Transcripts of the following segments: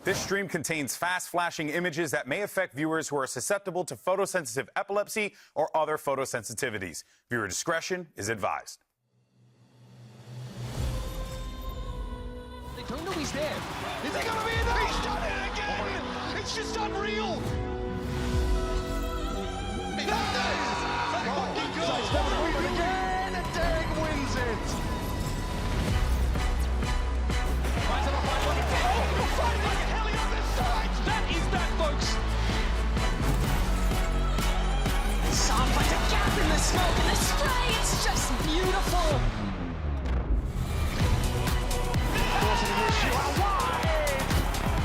This stream contains fast-flashing images that may affect viewers who are susceptible to photosensitive epilepsy or other photosensitivities. Viewer discretion is advised. They don't know he's there. Is he going to be in there? He's done it again! It's just unreal! Again, and Derek wins it! That is that, folks! Sam finds a gap in the smoke and the spray, it's just beautiful! Forcing the issue out wide!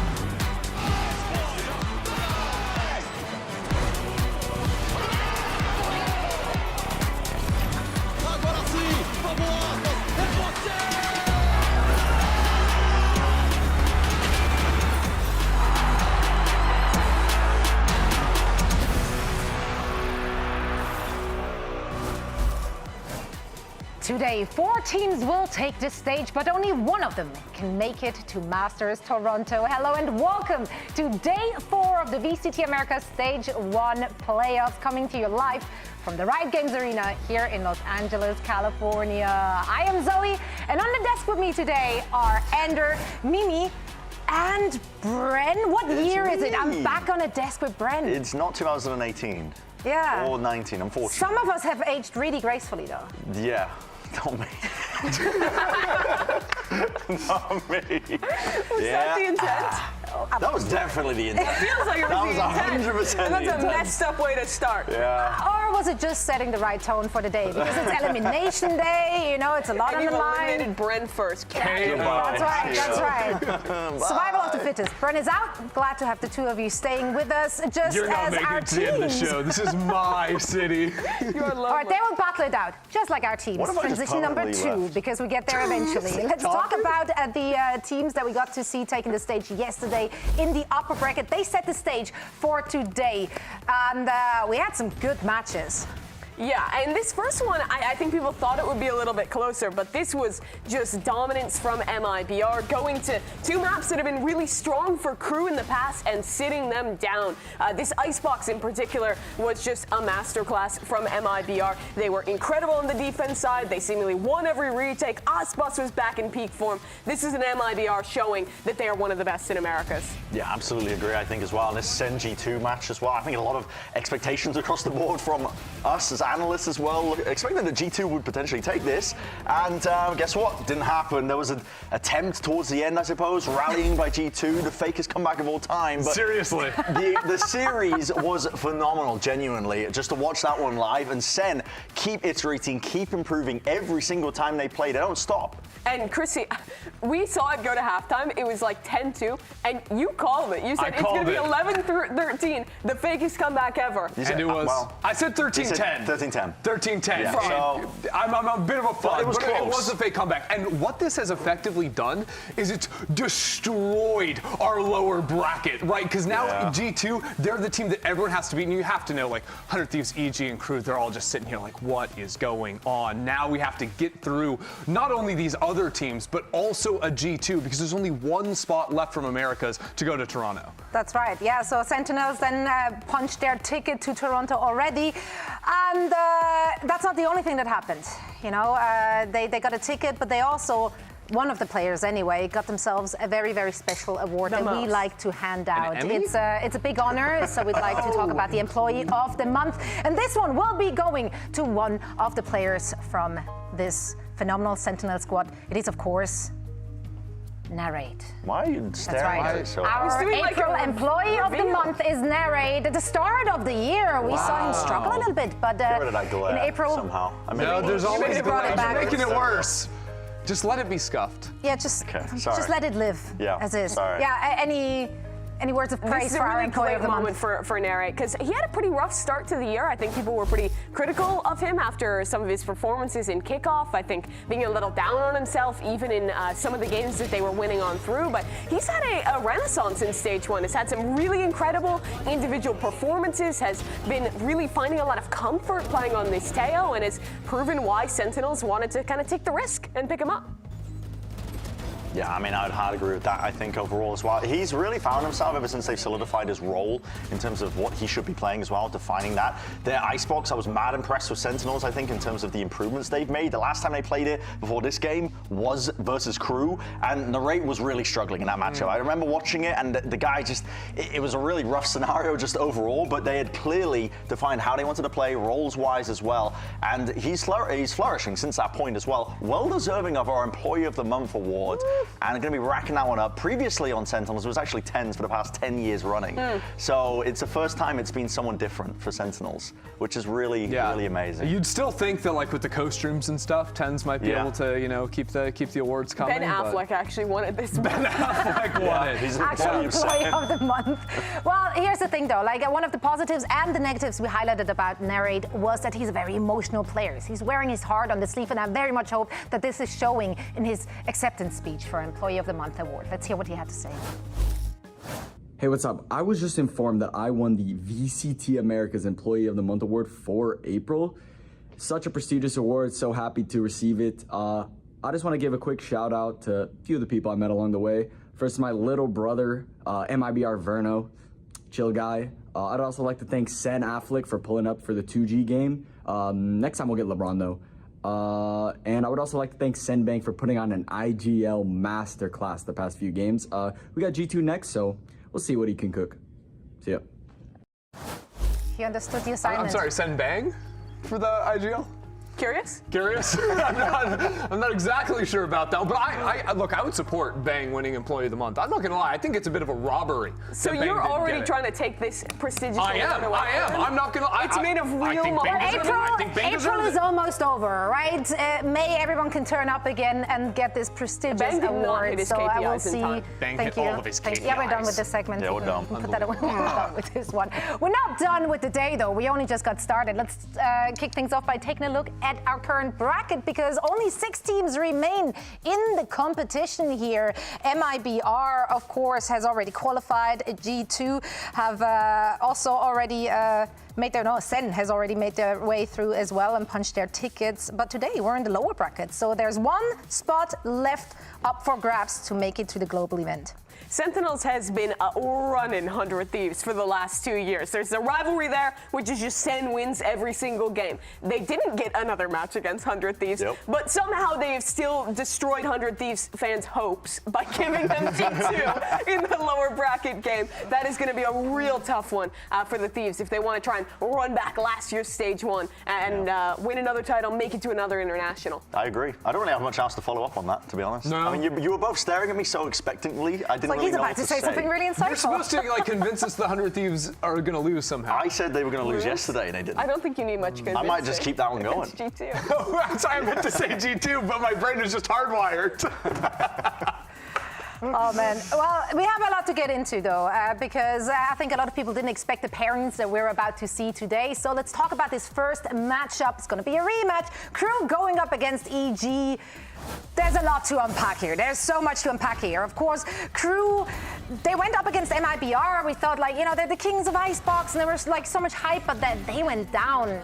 Agora sim! Vamos! É você! Today, 4 teams will take this stage, but only one of them can make it to Masters Toronto. Hello and welcome to Day 4 of the VCT Americas Stage 1 Playoffs, coming to you live from the Riot Games Arena here in Los Angeles, California. I am Zoe, and on the desk with me today are Ender, Mimi, and Bren. What year is it? I'm back on a desk with Bren. It's not 2018. Yeah. Or 19, unfortunately. Some of us have aged really gracefully, though. Yeah. Not me. Not me. Was that the intent? That was definitely the intent. It feels like it was That the was intent. 100% And the that's a intent. messed up way to start. Yeah. Or was it just setting the right tone for the day? Because it's elimination day, you know, it's a lot And on you the line. eliminated Bren first. That's right, that's right. Survival of the fittest. Bren is out. Glad to have the two of you staying with us, just You're not as making our it to the end of the teams. show. This is my city. You are All right, they will battle it out, just like our teams. What if I just Transition number permanently 2, left? because we get there eventually. Let's talk about the teams that we got to see taking the stage yesterday in the upper bracket. They set the stage for today, and we had some good matches. Yeah, and this first one, I think people thought it would be a little bit closer, but this was just dominance from MIBR, going to 2 maps that have been really strong for Crew in the past and sitting them down. This Icebox in particular was just a masterclass from MIBR. They were incredible on the defense side. They seemingly won every retake. Osbus was back in peak form. This is an MIBR showing that they are one of the best in Americas. Yeah, absolutely agree, I think, as well. And this Sen G2 match as well. I think a lot of expectations across the board from us as analysts as well, expecting that G2 would potentially take this. And guess what? Didn't happen. There was an attempt towards the end, I suppose, rallying by G2, the fakest comeback of all time. But Seriously. the series was phenomenal, genuinely. Just to watch that one live, and Sen keep iterating, keep improving every single time they play. They don't stop. And Chrissy, we saw it go to halftime. It was like 10-2, and you called it. You said it's going to be 11-13, the fakest comeback ever. And it was, well, I said 13-10. 13-10. 13-10. Yeah, so- I'm a bit of a fun, it was but it close. was a fake comeback. And what this has effectively done is it's destroyed our lower bracket, right? Because now G2, they're the team that everyone has to beat. And you have to know, like, 100 Thieves, EG, and Crew, they're all just sitting here like, what is going on? Now we have to get through not only these other teams, but also a G2, because there's only one spot left from Americas to go to Toronto. That's right, yeah. So Sentinels then punched their ticket to Toronto already. And that's not the only thing that happened. You know, they got a ticket, but they also, one of the players anyway, got themselves a very, very special award that we like to hand out. Emmy? It's a big honor, so we'd like to talk about the Employee of the Month. And this one will be going to one of the players from this phenomenal Sentinel squad. It is, of course, Narrate. Why are you staring at it so hard? Our doing like April a Employee of the reveal. Month is Narrate. At the start of the year, we saw him struggle a little bit, but Get rid of that glare in April, somehow. I mean, No, there's always it brought it back. making it worse. Just let it be scuffed. yeah, just let it live as is. sorry. Yeah, any words of praise This is for a our really Employee great of the moment Month? for Narrate, because he had a pretty rough start to the year. I think people were pretty critical of him after some of his performances in Kickoff. I think being a little down on himself, even in some of the games that they were winning on through. But he's had a renaissance in Stage 1. Has had some really incredible individual performances, has been really finding a lot of comfort playing on this Teo, and has proven why Sentinels wanted to kind of take the risk and pick him up. Yeah, I mean, I would hard agree with that, I think, overall as well. He's really found himself ever since they've solidified his role in terms of what he should be playing as well, defining that. Their Icebox, I was mad impressed with Sentinels, I think, in terms of the improvements they've made. The last time they played it before this game was versus Crew, and Narrate was really struggling in that matchup. I remember watching it, and the guy just, it was a really rough scenario just overall, but they had clearly defined how they wanted to play, roles-wise as well, and he's flourishing since that point as well. Well deserving of our Employee of the Month award. And I'm going to be racking that one up. Previously on Sentinels, it was actually 10s for the past 10 years running. So it's the first time it's been someone different for Sentinels, which is really, really amazing. You'd still think that, like, with the co-streams and stuff, 10s might be able to, you know, keep the awards coming. Ben Affleck actually wanted this. Ben Affleck won it. He's Actually, Employee of the Month. Well, here's the thing, though. Like, one of the positives and the negatives we highlighted about Narrate was that he's a very emotional player. He's wearing his heart on the sleeve, and I very much hope that this is showing in his acceptance speech for Employee of the Month award. Let's hear what he had to say. Hey, what's up? I was just informed that I won the VCT Americas Employee of the Month award for April. Such a prestigious award, so happy to receive it. I just want to give a quick shout out to a few of the people I met along the way. First, my little brother, mibr Verno, chill guy. I'd also like to thank Sen Affleck for pulling up for the 2G game. Next time we'll get LeBron though. And I would also like to thank Senbank for putting on an IGL masterclass the past few games. We got G2 next, so we'll see what he can cook. See ya. He understood the assignment. I'm sorry, send bang for the IGL? Curious? Curious? I'm not exactly sure about that, but I look, I would support Bang winning Employee of the Month. I'm not gonna lie, I think it's a bit of a robbery. So you're already trying to take this prestigious award away. I am. I'm not gonna. It's made of real money. April is almost over, right? May everyone can turn up again and get this prestigious Bang did not award. hit his So I will KPIs in see. time. Bang Thank hit you. all of his Yeah, we're done KPIs. with this segment. Yeah, we're done. Put that away. We're done with this one. We're not done with the day, though. We only just got started. Let's kick things off by taking a look at our current bracket, because only 6 teams remain in the competition here. mibr, of course, has already qualified. G2 have also already Sen has already made their way through as well and punched their tickets. But today we're in the lower bracket, so there's one spot left up for grabs to make it to the global event. Sentinels has been running 100 Thieves for the last 2 years. There's a rivalry there, which is just Sen wins every single game. They didn't get another match against 100 Thieves, but somehow they've still destroyed 100 Thieves fans' hopes by giving them G2 in the lower bracket game. That is going to be a real tough one for the Thieves if they want to try and run back last year's Stage 1 and win another title, make it to another international. I agree. I don't really have much else to follow up on that, to be honest. No. I mean, you were both staring at me so expectantly. I didn't really He's know about what to say something really insightful. You're supposed to like convince us the 100 Thieves are going to lose somehow. I said they were going to lose yesterday, and they didn't. I don't think you need much convincing. I might just keep that one going. It's G2. Sorry, I meant to say G2, but my brain is just hardwired. Oh, man. Well, we have a lot to get into, though, because I think a lot of people didn't expect the pairings that we're about to see today. So let's talk about this first matchup. It's going to be a rematch. Crew going up against EG. There's a lot to unpack here. There's so much to unpack here. Of course, Crew, they went up against mibr. We thought, like, you know, they're the kings of Icebox, and there was, like, so much hype, but then they went down.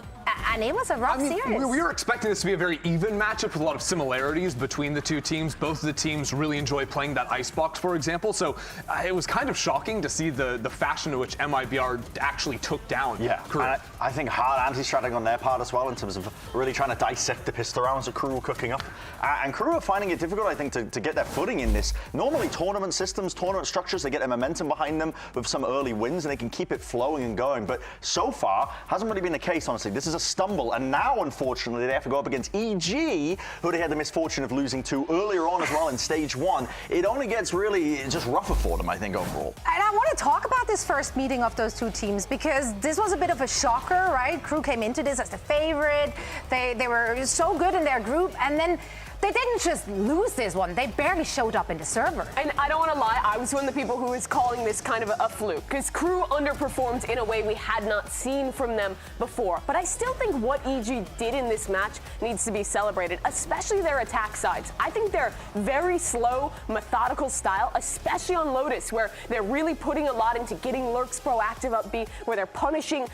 And it was a rough series. We were expecting this to be a very even matchup with a lot of similarities between the two teams. Both of the teams really enjoy playing that Icebox, for example. So it was kind of shocking to see the fashion in which mibr actually took down Crew. I think hard anti-strategy on their part as well in terms of really trying to dissect the pistol rounds that Crew were cooking up. And Crew are finding it difficult, I think, to get their footing in this. Normally, tournament systems, tournament structures, they get their momentum behind them with some early wins, and they can keep it flowing and going. But so far, hasn't really been the case, honestly. This is a stumble, and now, unfortunately, they have to go up against EG, who they had the misfortune of losing to earlier on as well in Stage 1. It only gets really just rougher for them, I think, overall. And I want to talk about this first meeting of those two teams, because this was a bit of a shocker, right? Crew came into this as the favorite. They were so good in their group, and then they didn't just lose this one. They barely showed up in the server. And I don't want to lie, I was one of the people who was calling this kind of a fluke, because Crew underperformed in a way we had not seen from them before. But I still think what EG did in this match needs to be celebrated, especially their attack sides. I think they're very slow, methodical style, especially on Lotus, where they're really putting a lot into getting lurks proactive up B, where they're punishing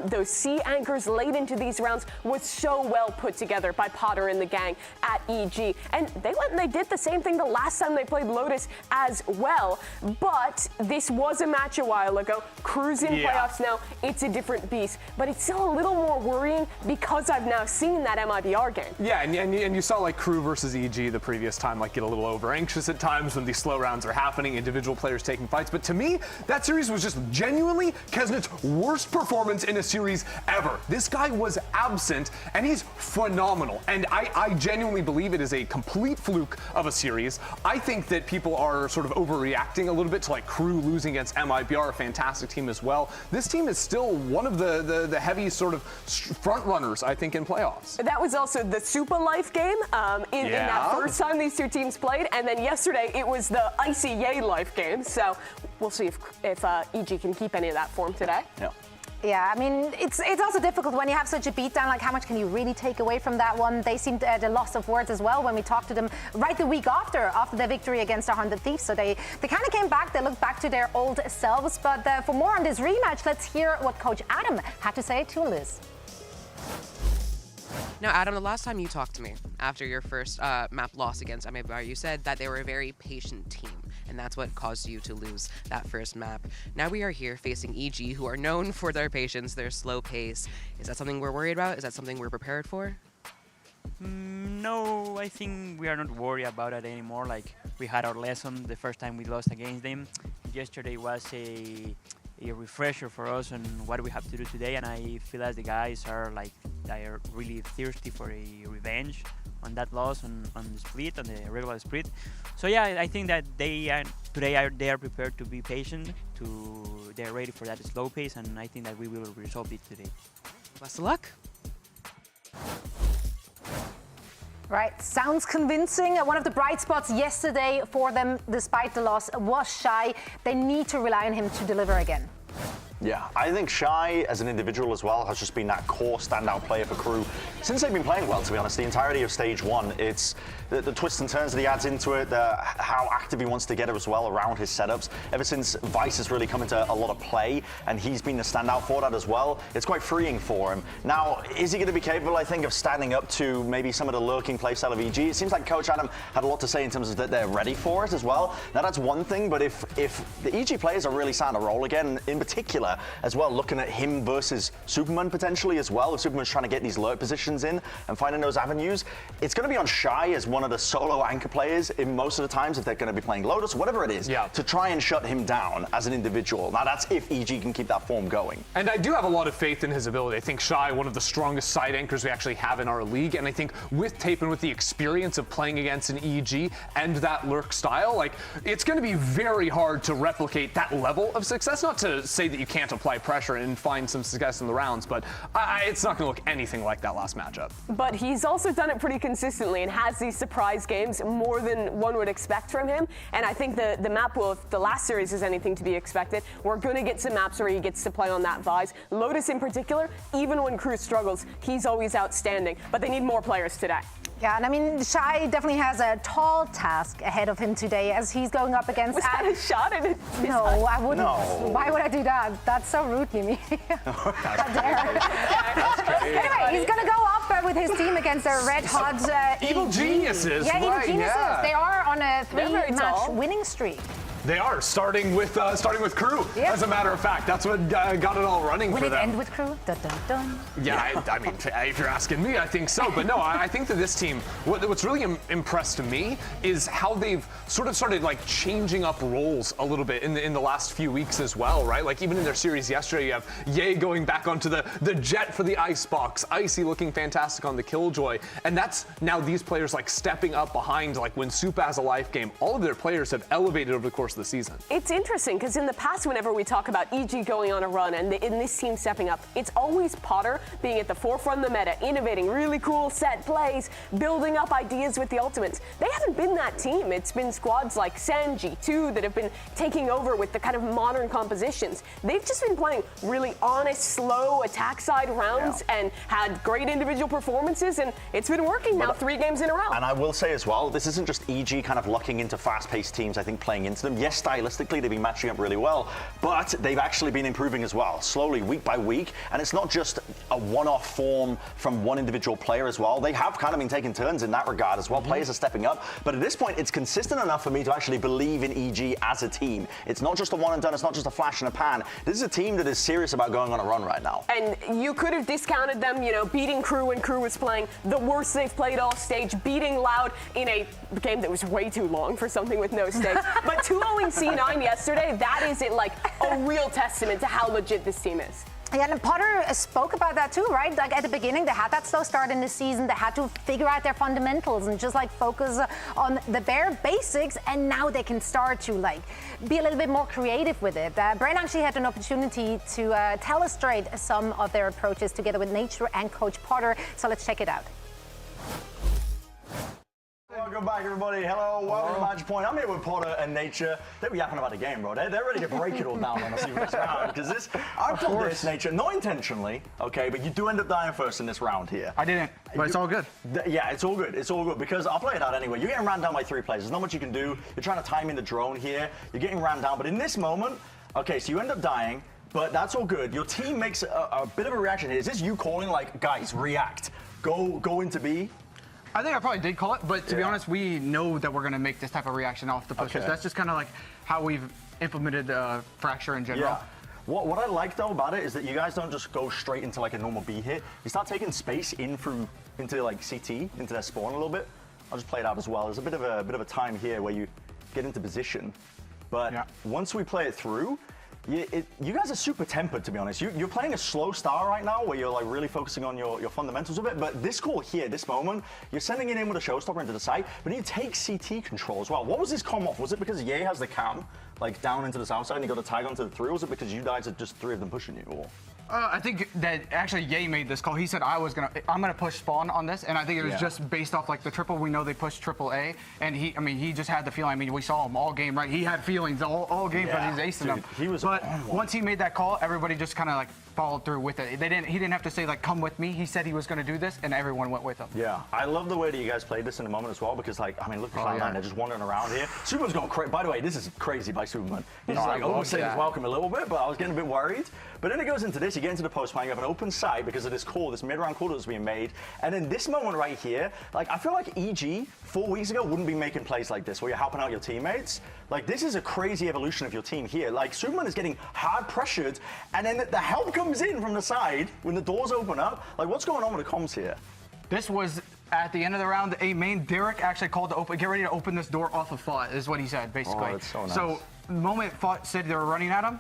those C anchors late into these rounds, was so well put together by Potter and the gang at EG. EG, and they went and they did the same thing the last time they played Lotus as well. But this was a match a while ago. Crew's in playoffs now. It's a different beast, but it's still a little more worrying because I've now seen that MIBR game. Yeah, and you saw like Crew versus EG the previous time like get a little over anxious at times when these slow rounds are happening, individual players taking fights. But to me, that series was just genuinely Kesnet's worst performance in a series ever. This guy was absent, and he's phenomenal. And I genuinely believe it is a complete fluke of a series. I think that people are sort of overreacting a little bit to like Crew losing against MIBR, a fantastic team as well. This team is still one of the heavy sort of front runners, I think, in playoffs. That was also the Super Life game in that first time these two teams played, and then yesterday it was the Icy Yay Life game. So we'll see if EG can keep any of that form today. Yeah. Yeah, I mean, it's also difficult when you have such a beatdown. Like, how much can you really take away from that one? They seemed at a loss of words as well when we talked to them right the week after their victory against our 100 Thieves. So they kind of came back. They looked back to their old selves. But for more on this rematch, let's hear what Coach Adam had to say to Liz. Now, Adam, the last time you talked to me after your first map loss against mibr, you said that they were a very patient team, and that's what caused you to lose that first map. Now we are here facing EG, who are known for their patience, their slow pace. Is that something we're worried about? Is that something we're prepared for? No, I think we are not worried about it anymore. Like, we had our lesson the first time we lost against them. Yesterday was a refresher for us on what we have to do today, and I feel as the guys are like, they are really thirsty for a revenge on that loss on the split, on the regular split. So yeah, I think that they are prepared to be patient, they're ready for that slow pace, and I think that we will resolve it today. Best of luck. Right, sounds convincing. One of the bright spots yesterday for them, despite the loss, was Shai. They need to rely on him to deliver again. Yeah, I think Shai, as an individual as well, has just been that core standout player for Crew since they've been playing well, to be honest. The entirety of Stage 1, it's the twists and turns that he adds into it, how active he wants to get as well around his setups. Ever since Vice has really come into a lot of play, and he's been the standout for that as well, it's quite freeing for him. Now, is he going to be capable, I think, of standing up to maybe some of the lurking playstyle of EG? It seems like Coach Adam had a lot to say in terms of that they're ready for it as well. Now, that's one thing, but if the EG players are really starting to roll again, in particular, as well, looking at him versus Superman potentially as well. If Superman's trying to get these lurk positions in and finding those avenues, it's going to be on Shai as one of the solo anchor players in most of the times if they're going to be playing Lotus, whatever it is, to try and shut him down as an individual. Now, that's if EG can keep that form going. And I do have a lot of faith in his ability. I think Shai, one of the strongest side anchors we actually have in our league, and I think with Tape and with the experience of playing against an EG and that lurk style, like, it's going to be very hard to replicate that level of success. Not to say that you can't apply pressure and find some success in the rounds, but it's not going to look anything like that last matchup. But he's also done it pretty consistently and has these surprise games more than one would expect from him. And I think the map will, if the last series is anything to be expected, we're going to get some maps where he gets to play on that Vise. Lotus in particular, even when Crew struggles, he's always outstanding. But they need more players today. Yeah, and I mean, Shai definitely has a tall task ahead of him today as he's going up against... Was that a shot at it? No, I wouldn't. No. Why would I do that? That's so rude, Mimi. How dare. Anyway, he's going to go up with his team against the red hot... Evil Geniuses, Yeah, Evil Geniuses. Yeah. They are on a 3-match winning streak. They are, starting with Crew, as a matter of fact. That's what got it all running for them. Will it end with Crew? Dun, dun, dun. Yeah, I mean, if you're asking me, I think so. But no, I think that this team, what's really impressed me is how they've sort of started like changing up roles a little bit in the last few weeks as well, right? Like even in their series yesterday, you have Ye going back onto the jet for the Icebox, Icy looking fantastic on the Killjoy, and that's now these players like stepping up behind, like when Supa has a life game. All of their players have elevated over the course of the season. It's interesting because in the past, whenever we talk about EG going on a run and in this team stepping up, it's always Potter being at the forefront of the meta, innovating really cool set plays, building up ideas with the ultimates. They haven't been that team. It's been squads like Sanji, too, that have been taking over with the kind of modern compositions. They've just been playing really honest, slow attack side rounds and had great individual performances, and it's been working now 3 games in a row. And I will say as well, this isn't just EG kind of locking into fast-paced teams, I think, playing into them. yes, stylistically, they've been matching up really well, but they've actually been improving as well, slowly, week by week. And it's not just a one-off form from one individual player as well. They have kind of been taking turns in that regard as well. Players are stepping up. But at this point, it's consistent enough for me to actually believe in EG as a team. It's not just a one and done. It's not just a flash in a pan. This is a team that is serious about going on a run right now. And you could have discounted them, you know, beating Crew when Crew was playing the worst they've played all stage, beating Loud in a game that was way too long for something with no stakes. But 2-0ing C9 yesterday, that is like a real testament to how legit this team is. Yeah, and Potter spoke about that too, right? Like at the beginning, they had that slow start in the season. They had to figure out their fundamentals and just like focus on the bare basics. And now they can start to like be a little bit more creative with it. Brain actually had an opportunity to illustrate some of their approaches together with Nature and Coach Potter. So let's check it out. Welcome back, everybody. Hello, welcome to Match Point. I'm here with Potter and Nature. They were yapping about the game, bro. They're ready to break it all down on us in this round. Because I put this, Nature, not intentionally, okay, but you do end up dying first in this round here. I didn't, but it's all good. Yeah, it's all good. It's all good because I'll play it out anyway. You're getting ran down by 3 players. There's not much you can do. You're trying to time in the drone here. You're getting ran down. But in this moment, okay, so you end up dying, but that's all good. Your team makes a bit of a reaction here. Is this you calling, like, guys, react, go into B? I think I probably did call it, but to be honest, we know that we're going to make this type of reaction off the pushers. Okay. That's just kind of like how we've implemented Fracture in general. Yeah. What I like though about it is that you guys don't just go straight into like a normal B hit. You start taking space into like CT, into their spawn a little bit. I'll just play it out as well. There's a bit of a time here where you get into position, but once we play it through, you guys are super tempered, to be honest. You're playing a slow star right now where you're like really focusing on your fundamentals a bit, but this call here, this moment, you're sending it in with a showstopper into the site, but you take CT control as well. What was this comm off? Was it because Ye has the cam like down into the south side and you got a tag onto the 3, or was it because you guys are just 3 of them pushing you? Or? I think that actually Ye made this call. He said I'm gonna push spawn on this, and I think it was just based off like the triple. We know they pushed triple A, and he just had the feeling. I mean, we saw him all game, right? He had feelings all game because he's acing them. He was. But once he made that call, everybody just kind of like followed through with it. He didn't have to say like come with me. He said he was gonna do this, and everyone went with him. Yeah, I love the way that you guys played this in a moment as well, because like I mean, look at Cloud9, they're just wandering around here. Superman's going crazy. By the way, this is crazy by Superman. He's just like overstaying his welcome a little bit, but I was getting a bit worried. But then it goes into this. You get into the post plan. You have an open site because of this call, this mid-round call that's being made. And in this moment right here, like I feel like EG 4 weeks ago wouldn't be making plays like this, where you're helping out your teammates. Like this is a crazy evolution of your team here. Like Superman is getting hard pressured, and then the help comes in from the side when the doors open up. Like what's going on with the comms here? This was at the end of the round. A main Derek actually called to open. Get ready to open this door off of Fought, is what he said basically. Oh, that's so nice. So the moment Fought said they were running at him,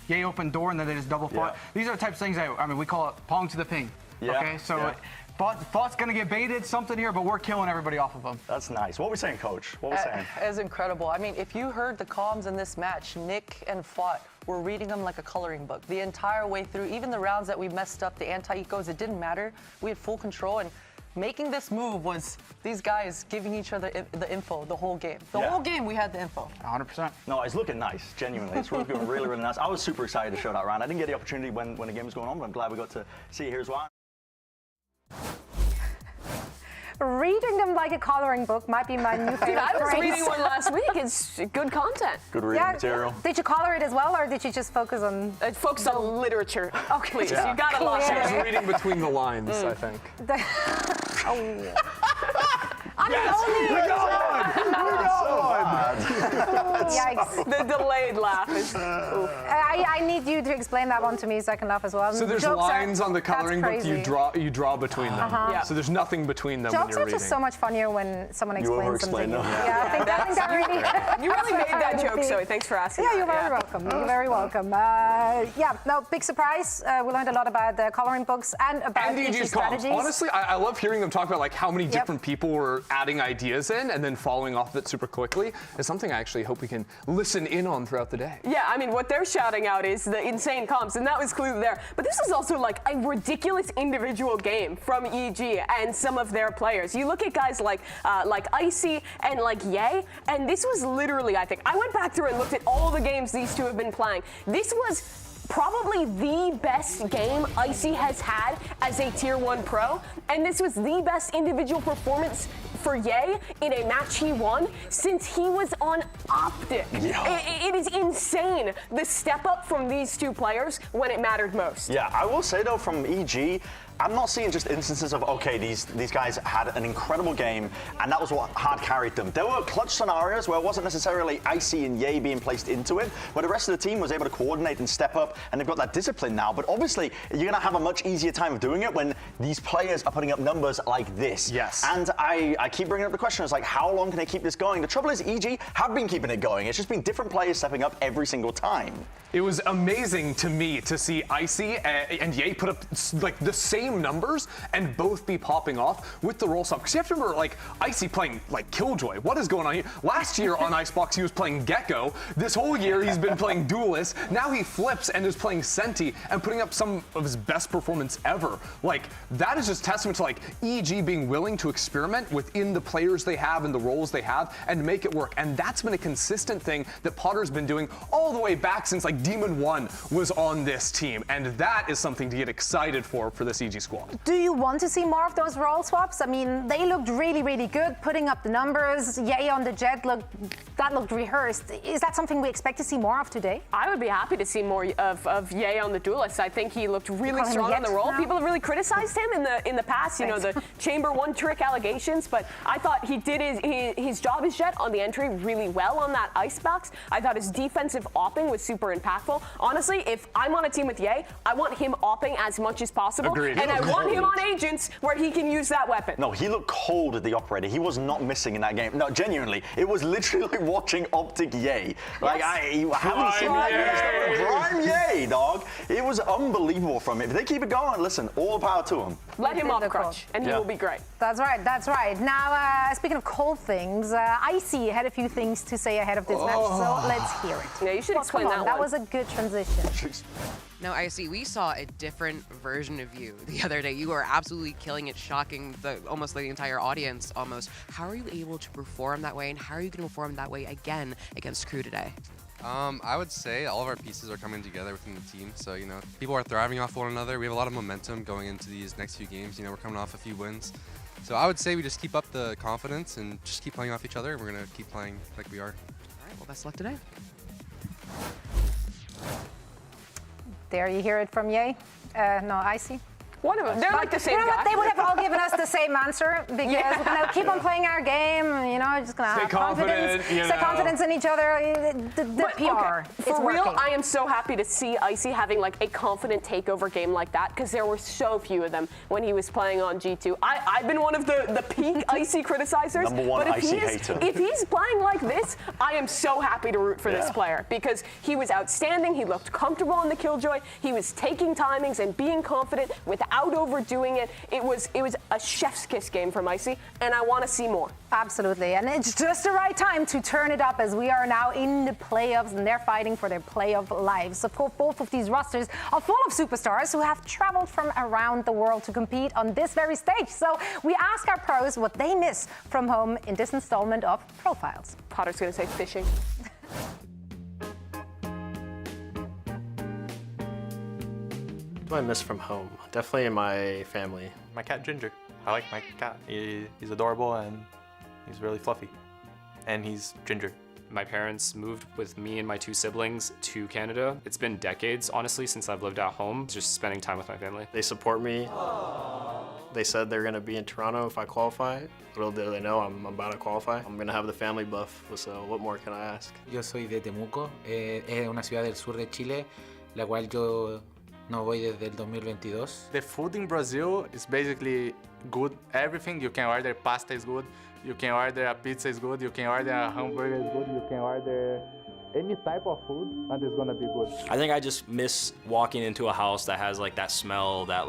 Ye open door, and then they just double Fought. These are the types of things that, I mean, we call it pong to the ping. Okay, so Fought's gonna get baited, something here, but we're killing everybody off of him. That's nice. What are we saying, Coach? What are we saying? It's incredible. I mean, if you heard the comms in this match, Nick and Fought were reading them like a coloring book the entire way through. Even the rounds that we messed up, the anti-ecos, it didn't matter. We had full control, and making this move was these guys giving each other the info the whole game. The whole game we had the info. 100%. No, it's looking nice, genuinely. It's looking really, really nice. I was super excited to show that round. I didn't get the opportunity when the game was going on, but I'm glad we got to see it here as well. Reading them like a coloring book might be my new favorite Dude, I was phrase. reading one last week. It's good content. Good reading material. Did you color it as well, or did you just focus on? Focus on literature. Okay. Please, you got a lot. She's reading between the lines, I think. I'm Yikes. The delayed laugh is. I need you to explain that one to me so I can laugh as well. So there's lines on the coloring book you draw between them. Yeah. So there's nothing between them when Jokes you're are reading. just so much funnier when someone explains something. them. Yeah, I think that really. You really made that joke, Zoe. Thanks for asking. Yeah, you're very welcome. You're very welcome. No, big surprise. We learned a lot about the coloring books and about EG's strategies. Honestly, I love hearing them talk about like how many different people were adding ideas in and then following off of it super quickly. It's something I actually hope we can listen in on throughout the day. Yeah, I mean, what they're shouting out is the insane comps, and that was clearly there. But this is also like a ridiculous individual game from EG and some of their players. You look at guys like Icy and like Ye, and this was literally, I think, I went back through and looked at all the games these two have been playing. This was probably the best game Icy has had as a Tier 1 pro, and this was the best individual performance for Ye in a match he won since he was on Optic. It is insane, the step up from these two players when it mattered most. Yeah, I will say though, from EG, I'm not seeing just instances of, okay, these guys had an incredible game, and that was what hard carried them. There were clutch scenarios where it wasn't necessarily Icy and Ye being placed into it, where the rest of the team was able to coordinate and step up, and they've got that discipline now. But obviously, you're going to have a much easier time of doing it when these players are putting up numbers like this. Yes. And I keep bringing up the question, it's like, how long can they keep this going? The trouble is, EG have been keeping it going. It's just been different players stepping up every single time. It was amazing to me to see Icy and Ye put up like the same numbers and both be popping off with the roll stop. Because you have to remember, like, Icy playing like Killjoy. What is going on here? Last year on Icebox, he was playing Gecko. This whole year, he's been playing Duelist. Now he flips and is playing Senti and putting up some of his best performance ever. Like, that is just testament to like EG being willing to experiment within the players they have and the roles they have and make it work. And that's been a consistent thing that Potter's been doing all the way back since like Demon 1 was on this team, and that is something to get excited for this EG squad. Do you want to see more of those role swaps? I mean, they looked really, really good, putting up the numbers. Ye on the Jet looked rehearsed. Is that something we expect to see more of today? I would be happy to see more of Ye on the Duelist. I think he looked really strong on the role. No. People have really criticized him in the past, you know, the Chamber 1 trick allegations, but I thought he did his job as Jet on the entry really well on that icebox. I thought his defensive opping was super impactful. Honestly, if I'm on a team with Ye, I want him opping as much as possible. Agreed. And I want him on Agents where he can use that weapon. No, he looked cold at the operator. He was not missing in that game. No, genuinely, it was literally like watching Optic Ye. Like, I haven't seen Prime Ye, dog. It was unbelievable from it. If they keep it going, listen, all the power to him. Let him off crutch, and he will be great. That's right, that's right. Now, speaking of cold things, Icy had a few things to say ahead of this match, so let's hear it. Yeah, you should explain that one. That was a good transition. Now, Icy, we saw a different version of you the other day. You are absolutely killing it, shocking almost the entire audience almost. How are you able to perform that way, and how are you going to perform that way again against Crew today? I would say all of our pieces are coming together within the team. So, you know, people are thriving off one another. We have a lot of momentum going into these next few games. You know, we're coming off a few wins. So I would say we just keep up the confidence and just keep playing off each other. And we're going to keep playing like we are. All right, well, best of luck today. There you hear it from Ye. No, Icy. One of them. They're like the same You know guy. what? They would have all given us the same answer because we're going to keep on playing our game. You know, just going to have confidence. Stay confidence in each other. The PR. Okay, for real, I am so happy to see Icy having like a confident takeover game like that because there were so few of them when he was playing on G2. I've been one of the peak Icy criticizers. #1 but Icy hater. If he's playing like this, I am so happy to root for this player because he was outstanding. He looked comfortable on the Killjoy. He was taking timings and being confident without overdoing it. It was a chef's kiss game from Icy, and I want to see more. Absolutely, and it's just the right time to turn it up as we are now in the playoffs and they're fighting for their playoff lives. Of course, both of these rosters are full of superstars who have traveled from around the world to compete on this very stage. So we ask our pros what they miss from home in this installment of Profiles. Potter's going to say fishing. What do I miss from home? Definitely my family. My cat Ginger. I like my cat. He's adorable and he's really fluffy. And he's ginger. My parents moved with me and my two siblings to Canada. It's been decades, honestly, since I've lived at home, just spending time with my family. They support me. They said they're gonna be in Toronto if I qualify. Little do they know I'm about to qualify. I'm gonna have the family buff, so what more can I ask? Yo soy de Temuco, es una ciudad del sur de Chile, la cual yo no voy desde el 2022. The food in Brazil is basically good. Everything you can order, pasta is good. You can order a pizza is good. You can order a hamburger is good. You can order any type of food and it's gonna be good. I think I just miss walking into a house that has like that smell, that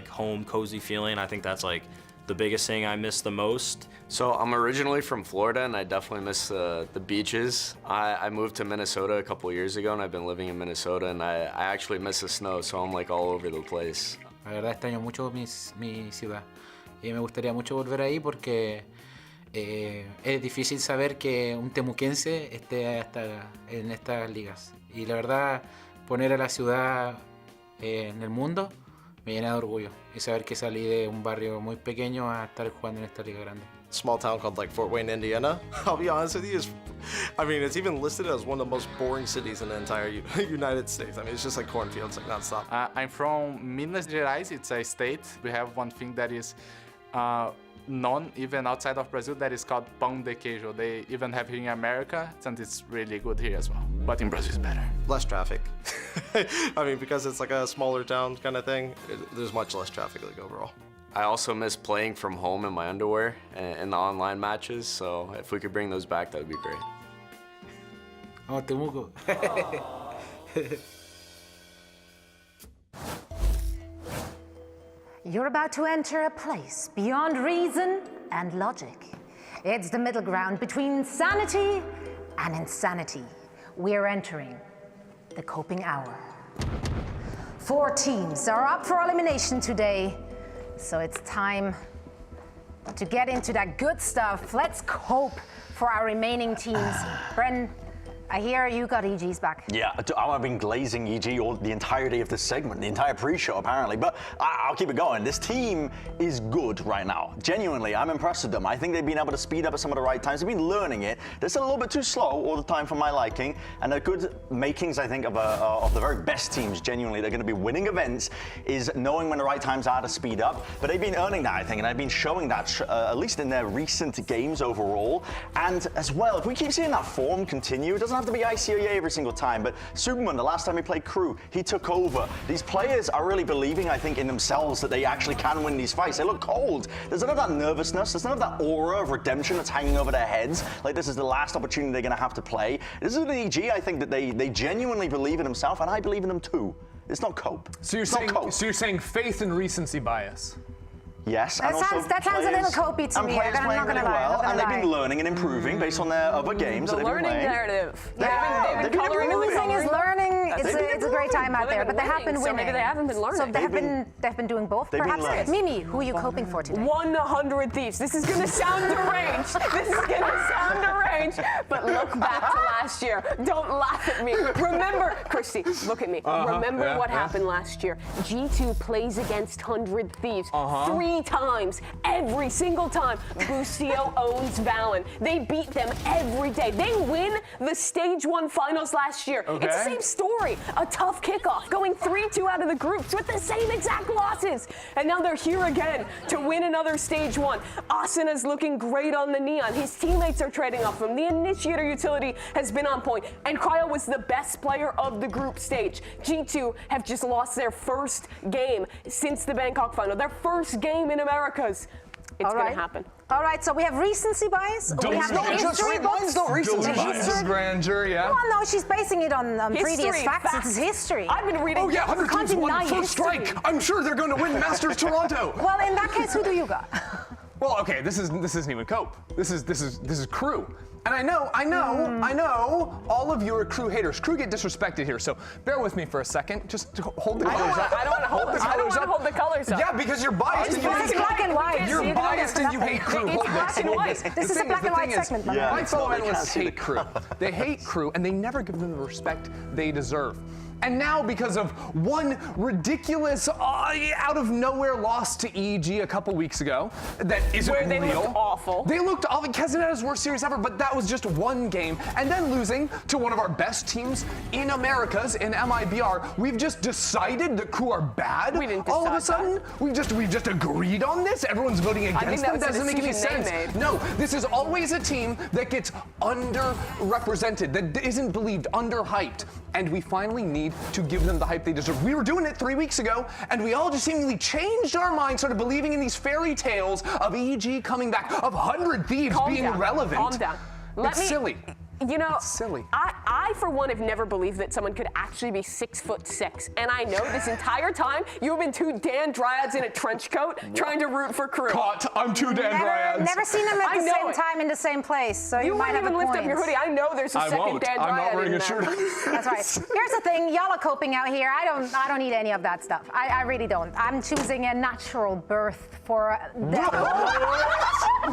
home cozy feeling. I think that's like the biggest thing I miss the most. So I'm originally from Florida and I definitely miss the beaches. I moved to Minnesota a couple years ago and I've been living in Minnesota and I actually miss the snow, so I'm like all over the place. La verdad extraño mucho mi ciudad y me gustaría mucho volver ahí porque es difícil saber que un temuquense esté hasta en estas ligas. Y la verdad, poner a la ciudad en el mundo me llena de orgullo y saber que salí de un barrio muy pequeño a estar jugando en esta liga grande. small town called like Fort Wayne, Indiana. I'll be honest with you, it's even listed as one of the most boring cities in the entire United States. I mean, it's just like cornfields, like nonstop. I'm from Minas Gerais. It's a state. We have one thing that is known even outside of Brazil that is called pão de queijo. They even have here in America, and it's really good here as well. But in Brazil, it's better. Less traffic. I mean, because it's like a smaller town kind of thing, there's much less traffic like overall. I also miss playing from home in my underwear in the online matches, so if we could bring those back, that would be great. Oh, Temuco. You're about to enter a place beyond reason and logic. It's the middle ground between sanity and insanity. We're entering the coping hour. 4 teams are up for elimination today, so it's time to get into that good stuff. Let's cope for our remaining teams. Bren, I hear you got EG's back. Yeah, I've been glazing EG all the entirety of this segment, the entire pre-show apparently, but I'll keep it going. This team is good right now. Genuinely, I'm impressed with them. I think they've been able to speed up at some of the right times. They've been learning it. They're still a little bit too slow all the time for my liking, and they're good makings, I think, of the very best teams, genuinely. They're going to be winning events, is knowing when the right times are to speed up, but they've been earning that, I think, and they've been showing that, at least in their recent games overall. And as well, if we keep seeing that form continue, it doesn't have to be ICOA every single time, but Superman, the last time he played Crew, he took over. These players are really believing, I think, in themselves that they actually can win these fights. They look cold. There's none of that nervousness. There's none of that aura of redemption that's hanging over their heads. Like this is the last opportunity they're going to have to play. This is an EG, I think, that they genuinely believe in themselves, and I believe in them too. It's not cope. So you're saying faith and recency bias. Yes, that sounds a little copy to me. I'm not going to lie. And they've been learning and improving based on their other games that they've been playing. Learning narrative. Yeah, they've been coloring in the losing is learning. It's a great time out there, but they have been winning. So maybe they haven't been learning. So they've been doing both, perhaps. Mimi, who are you coping for today? 100 Thieves. This is going to sound deranged. But look back to last year. Don't laugh at me. Remember, Christy, look at me. Remember what happened last year. G2 plays against 100 Thieves 3 times, every single time. Bucio owns Valen. They beat them every day. They win the Stage 1 finals last year. It's the same story. A tough kickoff, going 3-2 out of the groups with the same exact losses. And now they're here again to win another Stage 1. Asana's looking great on the Neon. His teammates are trading off him. The Initiator utility has been on point. And Cryo was the best player of the group stage. G2 have just lost their first game since the Bangkok final. Their first game in Americas. It's going to happen. All right, so we have recency bias. We have history books. Mine's not recency bias. Grandeur, yeah. Well, no, she's basing it on previous facts. It's history. I've been reading. Oh yeah, 100 Thieves won first strike. I'm sure they're going to win Masters Toronto. Well, in that case, who do you got? Well, okay, this isn't even Cope. This is Crew. And I know, all of you are Crew haters. Crew get disrespected here, so bear with me for a second. Just hold the colors up. I don't want to hold the colors up. Yeah, because you're biased. It's black and white. You're biased and you hate Crew. It's black and white. This is a black and white segment. My fellow analysts hate Crew. They hate Crew, and they never give them the respect they deserve. And now, because of one ridiculous, out of nowhere loss to EG a couple weeks ago, that isn't real. Where they looked awful. They looked awful. Kezineta's worst series ever, but that was just one game. And then losing to one of our best teams in Americas, in MIBR. We've just decided that Crew are bad. We didn't all of a sudden. We've just agreed on this. Everyone's voting against them. Doesn't make any sense. No, this is always a team that gets underrepresented, that isn't believed, underhyped. And we finally need to give them the hype they deserve. We were doing it 3 weeks ago, and we all just seemingly changed our minds, started believing in these fairy tales of EG coming back, of 100 Thieves being relevant. Calm down. It's silly. You know, it's silly. I, for one, have never believed that someone could actually be 6'6", and I know this entire time you've been 2 Dan Dryads in a trench coat trying to root for Crew. Caught. I'm 2 Dan Dryads. Never seen them at the same time in the same place, so you might have a point. You wouldn't even lift up your hoodie. I know there's a second Dan Dryad. I'm not wearing a shirt. That's right. Here's the thing, y'all are coping out here. I don't need any of that stuff. I really don't. I'm choosing a natural birth for the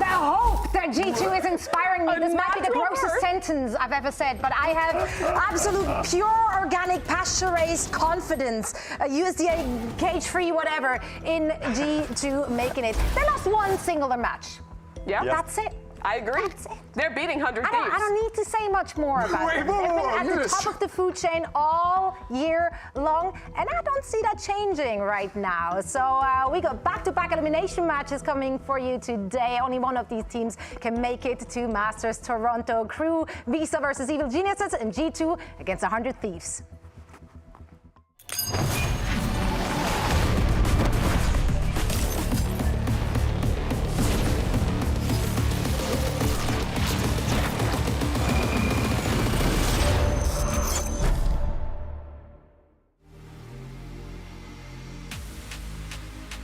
hope that G2 is inspiring me. This might be the grossest sentence I've ever said, but I have absolute pure organic pasture-raised confidence, USDA cage-free whatever, in G2 making it. They lost one singular match. Yeah. That's it. I agree. They're beating 100 Thieves. I don't need to say much more about it. They've been at the top of the food chain all year long, and I don't see that changing right now. So we got back-to-back elimination matches coming for you today. Only one of these teams can make it to Masters Toronto. Crew, Visa versus Evil Geniuses, and G2 against 100 Thieves.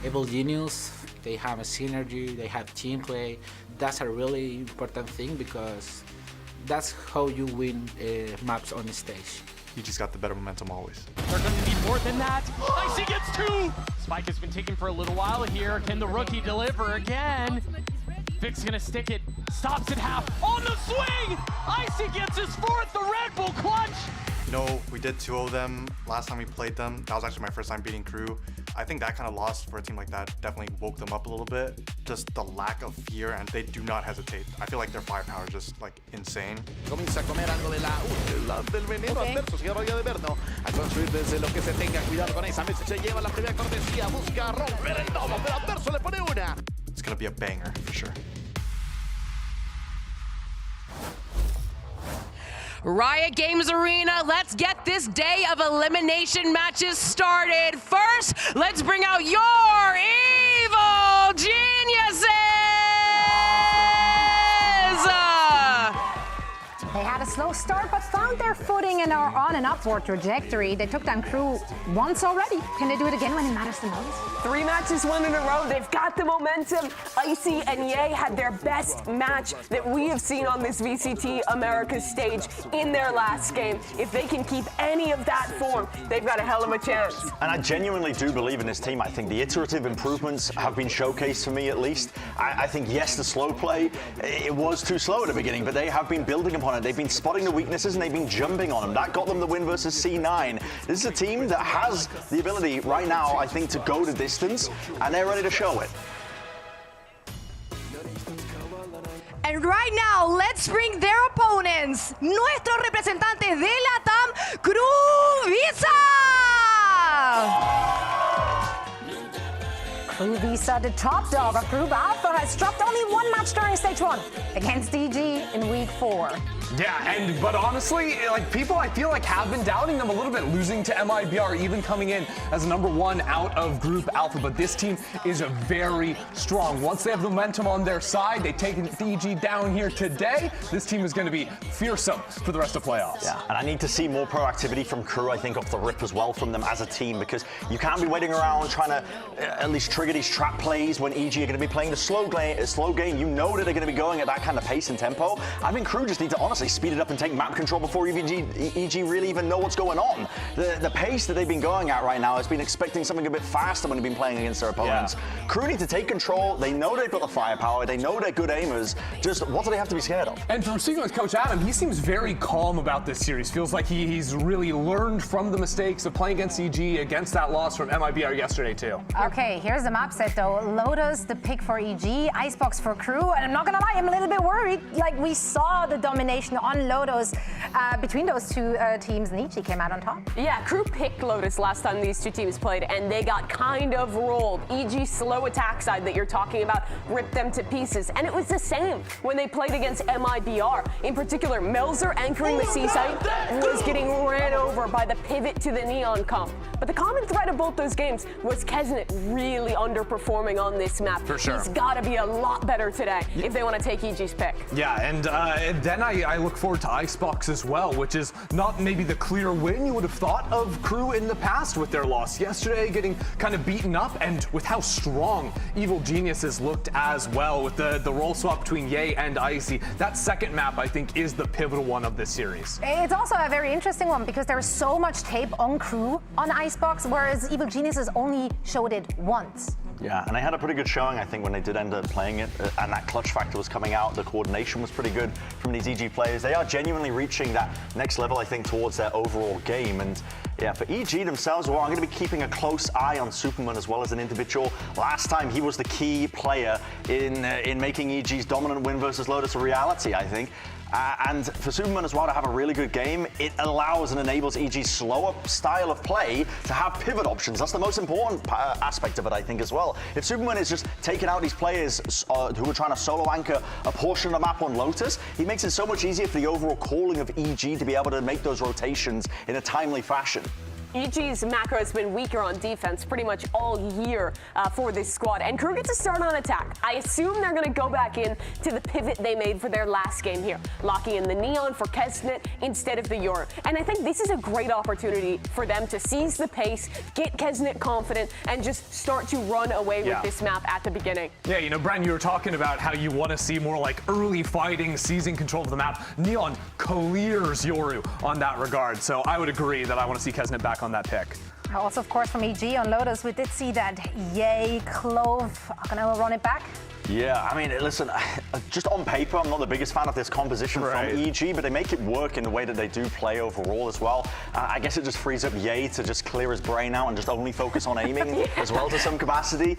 Evil Genius, they have a synergy, they have team play. That's a really important thing because that's how you win maps on the stage. You just got the better momentum always. They're going to need more than that. Icy gets 2. Spike has been taken for a little while here. Can the rookie deliver again? Vic's going to stick it. Stops at half. On the swing! Icy gets his 4th. The Red Bull clutch. You know, we did 2-0 them last time we played them. That was actually my first time beating Crew. I think that kind of loss for a team like that definitely woke them up a little bit. Just the lack of fear, and they do not hesitate. I feel like their firepower is just like insane. Comienza a comer algo de la del veneno adverso. Sigue Roya de Verno a construir desde lo que se tenga. Cuidado con esa. Messi se lleva la primera cortesía. Busca romper el domo, pero adverso le pone una. It's gonna be a banger for sure. Riot Games Arena, let's get this day of elimination matches started. First, let's bring out your Evil Geniuses! They had a slow start, but found their footing and are on an upward trajectory. They took down Crew once already. Can they do it again when it matters the most? 3 matches won in a row. They've got the momentum. Icy and Ye had their best match that we have seen on this VCT Americas stage in their last game. If they can keep any of that form, they've got a hell of a chance. And I genuinely do believe in this team. I think the iterative improvements have been showcased for me at least. I think, yes, the slow play, it was too slow at the beginning, but they have been building upon it. They've been spotting the weaknesses and they've been jumping on them. That got them the win versus C9. This is a team that has the ability right now, I think, to go the distance, and they're ready to show it. And right now, let's bring their opponents, nuestros representantes de LATAM, Crew Visa! Crew Visa, the top dog of Group Alpha, has dropped only 1 match during Stage 1 against DG in Week 4. Yeah, but honestly, like people I feel like have been doubting them a little bit, losing to mibr, even coming in as number 1 out of Group Alpha. But this team is very strong. Once they have the momentum on their side, they've taken DG down here today. This team is going to be fearsome for the rest of playoffs. Yeah, and I need to see more proactivity from Crew, I think, off the rip as well from them as a team, because you can't be waiting around trying to at least trigger these trap plays when EG are going to be playing the slow game. You know that they're going to be going at that kind of pace and tempo. I think Crew just need to honestly speed it up and take map control before EG really even know what's going on. The pace that they've been going at right now has been expecting something a bit faster when they've been playing against their opponents. Yeah. Crew need to take control. They know they've got the firepower. They know they're good aimers. Just what do they have to be scared of? And from speaking with Coach Adam, he seems very calm about this series. Feels like he's really learned from the mistakes of playing against EG, against that loss from mibr yesterday too. Okay, here's the map set though. Lotus, the pick for EG, Icebox for Crew, and I'm not gonna lie, I'm a little bit worried. Like, we saw the domination on Lotus between those two teams, and EG came out on top. Yeah, Crew picked Lotus last time these two teams played, and they got kind of rolled. EG's slow attack side that you're talking about ripped them to pieces, and it was the same when they played against mibr. In particular, Melzer anchoring the C site was getting ran over by the pivot to the Neon comp. But the common thread of both those games was Kesnet really underperforming on this map. For sure. He's got to be a lot better today if they want to take EG's pick. Yeah, and then I look forward to Icebox as well, which is not maybe the clear win you would have thought of Crew in the past with their loss yesterday, getting kind of beaten up, and with how strong Evil Geniuses looked as well with the role swap between Ye and Icy. That second map, I think, is the pivotal one of this series. It's also a very interesting one because there's so much tape on Crew on Icebox, whereas Evil Geniuses only showed it once. Yeah, and they had a pretty good showing, I think, when they did end up playing it, and that clutch factor was coming out. The coordination was pretty good from these EG players. They are genuinely reaching that next level, I think, towards their overall game, and Yeah, for EG themselves, well, I'm going to be keeping a close eye on Superman as well as an individual. Last time, he was the key player in making EG's dominant win versus Lotus a reality, I think. And for Superman as well to have a really good game, it allows and enables EG's slower style of play to have pivot options. That's the most important aspect of it, I think, as well. If Superman is just taking out these players who are trying to solo anchor a portion of the map on Lotus, he makes it so much easier for the overall calling of EG to be able to make those rotations in a timely fashion. EG's macro has been weaker on defense pretty much all year for this squad, and Crew gets to start on attack. I assume they're going to go back in to the pivot they made for their last game here, locking in the Neon for Kesnet instead of the Yor. And I think this is a great opportunity for them to seize the pace, get Kesnet confident, and just start to run away with this map at the beginning. Yeah, you know, Brent, you were talking about how you want to see more like early fighting, seizing control of the map. Neon clears Yoru on that regard, so I would agree that I want to see Kesnet back on that pick. Also, of course, from EG on Lotus, we did see that Yay, Clove are going to run it back. Yeah, I mean, listen, just on paper, I'm not the biggest fan of this composition from EG, but they make it work in the way that they do play overall as well. I guess it just frees up Ye to just clear his brain out and just only focus on aiming as well to some capacity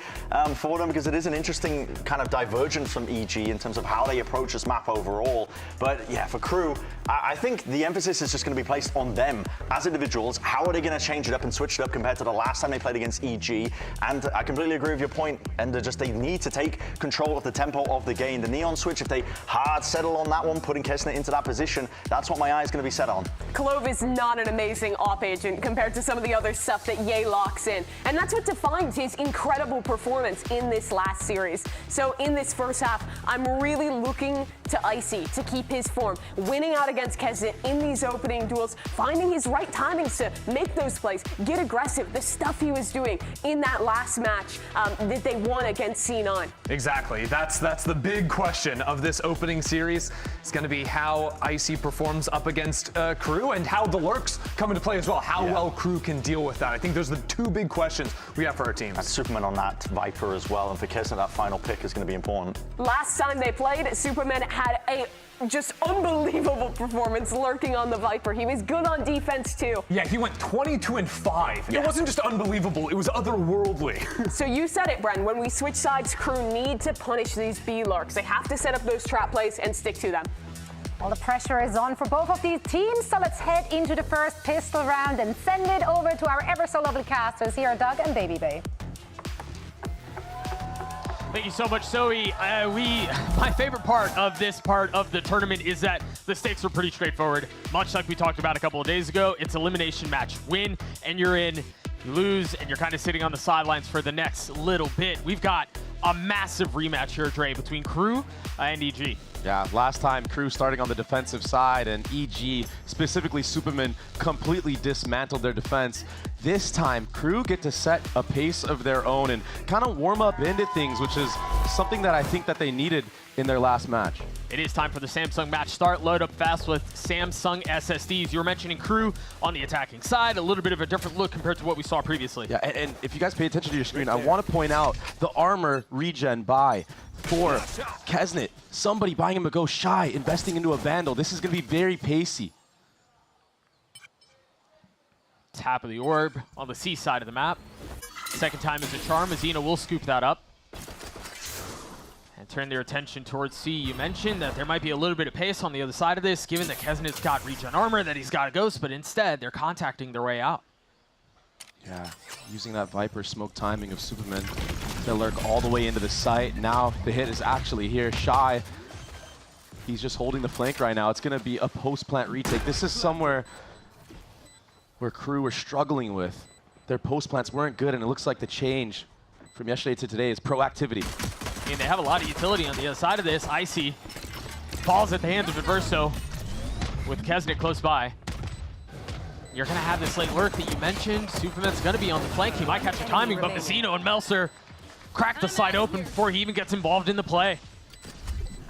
for them, because it is an interesting kind of divergence from EG in terms of how they approach this map overall. But yeah, for Crew, I think the emphasis is just going to be placed on them as individuals. How are they going to change it up and switch it up compared to the last time they played against EG? And I completely agree with your point, and they need to take control of the tempo of the game. The Neon switch, if they hard settle on that one, putting Kesnet into that position, that's what my eye is going to be set on. Clove is not an amazing op agent compared to some of the other stuff that Ye locks in. And that's what defines his incredible performance in this last series. So in this first half, I'm really looking to Icy to keep his form, winning out against Kesnet in these opening duels, finding his right timings to make those plays, get aggressive, the stuff he was doing in that last match that they won against C9. Exactly. That's the big question of this opening series. It's going to be how Icy performs up against Crew and how the lurks come into play as well. How well Crew can deal with that. I think those are the two big questions we have for our teams. And Superman on that Viper as well, and for Kesnet, that final pick is going to be important. Last time they played, Superman had a just unbelievable performance lurking on the Viper. He was good on defense too. Yeah, he went 22-5. It wasn't just unbelievable, it was otherworldly. So you said it, Bren. When we switch sides, Crew need to punish these B lurks. They have to set up those trap plays and stick to them. Well, the pressure is on for both of these teams, so let's head into the first pistol round and send it over to our ever so lovely casters. Here are Doug and Baby Bay. Thank you so much, Zoe. My favorite part of this part of the tournament is that the stakes are pretty straightforward. Much like we talked about a couple of days ago, it's elimination match. Win, and you're in. You lose, and you're kind of sitting on the sidelines for the next little bit. We've got a massive rematch here, Dre, between Crew and EG. Yeah, last time Crew starting on the defensive side and EG, specifically Superman, completely dismantled their defense. This time, Crew get to set a pace of their own and kind of warm up into things, which is something that I think that they needed in their last match. It is time for the Samsung match start. Load up fast with Samsung SSDs. You were mentioning Crew on the attacking side, a little bit of a different look compared to what we saw previously. Yeah, and if you guys pay attention to your screen, I want to point out the armor regen buy for Kesnet. Somebody buying him a Go Shai, investing into a Vandal. This is going to be very pacey. Tap of the orb on the C side of the map. Second time is a charm. Azina will scoop that up and turn their attention towards C. You mentioned that there might be a little bit of pace on the other side of this, given that Kesnet's got regen armor, that he's got a Ghost, but instead they're contacting their way out. Yeah, using that Viper smoke timing of Superman to lurk all the way into the site. Now the hit is actually here. Shai, he's just holding the flank right now. It's going to be a post-plant retake. This is somewhere where Crew were struggling with. Their post-plants weren't good, and it looks like the change from yesterday to today is proactivity. I mean, they have a lot of utility on the other side of this. Icy falls at the hands of Adverso with Kesnet close by. You're going to have this late lurk that you mentioned. Superman's going to be on the flank. He might catch a timing, but Mazzino and Melser crack the side open before he even gets involved in the play.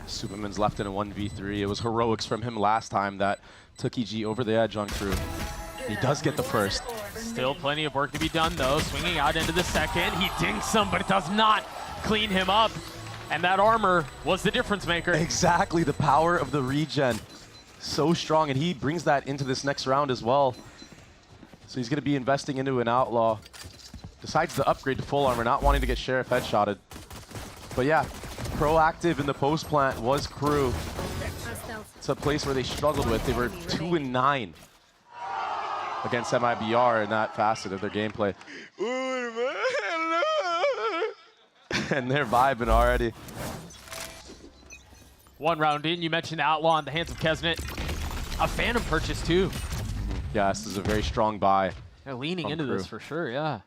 Superman's left in a 1v3. It was heroics from him last time that took EG over the edge on Crew. He does get the first. Still plenty of work to be done, though. Swinging out into the second. He dinks him, but it does not clean him up. And that armor was the difference maker. Exactly, the power of the regen. So strong, and he brings that into this next round as well. So he's going to be investing into an Outlaw. Decides to upgrade to full armor, not wanting to get Sheriff headshotted. But yeah, proactive in the post plant was Crew. It's a place where they struggled with. They were 2-9 against mibr in that facet of their gameplay. And they're vibing already. One round in, you mentioned Outlaw in the hands of Kesnet. A Phantom purchase too. Yeah, this is a very strong buy. They're leaning into this for sure, yeah.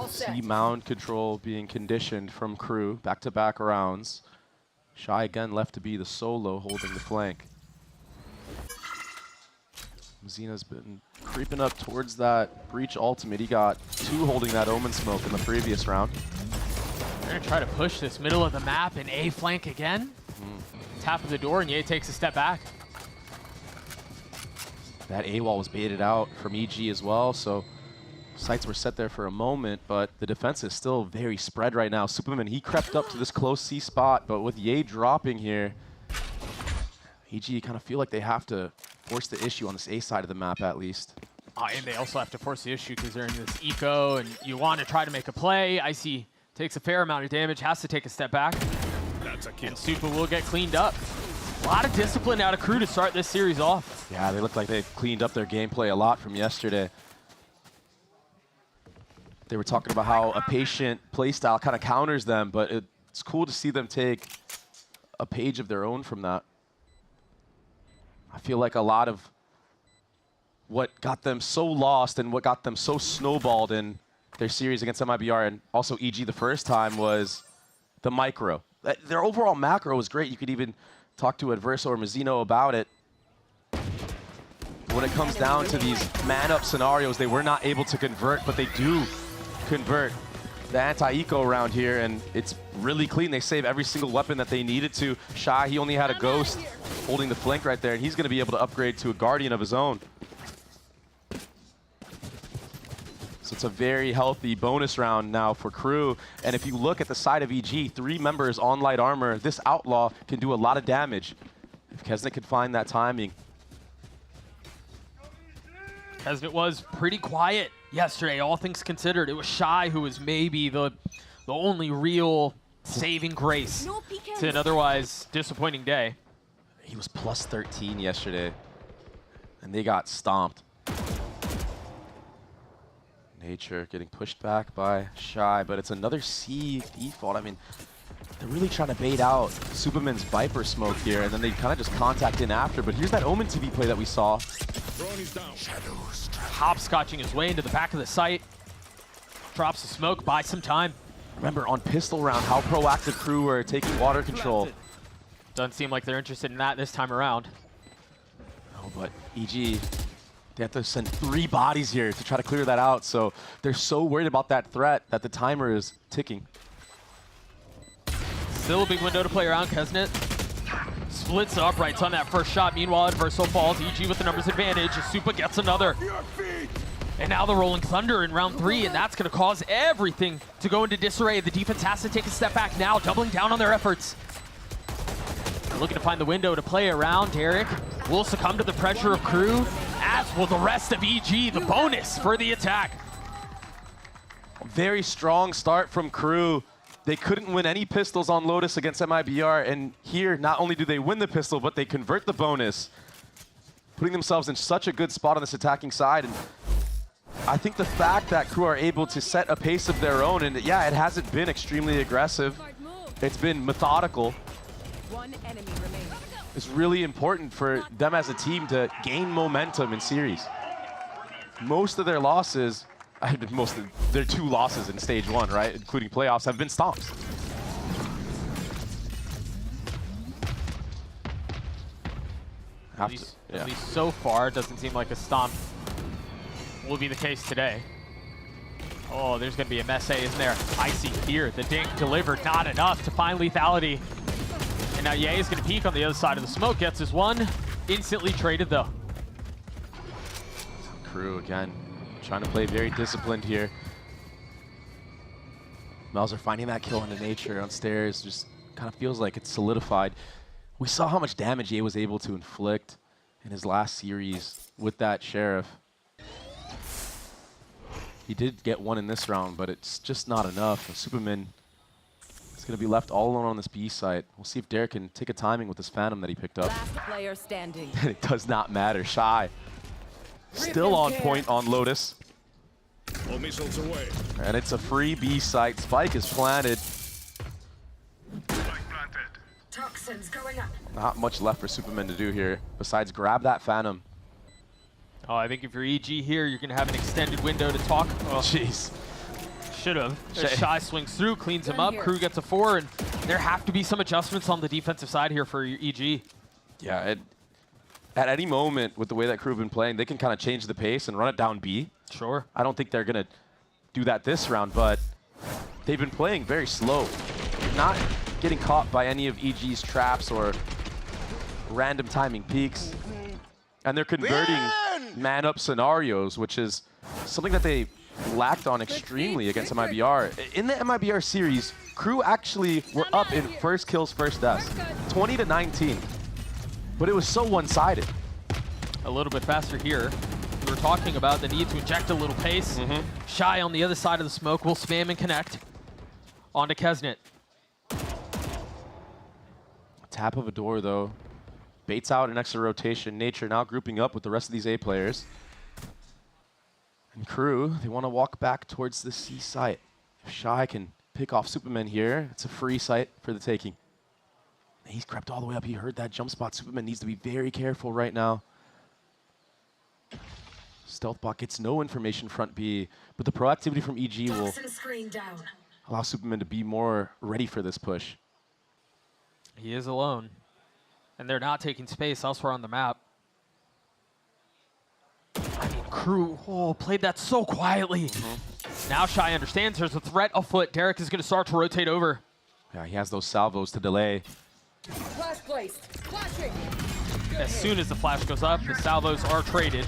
See mound control being conditioned from Crew. Back-to-back rounds. Shai again left to be the solo holding the flank. Mazina's been creeping up towards that breach ultimate. He got 2 holding that Omen smoke in the previous round. They're going to try to push this middle of the map in A flank again. Tap of the door, and Ye takes a step back. That A-wall was baited out from EG as well, so sights were set there for a moment, but the defense is still very spread right now. Superman, he crept up to this close C spot, but with Ye dropping here, EG kind of feel like they have to force the issue on this A side of the map at least. And they also have to force the issue because they're in this eco, and you want to try to make a play. Icy takes a fair amount of damage, has to take a step back. That's a kill. And Super will get cleaned up. A lot of discipline out of Crew to start this series off. Yeah, they look like they've cleaned up their gameplay a lot from yesterday. They were talking about how a patient playstyle kind of counters them, but it's cool to see them take a page of their own from that. I feel like a lot of what got them so lost and what got them so snowballed in their series against mibr and also EG the first time was the micro. Their overall macro was great. You could even talk to Adverso or Mazzino about it. But when it comes down to these man-up scenarios, they were not able to convert, but they do convert the anti-eco around here, and it's really clean. They save every single weapon that they needed to. Shai, he only had a Ghost holding the flank right there, and he's going to be able to upgrade to a Guardian of his own. So it's a very healthy bonus round now for Crew. And if you look at the side of EG, 3 members on light armor, this Outlaw can do a lot of damage if Kesnet could find that timing. Kesnet was pretty quiet yesterday, all things considered. It was Shai who was maybe the only real saving grace to an otherwise disappointing day. He was plus 13 yesterday, and they got stomped. Nature getting pushed back by Shai, but it's another C default. I mean, they're really trying to bait out Superman's Viper smoke here, and then they kind of just contact in after. But here's that Omen TV play that we saw. Hopscotching his way into the back of the site. Drops the smoke, buys some time. Remember, on pistol round, how proactive Crew were taking water control. Doesn't seem like they're interested in that this time around. Oh, but EG, they have to send 3 bodies here to try to clear that out. So they're so worried about that threat that the timer is ticking. Still a big window to play around. Kesnet splits the uprights on that first shot. Meanwhile, Adverso falls. EG with the numbers advantage. Supa gets another. And now the Rolling Thunder in round 3, and that's going to cause everything to go into disarray. The defense has to take a step back now, doubling down on their efforts. They're looking to find the window to play around. Derek will succumb to the pressure of Crew, as will the rest of EG, the bonus for the attack. Very strong start from Crew. They couldn't win any pistols on Lotus against mibr, and here not only do they win the pistol, but they convert the bonus, putting themselves in such a good spot on this attacking side. And I think the fact that Crew are able to set a pace of their own, and yeah, it hasn't been extremely aggressive, it's been methodical. One enemy remains. It's really important for them as a team to gain momentum in series. Most of their losses, their 2 losses in stage 1, right, including playoffs, have been stomps. At least so far, it doesn't seem like a stomp will be the case today. Oh, there's going to be a mess, isn't there? Icy here, the dink delivered, not enough to find lethality. And now Ye is going to peek on the other side of the smoke, gets his one, instantly traded though. Crew again, trying to play very disciplined here. Melzer finding that kill into Nature on stairs, just kind of feels like it's solidified. We saw how much damage Ye was able to inflict in his last series with that Sheriff. He did get one in this round, but it's just not enough. Superman is going to be left all alone on this B site. We'll see if Derek can take a timing with this Phantom that he picked up. Last player standing. It does not matter. Shai still on point on Lotus. All missiles away. And it's a free B site. Spike is planted. Toxins going up. Not much left for Superman to do here besides grab that Phantom. Oh, I think if you're EG here, you're going to have an extended window to talk. Oh, jeez. Should have. Shai swings through, cleans him up. Crew gets a 4, and there have to be some adjustments on the defensive side here for your EG. Yeah, at any moment with the way that Crew have been playing, they can kind of change the pace and run it down B. Sure. I don't think they're going to do that this round, but they've been playing very slow. Not getting caught by any of EG's traps or random timing peaks. And they're converting man-up scenarios, which is something that they lacked on extremely against MIBR. In the MIBR series, Crew actually were up in first kills, first deaths, 20-19. But it was so one-sided. A little bit faster here. We were talking about the need to inject a little pace. Shai on the other side of the smoke will spam and connect. On to Kesnet. Tap of a door, though. Baits out an extra rotation. Nature now grouping up with the rest of these A players. And Crew, they want to walk back towards the C site. If Shai can pick off Superman here, it's a free site for the taking. He's crept all the way up. He heard that jump spot. Superman needs to be very careful right now. Stealthbot gets no information front B, but the proactivity from EG will allow Superman to be more ready for this push. He is alone. And they're not taking space elsewhere on the map. I mean, Crew played that so quietly. Now Shai understands there's a threat afoot. Derek is going to start to rotate over. Yeah, he has those salvos to delay. Flash placed. Flashing. As soon as the flash goes up, the salvos are traded.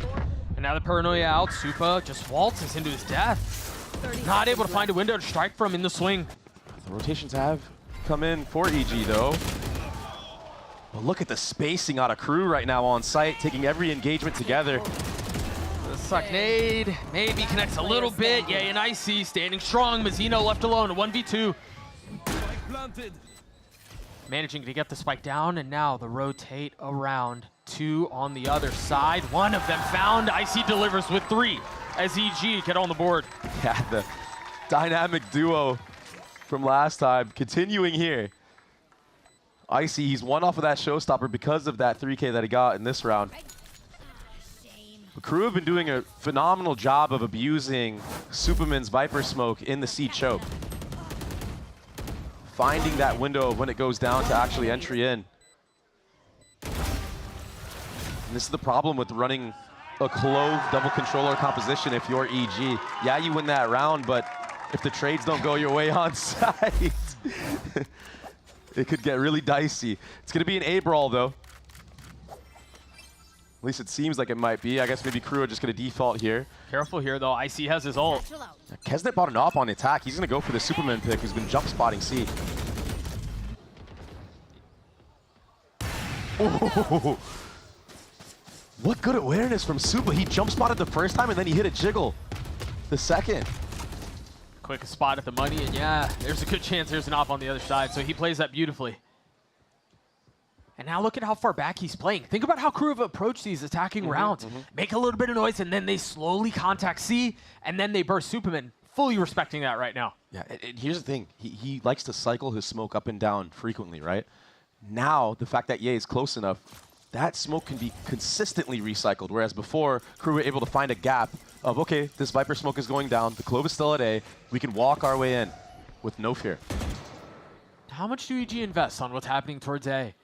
And now the paranoia out, Supa just waltzes into his death. Not able to find a window to strike from in the swing. The rotations have come in for EG, though. But look at the spacing out of Crew right now on site, taking every engagement together. The suck nade maybe connects a little bit. Yeah, and Icy standing strong. Mazzino left alone, a 1v2. Managing to get the spike down, and now the rotate around. 2 on the other side. One of them found. Icy delivers with 3 as EG get on the board. Yeah, the dynamic duo from last time continuing here. Icy, he's one off of that showstopper because of that 3K that he got in this round. The Crew have been doing a phenomenal job of abusing Superman's Viper Smoke in the C choke. Finding that window when it goes down to actually entry in. And this is the problem with running a clove double controller composition if you're EG. Yeah, you win that round, but if the trades don't go your way on site, it could get really dicey. It's going to be an A brawl, though. At least it seems like it might be. I guess maybe Crew are just going to default here. Careful here, though. Icy has his ult. Kesnet bought an off on the attack. He's going to go for the Superman pick, who's been jump spotting C. Oh. What good awareness from Supa. He jump spotted the first time, and then he hit a jiggle the second. Quick spot at the money, and yeah, there's a good chance there's an off on the other side, so he plays that beautifully. And now look at how far back he's playing. Think about how Crew have approached these attacking rounds. Make a little bit of noise, and then they slowly contact C, and then they burst Superman. Fully respecting that right now. Yeah, and here's the thing. He likes to cycle his smoke up and down frequently, right? Now, the fact that Ye is close enough, that smoke can be consistently recycled, whereas before, Crew were able to find a gap of, okay, this Viper smoke is going down, the Clove is still at A, we can walk our way in with no fear. How much do EG invest on what's happening towards A?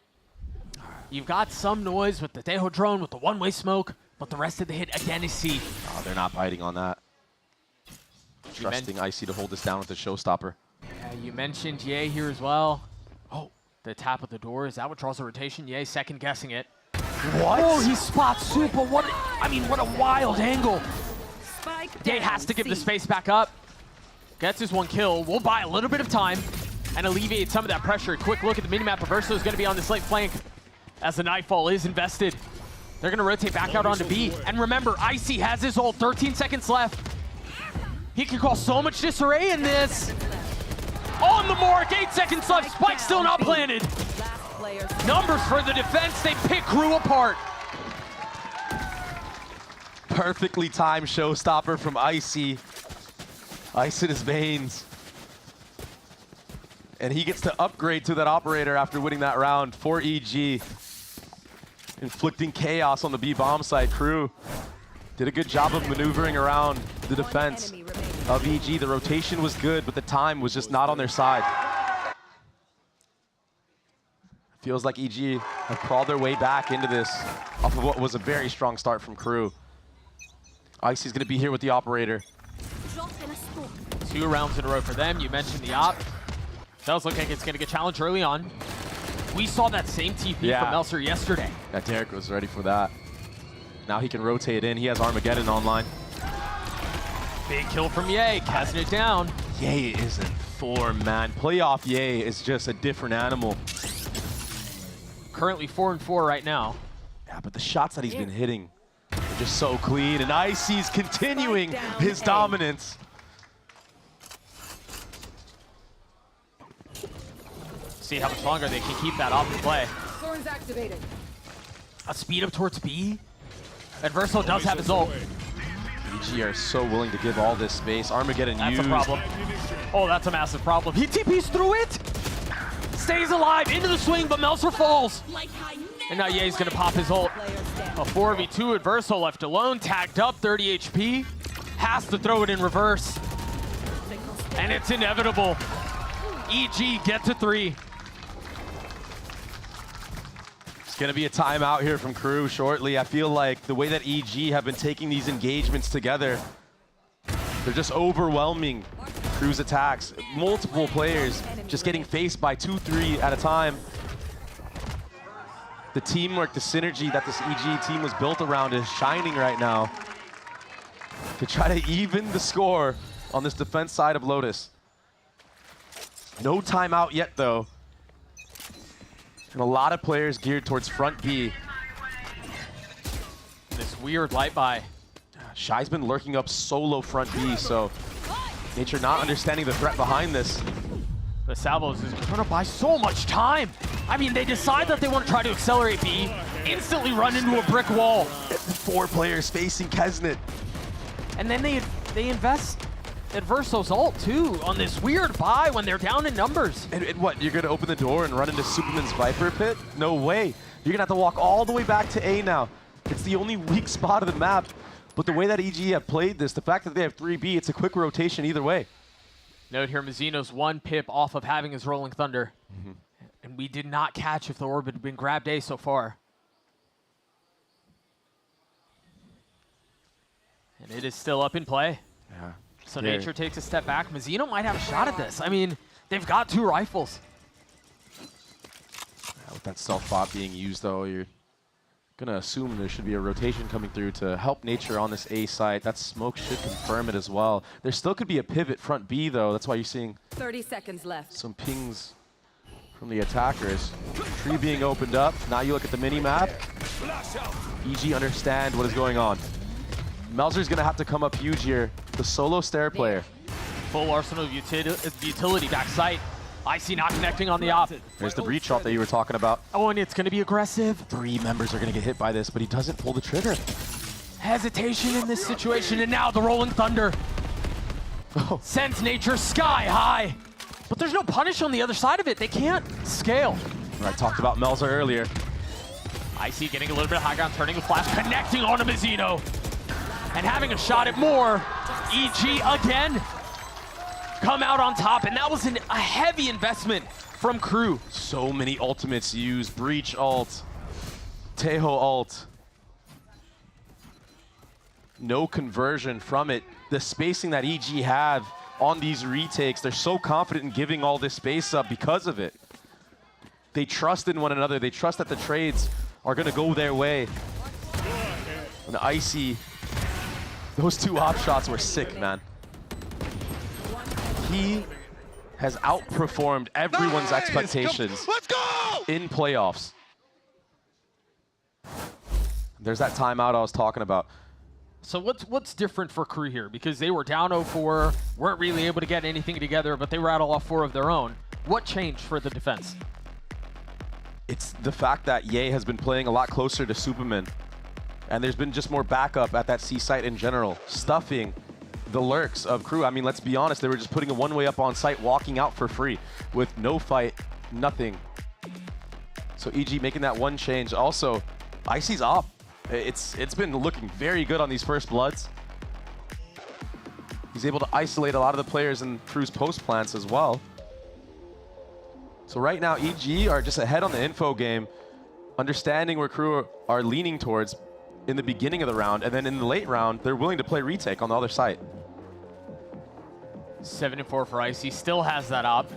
You've got some noise with the Deho drone, with the one-way smoke, but the rest of the hit again is C. Oh, they're not biting on that. Trusting Icy to hold this down with the showstopper. Yeah, you mentioned Ye here as well. Oh, the tap of the door, is that what draws the rotation? Ye second guessing it. What? Oh, he spots Supa. What a wild angle. Ye has to give the space back up. Gets his 1 kill. We'll buy a little bit of time and alleviate some of that pressure. Quick look at the minimap. Reverso is going to be on this late flank as the Nightfall is invested. They're gonna rotate back out onto B. And remember, Icy has his ult, 13 seconds left. He can cause so much disarray in this. On the mark, 8 seconds left. Spike still not planted. Numbers for the defense, they pick Crew apart. Perfectly timed showstopper from Icy. Ice in his veins. And he gets to upgrade to that operator after winning that round for EG. Inflicting chaos on the B bomb side. Crew did a good job of maneuvering around the defense of EG. The rotation was good, but the time was just not on their side. Feels like EG have crawled their way back into this off of what was a very strong start from Crew. Icy's gonna be here with the operator. 2 rounds in a row for them. You mentioned the op. Does look like it's gonna get challenged early on. We saw that same TP from Melser yesterday. Yeah, Derek was ready for that. Now he can rotate in. He has Armageddon online. Big kill from Ye, casting it down. Ye is in form, man. Playoff Ye is just a different animal. Currently 4-4 right now. Yeah, but the shots that he's been hitting are just so clean, and Icy's continuing his dominance. See how much longer they can keep that off the play. Thorns activated. A speed up towards B. Adverso does have his ult. EG are so willing to give all this space. Armageddon That's used. a problem. Oh, that's a massive problem. He TPs through it. Stays alive into the swing, but Melser falls. And now Ye's gonna pop his ult. A 4v2 Adverso left alone, tagged up, 30 HP. Has to throw it in reverse. And it's inevitable. EG get to 3. It's gonna be a timeout here from Crew shortly. I feel like the way that EG have been taking these engagements together, they're just overwhelming Crew's attacks. Multiple players just getting faced by 2-3 at a time. The teamwork, the synergy that this EG team was built around is shining right now to try to even the score on this defense side of Lotus. No timeout yet, though. And a lot of players geared towards front B. This weird light buy. Shai's been lurking up solo front B, so Nature not understanding the threat behind this. The Salvos is going to buy so much time. I mean, they decide that they want to try to accelerate B, instantly run into a brick wall. 4 players facing Kesnet. And then they invest Adverso's ult too on this weird buy when they're down in numbers. And what, you're going to open the door and run into Superman's Viper Pit? No way. You're going to have to walk all the way back to A now. It's the only weak spot of the map. But the way that EG have played this, the fact that they have 3B, it's a quick rotation either way. Note here, Mazzino's 1 pip off of having his Rolling Thunder. And we did not catch if the orb had been grabbed A so far. And it is still up in play. Yeah. So Nature takes a step back. Mazzino might have a shot at this. I mean, they've got 2 rifles. With that self-bot being used, though, you're going to assume there should be a rotation coming through to help Nature on this A site. That smoke should confirm it as well. There still could be a pivot front B, though. That's why you're seeing 30 seconds left. some pings from the attackers. Tree being opened up. Now you look at the mini-map. EG understand what is going on. Melzer's going to have to come up huge here. The solo stair player. Full arsenal of utility back sight. Icy not connecting on the op. There's the breach ult that you were talking about. Oh, and it's going to be aggressive. 3 members are going to get hit by this, but he doesn't pull the trigger. Hesitation in this situation, and now the Rolling Thunder sends Nature sky high. But there's no punish on the other side of it. They can't scale. I talked about Melzer earlier. Icy getting a little bit of high ground, turning the flash, connecting onto Mazzino. And having a shot at more. EG again come out on top, and that was a heavy investment from Crew. So many ultimates used. Breach ult, Teho ult. No conversion from it. The spacing that EG have on these retakes, they're so confident in giving all this space up because of it. They trust in one another. They trust that the trades are going to go their way. And Icy, those 2 op shots were sick, man. He has outperformed everyone's expectations in playoffs. There's that timeout I was talking about. So what's different for Crew here? Because they were down 0-4, weren't really able to get anything together, but they rattle off 4 of their own. What changed for the defense? It's the fact that Ye has been playing a lot closer to Superman. And there's been just more backup at that C site in general, stuffing the lurks of Crew. I mean, let's be honest, they were just putting a one-way up on site, walking out for free with no fight, nothing. So EG making that one change. Also, Icy's up. It's been looking very good on these first bloods. He's able to isolate a lot of the players in Crew's post plants as well. So right now, EG are just ahead on the info game, understanding where Crew are leaning towards in the beginning of the round, and then in the late round, they're willing to play retake on the other side. 7-4 for Icy, still has that up.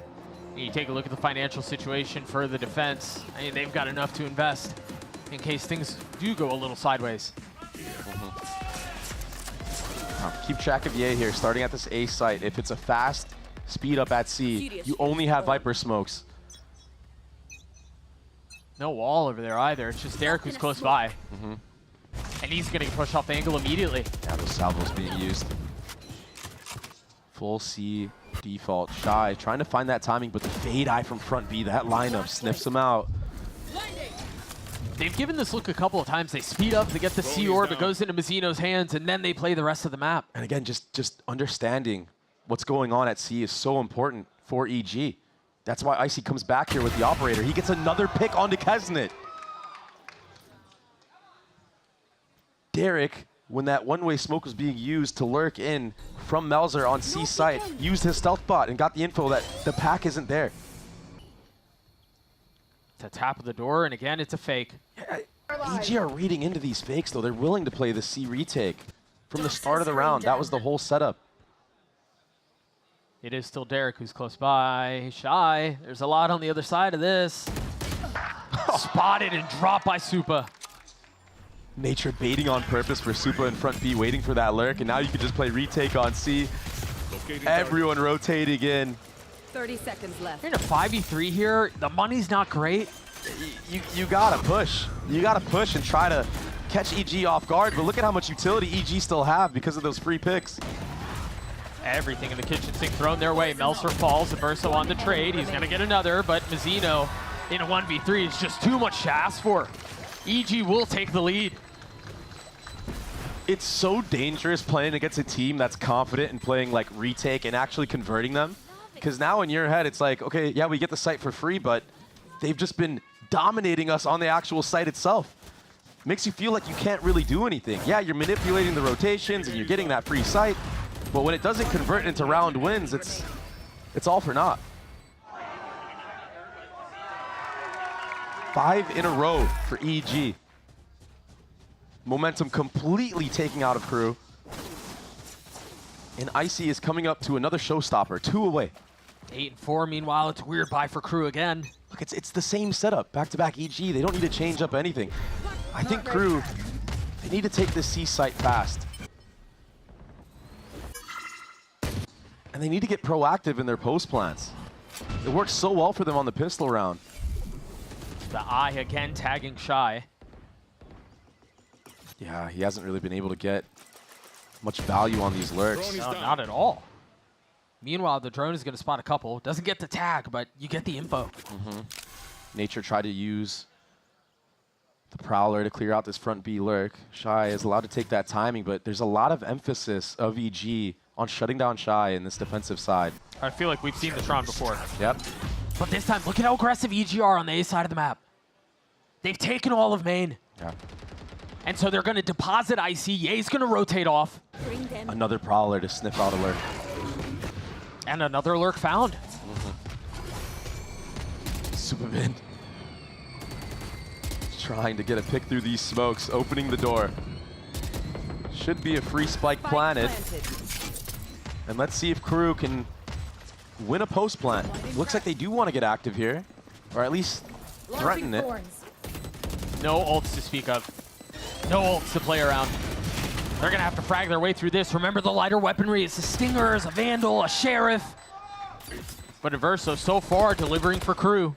And you take a look at the financial situation for the defense. I mean, they've got enough to invest in case things do go a little sideways. Keep track of Ye here, starting at this A site. If it's a fast speed up at C, you only have Viper smokes. No wall over there either. It's just Derek who's close by. And he's going to push off the angle immediately. Yeah, those salvos being used. Full C default. Shai trying to find that timing, but the fade eye from front B, that lineup sniffs him out. They've given this look a couple of times. They speed up to get the C orb. It goes into Mazzino's hands, and then they play the rest of the map. And again, just understanding what's going on at C is so important for EG. That's why Icy comes back here with the operator. He gets another pick onto Kesnet. Derek, when that one-way smoke was being used to lurk in from Melzer on C site, used his stealth bot and got the info that the pack isn't there. To tap of the door, and again, it's a fake. EG are reading into these fakes, though. They're willing to play the C retake from the start of the round. That was the whole setup. It is still Derek who's close by. Shai, there's a lot on the other side of this. Spotted and dropped by Supa. Nature baiting on purpose for Supa in front B, waiting for that lurk, and now you can just play retake on C. Everyone rotating in. 30 seconds left. You're in a 5v3 here. The money's not great. You gotta push. You gotta push and try to catch EG off guard, but look at how much utility EG still have because of those free picks. Everything in the kitchen sink thrown their way. Melzer falls, Averso on the trade. He's gonna get another, but Mazzino in a 1v3 is just too much to ask for. EG will take the lead. It's so dangerous playing against a team that's confident in playing like retake and actually converting them. Because now in your head, it's like, okay, yeah, we get the site for free, but they've just been dominating us on the actual site itself. Makes you feel like you can't really do anything. Yeah, you're manipulating the rotations and you're getting that free site, but when it doesn't convert into round wins, it's all for naught. 5 in a row for EG. Momentum completely taking out of Crew. And Icy is coming up to another showstopper, 2 away. 8-4, meanwhile, it's a weird buy for Crew again. Look, it's the same setup, back-to-back EG. They don't need to change up anything. I think Crew, they need to take this C site fast. And they need to get proactive in their post plants. It worked so well for them on the pistol round. The eye again tagging Shai. Yeah, he hasn't really been able to get much value on these lurks. No, not at all. Meanwhile, the drone is going to spot a couple. Doesn't get the tag, but you get the info. Nature tried to use the Prowler to clear out this front B lurk. Shai is allowed to take that timing, but there's a lot of emphasis of EG on shutting down Shai in this defensive side. I feel like we've seen this round before. Yep. But this time, look at how aggressive EG are on the A side of the map. They've taken all of main. Yeah. And so they're going to deposit Icy. Ye's going to rotate off. Another Prowler to sniff out a lurk. And another lurk found. Superman trying to get a pick through these smokes, opening the door. Should be a free spike planted. And let's see if Crew can win a post plant. Looks like they do want to get active here, or at least threaten it. No ults to speak of. No ults to play around. They're going to have to frag their way through this. Remember the lighter weaponry. It's a Stinger, a Vandal, a Sheriff. But Averso so far delivering for Crew.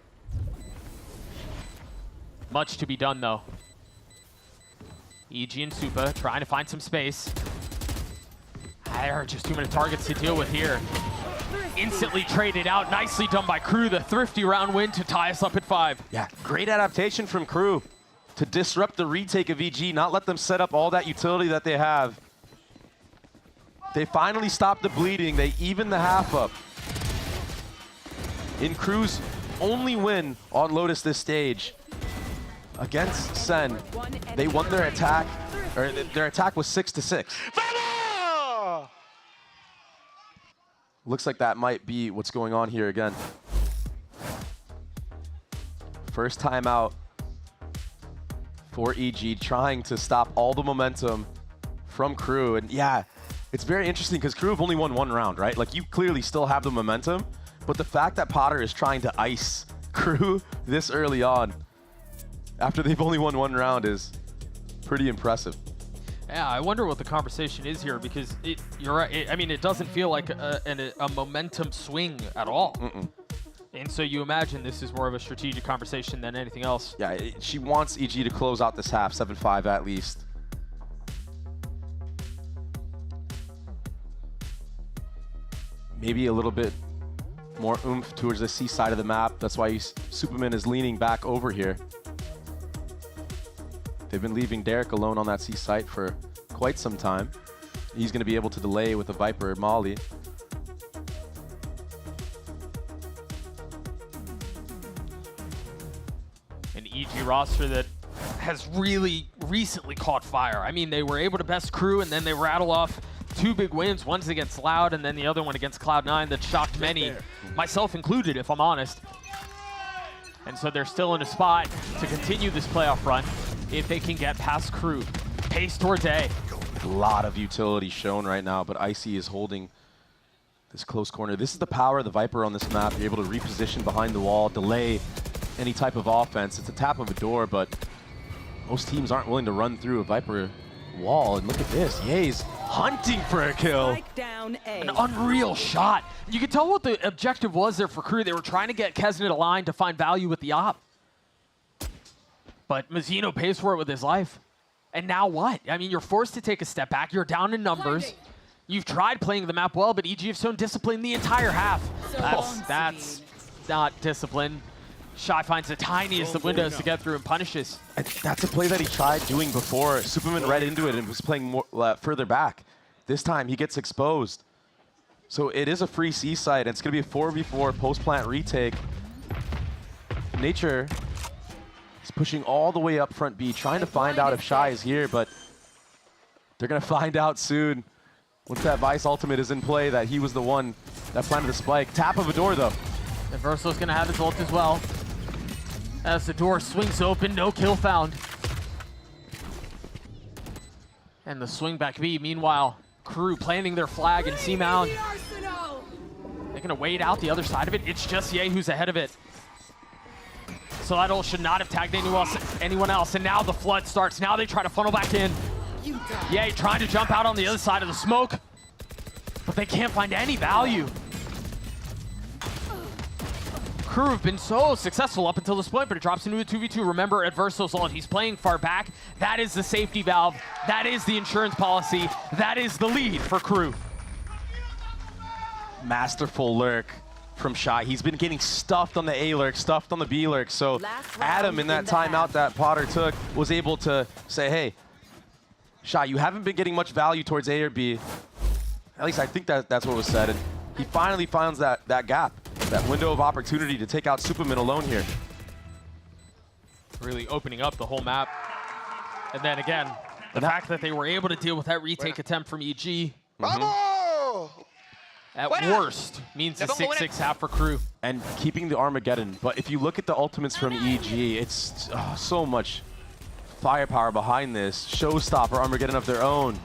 Much to be done, though. EG and Supa trying to find some space. There are just too many targets to deal with here. Instantly traded out. Nicely done by Crew. The thrifty round win to tie us up at 5. Yeah, great adaptation from Crew to disrupt the retake of EG, not let them set up all that utility that they have. They finally stopped the bleeding. They evened the half up. In Crew's only win on Lotus this stage against Sen, they won their attack, or their attack was 6-6. Looks like that might be what's going on here again. First time out for EG, trying to stop all the momentum from Crew. And yeah, it's very interesting because Crew have only won 1 round, right? Like, you clearly still have the momentum, but the fact that Potter is trying to ice Crew this early on, after they've only won 1 round, is pretty impressive. Yeah, I wonder what the conversation is here, because you're right. I mean, it doesn't feel like a momentum swing at all. And so you imagine this is more of a strategic conversation than anything else. Yeah, she wants EG to close out this half, 7-5 at least. Maybe a little bit more oomph towards the C side of the map. That's why Superman is leaning back over here. They've been leaving Derek alone on that C site for quite some time. He's going to be able to delay with a Viper Molly. An EG roster that has really recently caught fire. I mean, they were able to best Crew, and then they rattle off 2 big wins. One's against Loud, and then the other one against Cloud9 that shocked many, myself included, if I'm honest. And so they're still in a spot to continue this playoff run if they can get past Crew. Pace towards A. A lot of utility shown right now, but Icy is holding this close corner. This is the power of the Viper on this map. You're able to reposition behind the wall, delay any type of offense. It's a tap of a door, but most teams aren't willing to run through a Viper wall. And look at this. Ye's hunting for a kill. Down A. An unreal shot. You can tell what the objective was there for Crew. They were trying to get Kesnet aligned to find value with the op. But Mazzino pays for it with his life. And now what? I mean, you're forced to take a step back. You're down in numbers. You've tried playing the map well, but EG have shown discipline the entire half. That's not discipline. Shai finds the tiniest of windows to get through and punishes. That's a play that he tried doing before. Superman read into it and was playing more, further back. This time he gets exposed. So it is a free C site, and it's going to be a 4v4 post-plant retake. Nature is pushing all the way up front B, trying to find out if Shai is here, but they're going to find out soon. Once that Vice ultimate is in play, that he was the one that planted the spike. Tap of a door, though. And Verso's going to have his ult as well. As the door swings open, no kill found. And the swing back B, meanwhile, Crew planting their flag in C Mound. They're going to wait out the other side of it. It's just Ye who's ahead of it. So that ult should not have tagged anyone else. And now the flood starts. Now they try to funnel back in. Ye trying to jump out on the other side of the smoke. But they can't find any value. Crew have been so successful up until this point, but it drops into a 2v2. Remember, at Verso's ult, he's playing far back. That is the safety valve. That is the insurance policy. That is the lead for Crew. Masterful lurk from Shai. He's been getting stuffed on the A lurk, stuffed on the B lurk. So Adam, in that timeout that Potter took, was able to say, hey, Shai, you haven't been getting much value towards A or B. At least I think that's what was said. And he finally finds that gap, that window of opportunity to take out Superman alone here. Really opening up the whole map. And then again, the fact that they were able to deal with that retake attempt from EG. At worst, means a 6-6 half for Crew. And keeping the Armageddon. But if you look at the ultimates from EG, it's so much firepower behind this. Showstopper Armageddon of their own.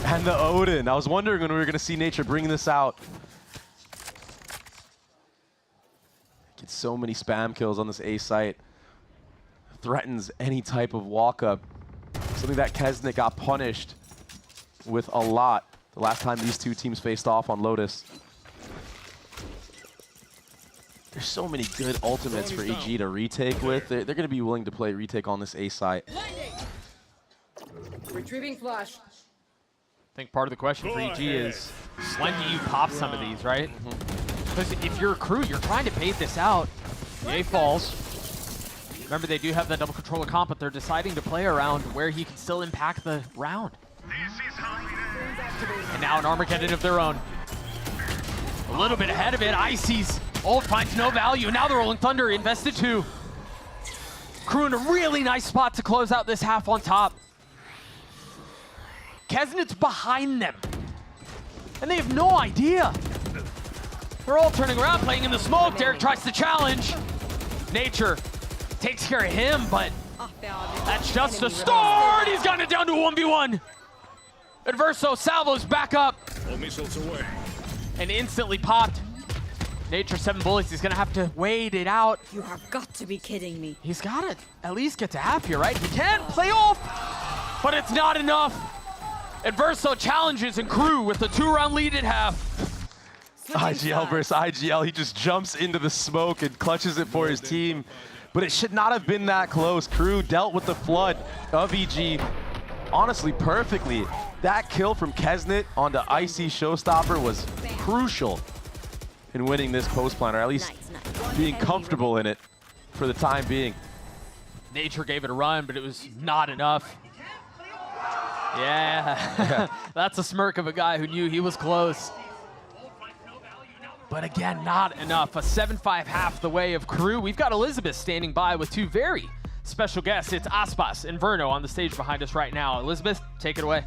And the Odin. I was wondering when we were going to see Nature bring this out. Gets so many spam kills on this A site. Threatens any type of walk-up. Something that Kesnet got punished with a lot the last time these two teams faced off on Lotus. There's so many good ultimates for EG to retake with. They're going to be willing to play retake on this A site. Retrieving flash. I think part of the question for EG is, when do you pop some of these, right? Because if you're a crew, you're trying to bait this out. The A falls. Remember, they do have that double controller comp, but they're deciding to play around where he can still impact the round. And now an Armageddon of their own. A little bit ahead of it. Icy's ult finds no value. Now they're rolling Thunder, invested 2. Crew in a really nice spot to close out this half on top. Kesnit's behind them. And they have no idea. They're all turning around, playing in the smoke. Derek tries to challenge. Nature takes care of him, but that's just a start. He's gotten it down to a 1v1. Adverso salvos back up. All missiles away. And instantly popped. Nature 7 bullets. He's gonna have to wait it out. You have got to be kidding me. He's gotta at least get to half here, right? He can play off, but it's not enough. Adverso challenges and Crew with the 2-round lead at half. IGL versus IGL. He just jumps into the smoke and clutches it for his team. But it should not have been that close. Crew dealt with the flood of EG honestly perfectly. That kill from Kesnit onto Icy Showstopper was crucial in winning this post plan, or at least being comfortable in it for the time being. Nature gave it a run, but it was not enough. Yeah, that's a smirk of a guy who knew he was close. But again, not enough. A 7-5 half the way of Crew. We've got Elizabeth standing by with 2 very special guests. It's Aspas and Verno on the stage behind us right now. Elizabeth, take it away.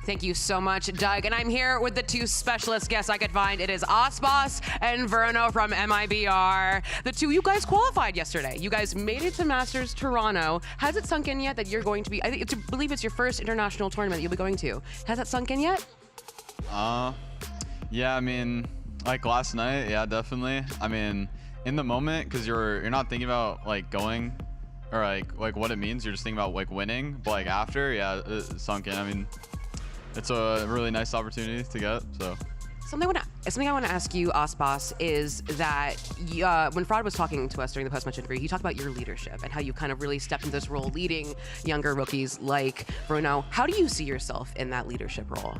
Thank you so much, Doug. And I'm here with the 2 specialist guests I could find. It is Aspas and Verno from mibr. The 2, you guys qualified yesterday. You guys made it to Masters Toronto. Has it sunk in yet that you're going to be, I believe it's your first international tournament that you'll be going to. Has that sunk in yet? Yeah, I mean, like last night, yeah, definitely. I mean, in the moment, because you're not thinking about like going or like what it means. You're just thinking about like winning. But like after, yeah, it sunk in. I mean, it's a really nice opportunity to get. So Something I want to ask you, Aspas, is that when Fraud was talking to us during the post-match interview, he talked about your leadership and how you kind of really stepped into this role leading younger rookies like Bruno. How do you see yourself in that leadership role?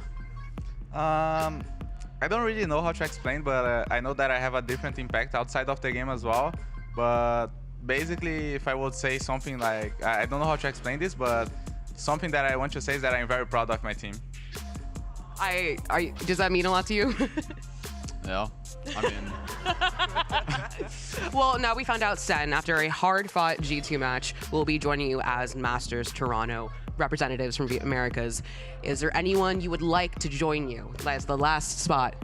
I don't really know how to explain, but I know that I have a different impact outside of the game as well. But basically, if I would say something like, I don't know how to explain this, but something that I want to say is that I'm very proud of my team. Does that mean a lot to you? Yeah, I mean. Well, now we found out Sen, after a hard-fought G2 match, will be joining you as Masters Toronto representatives from VCT Americas. Is there anyone you would like to join you as the last spot?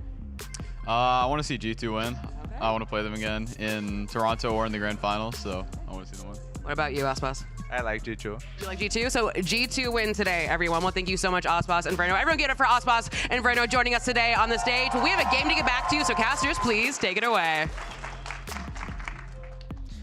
I want to see G2 win. Okay. I want to play them again in Toronto or in the Grand Final, so I want to see them win. What about you, Aspas? I like G2. You like G2? So G2 win today, everyone. Well, thank you so much, Aspas and Verno. Everyone get it for Aspas and Verno joining us today on the stage. We have a game to get back to, so casters, please take it away.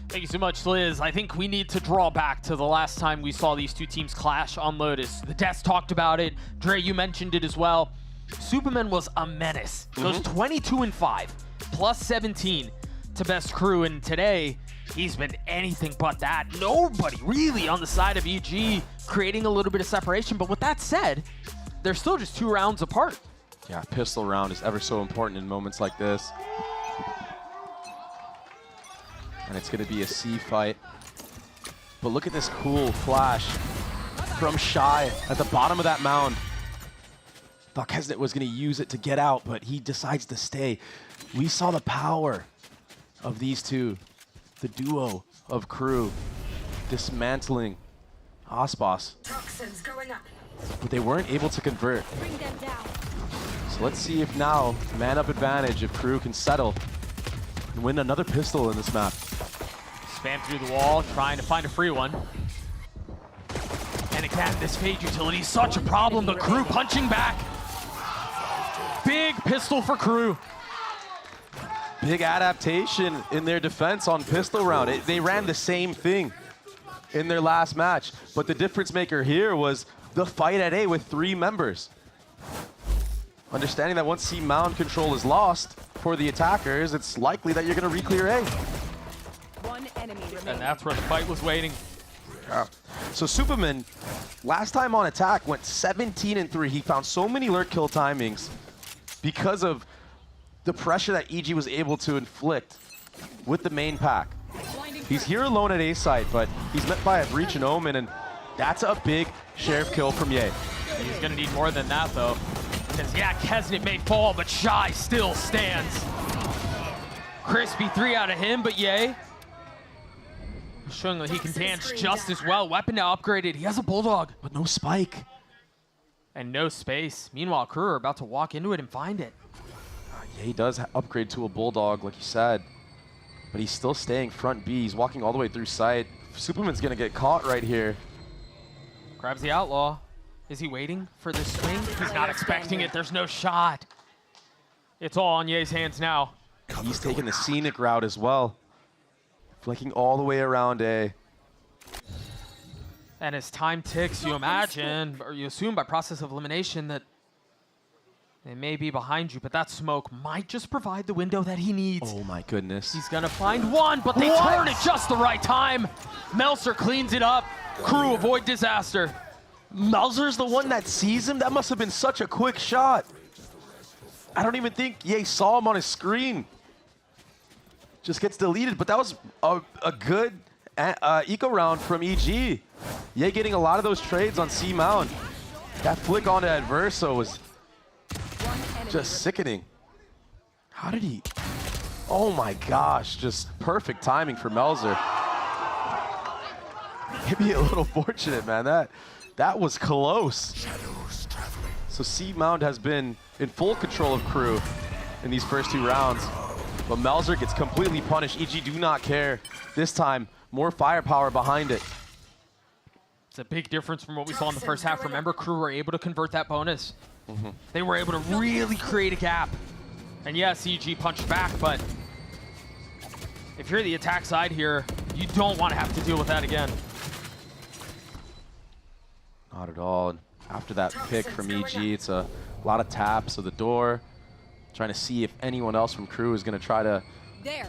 Thank you so much, Liz. I think we need to draw back to the last time we saw these 2 teams clash on Lotus. The Deaths talked about it. Dre, you mentioned it as well. Superman was a menace. Goes 22-5, plus 17 to best crew, and today he's been anything but that. Nobody really on the side of EG creating a little bit of separation, but with that said, they're still just 2 rounds apart. Yeah, pistol round is ever so important in moments like this. And it's going to be a C fight. But look at this cool flash from Shai at the bottom of that mound. Thought Kesnit was going to use it to get out, but he decides to stay. We saw the power of these 2, the duo of Crew, dismantling Aspas. Toxins going up. But they weren't able to convert. Bring them down. So let's see if now, man-up advantage, if Crew can settle and win another pistol in this map. Spam through the wall, trying to find a free one. And again, this Fade utility is such a problem, but Crew punching back. Big pistol for Crew. Big adaptation in their defense on pistol round. They ran the same thing in their last match, but the difference maker here was the fight at A with 3 members. understanding that once C mound control is lost for the attackers, it's likely that you're going to re-clear A. One enemy remaining. And that's where the fight was waiting. Yeah. So Superman, last time on attack, went 17-3. He found so many lurk kill timings because of the pressure that EG was able to inflict with the main pack. He's here alone at A site, but he's met by a Breach and Omen, and that's a big sheriff kill from Ye. He's gonna need more than that though. Because yeah, Kesnet may fall, but Shai still stands. Crispy 3 out of him, but Ye showing that he can dance just as well. Weapon now upgraded. He has a Bulldog. But no spike. And no space. Meanwhile, Crew are about to walk into it and find it. Ye does upgrade to a Bulldog, like you said. But he's still staying front B. He's walking all the way through site. Superman's gonna get caught right here. Grabs the Outlaw. Is he waiting for this swing? He's not expecting it. There's no shot. It's all on Ye's hands now. He's taking the scenic route as well. Flicking all the way around A. And as time ticks, you imagine, or you assume by process of elimination that they may be behind you, but that smoke might just provide the window that he needs. Oh my goodness. He's gonna find one, but they turn at just the right time. Melser cleans it up. Crew avoid disaster. Melzer's the one that sees him? That must have been such a quick shot. I don't even think Ye saw him on his screen. Just gets deleted, but that was a good eco round from EG. Ye getting a lot of those trades on C Mount. That flick onto Adverso was just sickening. How did he? Oh my gosh, just perfect timing for Melzer. Maybe a little fortunate, man. That was close. So C Mount has been in full control of Crew in these first 2 rounds. But Melzer gets completely punished. EG do not care. This time, more firepower behind it. It's a big difference from what we saw in the first half. Remember, Crew were able to convert that bonus. They were able to really create a gap. And yes, EG punched back, but if you're the attack side here, you don't want to have to deal with that again. Not at all. And after that pick from EG, it's a lot of taps of the door. Trying to see if anyone else from Crew is going to try to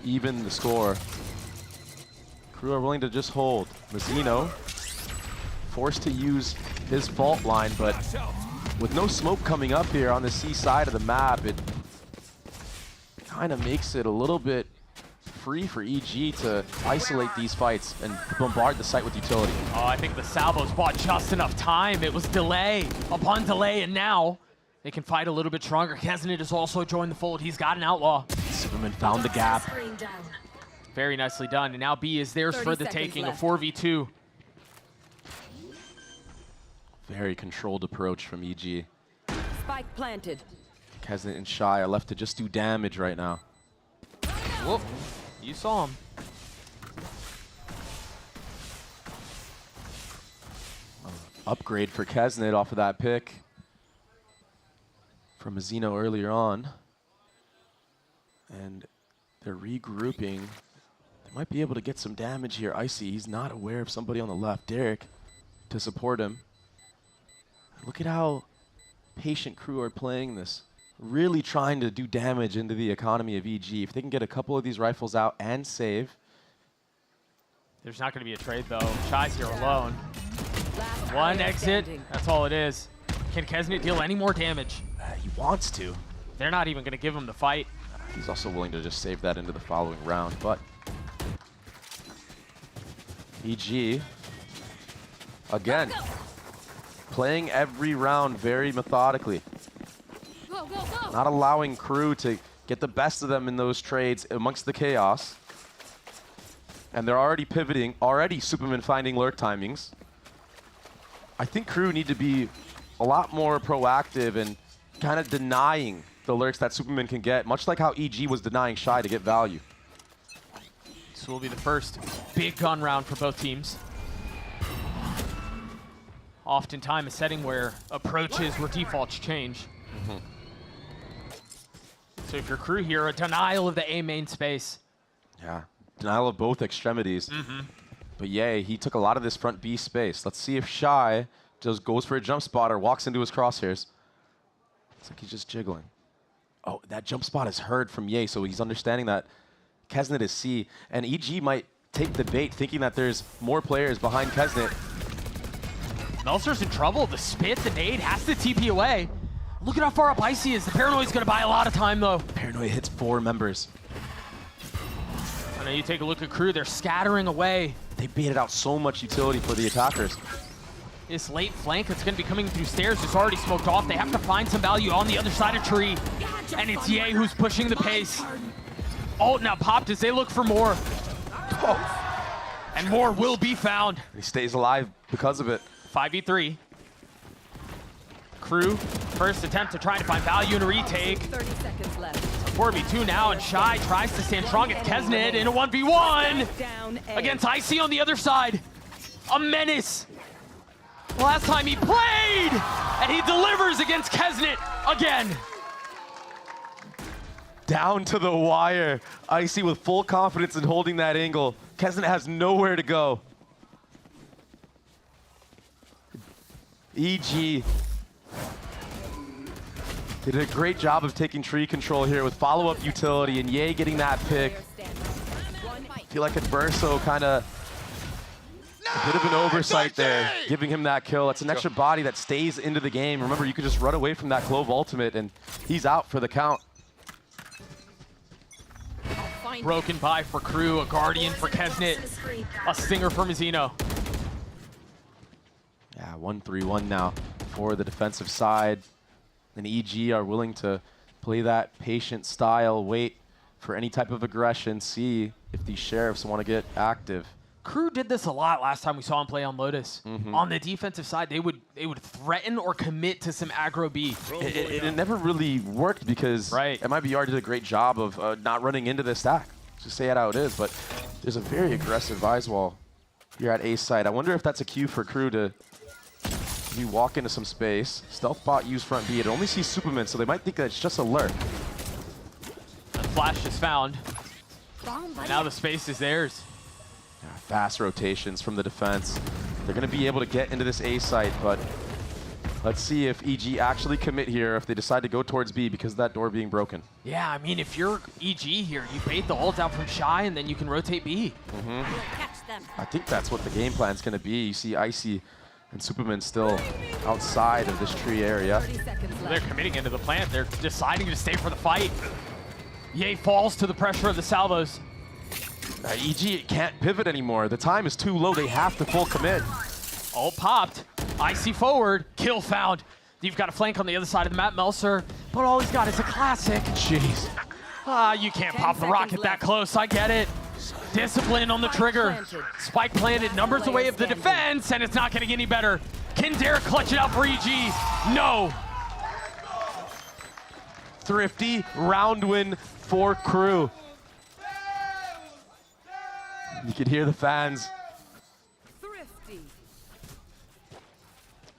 even the score. Crew are willing to just hold. Mazzino forced to use his fault line, but with no smoke coming up here on the C side of the map, it kind of makes it a little bit free for EG to isolate these fights and bombard the site with utility. Oh, I think the salvos bought just enough time. It was delay upon delay, and now they can fight a little bit stronger. Kesnet has also joined the fold. He's got an Outlaw. Superman found the gap. Very nicely done. And now B is theirs for the taking, a 4v2. Very controlled approach from EG. Spike planted. Kesnet and Shai are left to just do damage right now. Whoop. You saw him. Upgrade for Kesnet off of that pick from Mazzino earlier on. And they're regrouping. They might be able to get some damage here. Icy, he's not aware of somebody on the left. Derek to support him. Look at how patient Crew are playing this. Really trying to do damage into the economy of EG. If they can get a couple of these rifles out and save. There's not going to be a trade, though. Shai's here alone. One exit. That's all it is. Can Kesnet deal any more damage? He wants to. They're not even going to give him the fight. He's also willing to just save that into the following round, but EG, again, playing every round very methodically. Not allowing Crew to get the best of them in those trades amongst the chaos. And they're already pivoting, already Superman finding lurk timings. I think Crew need to be a lot more proactive and kind of denying the lurks that Superman can get, much like how EG was denying Shai to get value. This will be the first big gun round for both teams. Oftentimes a setting where approaches where defaults change. So if you're Crew here, a denial of the A main space. Yeah, denial of both extremities. But yay, he took a lot of this front B space. Let's see if Shai just goes for a jump spot or walks into his crosshairs. It's like he's just jiggling. Oh, that jump spot is heard from Ye, so he's understanding that Kesnet is C, and EG might take the bait, thinking that there's more players behind Kesnet. Melser's in trouble. The spit, the nade, has to TP away. Look at how far up Icy is. The Paranoid's going to buy a lot of time, though. Paranoid hits 4 members. I know you take a look at Crew. They're scattering away. They baited out so much utility for the attackers. This late flank that's going to be coming through stairs is already smoked off. They have to find some value on the other side of tree. And it's Ye who's pushing the pace. Ult now popped as they look for more. Oh. And more will be found. He stays alive because of it. 5v3. Crew, first attempt to try to find value in a retake. 30 seconds left. 4v2 now, and Shai tries to stand strong at Kesnet in a 1v1 against Icy on the other side. A menace. Last time he played, and he delivers against Kesnet again. Down to the wire. Icy with full confidence in holding that angle. Kesnet has nowhere to go. EG did a great job of taking tree control here with follow-up utility, and Ye getting that pick. I feel like Adverso kind of a bit of an oversight there, giving him that kill. That's an extra body that stays into the game. Remember, you could just run away from that Clove ultimate, and he's out for the count. Broken by for Crew, a Guardian for Kesnet, a Stinger for Mizzino. Yeah, 1-3-1 now for the defensive side. And EG are willing to play that patient style, wait for any type of aggression, see if these sheriffs want to get active. Crew did this a lot last time we saw him play on Lotus. On the defensive side, they would threaten or commit to some aggro B. It never really worked because MIBR did a great job of not running into this stack. Just say it how it is, but there's a very aggressive Vise wall here at Ace side. I wonder if that's a cue for Crew to walk into some space. Stealth bot use front B. It only sees Superman, so they might think that it's just a lurk. The flash is found. And now the space is theirs. Yeah, fast rotations from the defense. They're going to be able to get into this A site, but let's see if EG actually commit here, if they decide to go towards B because of that door being broken. Yeah, I mean, if you're EG here, you bait the ult out from Shai, and then you can rotate B. I think that's what the game plan's going to be. You see Icy and Superman still outside of this tree area. They're committing into the plant. They're deciding to stay for the fight. Ye falls to the pressure of the salvos. EG can't pivot anymore. The time is too low. They have to full commit. Ult popped. Icy forward. Kill found. You've got a flank on the other side of the map, Melser. But all he's got is a classic. Jeez. You can't pop the rocket that close. I get it. Discipline on the trigger. Spike planted, numbers away of the defense, and it's not getting any better. Can Derek clutch it out for EG? No. Thrifty round win for Crew. You can hear the fans.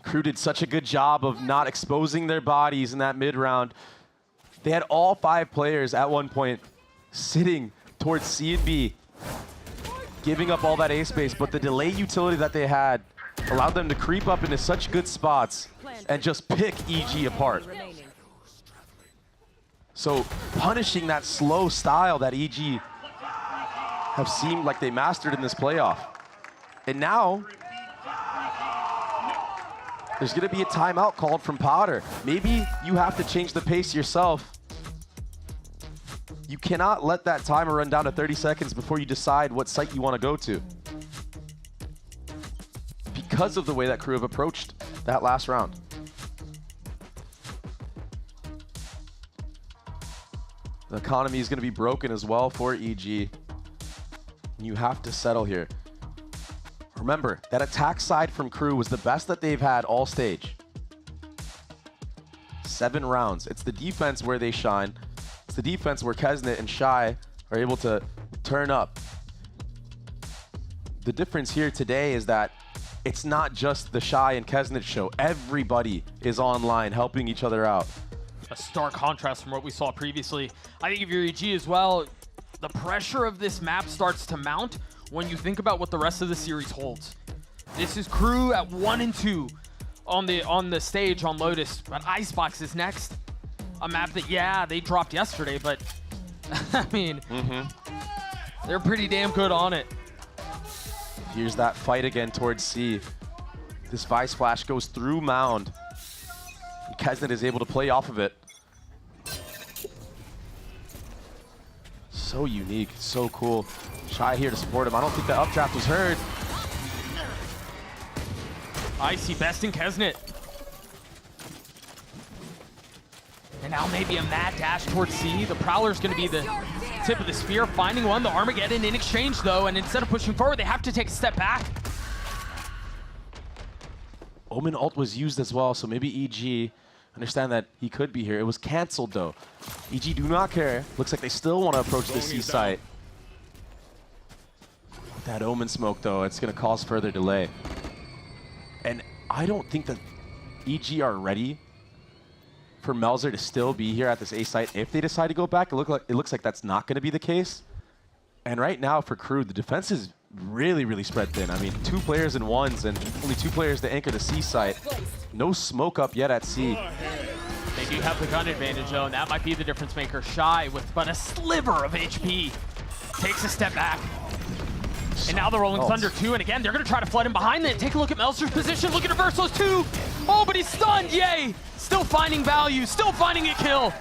Crew did such a good job of not exposing their bodies in that mid round. They had all 5 players at one point sitting towards C and B, giving up all that A space, but the delay utility that they had allowed them to creep up into such good spots and just pick EG apart. So punishing that slow style that EG have seemed like they mastered in this playoff. And now there's going to be a timeout called from Potter. Maybe you have to change the pace yourself. You cannot let that timer run down to 30 seconds before you decide what site you want to go to, because of the way that Crew have approached that last round. The economy is going to be broken as well for EG. You have to settle here. Remember, that attack side from Crew was the best that they've had all stage. 7 rounds. It's the defense where they shine. It's the defense where Kesnet and Shai are able to turn up. The difference here today is that it's not just the Shai and Kesnet show. Everybody is online helping each other out. A stark contrast from what we saw previously. I think if you're EG as well, the pressure of this map starts to mount when you think about what the rest of the series holds. This is Crew at 1 and 2 on the stage on Lotus, but Icebox is next. a map that, yeah, they dropped yesterday, but I mean, they're pretty damn good on it. Here's that fight again towards C. This Vice Flash goes through Mound. Kesnet is able to play off of it. So unique, so cool. Shai here to support him. I don't think the updraft was heard. Icy besting Kesnet. And now maybe a mad dash towards C. The Prowler's going to be the tip of the spear, finding one. The Armageddon in exchange, though, and instead of pushing forward, they have to take a step back. Omen ult was used as well, so maybe EG understand that he could be here. It was canceled, though. EG do not care. Looks like they still want to approach the C site. With that Omen smoke, though, it's going to cause further delay. And I don't think that EG are ready for Melzer to still be here at this A site. If they decide to go back, it looks like that's not going to be the case. And right now for Crew, the defense is really, really spread thin. I mean, 2 players in ones and only 2 players to anchor the C site. No smoke up yet at C. They do have the gun advantage, though, and that might be the difference maker. Shai, with but a sliver of HP, takes a step back. And now they're rolling Thunder 2, and again, they're going to try to flood him behind it. Take a look at Melzer's position. Look at Reversos 2. Oh, but he's stunned. Yay. Still finding value. Still finding a kill.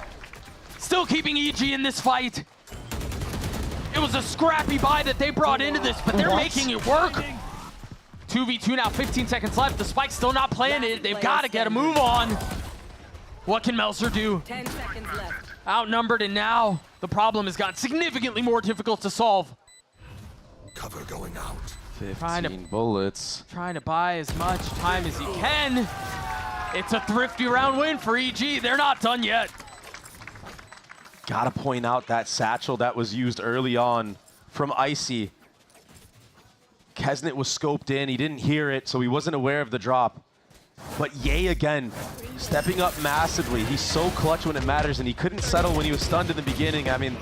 Still keeping EG in this fight. It was a scrappy buy that they brought into this, but they're making it work. 2v2 now, 15 seconds left. The spike's still not planted. They've got to get a move on. What can Melzer do? 10 seconds left. Outnumbered, and now the problem has gotten significantly more difficult to solve. Cover going out. 15 bullets. Trying to buy as much time as he can. It's a thrifty round win for EG. They're not done yet. Gotta point out that satchel that was used early on from Icy. Kesnet was scoped in. He didn't hear it, so he wasn't aware of the drop. But Ye again, stepping up massively. He's so clutch when it matters, and he couldn't settle when he was stunned in the beginning. I mean,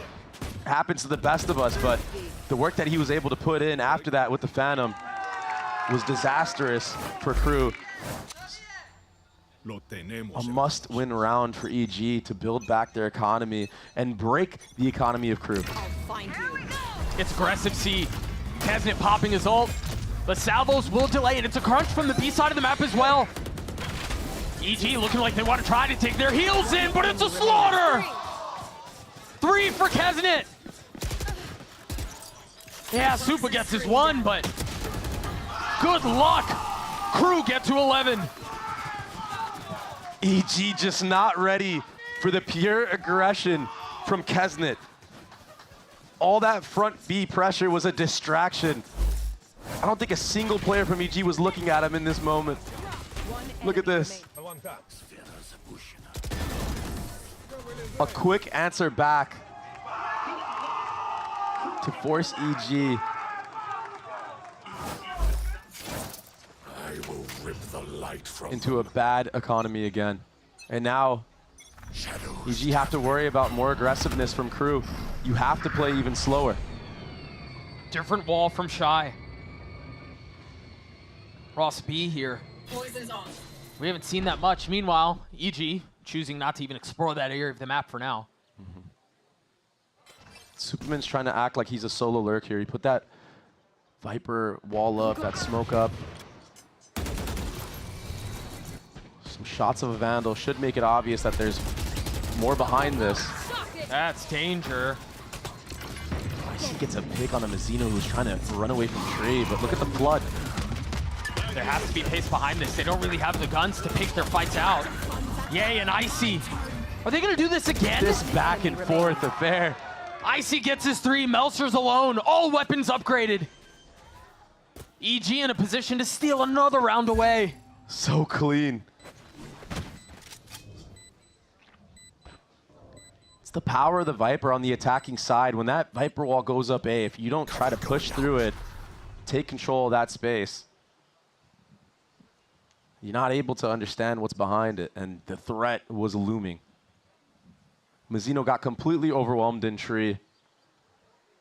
happens to the best of us, but the work that he was able to put in after that with the Phantom was disastrous for Crew. A must-win round for EG to build back their economy and break the economy of Crew. It's aggressive C. Kesnet popping his ult. The salvos will delay, and it's a crunch from the B side of the map as well. EG looking like they want to try to take their heels in, but it's a slaughter! 3 for Kesnet. Yeah, Supa gets his 1, but good luck. Crew get to 11. EG just not ready for the pure aggression from Kesnet. All that front B pressure was a distraction. I don't think a single player from EG was looking at him in this moment. Look at this. A quick answer back to force EG. I will rip the light from into a bad economy again. And now EG have to worry about more aggressiveness from Crew. You have to play even slower. Different wall from Shai. Ross B here. We haven't seen that much. Meanwhile, EG choosing not to even explore that area of the map for now. Superman's trying to act like he's a solo lurk here. He put that Viper wall up, that smoke up. Some shots of a Vandal should make it obvious that there's more behind this. That's danger. He gets a pick on a Mazino who's trying to run away from Tree, but look at the flood. There has to be pace behind this. They don't really have the guns to pick their fights out. Yay, and Icy. Are they gonna do this again? This back and forth affair. Icy gets his 3, Melzer's alone, all weapons upgraded. EG in a position to steal another round away. So clean. It's the power of the Viper on the attacking side. When that Viper wall goes up A, if you don't try to push through it, take control of that space, you're not able to understand what's behind it, and the threat was looming. Mazino got completely overwhelmed in Tree.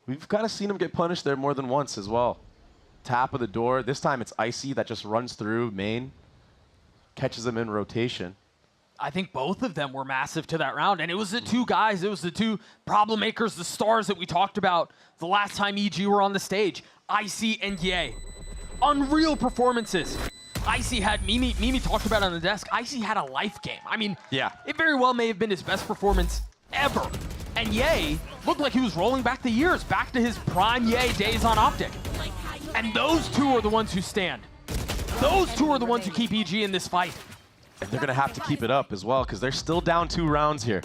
We've kind of seen him get punished there more than once as well. Tap of the door. This time it's Icy that just runs through main, catches him in rotation. I think both of them were massive to that round. And it was the two guys, it was the two problem makers, the stars that we talked about the last time EG were on the stage. Icy and Ye. Unreal performances. Icy had, Mimi talked about it on the desk, Icy had a life game. I mean, yeah, it very well may have been his best performance ever. And Ye looked like he was rolling back the years, back to his prime Ye days on Optic. And those two are the ones who stand. Those two are the ones who keep EG in this fight. And they're going to have to keep it up as well because they're still down 2 rounds here.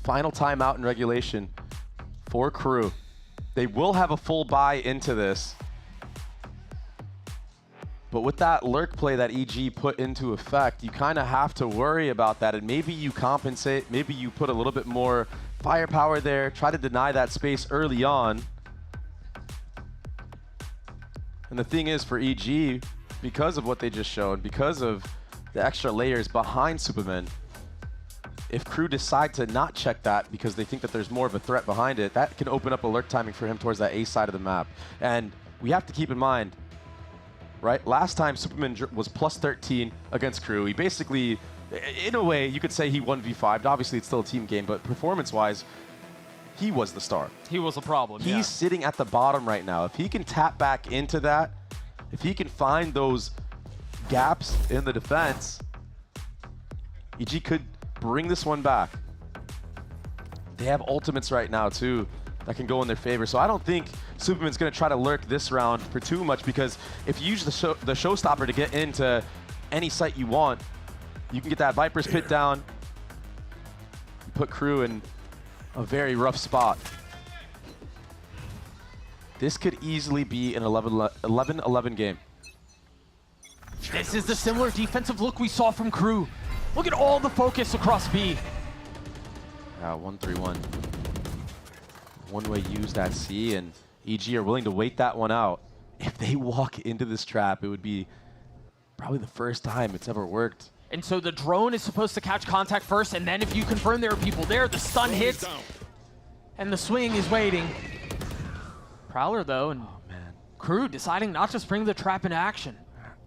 Final timeout in regulation for Crew. They will have a full buy into this. But with that lurk play that EG put into effect, you kind of have to worry about that. And maybe you compensate, maybe you put a little bit more firepower there, try to deny that space early on. And the thing is for EG, because of what they just showed, because of the extra layers behind Superman, if Crew decide to not check that because they think that there's more of a threat behind it, that can open up alert timing for him towards that A side of the map. And we have to keep in mind, right? Last time Superman was plus 13 against Crew. He basically, in a way, you could say he 1v5'd. Obviously, it's still a team game, but performance-wise, he was the star. He was a problem, He's sitting at the bottom right now. If he can tap back into that, if he can find those gaps in the defense, EG could bring this one back. They have ultimates right now, too, that can go in their favor. So I don't think Superman's going to try to lurk this round for too much, because if you use the showstopper to get into any site you want, you can get that Viper's Pit down, put Crew in a very rough spot. This could easily be an 11-11 game. This is the similar defensive look we saw from Crew. Look at all the focus across B. Yeah, 1-3-1. One way use that C, and EG are willing to wait that one out. If they walk into this trap, it would be probably the first time it's ever worked. And so the drone is supposed to catch contact first, and then if you confirm there are people there, the stun hits, and the swing is waiting. Prowler, though, and Crew deciding not to spring the trap into action.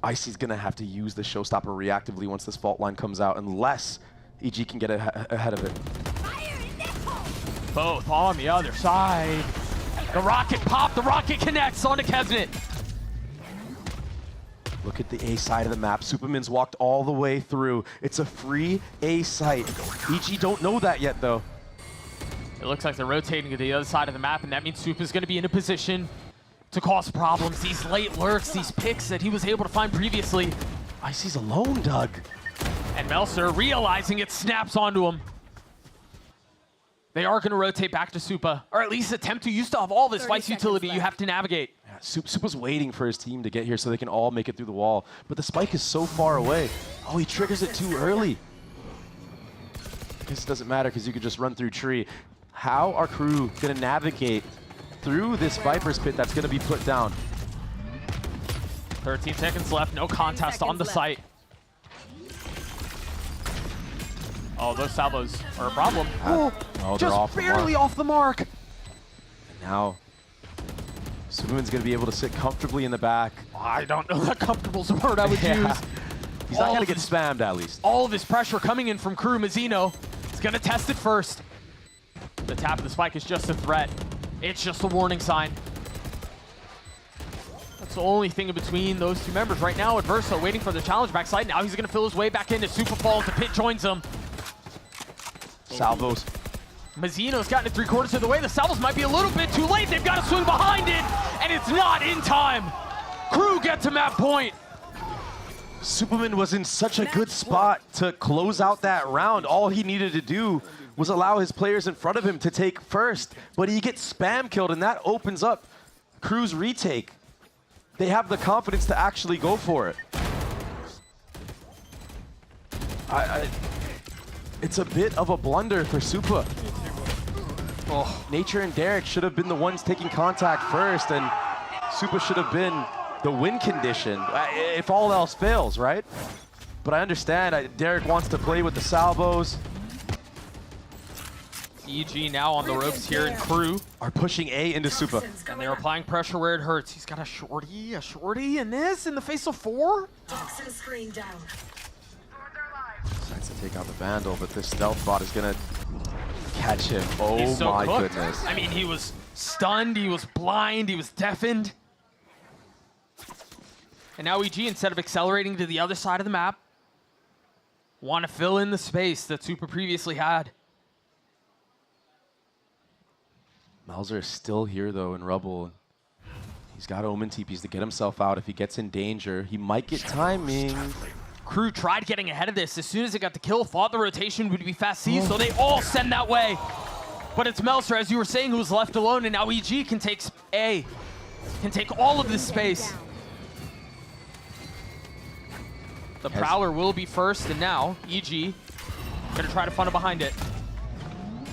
Icy's going to have to use the showstopper reactively once this fault line comes out, unless EG can get ahead of it. Both on the other side. The rocket pop, the rocket connects onto Kesnet. Look at the A side of the map. Superman's walked all the way through. It's a free A site. EG don't know that yet, though. It looks like they're rotating to the other side of the map, and that means Supa's going to be in a position to cause problems. These late lurks, these picks that he was able to find previously. Icy's alone, Doug. And Melser, realizing it, snaps onto him. They are going to rotate back to Supa, or at least attempt to. You still have all this Vice utility you have to navigate. Yeah, Supa's waiting for his team to get here so they can all make it through the wall. But the spike is so far away. Oh, he triggers it too early. I guess it doesn't matter because you could just run through tree. How are Crew going to navigate through this Viper's Pit that's going to be put down? 13 seconds left, no contest on the site. Oh, those salvos are a problem. Oh, just off barely off the mark. And now, Superman's going to be able to sit comfortably in the back. I don't know that comfortable's a word I would use. He's not going to get spammed, at least. All of his pressure coming in from Crew. Mazzino is going to test it first. The tap of the spike is just a threat. It's just a warning sign. That's the only thing in between those two members right now. Adverso waiting for the challenge backside. Now he's going to fill his way back into Super Falls. The pit joins him. Salvos. Mazzino's gotten it 3/4 of the way. The salvos might be a little bit too late. They've got to swing behind it, and it's not in time. Crew get to map point. Superman was in such a good spot to close out that round. All he needed to do was allow his players in front of him to take first, but he gets spam killed, and that opens up Crew's retake. They have the confidence to actually go for it. It's a bit of a blunder for Supa. Oh, Nature and Derek should have been the ones taking contact first, and Supa should have been the win condition if all else fails, right? But I understand, Derek wants to play with the salvos. EG now on the ropes here, and Crew are pushing A into Supa. And they're applying pressure where it hurts. He's got a shorty in this, in the face of 4. Toxin screen down. take out the Vandal, but this stealth bot is gonna catch him. Oh He's so my cooked. goodness. I mean, he was stunned, he was blind, he was deafened. And now EG, instead of accelerating to the other side of the map, want to fill in the space that Super previously had. Melzer is still here though in rubble. He's got Omen TPs to get himself out. If he gets in danger, he might get timing. Crew tried getting ahead of this. As soon as it got the kill, thought the rotation would be fast C, so they all send that way. But it's Melzer, as you were saying, who's left alone, and now EG can take A, can take all of this space. The Prowler will be first, and now EG gonna try to funnel behind it.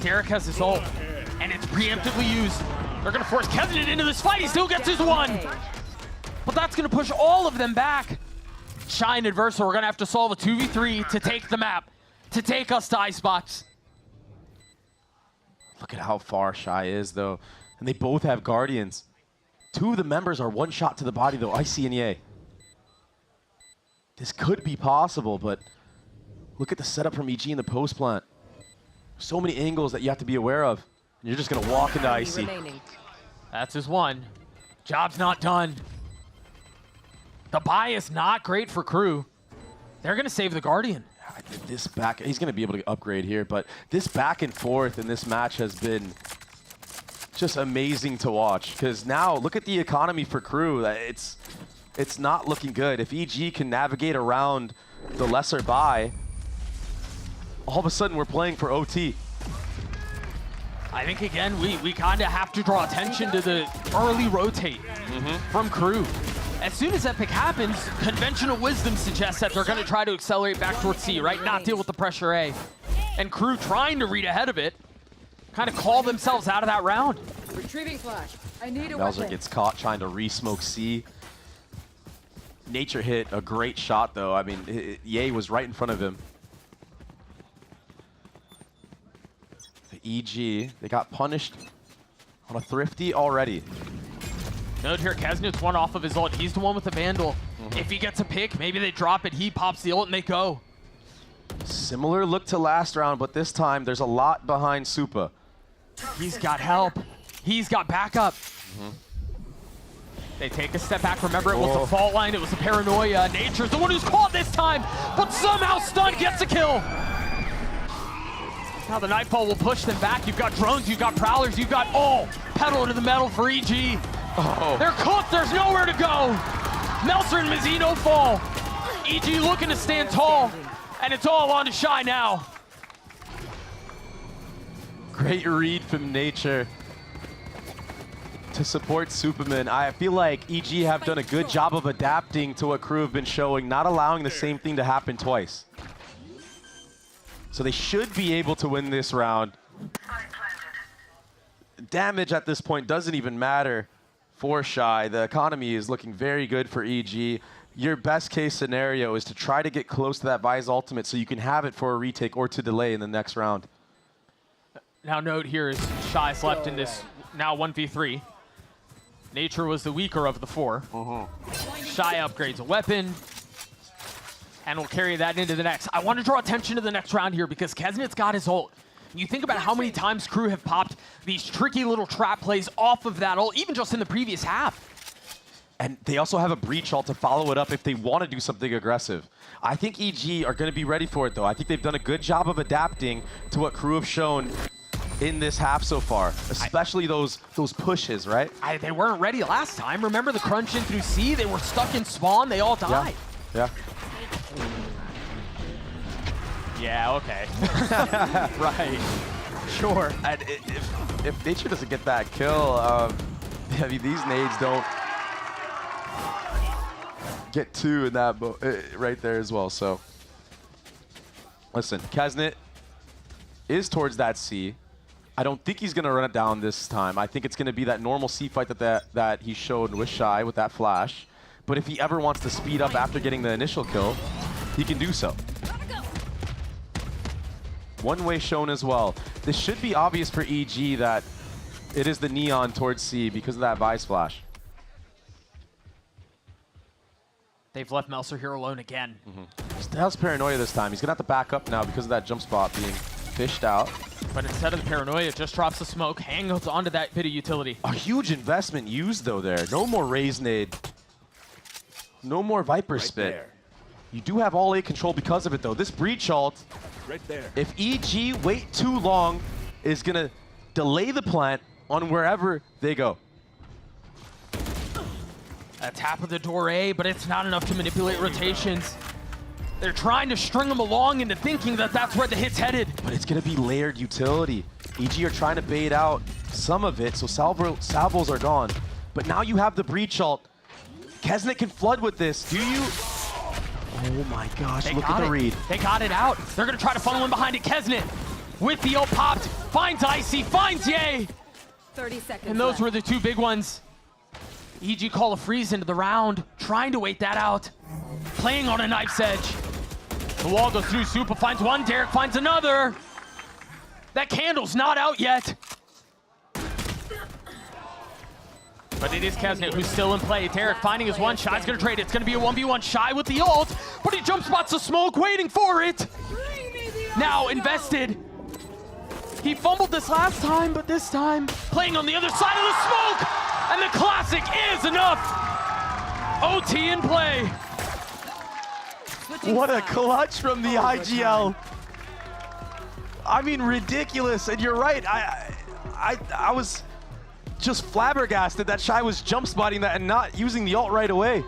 Derek has his ult, and it's preemptively used. They're gonna force Kevin into this fight. He still gets his one, but that's gonna push all of them back. Shai and Adversa, we're gonna have to solve a 2v3 to take the map, to take us to Icebox. Look at how far Shai is though, and they both have Guardians. Two of the members are one shot to the body though, Icy and Ye. This could be possible, but look at the setup from EG in the post plant. So many angles that you have to be aware of. And you're just gonna walk into Icy. That's his one. Job's not done. The buy is not great for Crew. They're gonna save the Guardian. This back, he's gonna be able to upgrade here, but this back and forth in this match has been just amazing to watch. Because now, look at the economy for Crew. It's not looking good. If EG can navigate around the lesser buy, all of a sudden we're playing for OT. I think, again, we kind of have to draw attention to the early rotate from Crew. As soon as that pick happens, conventional wisdom suggests that they're going to try to accelerate back towards C, right? Not deal with the pressure A. And Crew trying to read ahead of it, kind of call themselves out of that round. Retrieving flash. I need a Melzer weapon. gets caught trying to re-smoke C. Nature hit a great shot though. I mean, Ye was right in front of him. The EG, they got punished on a Thrifty already. Note here, Kesnit's one off of his ult. He's the one with the Vandal. If he gets a pick, maybe they drop it. He pops the ult and they go. Similar look to last round, but this time there's a lot behind Supa. He's got help. He's got backup. They take a step back. Remember, it was the fault line. It was the paranoia. Nature's the one who's caught this time, but somehow Stun gets a kill. Now the Nightfall will push them back. You've got drones, you've got Prowlers, you've got all pedal to the metal for EG. They're cooked. There's nowhere to go. Melzer and Mizzino fall. EG looking to stand tall, and it's all on to Shai now. Great read from Nature to support Superman. I feel like EG have done a good job of adapting to what Crew have been showing, not allowing the same thing to happen twice. So they should be able to win this round. Damage at this point doesn't even matter for Shai. The economy is looking very good for EG. Your best case scenario is to try to get close to that Vi's ultimate so you can have it for a retake or to delay in the next round. Now note here is Shai's left in this now 1v3. Nature was the weaker of the four. Shai upgrades a weapon and will carry that into the next. I want to draw attention to the next round here because Kesnit's got his ult. You think about how many times Crew have popped these tricky little trap plays off of that ult, even just in the previous half. And they also have a breach ult to follow it up if they want to do something aggressive. I think EG are going to be ready for it though. I think they've done a good job of adapting to what Crew have shown in this half so far, especially those pushes, right? They weren't ready last time. Remember the crunch in through C? They were stuck in spawn. They all died. Yeah. Yeah, okay. Right. Sure. And if Nature doesn't get that kill, I mean, these nades don't get two in that right there as well. So, listen, Kesnit is towards that C. I don't think he's going to run it down this time. I think it's going to be that normal C fight that he showed with Shai with that flash. But if he ever wants to speed up after getting the initial kill, he can do so. One way shown as well. This should be obvious for EG that it is the Neon towards C because of that Vi splash. They've left Melser here alone again. Still has paranoia this time. He's going to have to back up now because of that jump spot being fished out. But instead of the paranoia, just drops the smoke, hangs onto that bit of utility. A huge investment used, though, there. No more Raise Nade. No more Viper Spit. There. You do have all A control because of it, though. This Breach ult, Right there. if EG wait too long, is going to delay the plant on wherever they go. A tap of the door A, but it's not enough to manipulate rotations. They're trying to string them along into thinking that that's where the hit's headed. But it's going to be layered utility. EG are trying to bait out some of it, so salvos are gone. But now you have the Breach ult. Kesnet can flood with this. Do you? Oh my gosh, look at the read. They got it out. They're going to try to funnel in behind it. Kesnet with the ult popped, finds Icy, finds Ye. 30 seconds And those left. were the two big ones. EG call a freeze into the round, trying to wait that out. Playing on a knife's edge. The wall goes through, Supa finds one, Derek finds another. That candle's not out yet. But it is Kesnet who's still in play. Derek finding his one, Shai's gonna trade it. It's gonna be a 1v1 Shai with the ult, but he jump spots the smoke, waiting for it. Now invested. He fumbled this last time, but this time playing on the other side of the smoke. And the classic is enough. OT in play. What a clutch from the IGL. I mean, ridiculous. And you're right. I was just flabbergasted that Shai was jump spotting that and not using the ult right away.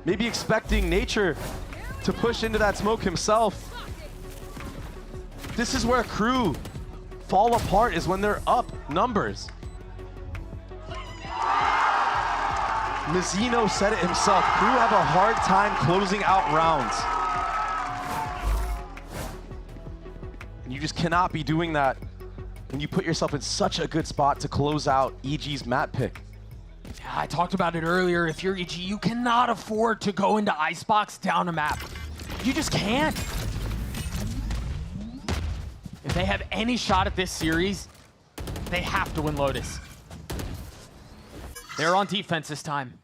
Maybe expecting Nature to push into that smoke himself. This is where crew fall apart, is when they're up numbers. Mizzino said it himself. Crew have a hard time closing out rounds. And you just cannot be doing that when you put yourself in such a good spot to close out EG's map pick. Yeah, I talked about it earlier. If you're EG, you cannot afford to go into Icebox down a map. You just can't. If they have any shot at this series, they have to win Lotus. They're on defense this time.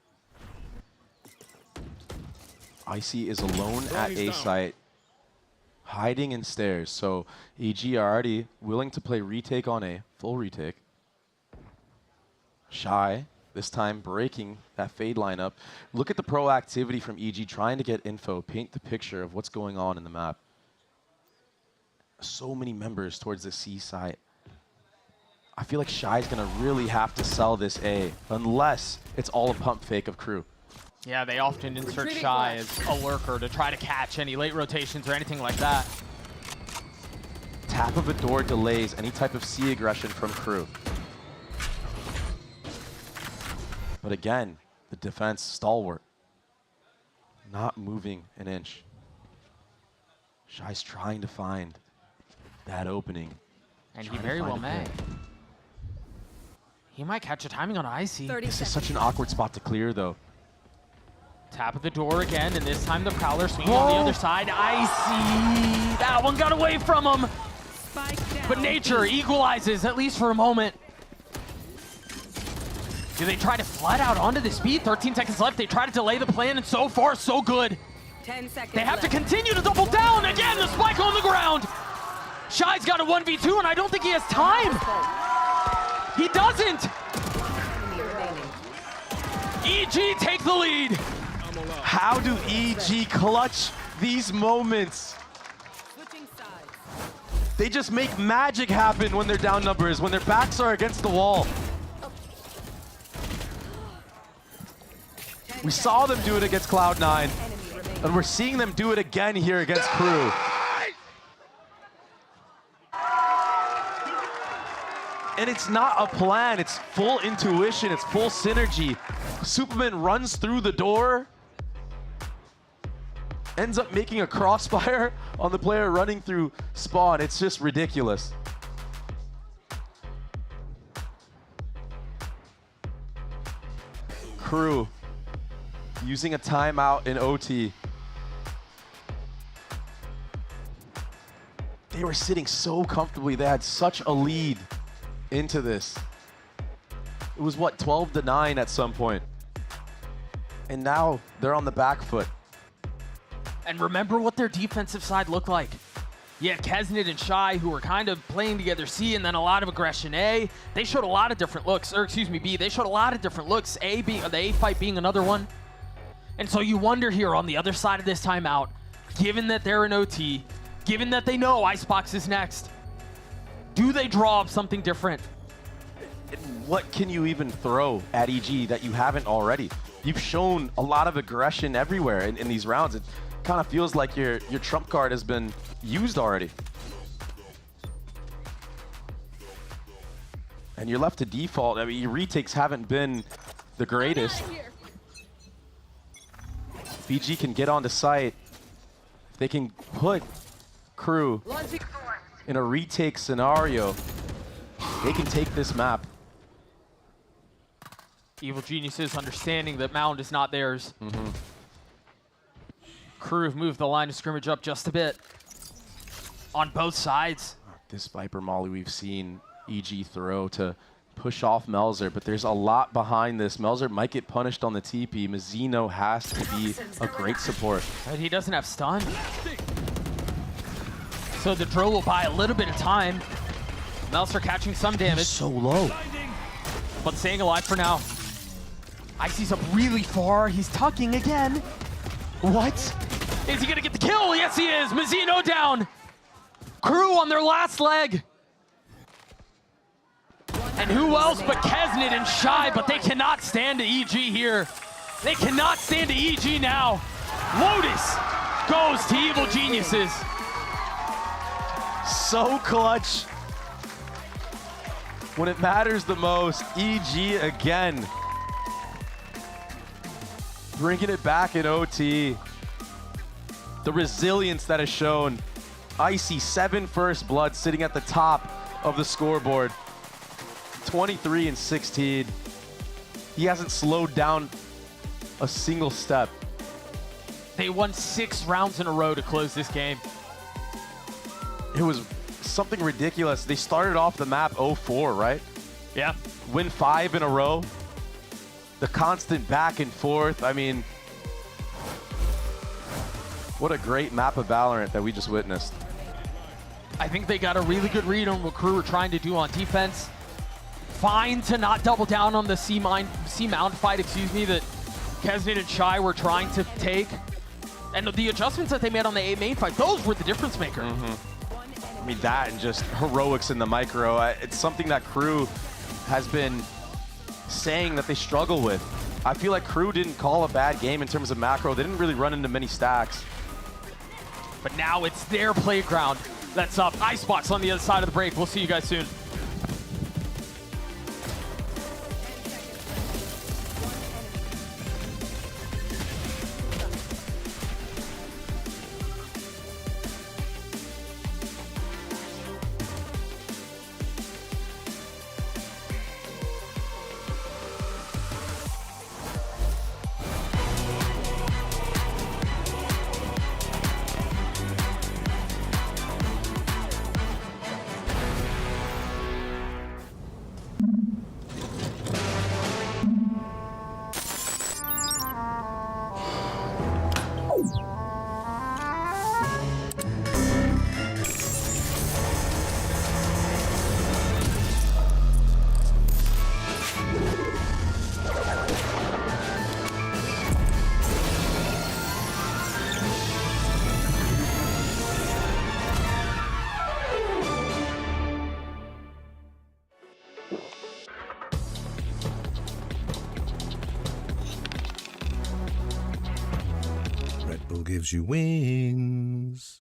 Icy is alone at A site, hiding in stairs. So EG are already willing to play retake on A, full retake. Shai, this time breaking that fade lineup. Look at the proactivity from EG, trying to get info, paint the picture of what's going on in the map. So many members towards the C site. I feel like Shai's gonna really have to sell this A, unless it's all a pump fake of crew. Yeah, they often insert Shai as a lurker to try to catch any late rotations or anything like that. Tap of a door delays any type of C aggression from crew. But again, the defense stalwart, not moving an inch. Shai's trying to find that opening. And he very well may. He might catch a timing on Icy. This is such an awkward spot to clear, though. Tap at the door again, and this time the Prowler swinging on the other side. Icy! That one got away from him! But Nature equalizes, at least for a moment. Do they try to flood out onto the speed? 13 seconds left. They try to delay the plan, and so far, so good. 10 seconds They have left. to continue to double down. Again, the spike on the ground. Shai's got a 1v2, and I don't think he has time. He doesn't. EG take the lead. How do EG clutch these moments? They just make magic happen when they're down numbers, when their backs are against the wall. We saw them do it against Cloud9, and we're seeing them do it again here against Crew. And it's not a plan, it's full intuition, it's full synergy. Superman runs through the door, ends up making a crossfire on the player running through spawn. It's just ridiculous. Crew using a timeout in OT. They were sitting so comfortably. They had such a lead into this. It was what, 12-9 at some point. And now they're on the back foot. And remember what their defensive side looked like. You had Kesnit and Shai who were kind of playing together C and then a lot of aggression A. They showed a lot of different looks, or excuse me, B. They showed a lot of different looks, A being, the A fight being another one. And so you wonder here on the other side of this timeout, given that they're in OT, given that they know Icebox is next, do they draw up something different? What can you even throw at EG that you haven't already? You've shown a lot of aggression everywhere in these rounds. It kind of feels like your trump card has been used already. And you're left to default. I mean, your retakes haven't been the greatest. BG can get onto site. They can put Crew in a retake scenario. They can take this map. Evil Geniuses understanding that Mound is not theirs. Crew have moved the line of scrimmage up just a bit on both sides. This Viper Molly we've seen EG throw to push off Melzer, but there's a lot behind this. Melzer might get punished on the TP. Mazzino has to be a great support. But he doesn't have stun. So the drill will buy a little bit of time. Melzer catching some damage. He's so low. But staying alive for now. Icy's up really far. He's tucking again. What? Is he gonna get the kill? Yes, he is. Mazzino down. Crew on their last leg. And who else but Kesnit and Shai, but they cannot stand to EG here. They cannot stand to EG now. Lotus goes to Evil Geniuses. So clutch. When it matters the most, EG again. Bringing it back in OT. The resilience that is shown. Icy, 7 first blood sitting at the top of the scoreboard. 23 and 16. He hasn't slowed down a single step. They won 6 rounds in a row to close this game. It was something ridiculous. They started off the map 0-4, right? Yeah. Win 5 in a row. The constant back and forth. I mean, what a great map of VALORANT that we just witnessed. I think they got a really good read on what Crew were trying to do on defense. Fine to not double down on the C-Mount fight, that Kesnit and Shai were trying to take. And the adjustments that they made on the A main fight, those were the difference maker. I mean, that and just heroics in the micro. It's something that Crew has been saying that they struggle with. I feel like Crew didn't call a bad game in terms of macro. They didn't really run into many stacks. But now it's their playground that's up. Icebox on the other side of the break. We'll see you guys soon. Red Bull gives you wings.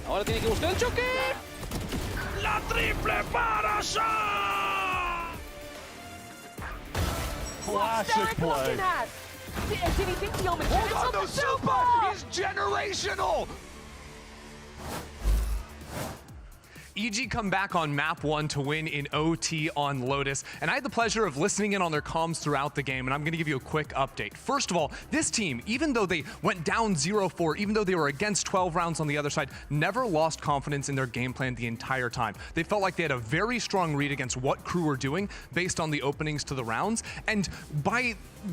Ahora tiene que buscar el choque. La triple para shai. Classic play. Did he think the omen Hold on, the super is generational. EG come back on map 1 to win in OT on Lotus, and I had the pleasure of listening in on their comms throughout the game, and I'm going to give you a quick update. First of all, this team, even though they went down 0-4, even though they were against 12 rounds on the other side, never lost confidence in their game plan the entire time. They felt like they had a very strong read against what Crew were doing based on the openings to the rounds, and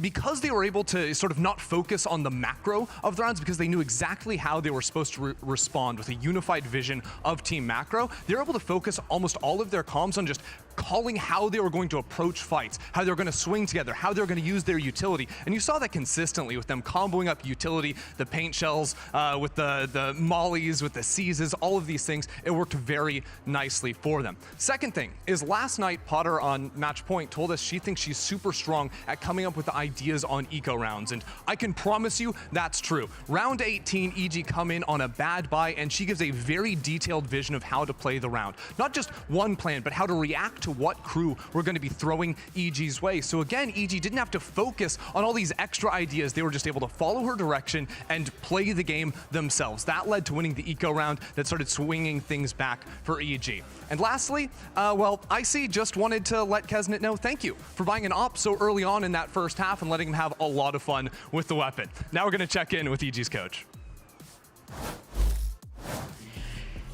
because they were able to sort of not focus on the macro of the rounds, because they knew exactly how they were supposed to respond with a unified vision of Team Macro, they were able to focus almost all of their comms on just calling how they were going to approach fights, how they were going to swing together, how they were going to use their utility. And you saw that consistently with them comboing up utility, the paint shells, with the mollies, with the seizes, all of these things. It worked very nicely for them. Second thing is last night, Potter on Match Point told us she thinks she's super strong at coming up with the ideas on eco rounds. And I can promise you that's true. Round 18, EG come in on a bad buy, and she gives a very detailed vision of how to play the round. Not just one plan, but how to react to what Crew were going to be throwing EG's way. So again, EG didn't have to focus on all these extra ideas. They were just able to follow her direction and play the game themselves. That led to winning the eco round that started swinging things back for EG. And lastly, well, Icy just wanted to let Kesnet know thank you for buying an op so early on in that first half and letting him have a lot of fun with the weapon. Now we're going to check in with EG's coach.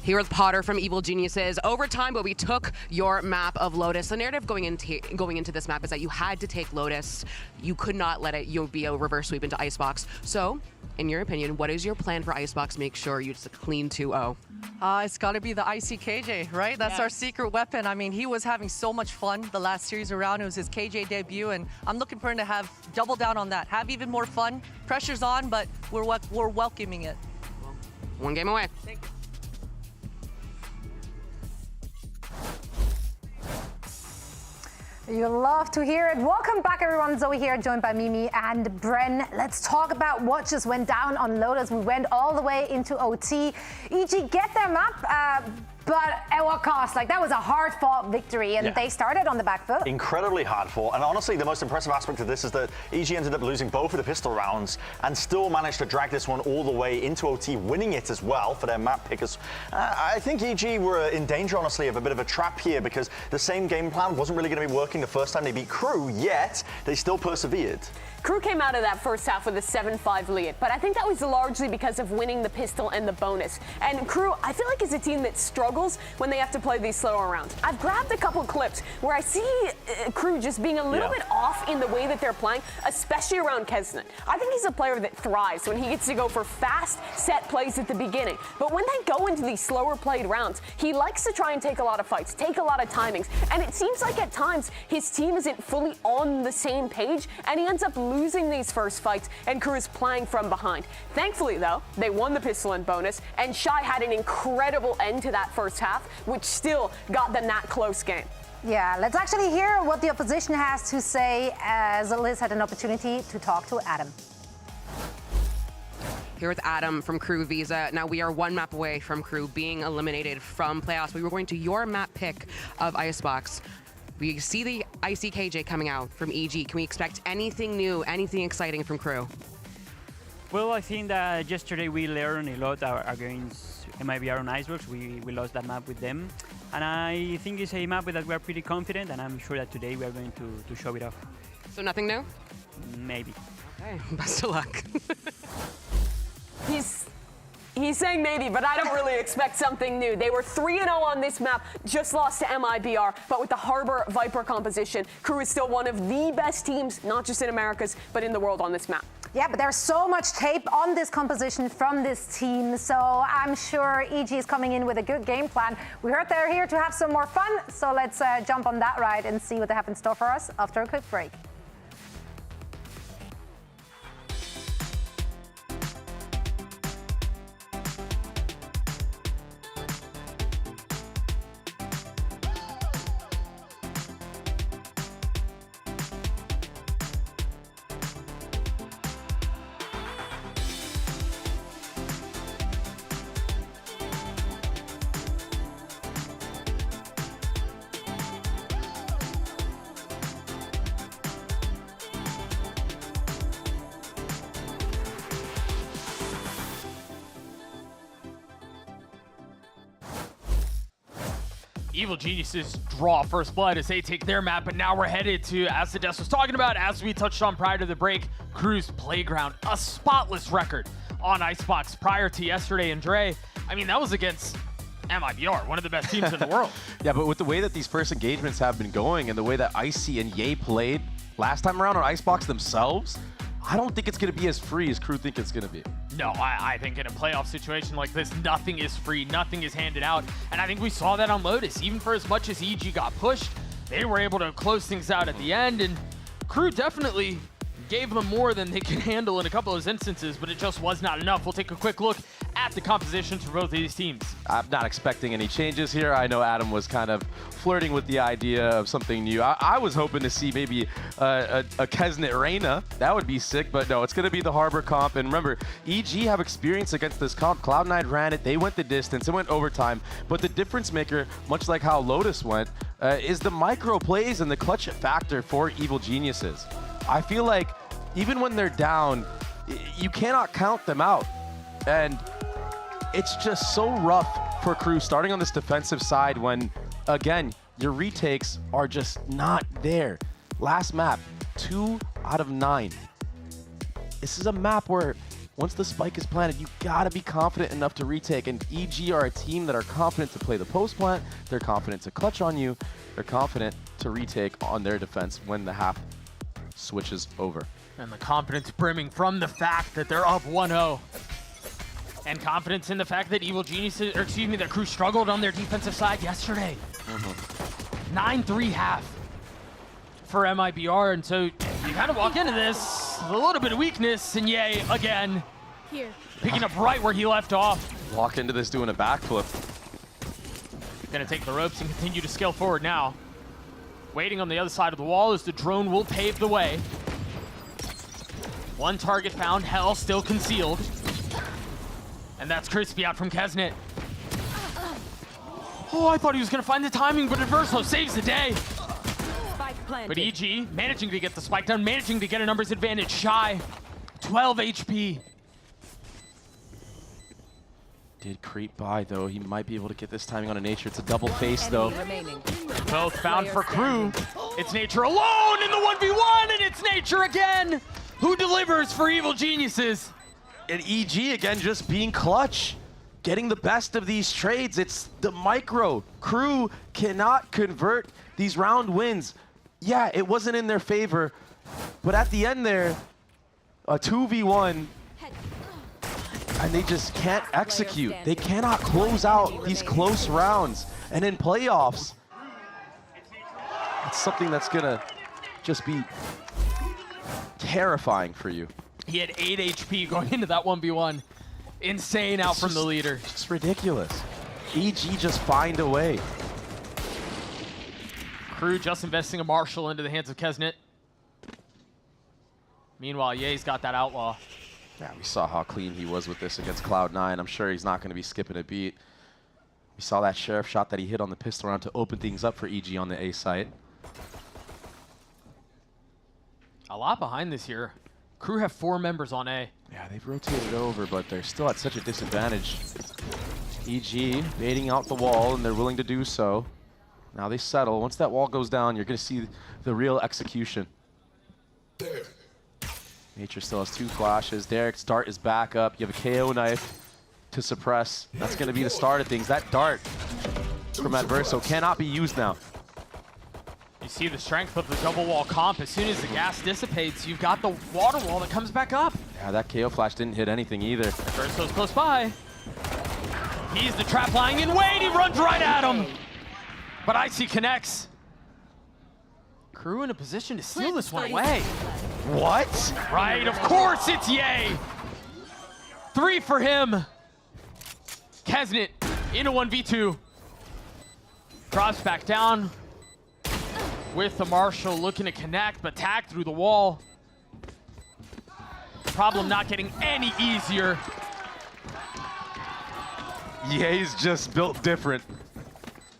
Here with Potter from Evil Geniuses. Overtime, but we took your map of Lotus. The narrative going into this map is that you had to take Lotus. You could not let it be a reverse sweep into Icebox. So, in your opinion, what is your plan for Icebox? Make sure you just clean 2-0. It's got to be the ICKJ, right? That's our secret weapon. I mean, he was having so much fun the last series around. It was his KJ debut, and I'm looking for him to have double down on that. Have even more fun. Pressure's on, but we're welcoming it. One game away. Thank you. You love to hear it. Welcome back, everyone. Zoe here, joined by Mimi and Bren. Let's talk about what just went down on Lotus. We went all the way into OT. EG get them up, but at what cost? Like, that was a hard-fought victory, and they started on the back foot. Incredibly hard fought, and honestly, the most impressive aspect of this is that EG ended up losing both of the pistol rounds and still managed to drag this one all the way into OT, winning it as well for their map pickers. I think EG were in danger, honestly, of a bit of a trap here because the same game plan wasn't really going to be working the first time they beat Crew, yet they still persevered. Crew came out of that first half with a 7-5 lead, but I think that was largely because of winning the pistol and the bonus. And Crew, I feel like, is a team that struggles when they have to play these slower rounds. I've grabbed a couple clips where I see Crew just being a little bit off in the way that they're playing, especially around Kesnet. I think he's a player that thrives when he gets to go for fast set plays at the beginning. But when they go into these slower played rounds, he likes to try and take a lot of fights, take a lot of timings. And it seems like at times his team isn't fully on the same page, and he ends up losing these first fights, and Crew is playing from behind. Thankfully, though, they won the pistol and bonus, and Shai had an incredible end to that first half, which still got them that close game. Yeah, let's actually hear what the opposition has to say as Liz had an opportunity to talk to Adam. Here with Adam from Crew Visa. Now we are one map away from Crew being eliminated from playoffs. We were going to your map pick of Icebox. We see the ICKJ coming out from EG. Can we expect anything new, anything exciting from Crew? Well, I think that yesterday we learned a lot against mibr on Icebox. We lost that map with them. And I think it's a map that we are pretty confident, and I'm sure that today we are going to show it off. So nothing new? Maybe. Okay, best of luck. He's saying maybe, but I don't really expect something new. They were 3-0 on this map, just lost to mibr, but with the Harbor Viper composition, Crew is still one of the best teams, not just in Americas, but in the world on this map. Yeah, but there's so much tape on this composition from this team, so I'm sure EG is coming in with a good game plan. We heard they're here to have some more fun, so let's jump on that ride and see what they have in store for us after a quick break. Evil Geniuses draw first blood as they take their map, but now we're headed to, as the Des was talking about, as we touched on prior to the break, Crew's Playground, a spotless record on Icebox prior to yesterday. And Dre, I mean, that was against mibr, one of the best teams in the world. Yeah, but with the way that these first engagements have been going and the way that Icy and Ye played last time around on Icebox themselves, I don't think it's going to be as free as Crew think it's going to be. No, I think in a playoff situation like this, nothing is free, nothing is handed out. And I think we saw that on Lotus. Even for as much as EG got pushed, they were able to close things out at the end. And Crew definitely gave them more than they could handle in a couple of those instances, but it just was not enough. We'll take a quick look at the compositions for both of these teams. I'm not expecting any changes here. I know Adam was kind of flirting with the idea of something new. I was hoping to see maybe a Kesnet Reyna. That would be sick, but no, it's going to be the Harbor comp. And remember, EG have experience against this comp. Cloud9 ran it. They went the distance. It went overtime. But the difference maker, much like how Lotus went, is the micro plays and the clutch factor for Evil Geniuses. I feel like even when they're down, you cannot count them out. And it's just so rough for Crew starting on this defensive side when, again, your retakes are just not there. Last map, 2 out of 9. This is a map where once the spike is planted, you gotta be confident enough to retake. And EG are a team that are confident to play the post plant. They're confident to clutch on you. They're confident to retake on their defense when the half switches over. And the confidence brimming from the fact that they're up 1-0. And confidence in the fact that Evil Geniuses, or excuse me, that Crew struggled on their defensive side yesterday. 9-3 half for mibr, and so you kind of walk into this with a little bit of weakness, and Ye, again, picking up right where he left off. Walk into this doing a backflip. Gonna take the ropes and continue to scale forward now. Waiting on the other side of the wall as the drone will pave the way. One target found, Hell still concealed. And that's Crispy out from Kesnet. Oh, I thought he was gonna find the timing, but Adverso saves the day. But EG managing to get the spike down, managing to get a numbers advantage. Shai, 12 HP. Did creep by, though. He might be able to get this timing on a Nature. It's a double face, though. Both found for Crew. It's Nature alone in the 1v1, and it's Nature again, who delivers for Evil Geniuses. And EG, again, just being clutch. Getting the best of these trades. It's the micro. Crew cannot convert these round wins. Yeah, it wasn't in their favor, but at the end there, a 2v1, and they just can't execute. They cannot close out these close rounds. And in playoffs, it's something that's gonna just be terrifying for you. He had 8 HP going into that 1v1. Insane out from the leader. It's ridiculous. EG just find a way. Crew just investing a Marshall into the hands of Kesnet. Meanwhile, Ye's got that Outlaw. Yeah, we saw how clean he was with this against Cloud9. I'm sure he's not going to be skipping a beat. We saw that Sheriff shot that he hit on the pistol round to open things up for EG on the A site. A lot behind this here. Crew have 4 members on A. Yeah, they've rotated over, but they're still at such a disadvantage. EG baiting out the wall, and they're willing to do so. Now they settle. Once that wall goes down, you're going to see the real execution. Nature still has 2 flashes. Derek's dart is back up. You have a KO knife to suppress. That's going to be the start of things. That dart from Adverso cannot be used now. You see the strength of the double wall comp. As soon as the gas dissipates, you've got the water wall that comes back up. Yeah, that KO flash didn't hit anything either. Adverso's close by. He's the trap lying in wait. He runs right at him. But Icy connects. Crew in a position to steal this one away. What? Right, of course it's Ye. 3 for him. Kesnet into 1v2. Drops back down with the Marshall looking to connect, but tagged through the wall. Problem not getting any easier. Ye's just built different.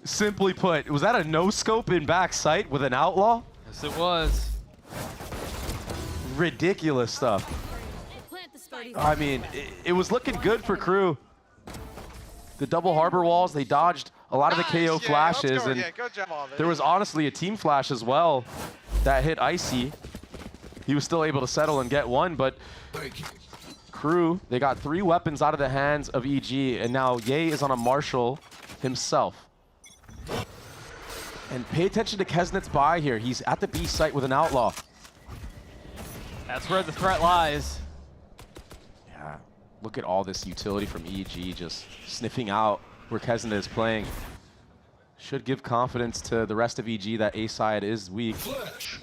Simply put, was that a no-scope in back sight with an Outlaw? Yes, it was. Ridiculous stuff. I mean, it was looking good for Crew. the double harbor walls. They dodged a lot of the KO flashes, and there was honestly a team flash as well that hit Icy. He was still able to settle and get one, but Crew, they got 3 weapons out of the hands of EG, and now Ye is on a Marshall himself. And pay attention to Kesnet's buy here. He's at the B site with an Outlaw. That's where the threat lies. Yeah, look at all this utility from EG just sniffing out where Kesnet is playing. Should give confidence to the rest of EG that A side is weak.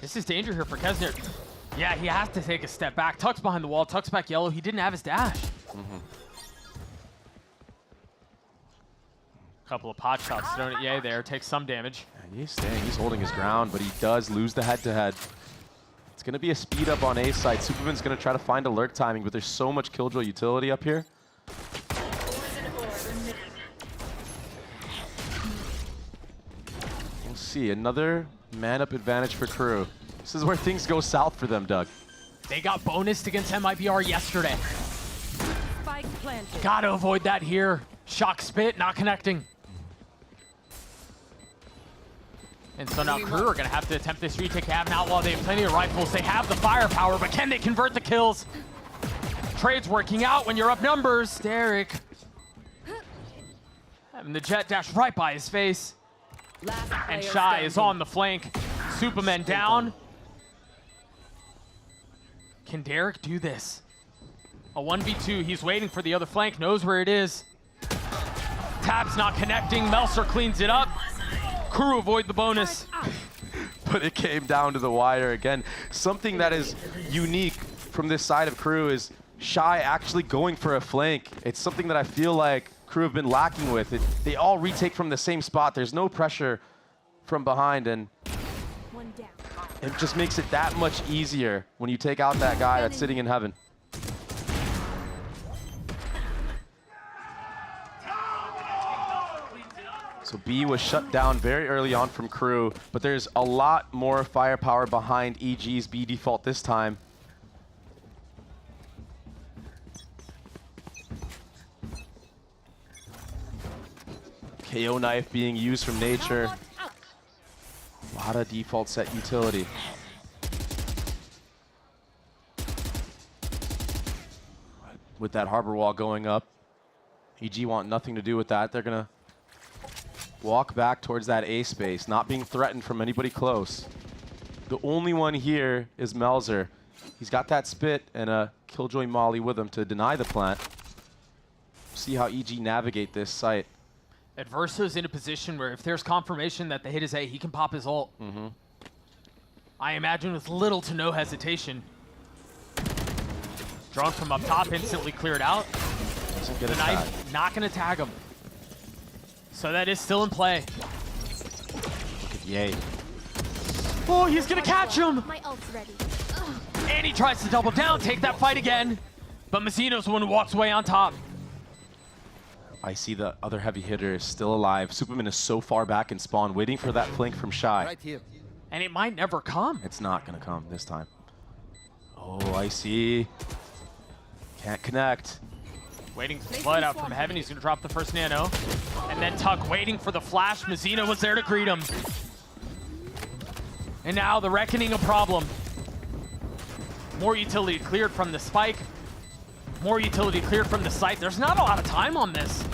This is danger here for Kesnet. Yeah, he has to take a step back. Tuck's behind the wall, Tuck's back yellow. He didn't have his dash. Couple of pot shots thrown at Ye there, takes some damage. Yeah, he's staying, he's holding his ground, but he does lose the head-to-head. It's gonna be a speed up on A side. Superman's gonna try to find a lurk timing, but there's so much Killjoy utility up here. We'll see, another man-up advantage for Crew. This is where things go south for them, Doug. They got bonused against mibr yesterday. Spike planted. Gotta avoid that here. Shock spit, not connecting. And so now Crew are gonna have to attempt this retake. They have an Outlaw, they have plenty of rifles, they have the firepower, but can they convert the kills? Trade's working out when you're up numbers. Derek having the jet dash right by his face. And Shai is on the flank. Superman down. Can Derek do this? A 1v2, he's waiting for the other flank, knows where it is. Tab's not connecting, Melser cleans it up. Crew avoid the bonus. But it came down to the wire again. Something that is unique from this side of Crew is Shai actually going for a flank. It's something that I feel like Crew have been lacking with. They all retake from the same spot. There's no pressure from behind, and it just makes it that much easier when you take out that guy that's sitting in heaven. So B was shut down very early on from Crew, but there's a lot more firepower behind EG's B default this time. KO knife being used from nature. A lot of default set utility. With that harbor wall going up, EG want nothing to do with that. They're gonna walk back towards that A space, not being threatened from anybody close. The only one here is Melzer. He's got that spit and a Killjoy Molly with him to deny the plant. See how EG navigate this site. Adverso's in a position where if there's confirmation that the hit is A, he can pop his ult. I imagine with little to no hesitation. Drone from up top instantly cleared out. The knife not gonna tag him. So that is still in play. Look at Ye. Oh, he's gonna catch him! My ult's ready. And he tries to double down, take that fight again. But Mazzino's the one who walks away on top. I see the other heavy hitter is still alive. Superman is so far back in spawn, waiting for that flank from Shai. Right here. And it might never come. It's not gonna come this time. Oh, I see. Can't connect. Waiting for the flood out from heaven. He's gonna drop the first nano. And then Tuck waiting for the flash. Mazzino was there to greet him. And now the reckoning a problem. More utility cleared from the spike. More utility cleared from the site. There's not a lot of time on this.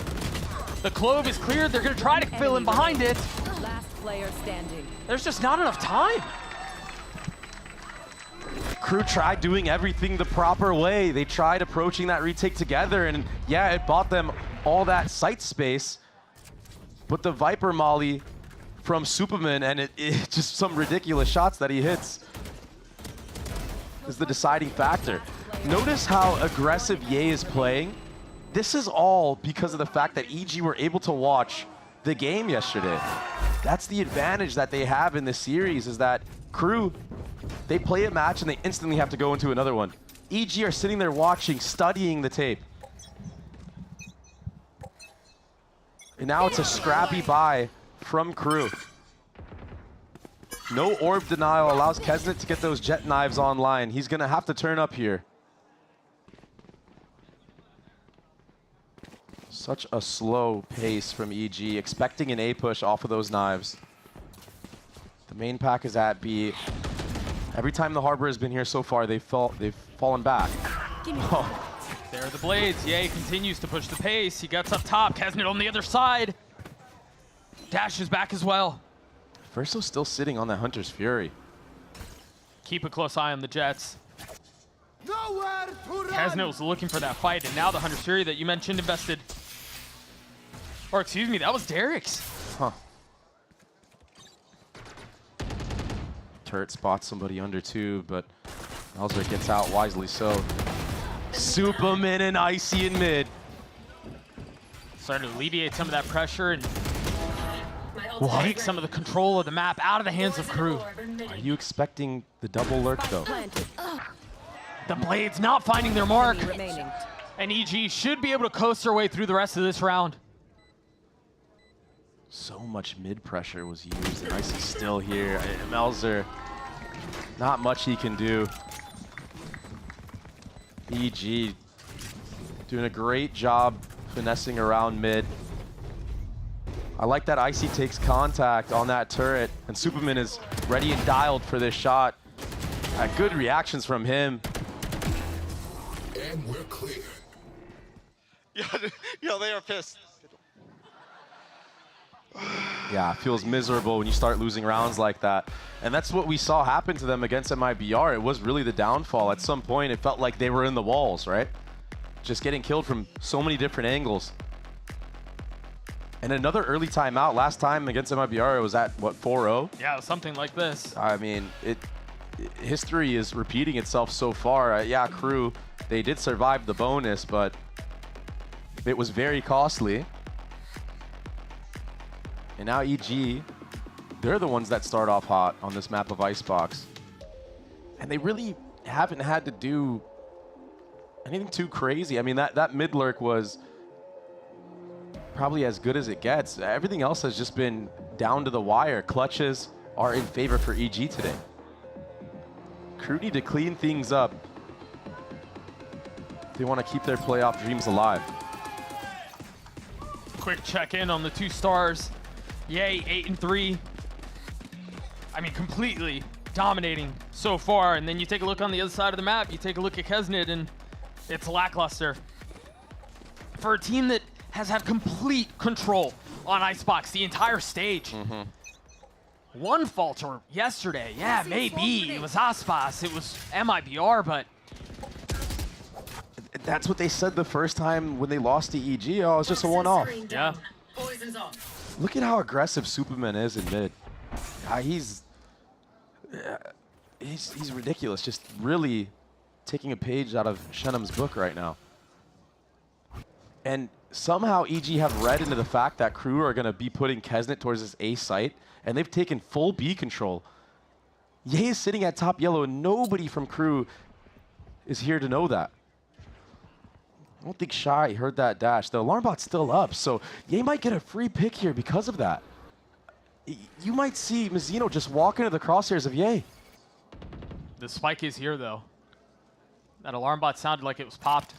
The Clove is cleared. They're gonna try to fill in behind it. Last player standing. There's just not enough time. Crew tried doing everything the proper way. They tried approaching that retake together, and yeah, it bought them all that site space. But the Viper Molly from Superman, and it just some ridiculous shots that he hits, is the deciding factor. Notice how aggressive Ye is playing. This is all because of the fact that EG were able to watch the game yesterday. That's the advantage that they have in this series, is that Crew, they play a match and they instantly have to go into another one. EG are sitting there watching, studying the tape. And now it's a scrappy buy from Crew. No orb denial allows Kesnet to get those jet knives online. He's gonna have to turn up here. Such a slow pace from EG, expecting an A push off of those knives. The main pack is at B. Every time the Harbor has been here so far, they've fallen back. Oh. There are the blades. Ye continues to push the pace. He gets up top. Kesnet on the other side. Dashes back as well. Verso's still sitting on that Hunter's Fury. Keep a close eye on the Jets. Kesnet was looking for that fight, and now the Hunter's Fury that you mentioned invested. Or excuse me, that was Derek's. Huh. Turret spots somebody under 2, but Melzer gets out wisely so. Superman and Icy in mid. Starting to alleviate some of that pressure and take some of the control of the map out of the hands of Crew. Are you expecting the double lurk though? The Blades not finding their mark. And EG should be able to coast their way through the rest of this round. So much mid pressure was used, and Icy's still here. Melzer, not much he can do. EG doing a great job finessing around mid. I like that Icy takes contact on that turret, and Superman is ready and dialed for this shot. Good reactions from him. And we're clear. Yo, they are pissed. Yeah, it feels miserable when you start losing rounds like that. And that's what we saw happen to them against MIBR. It was really the downfall. At some point, it felt like they were in the walls, right? Just getting killed from so many different angles. And another early timeout. Last time against MIBR, it was at, what, 4-0? Yeah, something like this. I mean, history is repeating itself so far. Yeah, Crew, they did survive the bonus, but it was very costly. And now EG, they're the ones that start off hot on this map of Icebox. And they really haven't had to do anything too crazy. I mean, that mid lurk was probably as good as it gets. Everything else has just been down to the wire. Clutches are in favor for EG today. Crew need to clean things up if they want to keep their playoff dreams alive. Quick check-in on the 2 stars. Yay, 8-3. I mean, completely dominating so far. And then you take a look on the other side of the map, you take a look at Kesnet, and it's lackluster. For a team that has had complete control on Icebox the entire stage. One falter yesterday, yeah, maybe. It was Aspas, it was MIBR, but that's what they said the first time when they lost to EG. Oh, it's just a one-off. Yeah. Look at how aggressive Superman is in mid. He's ridiculous. Just really taking a page out of Shenham's book right now. And somehow EG have read into the fact that Crew are going to be putting Kesnet towards this A site, and they've taken full B control. Ye is sitting at top yellow, and nobody from Crew is here to know that. I don't think Shai heard that dash. The alarm bot's still up, so Ye might get a free pick here because of that. You might see Mizzino just walk into the crosshairs of Ye. The spike is here, though. That alarm bot sounded like it was popped.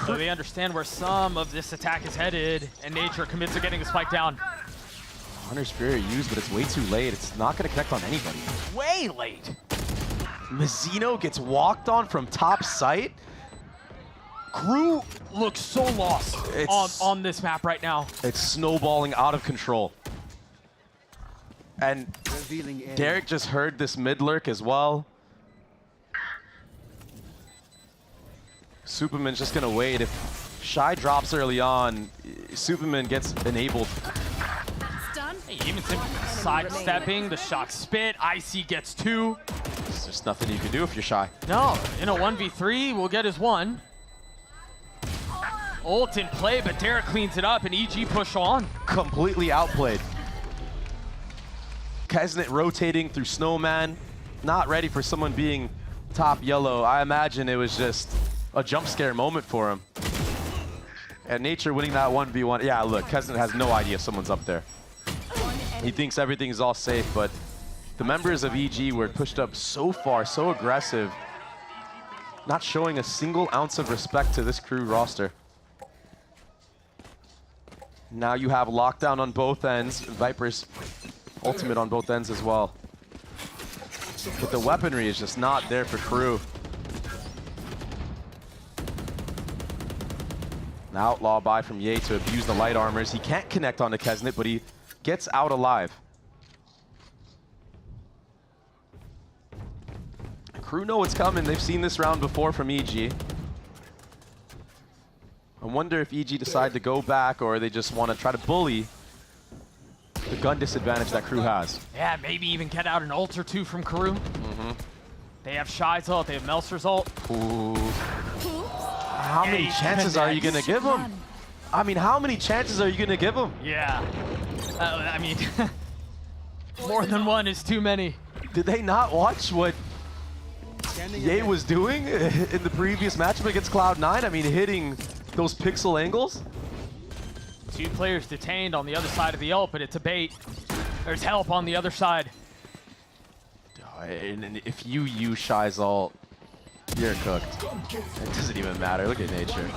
So they understand where some of this attack is headed, and Nature commits to getting the spike down. Hunter's Fury used, but it's way too late. It's not going to connect on anybody. Way late. Mizzino gets walked on from top site. Crew looks so lost on this map right now. It's snowballing out of control. And Derek just heard this mid lurk as well. Superman's just gonna wait. If Shai drops early on, Superman gets enabled. Even sidestepping, the shock spit, Icy gets 2. There's just nothing you can do if you're Shai. No, in a 1v3, we'll get his 1. Ult in play, but Derek cleans it up and EG push on. Completely outplayed. Kesnet rotating through Snowman, not ready for someone being top yellow. I imagine it was just a jump scare moment for him. And Nature winning that 1v1. Yeah, look, Kesnet has no idea someone's up there. He thinks everything's all safe, but the members of EG were pushed up so far, so aggressive, not showing a single ounce of respect to this Crew roster. Now you have lockdown on both ends. Viper's ultimate on both ends as well. But the weaponry is just not there for Crew. An outlaw buy from Ye to abuse the light armors. He can't connect onto Kesnet, but he gets out alive. Crew know what's coming. They've seen this round before from EG. I wonder if EG decide to go back or they just want to try to bully the gun disadvantage that Crew has. Yeah, maybe even get out an ult or two from Crew. They have Shai's ult, they have Melser's ult. Ooh. How many chances are you going to give him? I mean, how many chances are you going to give him? Yeah. I mean, more than one is too many. Did they not watch what Ye was doing in the previous matchup against Cloud9? I mean, hitting those pixel angles? 2 players detained on the other side of the ult, but it's a bait. There's help on the other side. And if you use Shai's ult, you're cooked. It doesn't even matter. Look at Nature.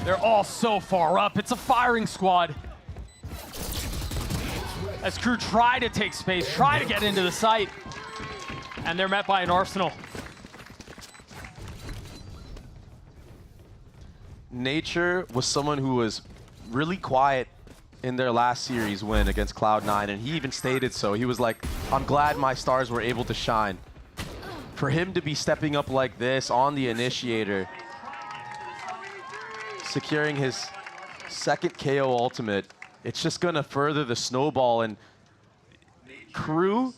They're all so far up. It's a firing squad. As Crew try to take space, try to get into the site. And they're met by an Arsenal. Nature was someone who was really quiet in their last series win against Cloud9, and he even stated so. He was like, I'm glad my stars were able to shine. For him to be stepping up like this on the initiator, securing his second KO ultimate, it's just gonna further the snowball, and Crew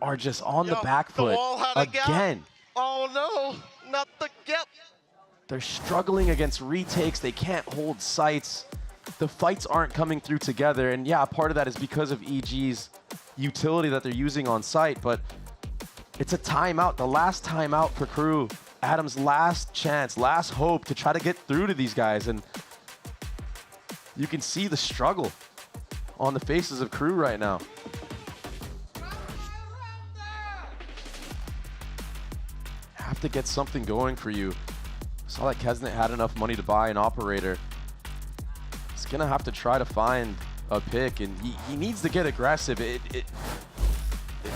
are just on the back foot again. Oh no, not the gap. They're struggling against retakes. They can't hold sites. The fights aren't coming through together. And yeah, part of that is because of EG's utility that they're using on site, but it's a timeout, the last timeout for Crew. Adam's last chance, last hope to try to get through to these guys. And you can see the struggle on the faces of Crew right now. Have to get something going for you. Saw that Kesnet had enough money to buy an operator. He's gonna have to try to find a pick, and he needs to get aggressive.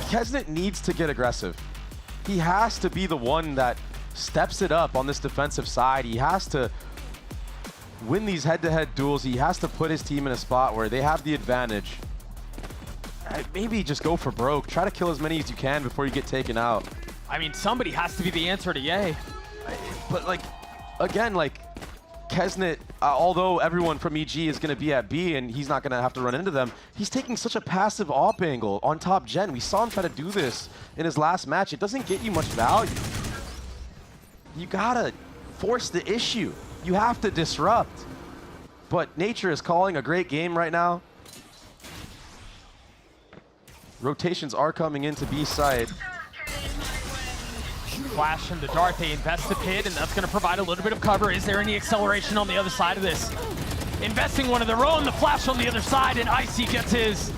Kesnet needs to get aggressive. He has to be the one that steps it up on this defensive side. He has to win these head-to-head duels. He has to put his team in a spot where they have the advantage. Maybe just go for broke. Try to kill as many as you can before you get taken out. I mean, somebody has to be the answer to Ye. But like, again, like Kesnet, although everyone from EG is going to be at B and he's not going to have to run into them, he's taking such a passive op angle on top gen. We saw him try to do this in his last match. It doesn't get you much value. You gotta force the issue. You have to disrupt. But Nature is calling a great game right now. Rotations are coming into B side. Flash from the dart, they invest the pit, and that's going to provide a little bit of cover. Is there any acceleration on the other side of this? Investing one of their own, the flash on the other side, and Icy gets his.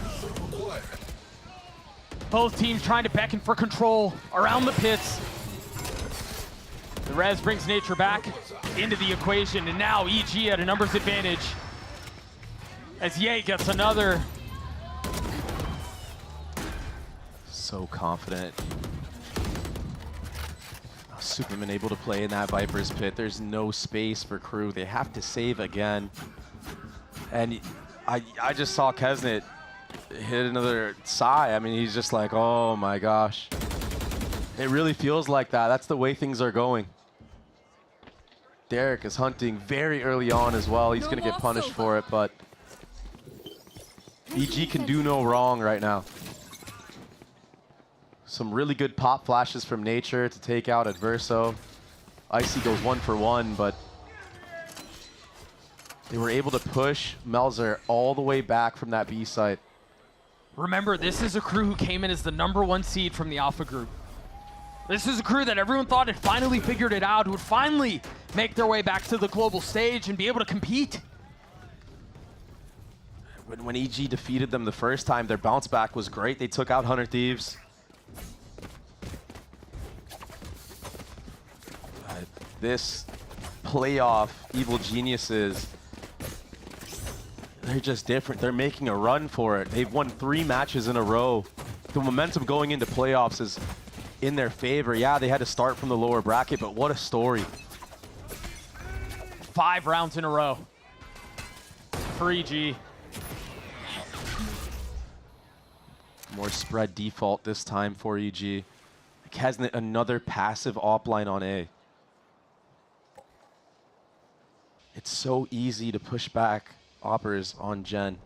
Both teams trying to beckon for control around the pits. The res brings Nature back into the equation, and now EG at a numbers advantage. As Ye gets another. So confident. Superman able to play in that Viper's pit. There's no space for Crew. They have to save again. And I just saw Kesnet hit another sigh. I mean, he's just like, oh my gosh. It really feels like that. That's the way things are going. Derek is hunting very early on as well. He's going to get punished for it, but EG can do no wrong right now. Some really good pop flashes from Nature to take out Adverso. Icy goes 1 for 1, but they were able to push Melzer all the way back from that B site. Remember, this is a Crew who came in as the #1 seed from the Alpha group. This is a Crew that everyone thought had finally figured it out, who would finally make their way back to the global stage and be able to compete. When EG defeated them the first time, their bounce back was great. They took out 100 Thieves. This playoff, Evil Geniuses, they're just different. They're making a run for it. They've won 3 matches in a row. The momentum going into playoffs is in their favor. Yeah, they had to start from the lower bracket, but what a story. 5 rounds in a row for EG. More spread default this time for EG. Hasn't another passive offline on A. It's so easy to push back Oppers on Gen.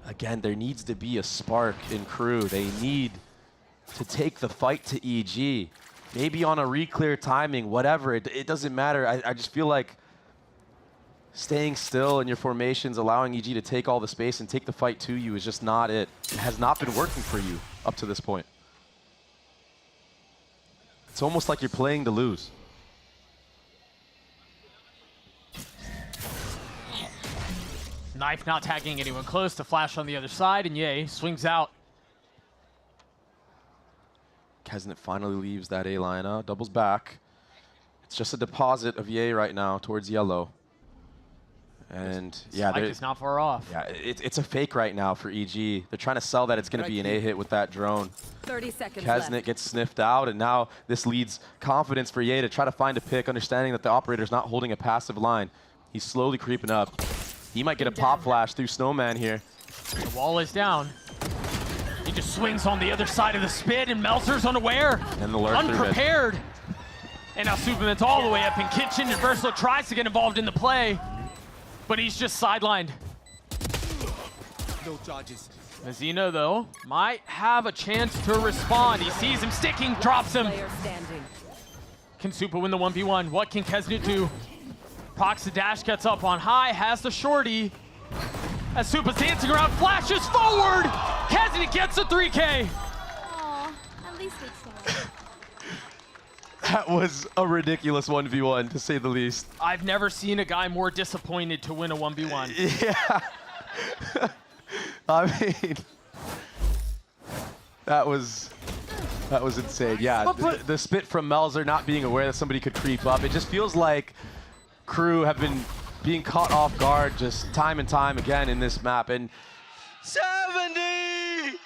Again, there needs to be a spark in crew. They need to take the fight to EG. Maybe on a re-clear timing, whatever. It doesn't matter. I just feel like staying still in your formations, allowing EG to take all the space and take the fight to you is just not it. It has not been working for you up to this point. It's almost like you're playing to lose. Knife not tagging anyone close to flash on the other side, and Ye swings out. Kesnet finally leaves that A line, doubles back. It's just a deposit of Ye right now towards yellow. And yeah, it's not far off. Yeah, it's a fake right now for EG. They're trying to sell that it's going to be an A hit with that drone. 30 seconds Kesnet left. gets sniffed out, and now this leads confidence for Ye to try to find a pick, understanding that the operator's not holding a passive line. He's slowly creeping up. He might get a pop flash through Snowman here. The wall is down. He just swings on the other side of the spit, and Meltzer's unaware. And the lurk unprepared. And now Superman's all the way up in kitchen, and Versalo tries to get involved in the play, but he's just sidelined. No charges. Mazzino, though, might have a chance to respond. He sees him sticking, drops him. Can Super win the 1v1? What can Kesnet do? Proxa Dash gets up on high, has the shorty. As Supa's dancing around, flashes forward! Kesnet gets a 3K! Aw, at least it's so. That was a ridiculous 1v1, to say the least. I've never seen a guy more disappointed to win a 1v1. Yeah. I mean, that was insane. Yeah, the spit from Melzer not being aware that somebody could creep up. It just feels like crew have been being caught off guard just time and time again in this map. And 70!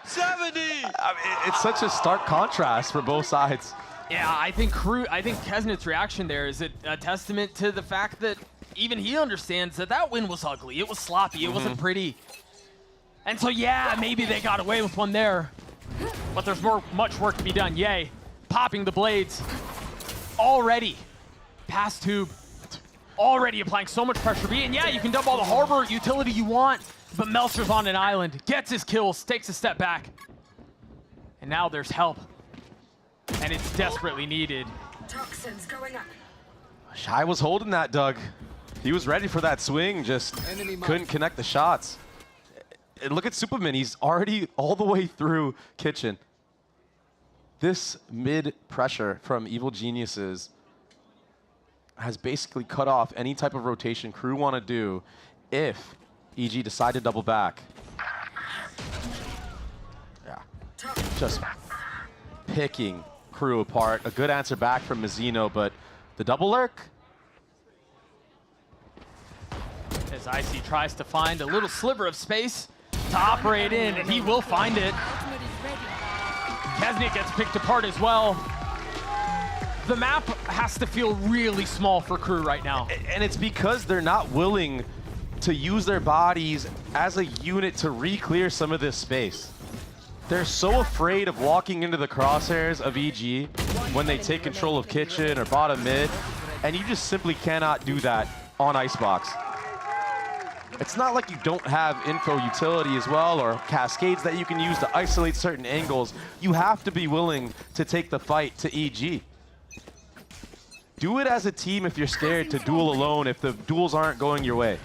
70! I mean, it's such a stark contrast for both sides. Yeah, I think Kesnet's reaction there is a testament to the fact that even he understands that win was ugly. It was sloppy. It wasn't pretty. And so, yeah, maybe they got away with one there. But there's much work to be done. Yay. Popping the blades. Already. Past tube. Already applying so much pressure B. And yeah, you can dump all the harbor utility you want. But Meltzer's on an island. Gets his kills. Takes a step back. And now there's help. And it's desperately needed. Toxins going up. Shai was holding that, Doug. He was ready for that swing, just couldn't connect the shots. And look at Superman, he's already all the way through kitchen. This mid pressure from Evil Geniuses has basically cut off any type of rotation crew want to do if EG decide to double back. Yeah, just picking crew apart. A good answer back from Mazzino, but the double lurk? As Icy tries to find a little sliver of space to operate in, and he will find it. Kesnet gets picked apart as well. The map has to feel really small for crew right now. And it's because they're not willing to use their bodies as a unit to re-clear some of this space. They're so afraid of walking into the crosshairs of EG when they take control of kitchen or bottom mid, and you just simply cannot do that on Icebox. It's not like you don't have info utility as well or cascades that you can use to isolate certain angles. You have to be willing to take the fight to EG. Do it as a team if you're scared to duel alone if the duels aren't going your way.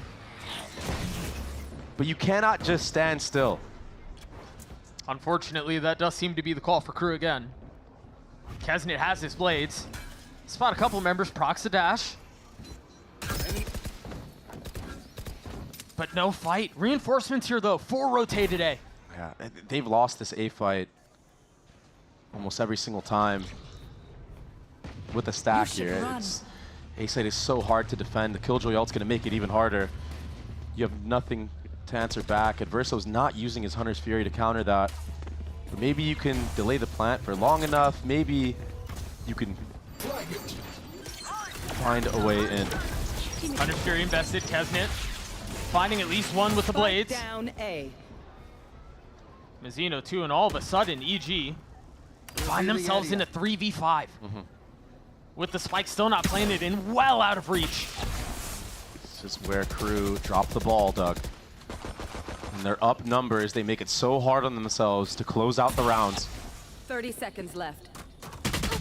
But you cannot just stand still. Unfortunately, that does seem to be the call for crew again. Kesnet has his blades. Spot a couple members, Proxa Dash. But no fight. Reinforcements here, though. 4 rotated A. Yeah, they've lost this A fight almost every single time with the stack here. A-side is so hard to defend. The Killjoy ult's gonna make it even harder. You have nothing to answer back. Adverso's not using his Hunter's Fury to counter that. But maybe you can delay the plant for long enough. Maybe you can find a way in. Hunter's Fury invested. Kesnet finding at least one with the blades. Down A. Mizzino 2, and all of a sudden, EG find themselves in a 3v5. With the spike still not planted and well out of reach. This is where Crew drop the ball, Doug. And they're up numbers. They make it so hard on themselves to close out the rounds. 30 seconds left.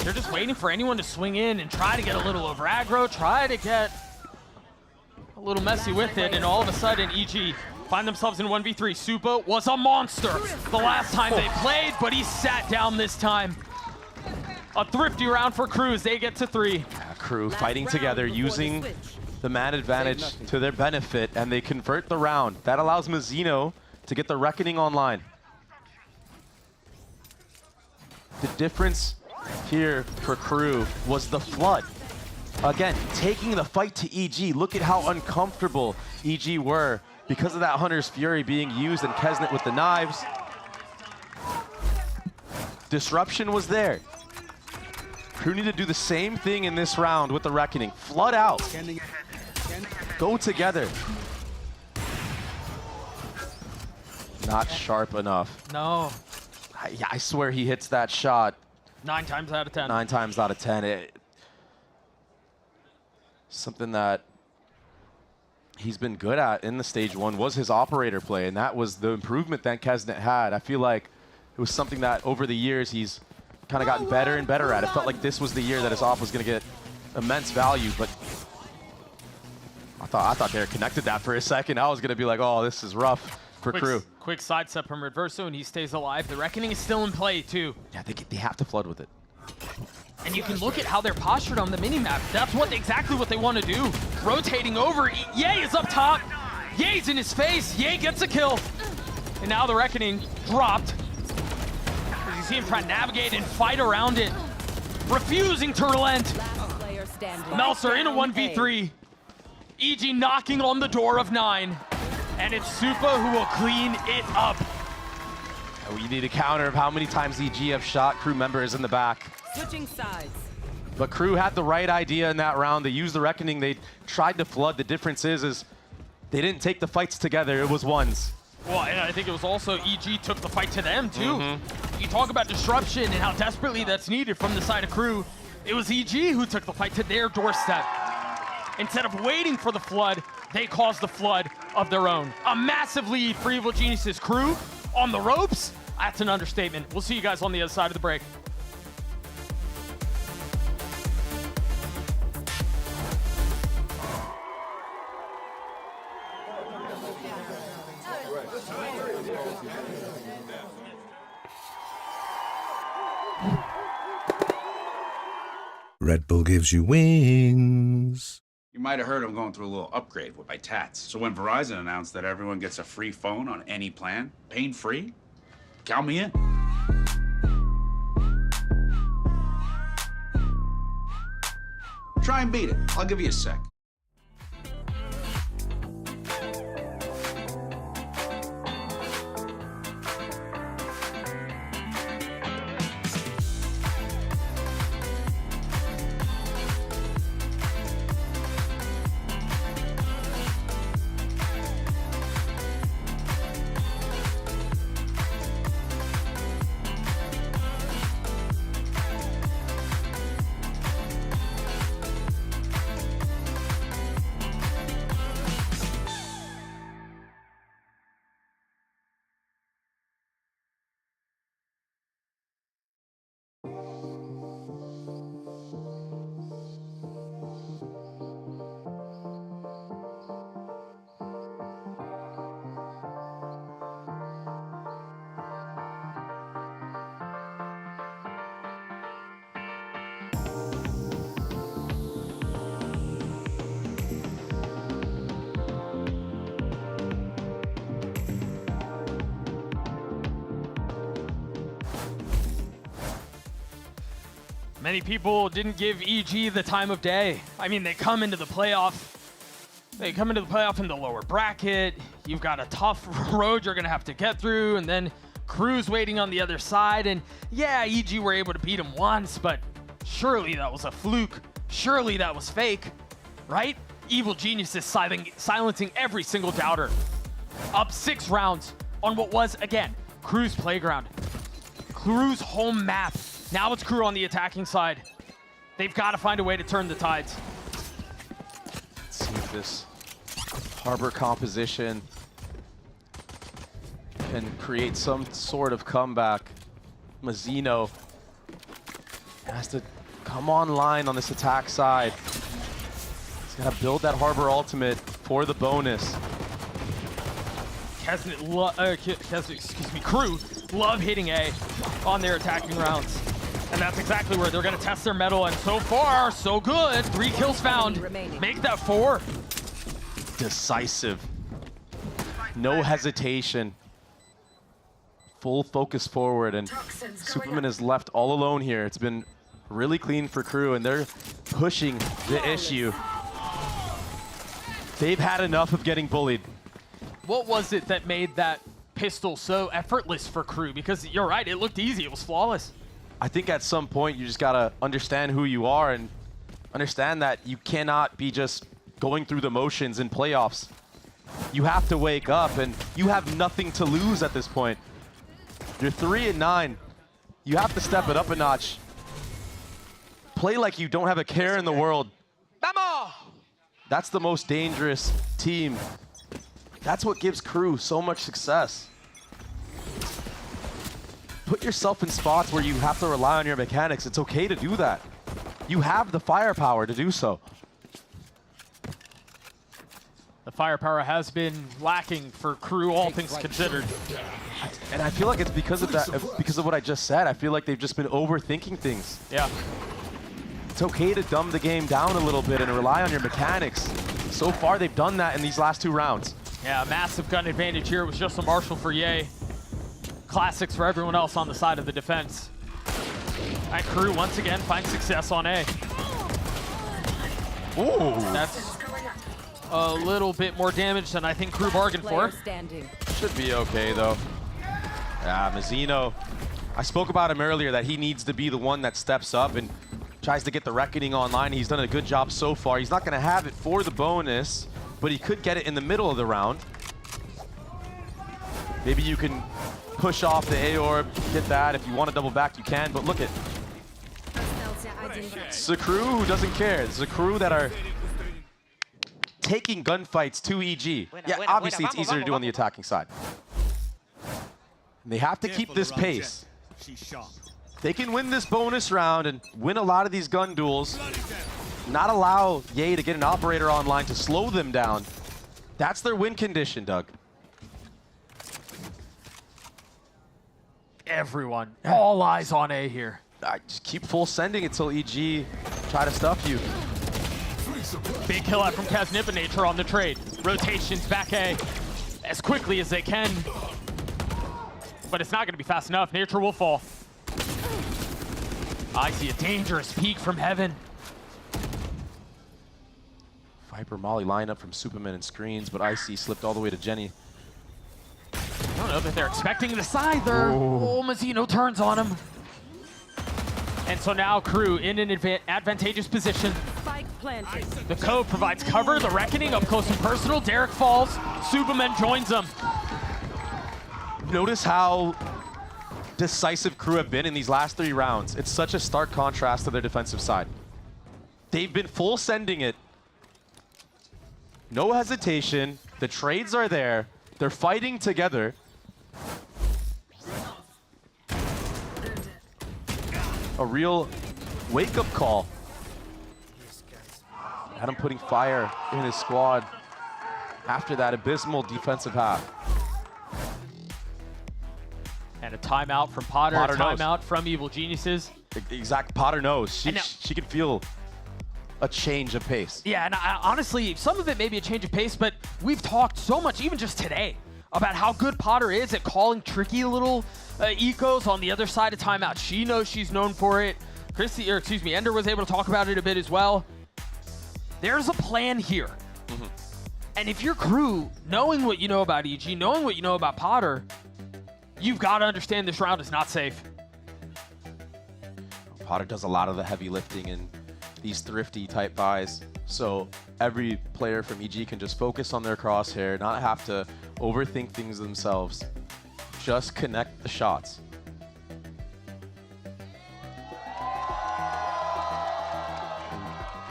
They're just waiting for anyone to swing in and try to get a little over aggro, try to get a little messy with it, and all of a sudden, EG find themselves in 1v3. Supa was a monster the last time they played, but he sat down this time. A thrifty round for Crew as they get to 3. Yeah, Crew fighting together, using the man advantage to their benefit, and they convert the round. That allows Mizzino to get the Reckoning online. The difference here for Crew was the Flood. Again, taking the fight to EG. Look at how uncomfortable EG were because of that Hunter's Fury being used and Kesnet with the knives. Disruption was there. Crew need to do the same thing in this round with the Reckoning. Flood out. Go together. Not sharp enough. No. I swear he hits that shot 9 times out of 10. 9 times out of 10. Something that he's been good at in the stage 1 was his operator play, and that was the improvement that Kesnet had. I feel like it was something that over the years he's kind of gotten better and better at. It felt like this was the year that his op was going to get immense value, but I thought they connected that for a second. I was going to be like, oh, this is rough for Crew. Quick sidestep from Reverso, and he stays alive. The Reckoning is still in play, too. Yeah, they have to flood with it. And you can look at how they're postured on the minimap. That's exactly what they want to do. Rotating over. Ye is up top. Ye's in his face. Ye gets a kill. And now the Reckoning dropped. As you see him try to navigate and fight around it. Refusing to relent. Melser in a 1v3. EG knocking on the door of 9. And it's Supa who will clean it up. We need a counter of how many times EG have shot Crew members in the back. Switching sides. But Crew had the right idea in that round. They used the Reckoning. They tried to flood. The difference is they didn't take the fights together. It was ones. Well, and I think it was also EG took the fight to them, too. You talk about disruption and how desperately that's needed from the side of Crew. It was EG who took the fight to their doorstep. Instead of waiting for the flood, they caused the flood of their own. A massive lead for Evil Genius's Crew on the ropes. That's an understatement. We'll see you guys on the other side of the break. Red Bull gives you wings. You might have heard I'm going through a little upgrade with my tats. So when Verizon announced that everyone gets a free phone on any plan, pain-free, count me in. Try and beat it. I'll give you a sec. Many people didn't give EG the time of day. I mean, they come into the playoff. They come into the playoff in the lower bracket. You've got a tough road you're gonna have to get through, and then Crew's waiting on the other side. And yeah, EG were able to beat him once, but surely that was a fluke. Surely that was fake, right? Evil Geniuses silencing every single doubter. Up 6 rounds on what was, again, Crew's playground. Crew's home map. Now it's Crew on the attacking side. They've got to find a way to turn the tides. Let's see if this Harbor composition can create some sort of comeback. Mazzino has to come online on this attack side. He's got to build that Harbor ultimate for the bonus. Crew love hitting A on their attacking rounds. And that's exactly where they're going to test their mettle. And so far, so good. 3 kills found. Make that 4. Decisive. No hesitation. Full focus forward. And Superman is left all alone here. It's been really clean for Crew, and they're pushing the issue. They've had enough of getting bullied. What was it that made that pistol so effortless for Crew? Because you're right, it looked easy. It was flawless. I think at some point you just gotta understand who you are and understand that you cannot be just going through the motions in playoffs. You have to wake up, and you have nothing to lose at this point. You're 3-9. You have to step it up a notch. Play like you don't have a care in the world. That's the most dangerous team. That's what gives Crew so much success. Put yourself in spots where you have to rely on your mechanics. It's okay to do that. You have the firepower to do so. The firepower has been lacking for Crew, all things considered. And I feel like it's because of that, because of what I just said. I feel like they've just been overthinking things. Yeah. It's okay to dumb the game down a little bit and rely on your mechanics. So far, they've done that in these last 2 rounds. Yeah, massive gun advantage here. It was just a Marshall for Ye. Classics for everyone else on the side of the defense. And Crew once again finds success on A. Ooh. That's a little bit more damage than I think Crew bargained for. Should be okay, though. Yeah, Mazzino. I spoke about him earlier, that he needs to be the one that steps up and tries to get the Reckoning online. He's done a good job so far. He's not going to have it for the bonus, but he could get it in the middle of the round. Maybe you can push off the A orb, get that. If you want to double back, you can, but look at it's a Crew who doesn't care. It's a Crew that are taking gunfights to EG. Yeah, obviously it's easier to do on the attacking side. And they have to keep this pace. They can win this bonus round and win a lot of these gun duels. Not allow Ye to get an operator online to slow them down. That's their win condition, Doug. Everyone, all eyes on A here. Just keep full sending until EG try to stuff you. Big kill out from Nature on the trade. Rotations back A as quickly as they can. But it's not going to be fast enough. Nature will fall. I see a dangerous peek from heaven. Viper Molly lineup from Superman and screens, but Icy slipped all the way to Jenny. I don't know that they're expecting the side there. Oh, Mazzino turns on him. And so now Crew in an advantageous position. The Cove provides cover. The Reckoning up close and personal. Derek falls. Superman joins them. Notice how decisive Crew have been in these last 3 rounds. It's such a stark contrast to their defensive side. They've been full sending it. No hesitation. The trades are there. They're fighting together. A real wake-up call. Adam putting fire in his squad after that abysmal defensive half. And a timeout from Potter, a timeout from Evil Geniuses. Exact. Potter knows. She can feel a change of pace. Yeah, and honestly, some of it may be a change of pace, but we've talked so much, even just today, about how good Potter is at calling tricky little ecos on the other side of timeout. She knows she's known for it. Ender was able to talk about it a bit as well. There's a plan here. And if you're Crew, knowing what you know about EG, knowing what you know about Potter, you've got to understand this round is not safe. Potter does a lot of the heavy lifting in these thrifty type buys. So every player from EG can just focus on their crosshair, not have to overthink things themselves. Just connect the shots.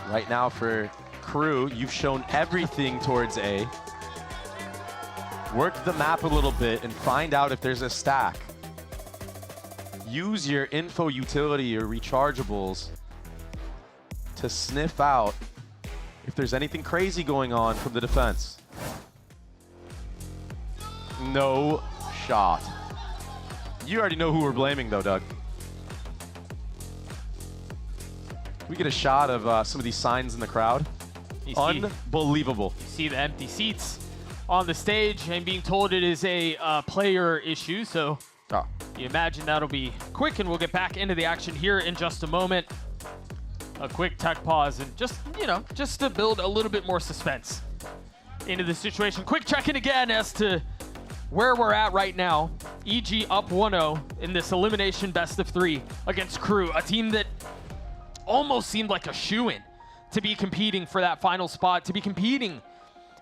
Right now for Crew, you've shown everything towards A. Work the map a little bit and find out if there's a stack. Use your info utility, your rechargeables, to sniff out if there's anything crazy going on from the defense. No shot. You already know who we're blaming though, Doug. We get a shot of some of these signs in the crowd. Unbelievable. You see the empty seats on the stage and being told it is a player issue, so you imagine that'll be quick, and we'll get back into the action here in just a moment. A quick tech pause and just, you know, just to build a little bit more suspense into the situation. Quick check-in again as to where we're at right now. EG up 1-0 in this elimination best of 3 against Crew, a team that almost seemed like a shoo-in to be competing for that final spot, to be competing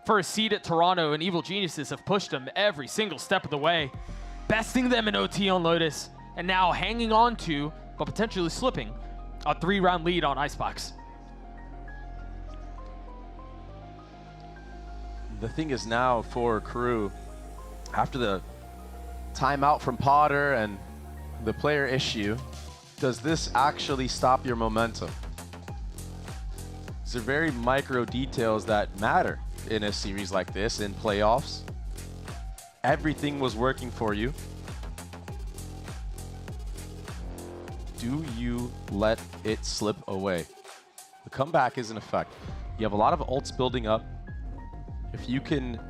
for a seat at Toronto, and Evil Geniuses have pushed them every single step of the way, besting them in OT on Lotus, and now hanging on to, but potentially slipping, a 3-round lead on Icebox. The thing is now for Crew, after the timeout from Potter and the player issue, does this actually stop your momentum? These are very micro details that matter in a series like this, in playoffs. Everything was working for you. Do you let it slip away? The comeback is in effect. You have a lot of ults building up. If you can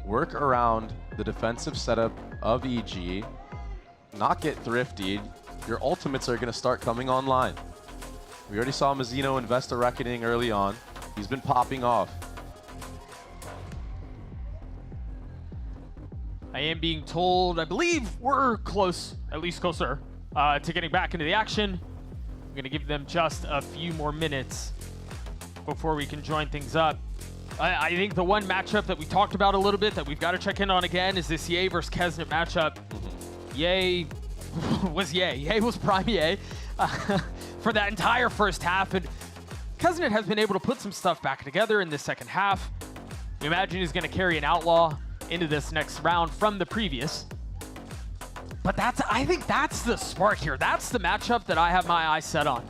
work around the defensive setup of EG, not get thriftied, your ultimates are going to start coming online. We already saw Mazzino invest a Reckoning early on. He's been popping off. I am being told, I believe we're close, at least closer, to getting back into the action. I'm going to give them just a few more minutes before we can join things up. I think the one matchup that we talked about a little bit that we've got to check in on again is this Ye versus Kesnet matchup. Ye was Ye. Ye was prime Ye for that entire first half. And Kesnet has been able to put some stuff back together in this second half. You imagine he's going to carry an Outlaw into this next round from the previous. But I think that's the spark here. That's the matchup that I have my eyes set on.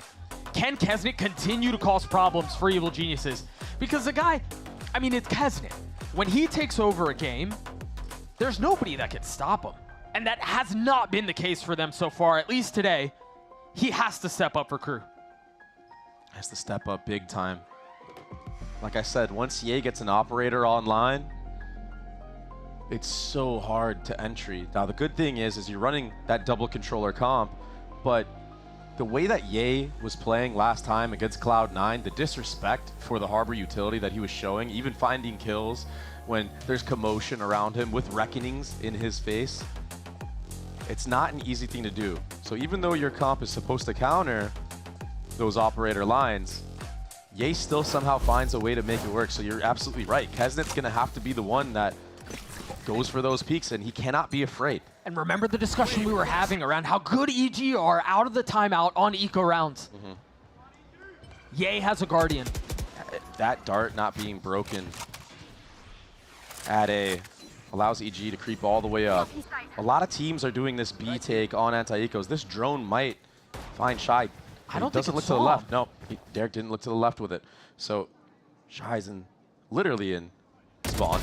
Can Kesnet continue to cause problems for Evil Geniuses? Because the guy, I mean, it's Kesnet. When he takes over a game, there's nobody that can stop him. And that has not been the case for them so far, at least today. He has to step up for Crew. Has to step up big time. Like I said, once Ye gets an operator online, it's so hard to entry. Now, the good thing is you're running that double controller comp, but the way that Ye was playing last time against Cloud9, the disrespect for the Harbor utility that he was showing, even finding kills when there's commotion around him with Reckonings in his face, it's not an easy thing to do. So even though your comp is supposed to counter those operator lines, Ye still somehow finds a way to make it work. So you're absolutely right. Kesnet's going to have to be the one that goes for those peaks, and he cannot be afraid. And remember the discussion we were having around how good EG are out of the timeout on eco rounds. Ye has a Guardian. That dart not being broken at A allows EG to creep all the way up. A lot of teams are doing this B take on anti-ecos. This drone might find Shai. I don't think doesn't look to the left. No, Derek didn't look to the left with it. So Shai's literally in spawn.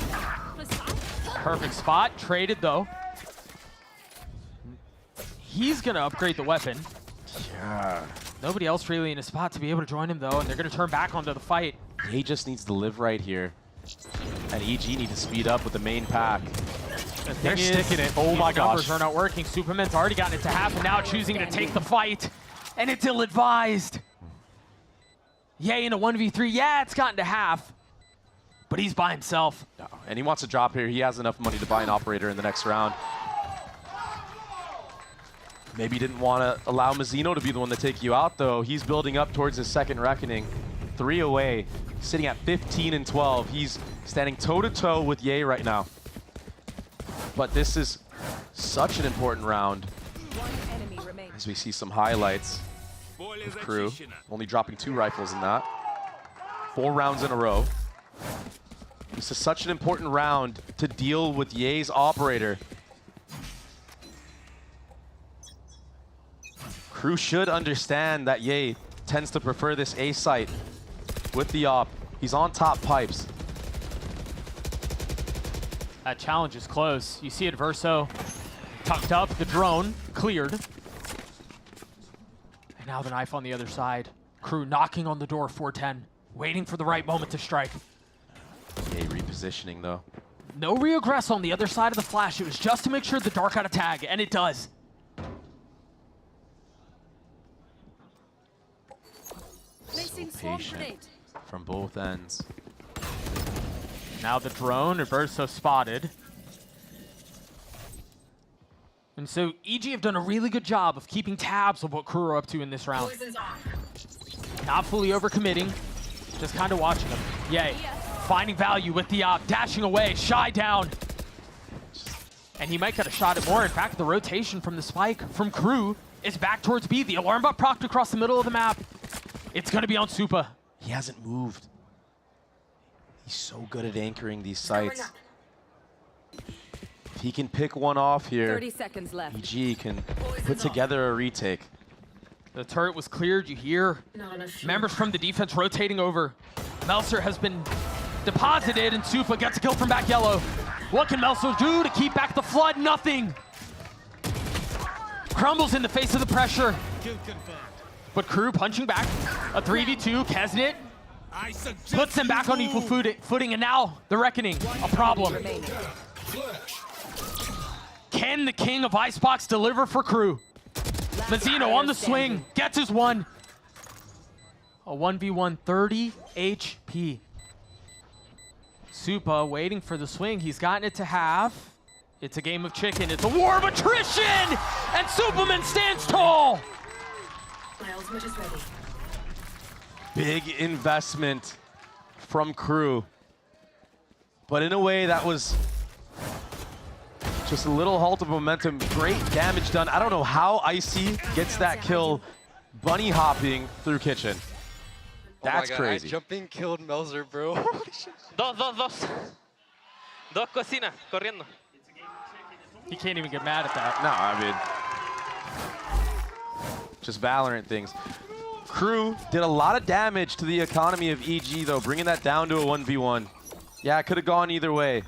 Perfect spot. Traded though. He's gonna upgrade the weapon. Yeah. Nobody else really in a spot to be able to join him though, and they're gonna turn back onto the fight. He just needs to live right here. And EG need to speed up with the main pack. They're sticking it. Oh my gosh. Numbers are not working. Superman's already gotten it to half, and now choosing to take the fight. And it's ill-advised. Yay in a 1v3. Yeah, it's gotten to half. But he's by himself. No, and he wants to drop here. He has enough money to buy an operator in the next round. Maybe didn't want to allow Mazzino to be the one to take you out, though. He's building up towards his second reckoning. 3 away, sitting at 15 and 12. He's standing toe-to-toe with Ye right now. But this is such an important round. As we see some highlights of Crew, only dropping 2 rifles in that. 4 rounds in a row. This is such an important round to deal with Ye's operator. Crew should understand that Ye tends to prefer this A site with the op. He's on top pipes. That challenge is close. You see it, Verso tucked up, the drone cleared. And now the knife on the other side. Crew knocking on the door, 410, waiting for the right moment to strike. Ye repositioning though. No regress on the other side of the flash. It was just to make sure the dark got a tag, and it does. So patient from both ends. Now the drone, Verso spotted. And so EG have done a really good job of keeping tabs of what Crew are up to in this round. Not fully overcommitting, just kind of watching them. Yay, finding value with the op, dashing away, Shai down. And he might get a shot at more. In fact, the rotation from the spike from Crew is back towards B. The alarm bot procced across the middle of the map. It's gonna be on Supa. He hasn't moved. He's so good at anchoring these sites. If he can pick one off here, 30 seconds left. EG can put together a retake. The turret was cleared. You hear members from the defense rotating over. Melser has been deposited, and Supa gets a kill from back yellow. What can Melser do to keep back the flood? Nothing. Crumbles in the face of the pressure. But Crew punching back. A 3v2. Kesnit puts them back on equal footing, and now the reckoning, a problem. Can the king of Icebox deliver for Crew? Mazzino on the swing, gets his one. A 1v1, 30 HP. Supa waiting for the swing. He's gotten it to half. It's a game of chicken. It's a war of attrition! And Superman stands tall! My ultimate is ready. Big investment from Crew. But in a way that was just a little halt of momentum. Great damage done. I don't know how Icy gets that kill bunny hopping through kitchen. That's crazy. Jumping killed Melzer, bro. Dos cocina, corriendo. He can't even get mad at that. No, I mean, just Valorant things. Crew did a lot of damage to the economy of EG, though, bringing that down to a 1v1. Yeah, it could have gone either way.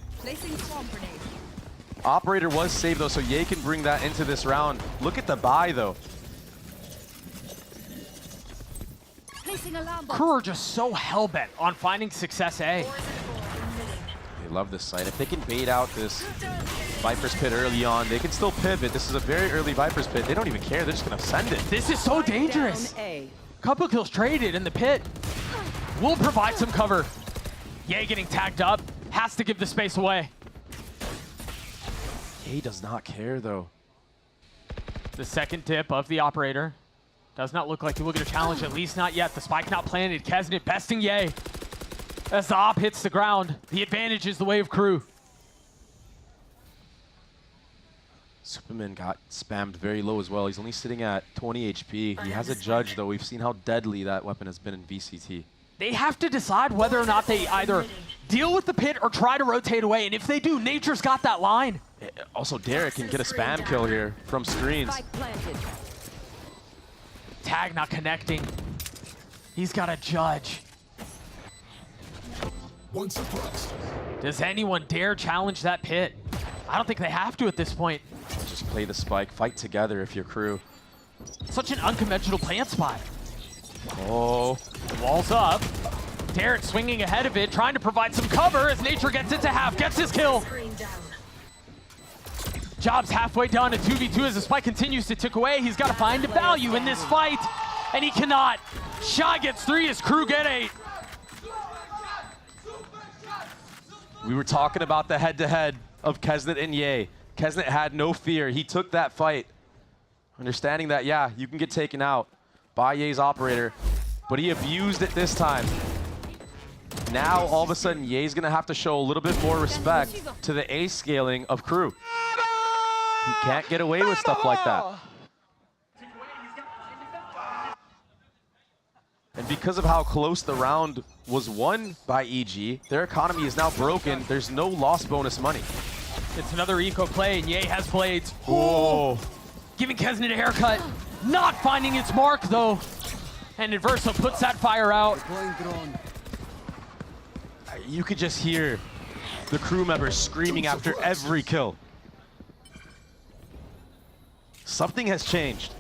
Operator was saved, though, so Ye can bring that into this round. Look at the buy, though. Crew are just so hell-bent on finding success A. They love this site. If they can bait out this Viper's Pit early on, they can still pivot. This is a very early Viper's Pit. They don't even care. They're just going to send it. This is so dangerous. Couple kills traded in the pit. Will provide some cover. Ye getting tagged up. Has to give the space away. Ye does not care, though. The second tip of the operator. Does not look like he will get a challenge, at least not yet. The spike not planted. Kesnit besting Ye. As the op hits the ground, the advantage is the way of Crew. Superman got spammed very low as well. He's only sitting at 20 HP. He has a judge, though. We've seen how deadly that weapon has been in VCT. They have to decide whether or not they either deal with the pit or try to rotate away. And if they do, Nature's got that line. Also, Derek can get a spam kill here from screens. Tag not connecting. He's got a judge. Does anyone dare challenge that pit? I don't think they have to at this point. Just play the spike. Fight together if you're Crew. Such an unconventional plant spot. Oh. The wall's up. Derek swinging ahead of it, trying to provide some cover as Nature gets it to half, gets his kill. Job's halfway down to 2v2 as the spike continues to tick away. He's got to find the value in this fight, and he cannot. Shai gets 3, his crew get 8. We were talking about the head-to-head of Kesnet and Ye. Kesnet had no fear. He took that fight, understanding that, yeah, you can get taken out by Ye's operator, but he abused it this time. Now, all of a sudden, Ye's going to have to show a little bit more respect to the A scaling of crew. He can't get away with stuff like that. And because of how close the round was won by EG, their economy is now broken. There's no loss bonus money. It's another eco play, and Ye has blades. Whoa. Giving Kesnet a haircut. Not finding its mark, though. And Inverso puts that fire out. You could just hear the crew members screaming after every kill. Something has changed.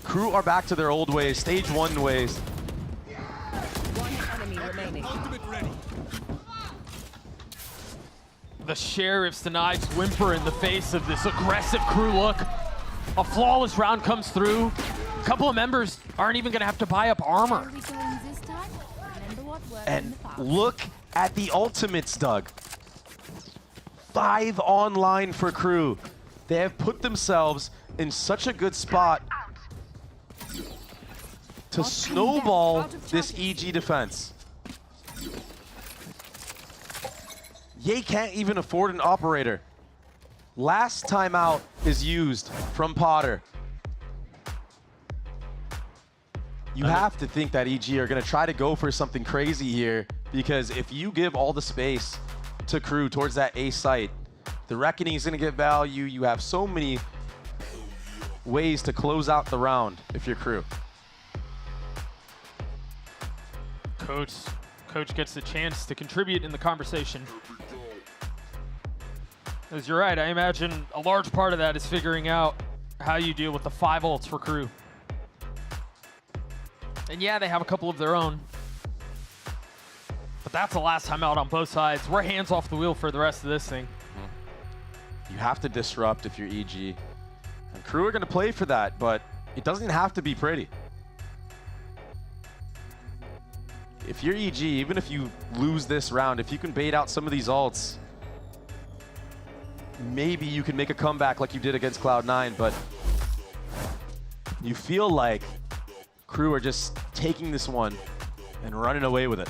Crew are back to their old ways, stage 1 ways. One enemy remaining. The Sheriff's denied whimper in the face of this aggressive crew look. A flawless round comes through. A couple of members aren't even going to have to buy up armor. And look at the ultimates, Doug. 5 online for crew. They have put themselves in such a good spot to snowball this EG defense. Ye can't even afford an operator. Last timeout is used from Potter. You have to think that EG are going to try to go for something crazy here, because if you give all the space to crew towards that A site, the Reckoning is going to get value. You have so many ways to close out the round if you're crew. Coach gets the chance to contribute in the conversation. As you're right, I imagine a large part of that is figuring out how you deal with the 5 ults for crew. And yeah, they have a couple of their own. But that's the last time out on both sides. We're hands off the wheel for the rest of this thing. You have to disrupt if you're EG. And crew are going to play for that, but it doesn't have to be pretty. If you're EG, even if you lose this round, if you can bait out some of these ults, maybe you can make a comeback like you did against Cloud9, but you feel like crew are just taking this one and running away with it.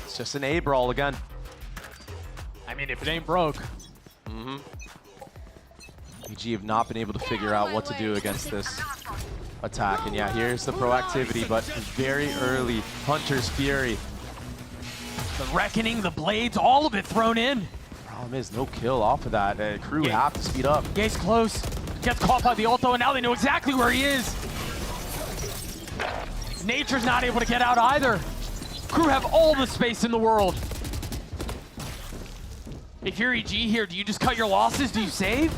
It's just an A brawl again. I mean, if it ain't broke. EG have not been able to figure out what to do against this attack. And yeah, here's the proactivity, but very early Hunter's Fury. The Reckoning, the Blades, all of it thrown in. Problem is, no kill off of that. Crew have to speed up. Ye's close. Gets caught by the ulto, and now they know exactly where he is. Nature's not able to get out either. Crew have all the space in the world. If you're EG here, do you just cut your losses? Do you save?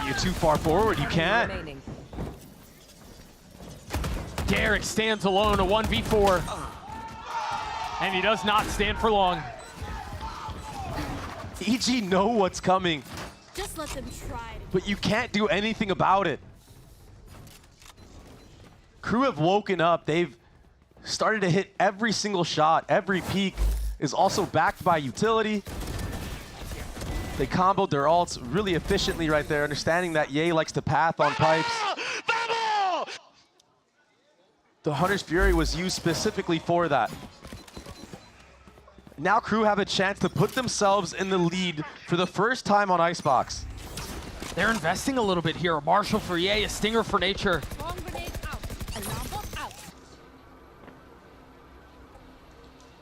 You're too far forward. You can't. Derek stands alone, a 1v4. And he does not stand for long. EG know what's coming. Just let them try. But you can't do anything about it. Crew have woken up. They've started to hit every single shot. Every peak is also backed by utility. They comboed their ults really efficiently right there, understanding that Ye likes to path on pipes. The Hunter's Fury was used specifically for that. Now crew have a chance to put themselves in the lead for the first time on Icebox. They're investing a little bit here. A Marshall for Ye, a Stinger for Nature.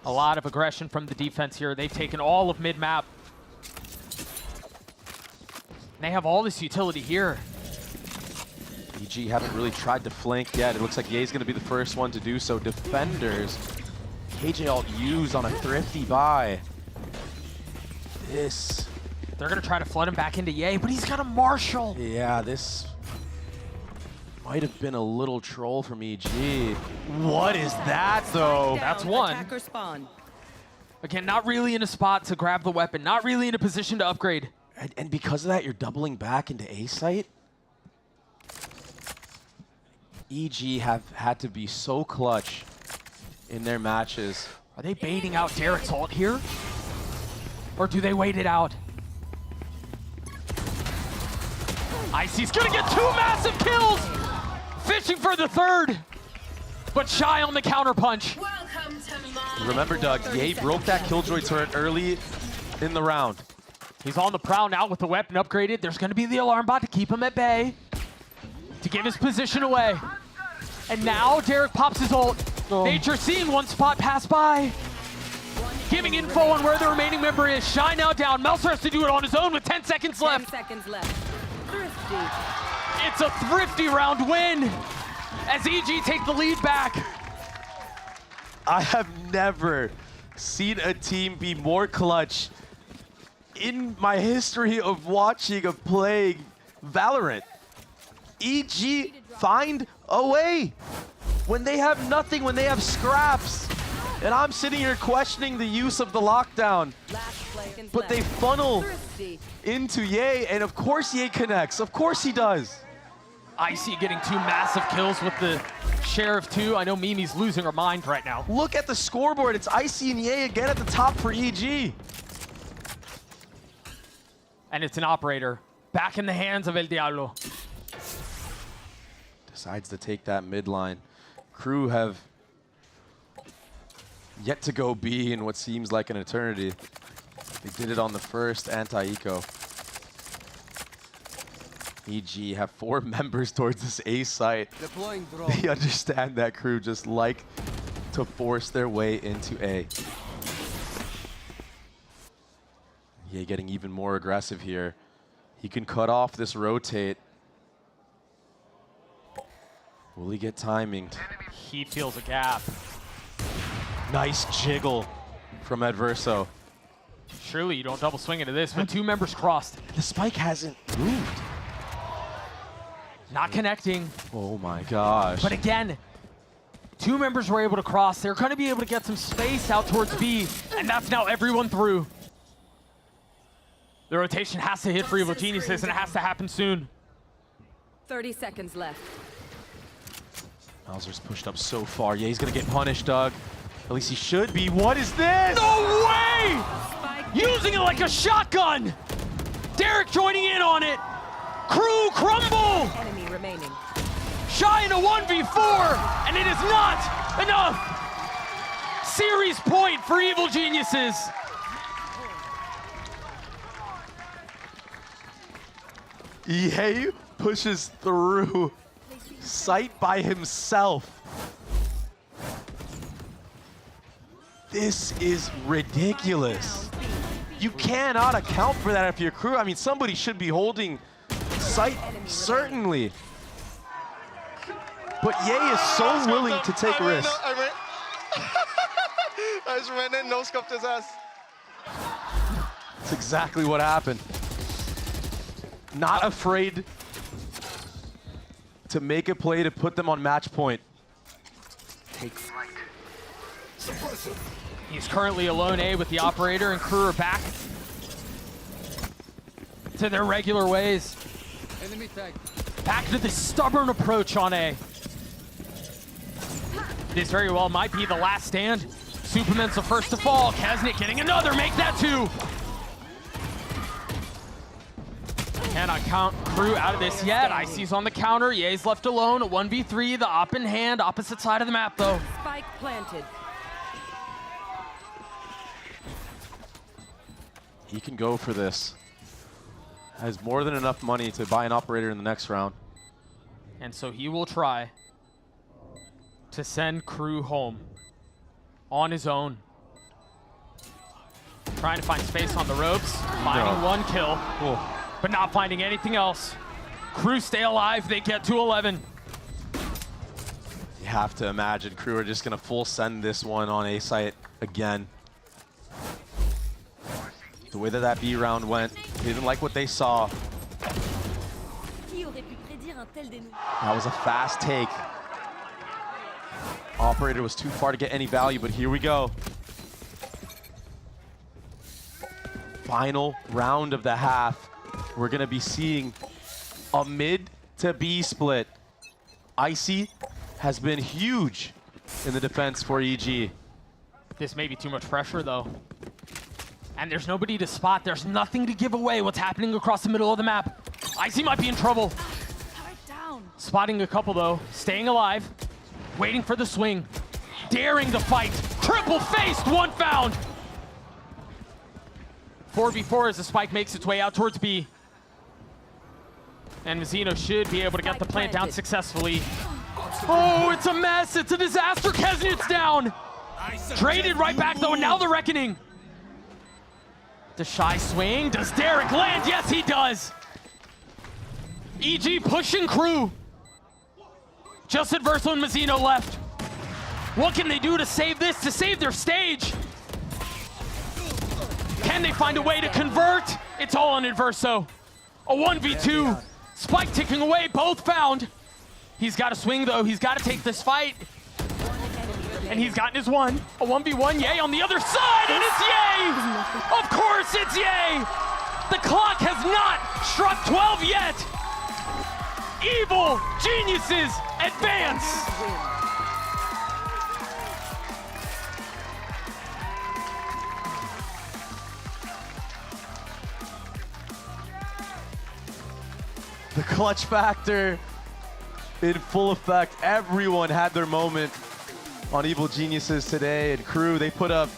A lot of aggression from the defense here. They've taken all of mid-map. They have all this utility here. EG haven't really tried to flank yet. It looks like Ye's going to be the first one to do so. Defenders. KJ ult used on a thrifty buy. This. They're going to try to flood him back into Ye, but he's got a Marshall. Yeah, this Might have been a little troll from EG. What is that, though? That's one. Attacker spawn. Again, not really in a spot to grab the weapon, not really in a position to upgrade. And because of that, you're doubling back into A site. EG have had to be so clutch in their matches. Are they baiting out Derek's ult here? Or do they wait it out? Icy's gonna get 2 massive kills! Fishing for the 3rd! But Shai on the counterpunch. Remember, Doug, Ye broke that Killjoy turret early in the round. He's on the prowl now with the weapon upgraded. There's gonna be the alarm bot to keep him at bay, to give his position away. And now Derek pops his ult. Nature seeing one spot pass by. Giving info on where the remaining member is. Shai now down. Melser has to do it on his own with 10 seconds left. 10 seconds left. Thrifty. It's a thrifty round win as EG take the lead back. I have never seen a team be more clutch in my history of watching, of playing Valorant. EG find a way when they have nothing, when they have scraps. And I'm sitting here questioning the use of the lockdown. But they funnel into Ye, and of course Ye connects. Of course he does. Icy getting 2 massive kills with the share of 2. I know Mimi's losing her mind right now. Look at the scoreboard. It's Icy and Ye again at the top for EG. And it's an operator. Back in the hands of El Diablo. Decides to take that mid line. Crew have yet to go B in what seems like an eternity. They did it on the first anti-eco. EG have 4 members towards this A site. They understand that Crew just like to force their way into A. Yeah, getting even more aggressive here. He can cut off this rotate. Will he get timinged? He feels a gap. Nice jiggle from Adverso. Surely you don't double swing into this, but 2 members crossed. The spike hasn't moved. Not connecting. Oh my gosh. But again, 2 members were able to cross. They're going to be able to get some space out towards B, and that's now everyone through. The rotation has to hit for Evil Geniuses, and it has to happen soon. 30 seconds left. Mauser's pushed up so far. Yeah, he's going to get punished, Doug. At least he should be. What is this? No way! Using it like a shotgun! Derek joining in on it. Crew crumble! Enemy remaining. Shai in a 1v4, and it is not enough! Series point for Evil Geniuses. EA pushes through sight by himself. This is ridiculous. You cannot account for that if you're Crew. I mean, somebody should be holding sight, certainly. But Ye is so willing to take risks. I just ran in, no scoped his ass. That's exactly what happened. Not afraid to make a play to put them on match point. Take flight. He's currently alone A with the operator, and Crew are back to their regular ways. Enemy tag. Back to the stubborn approach on A. This very well might be the last stand. Superman's the first to fall. Kaznik getting another, make that 2. Cannot count Crew out of this yet. Icy's on the counter. Ye's left alone. A 1v3, the op in hand. Opposite side of the map, though. Spike planted. He can go for this. Has more than enough money to buy an operator in the next round. And so he will try to send Crew home on his own. Trying to find space on the ropes. Finding 1 kill. But not finding anything else. Crew stay alive, they get to 11. You have to imagine Crew are just going to full send this one on A site again. The way that B round went, they didn't like what they saw. That was a fast take. Operator was too far to get any value, but here we go. Final round of the half. We're gonna be seeing a mid to B split. Icy has been huge in the defense for EG. This may be too much pressure though. And there's nobody to spot. There's nothing to give away what's happening across the middle of the map. Icy might be in trouble. Spotting a couple though, staying alive, waiting for the swing, daring the fight. Triple faced, one found. 4v4 as the spike makes its way out towards B. And Mizzino should be able to get the plant down successfully. Oh, it's a mess, it's a disaster. Kesnit's down. Traded right back though, and now the reckoning. Does Shai swing? Does Derek land? Yes, he does. EG pushing crew. Just Adverso and Mizzino left. What can they do to save this, to save their stage? Can they find a way to convert? It's all on Adverso. A 1v2. Spike ticking away, both found. He's got to swing though, he's got to take this fight. And he's gotten his one. A 1v1, Yay on the other side, and it's Yay! Of course it's Yay! The clock has not struck 12 yet. Evil Geniuses advance. The clutch factor in full effect. Everyone had their moment on Evil Geniuses today, and crew, they put up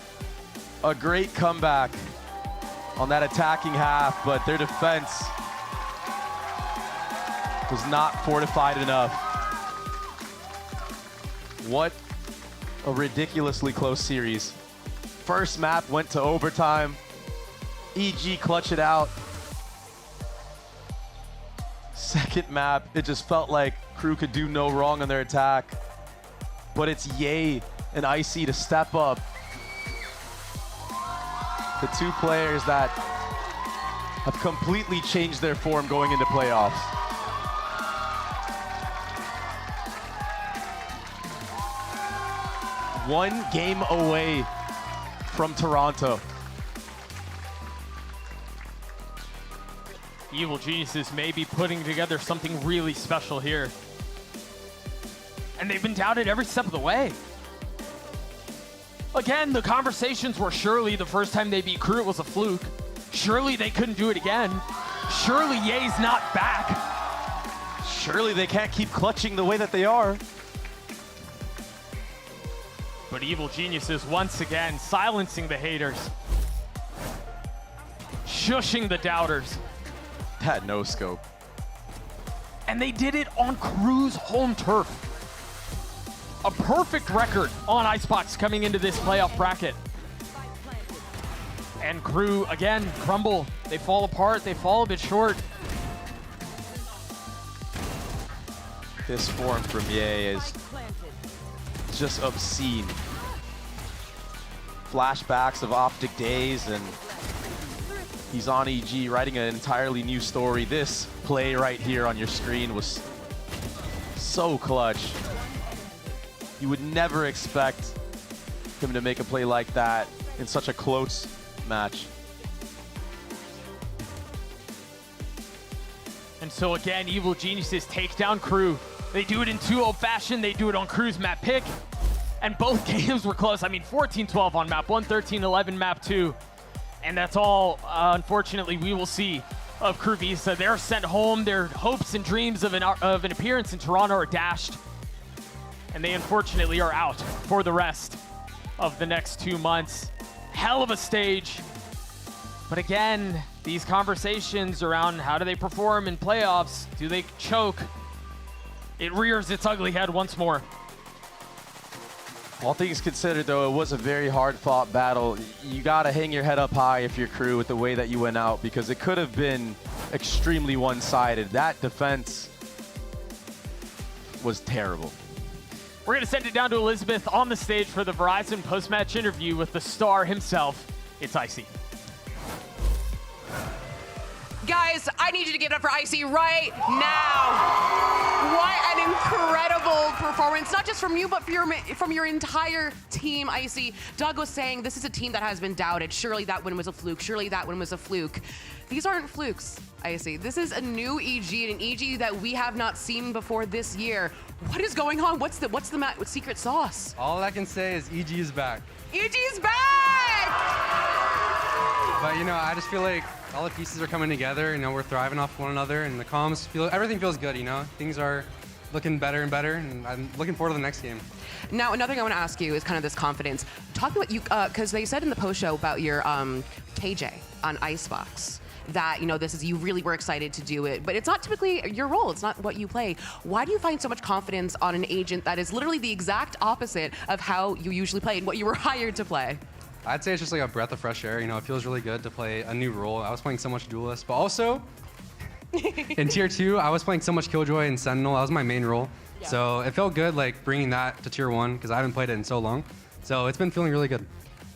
a great comeback on that attacking half, but their defense was not fortified enough. What a ridiculously close series. First map went to overtime. EG clutched it out. Second map, it just felt like crew could do no wrong on their attack. But it's Yay and Icy to step up. The two players that have completely changed their form going into playoffs. One game away from Toronto. Evil Geniuses may be putting together something really special here. And they've been doubted every step of the way. Again, the conversations were surely the first time they beat crew, it was a fluke. Surely they couldn't do it again. Surely Yay's not back. Surely they can't keep clutching the way that they are. But Evil Geniuses once again silencing the haters. Shushing the doubters. That no scope. And they did it on crew's home turf. A perfect record on Icebox coming into this playoff bracket. And crew, again, crumble. They fall apart, they fall a bit short. This form from Yay is just obscene. Flashbacks of Optic days, and he's on EG writing an entirely new story. This play right here on your screen was so clutch. You would never expect him to make a play like that in such a close match. And so again, Evil Geniuses take down crew. They do it in 2-0 fashion. They do it on crew's map pick. And both games were close. I mean, 14-12 on map 1, 13-11 map 2. And that's all, unfortunately, we will see of Crew Visa. They're sent home. Their hopes and dreams of an appearance in Toronto are dashed. And they unfortunately are out for the rest of the next 2 months. Hell of a stage. But again, these conversations around how do they perform in playoffs? Do they choke? It rears its ugly head once more. All things considered, though, it was a very hard-fought battle. You got to hang your head up high if you're crew with the way that you went out, because it could have been extremely one-sided. That defense was terrible. We're going to send it down to Elizabeth on the stage for the Verizon post-match interview with the star himself. It's Icy. Guys, I need you to give it up for Icy right now. What an incredible performance, not just from you, but from your entire team, Icy. Doug was saying this is a team that has been doubted. Surely that win was a fluke. Surely that win was a fluke. These aren't flukes, Icy. This is a new EG, an EG that we have not seen before this year. What is going on? What's the secret sauce? All I can say is EG is back. EG is back! But you know, I just feel like all the pieces are coming together. You know, we're thriving off one another, and the comms everything feels good. You know, things are looking better and better, and I'm looking forward to the next game. Now, another thing I want to ask you is kind of this confidence. Talk about you, because they said in the post show about your KJ on Icebox that, you know, you really were excited to do it, but it's not typically your role. It's not what you play. Why do you find so much confidence on an agent that is literally the exact opposite of how you usually play and what you were hired to play? I'd say it's just like a breath of fresh air. You know, it feels really good to play a new role. I was playing so much Duelist, but also in Tier 2, I was playing so much Killjoy and Sentinel. That was my main role. Yeah. So it felt good, like, bringing that to Tier 1, because I haven't played it in so long. So it's been feeling really good.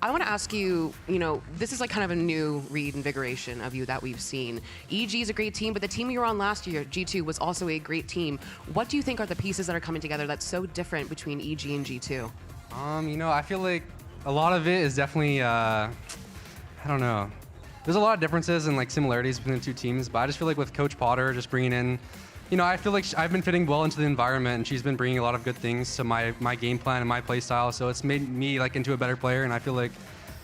I want to ask you, you know, this is like kind of a new reinvigoration of you that we've seen. EG is a great team, but the team you were on last year, G2, was also a great team. What do you think are the pieces that are coming together that's so different between EG and G2? You know, I feel like a lot of it is definitely, I don't know. There's a lot of differences and like similarities between the two teams, but I just feel like with Coach Potter just bringing in, you know, I feel like I've been fitting well into the environment, and she's been bringing a lot of good things to my game plan and my play style. So it's made me like into a better player, and I feel like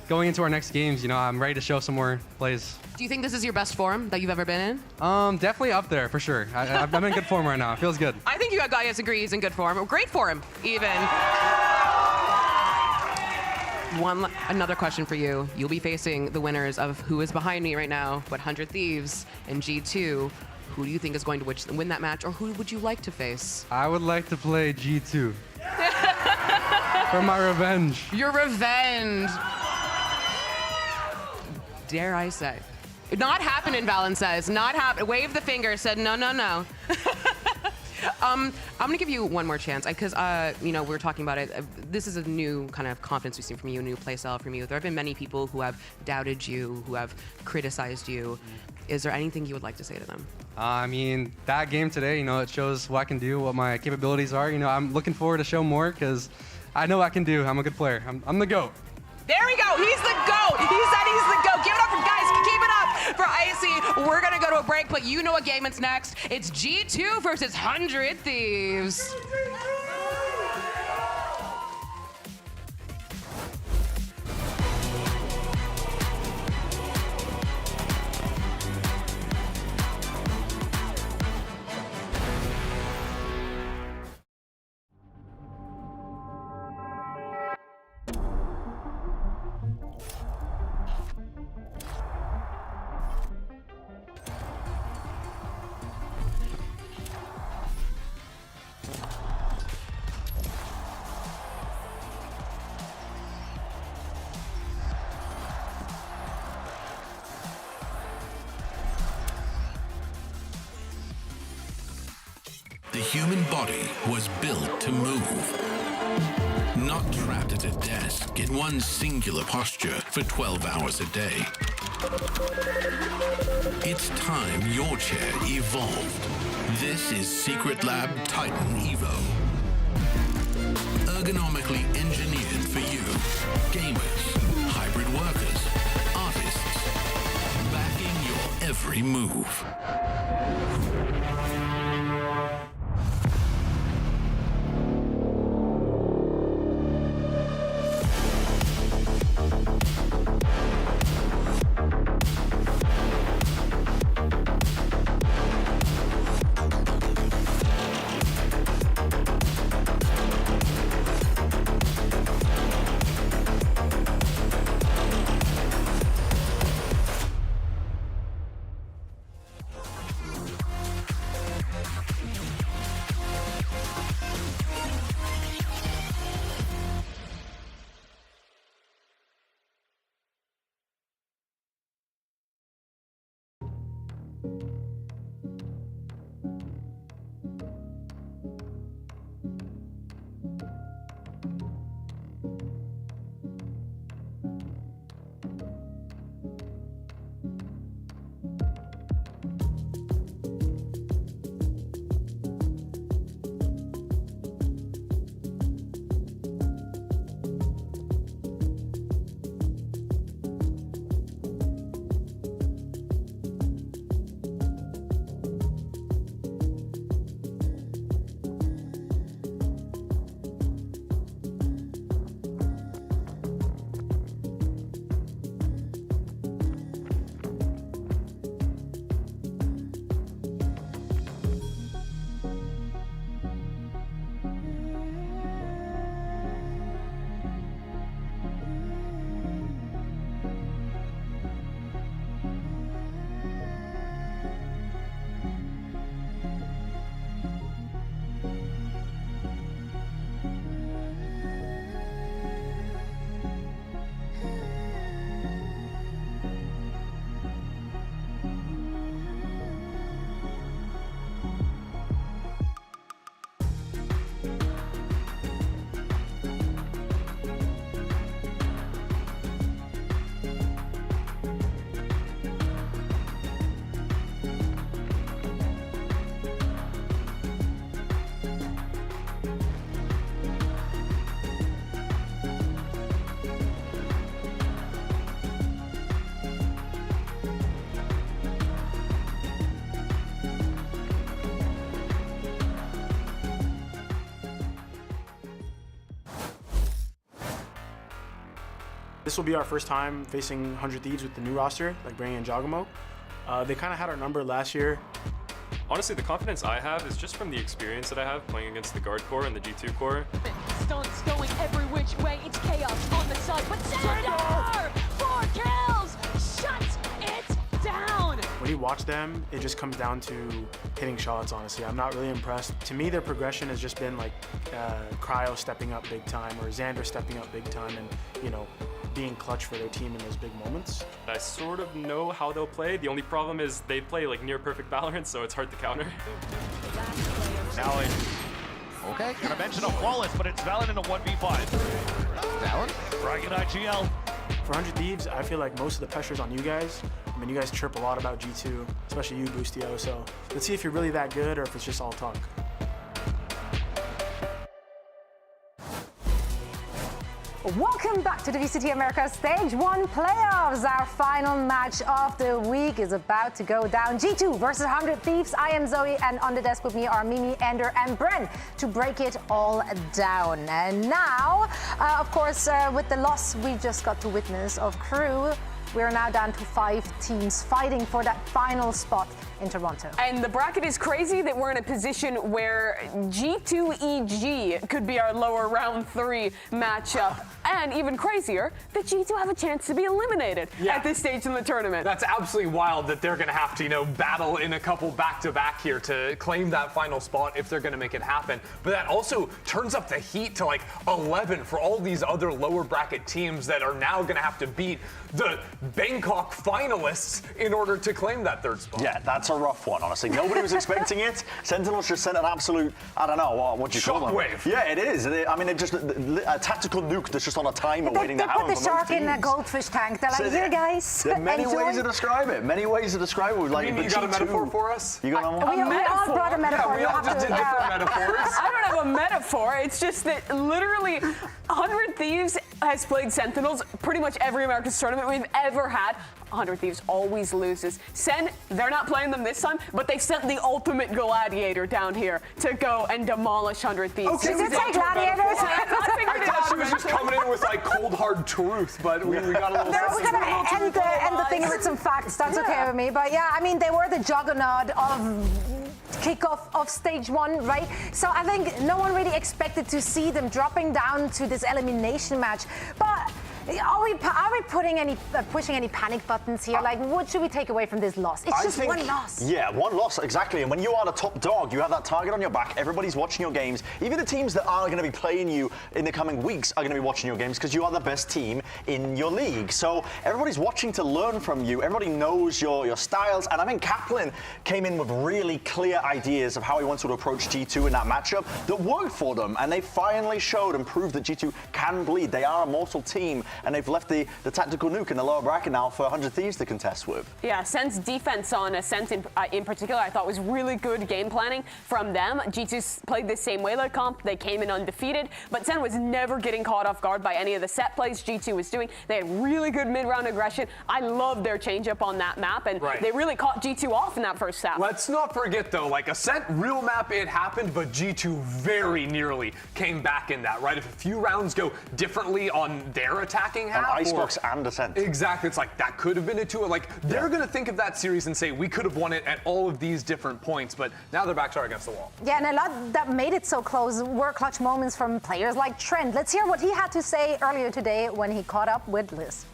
going into our next games, you know, I'm ready to show some more plays. Do you think this is your best form that you've ever been in? Definitely up there for sure. I'm in good form right now. It feels good. I think you guys agree he's in good form. Great form, even. Another question for you. You'll be facing the winners of who is behind me right now, but 100 Thieves and G2. Who do you think is going to win that match, or who would you like to face? I would like to play G2. For my revenge. Your revenge. Dare I say. Not happening, Valen says. Not happen. Wave the finger, said no, no, no. I'm gonna give you one more chance because you know, we were talking about it. This is a new kind of confidence we've seen from you, a new play style from you. There have been many people who have doubted you, who have criticized you. Is there anything you would like to say to them? I mean, that game today, you know, it shows what I can do, what my capabilities are. You know, I'm looking forward to show more because I know I can do. I'm a good player. I'm the GOAT. There we go. He's the GOAT. He said he's the GOAT. Give it up for guys. Keep it up for Icy. We're going to go to a break, but you know what game it's next. It's G2 versus 100 Thieves. The human body was built to move. Not trapped at a desk in one singular posture for 12 hours a day. It's time your chair evolved. This is Secret Lab Titan Evo. Ergonomically engineered for you. Gamers, hybrid workers, artists. Backing your every move. This will be our first time facing 100 Thieves with the new roster, like bringing in Giacomo. They kind of had our number last year. Honestly, the confidence I have is just from the experience that I have playing against the guard core and the G2 core. Stunts going every which way. It's chaos on the side, but Xander! 4 kills! Shuts it down! When you watch them, it just comes down to hitting shots, honestly. I'm not really impressed. To me, their progression has just been like Cryo stepping up big time or Xander stepping up big time and, you know, being clutch for their team in those big moments. I sort of know how they'll play. The only problem is they play like near perfect VALORANT, so it's hard to counter. Now okay, gonna mention a flawless, but it's valid in a 1v5. Down, Bragging IGL. For 100 Thieves, I feel like most of the pressure's on you guys. I mean, you guys chirp a lot about G2, especially you, Boostio, so let's see if you're really that good or if it's just all talk. Welcome back to the VCT Americas Stage 1 Playoffs. Our final match of the week is about to go down. G2 versus 100 Thieves. I am Zoe, and on the desk with me are Mimi, Ender, and Bren to break it all down. And now, of course, with the loss we just got to witness of Crew, we're now down to 5 teams fighting for that final spot in Toronto. And the bracket is crazy that we're in a position where G2 EG could be our lower round 3 matchup. And even crazier, that G2 have a chance to be eliminated at this stage in the tournament. That's absolutely wild that they're going to have to, you know, battle in a couple back-to-back here to claim that final spot if they're going to make it happen. But that also turns up the heat to like 11 for all these other lower bracket teams that are now going to have to beat the Bangkok finalists in order to claim that 3rd spot. Yeah, that's a rough one, honestly. Nobody was expecting it. Sentinels just sent an absolute, I don't know, what do you call them? Shockwave. Yeah, it is. I mean, it just a tactical nuke that's just on a timer waiting to happen. They put the shark in a goldfish tank. They're like, here, guys. There are many ways to describe it. Many ways to describe it. Like, you got a metaphor for us? You got one? We all brought a metaphor. Yeah, we all just did different metaphors. I don't have a metaphor. It's just that literally 100 Thieves has played Sentinels pretty much every Americas tournament we've ever had. 100 Thieves always loses. Sen, they're not playing them this time, but they sent the ultimate gladiator down here to go and demolish 100 Thieves. Okay, Did you say gladiators? I thought she was just coming in with like cold hard truth, but we got a little. No, we're gonna end the thing with some facts. That's okay with me. But yeah, I mean, they were the juggernaut of kickoff of stage 1, right? So I think no one really expected to see them dropping down to this elimination match. But are we pushing any panic buttons here? Like, what should we take away from this loss? It's just one loss. Yeah, one loss, exactly. And when you are the top dog, you have that target on your back. Everybody's watching your games. Even the teams that are going to be playing you in the coming weeks are going to be watching your games because you are the best team in your league. So everybody's watching to learn from you. Everybody knows your styles. And I think Kaplan came in with really clear ideas of how he wants to approach G2 in that matchup that worked for them. And they finally showed and proved that G2 can bleed. They are a mortal team. And they've left the tactical nuke in the lower bracket now for 100 Thieves to contest with. Yeah, Sen's defense on Ascent in particular, I thought was really good game planning from them. G2 played the same way like comp. They came in undefeated, but Sen was never getting caught off guard by any of the set plays G2 was doing. They had really good mid-round aggression. I loved their changeup on that map, and they really caught G2 off in that first half. Let's not forget, though, like Ascent, real map, it happened, but G2 very nearly came back in that, right? If a few rounds go differently on their attacking half, Icebox and Ascent. Exactly. It's like that could have been a 2. Like they're going to think of that series and say we could have won it at all of these different points, but now their backs are against the wall. Yeah, and a lot that made it so close were clutch moments from players like Trent. Let's hear what he had to say earlier today when he caught up with Liz.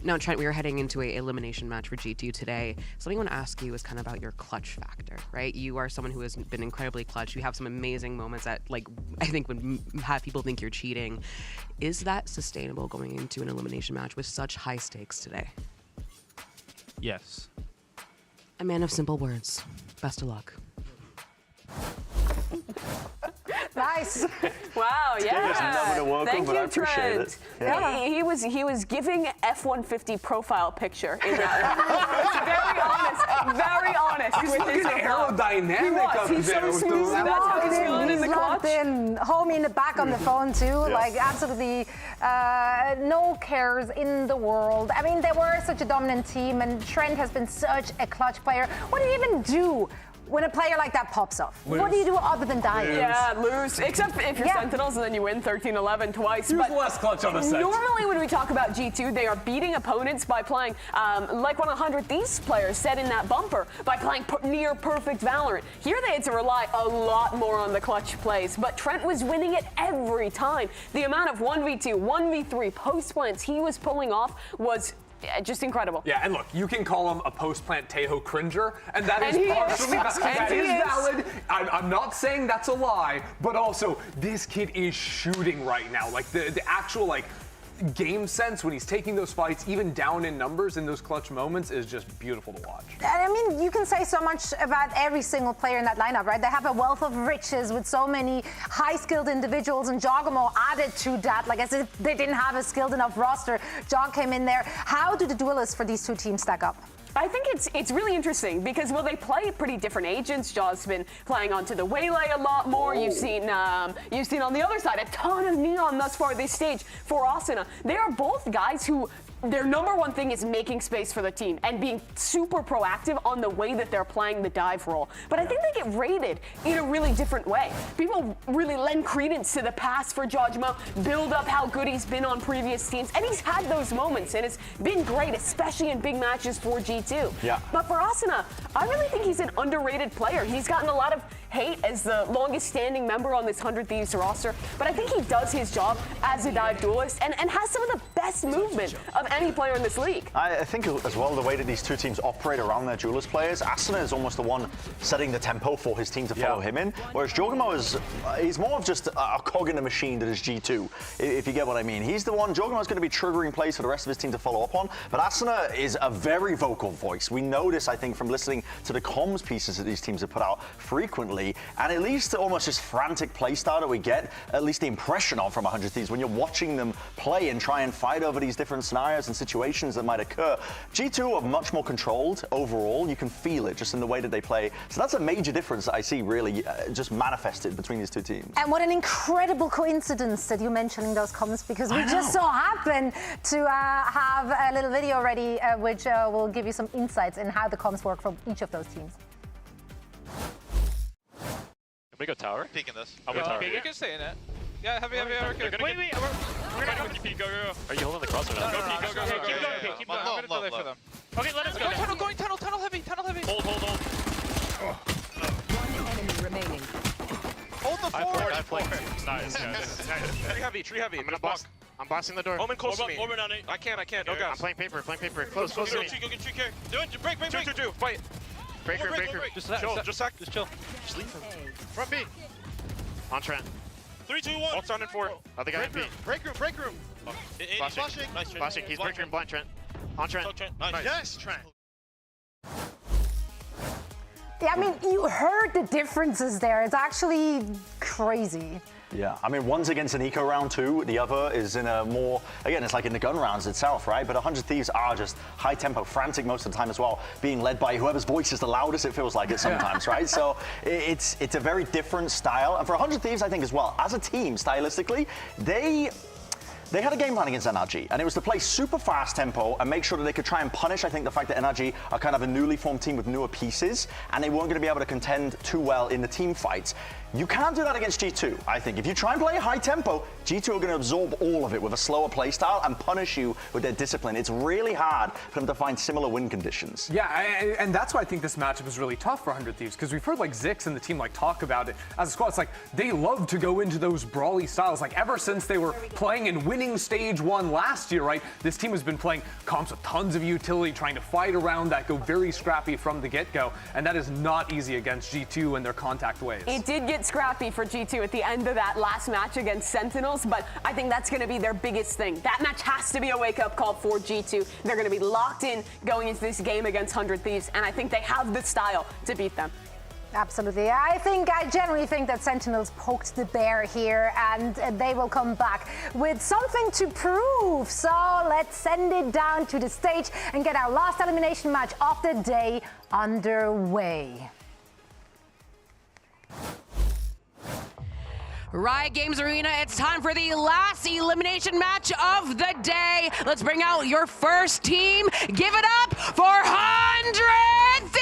Now, Trent, we are heading into a elimination match for G2 today. Something I want to ask you is kind of about your clutch factor, right? You are someone who has been incredibly clutch. You have some amazing moments that, like, I think would have people think you're cheating. Is that sustainable going into an elimination match with such high stakes today? Yes. A man of simple words. Best of luck. Nice. Wow, yeah. Thank you, Trent. Yeah. He was giving F-150 profile picture in that. Very honest with his aerodynamic up He's there. so smooth. That's how he's feeling in the clutch. Homie in the back on the phone too. Like absolutely no cares in the world. I mean, they were such a dominant team, and Trent has been such a clutch player. What do you even do when a player like that pops off? What do you do other than die? Yeah, lose. Except if you're Sentinels and then you win 13-11 twice. He was less clutch on the set. Normally when we talk about G2, they are beating opponents by playing, like 100 Thieves players said in that bumper, by playing near perfect Valorant. Here they had to rely a lot more on the clutch plays, but Trent was winning it every time. The amount of 1v2, 1v3 post plants he was pulling off was just incredible. Yeah, and look, you can call him a post-plant Tejo cringer, and that is partially that is valid. I'm not saying that's a lie, but also this kid is shooting right now. Like the actual like game sense when he's taking those fights, even down in numbers in those clutch moments, is just beautiful to watch. I mean, you can say so much about every single player in that lineup, right? They have a wealth of riches with so many high-skilled individuals, and Jogamo added to that, like as if they didn't have a skilled enough roster. Jog came in there. How do the duelists for these two teams stack up? I think it's really interesting because, well, they play pretty different agents. Jaw's been playing onto the Waylay a lot more. You've seen on the other side a ton of Neon thus far this stage for Asuna. They are both guys who their number one thing is making space for the team and being super proactive on the way that they're playing the dive role. But I think they get rated in a really different way. People really lend credence to the pass for Jojimo, build up how good he's been on previous teams, and he's had those moments, and it's been great, especially in big matches for G2. Yeah. But for Asuna, I really think he's an underrated player. He's gotten a lot of hate as the longest standing member on this 100 Thieves roster, but I think he does his job as a dive duelist and has some of the best movement of any player in this league. I think as well the way that these two teams operate around their duelist players, Asuna is almost the one setting the tempo for his team to follow him in, whereas Jogamo he's more of just a cog in a machine that is G2, if you get what I mean. He's the one, Jogamo's going to be triggering plays for the rest of his team to follow up on, but Asuna is a very vocal voice. We know this, I think, from listening to the comms pieces that these teams have put out frequently, and at least almost this frantic play style that we get, at least the impression of from 100 Thieves when you're watching them play and try and fight over these different scenarios and situations that might occur. G2 are much more controlled overall. You can feel it just in the way that they play. So that's a major difference that I see really just manifested between these two teams. And what an incredible coincidence that you mentioning those comms, because we just so happen to have a little video ready which will give you some insights in how the comms work for each of those teams. We go tower. Peeking this. I'll go tower. You can stay in it. Yeah, heavy. Wait, we're gonna go peek. Go. Are you holding the cross or not? Go peek. Go. Keep going. Keep going. I'm gonna delay for them. Okay, let us go. Going tunnel heavy. Hold. One enemy remaining. Hold the fort. I flanked. Nice. Tree heavy. I'm bossing the door. Omen close to me. Omen on it. I can't. Oh, I'm playing paper. Close to me. Go get tree care. Do it. Break. Two. Fight. Breaker. Just chill. Just leave him. Front B. On Trent. 3, 2, 1. Ult's on in 4. Other guy in B. Break room. Flashing. Nice, Trent. Flashing. He's breaking blind Trent. On Trent. Nice. Yes, Trent. Yeah, I mean, you heard the differences there. It's actually crazy. Yeah, I mean, one's against an eco round 2, the other is in a more, again, it's like in the gun rounds itself, right? But 100 Thieves are just high tempo, frantic most of the time as well, being led by whoever's voice is the loudest, it feels like it sometimes, right? So it's a very different style. And for 100 Thieves, I think as well, as a team, stylistically, they had a game plan against NRG, and it was to play super fast tempo and make sure that they could try and punish, I think, the fact that NRG are kind of a newly formed team with newer pieces, and they weren't going to be able to contend too well in the team fights. You can't do that against G2, I think. If you try and play high tempo, G2 are going to absorb all of it with a slower play style and punish you with their discipline. It's really hard for them to find similar win conditions. Yeah, and that's why I think this matchup is really tough for 100 Thieves, because we've heard like Zix and the team like talk about it as a squad. It's like they love to go into those brawly styles. Like ever since they were playing and winning Stage 1 last year, right? This team has been playing comps with tons of utility, trying to fight around that, go very scrappy from the get-go, and that is not easy against G2 and their contact ways. It did get scrappy for G2 at the end of that last match against Sentinels, but I think that's going to be their biggest thing. That match has to be a wake-up call for G2. They're going to be locked in going into this game against 100 Thieves, and I think they have the style to beat them. Absolutely. I generally think that Sentinels poked the bear here, and they will come back with something to prove. So let's send it down to the stage and get our last elimination match of the day underway. Riot Games Arena, it's time for the last elimination match of the day. Let's bring out your first team. Give it up for 100 Thieves!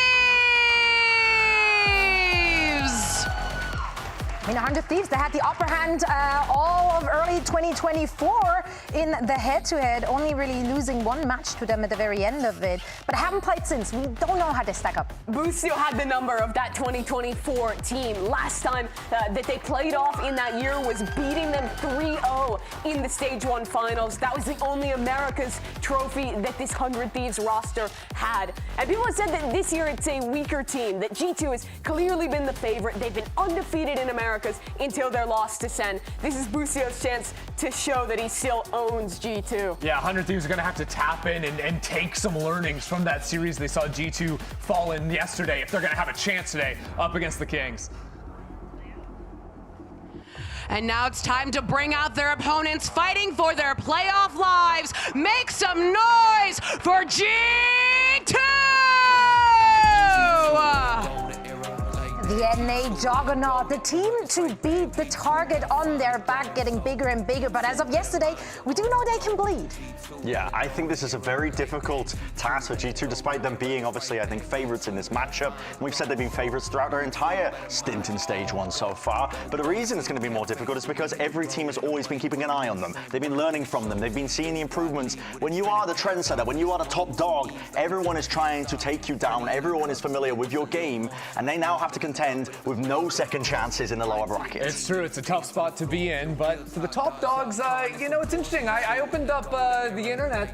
I mean, 100 Thieves, they had the upper hand all of early 2024 in the head-to-head, only really losing one match to them at the very end of it. But haven't played since. We don't know how they stack up. Busio had the number of that 2024 team. Last time that they played off in that year was beating them 3-0 in the Stage 1 finals. That was the only Americas trophy that this 100 Thieves roster had. And people have said that this year it's a weaker team, that G2 has clearly been the favorite. They've been undefeated in Americas until their loss to Sen. This is Busio's chance to show that he still owns G2. Yeah, 100 Thieves are going to have to tap in and take some learnings from that series they saw G2 fall in yesterday if they're going to have a chance today up against the Kings. And now it's time to bring out their opponents fighting for their playoff lives. Make some noise for G2! The NA juggernaut, the team to beat, the target on their back getting bigger and bigger. But as of yesterday, we do know they can bleed. Yeah, I think this is a very difficult task for G2, despite them being obviously, I think, favorites in this matchup. And we've said they've been favorites throughout their entire stint in Stage 1 so far. But the reason it's going to be more difficult is because every team has always been keeping an eye on them. They've been learning from them. They've been seeing the improvements. When you are the trendsetter, when you are the top dog, everyone is trying to take you down. Everyone is familiar with your game, and they now have to contend with no second chances in the lower bracket. It's true, it's a tough spot to be in, but for the top dogs, you know, it's interesting. I opened up the internet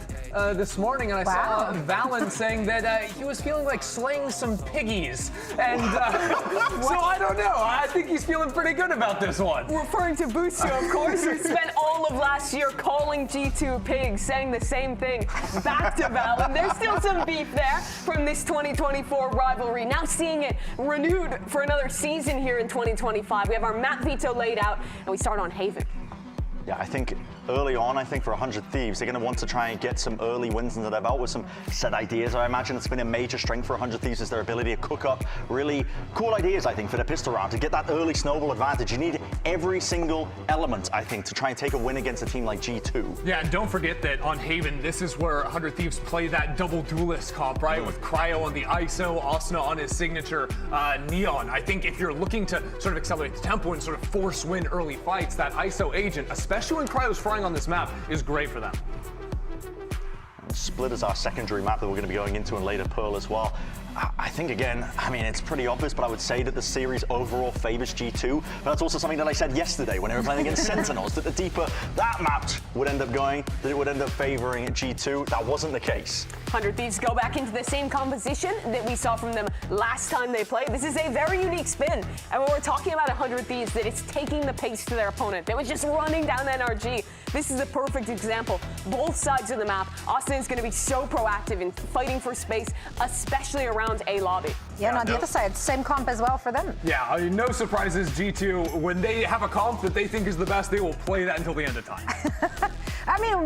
this morning and I saw Valen saying that he was feeling like slaying some piggies. And so I don't know, I think he's feeling pretty good about this one. Referring to Busio, of course, who spent all of last year calling G2 pigs, saying the same thing back to Valen. There's still some beef there from this 2024 rivalry. Now seeing it renewed for another season here in 2025. We have our map veto laid out, and we start on Haven. Yeah, I think early on, for 100 Thieves, they're going to want to try and get some early wins under their belt with some set ideas. I imagine it's been a major strength for 100 Thieves is their ability to cook up really cool ideas, I think, for the pistol round. To get that early snowball advantage, you need every single element, I think, to try and take a win against a team like G2. Yeah, and don't forget that on Haven, this is where 100 Thieves play that double duelist comp, right? With Cryo on the ISO, Asuna on his signature Neon. I think if you're looking to sort of accelerate the tempo and sort of force win early fights, that ISO agent, especially when Cryo's frying on this map, is great for them. Split is our secondary map that we're going to be going into, and later Pearl as well. I think, again, it's pretty obvious, but I would say that the series overall favors G2. But that's also something that I said yesterday when they were playing against Sentinels, that the deeper that map would end up going, that it would end up favoring G2. That wasn't the case. 100 Thieves go back into the same composition that we saw from them last time they played. This is a very unique spin. And when we're talking about 100 Thieves, that it's taking the pace to their opponent. They was just running down NRG. This is a perfect example. Both sides of the map, Austin is going to be so proactive in fighting for space, especially around A lobby. Yeah, and on the other side, same comp as well for them. Yeah, no surprises, G2, when they have a comp that they think is the best, they will play that until the end of time.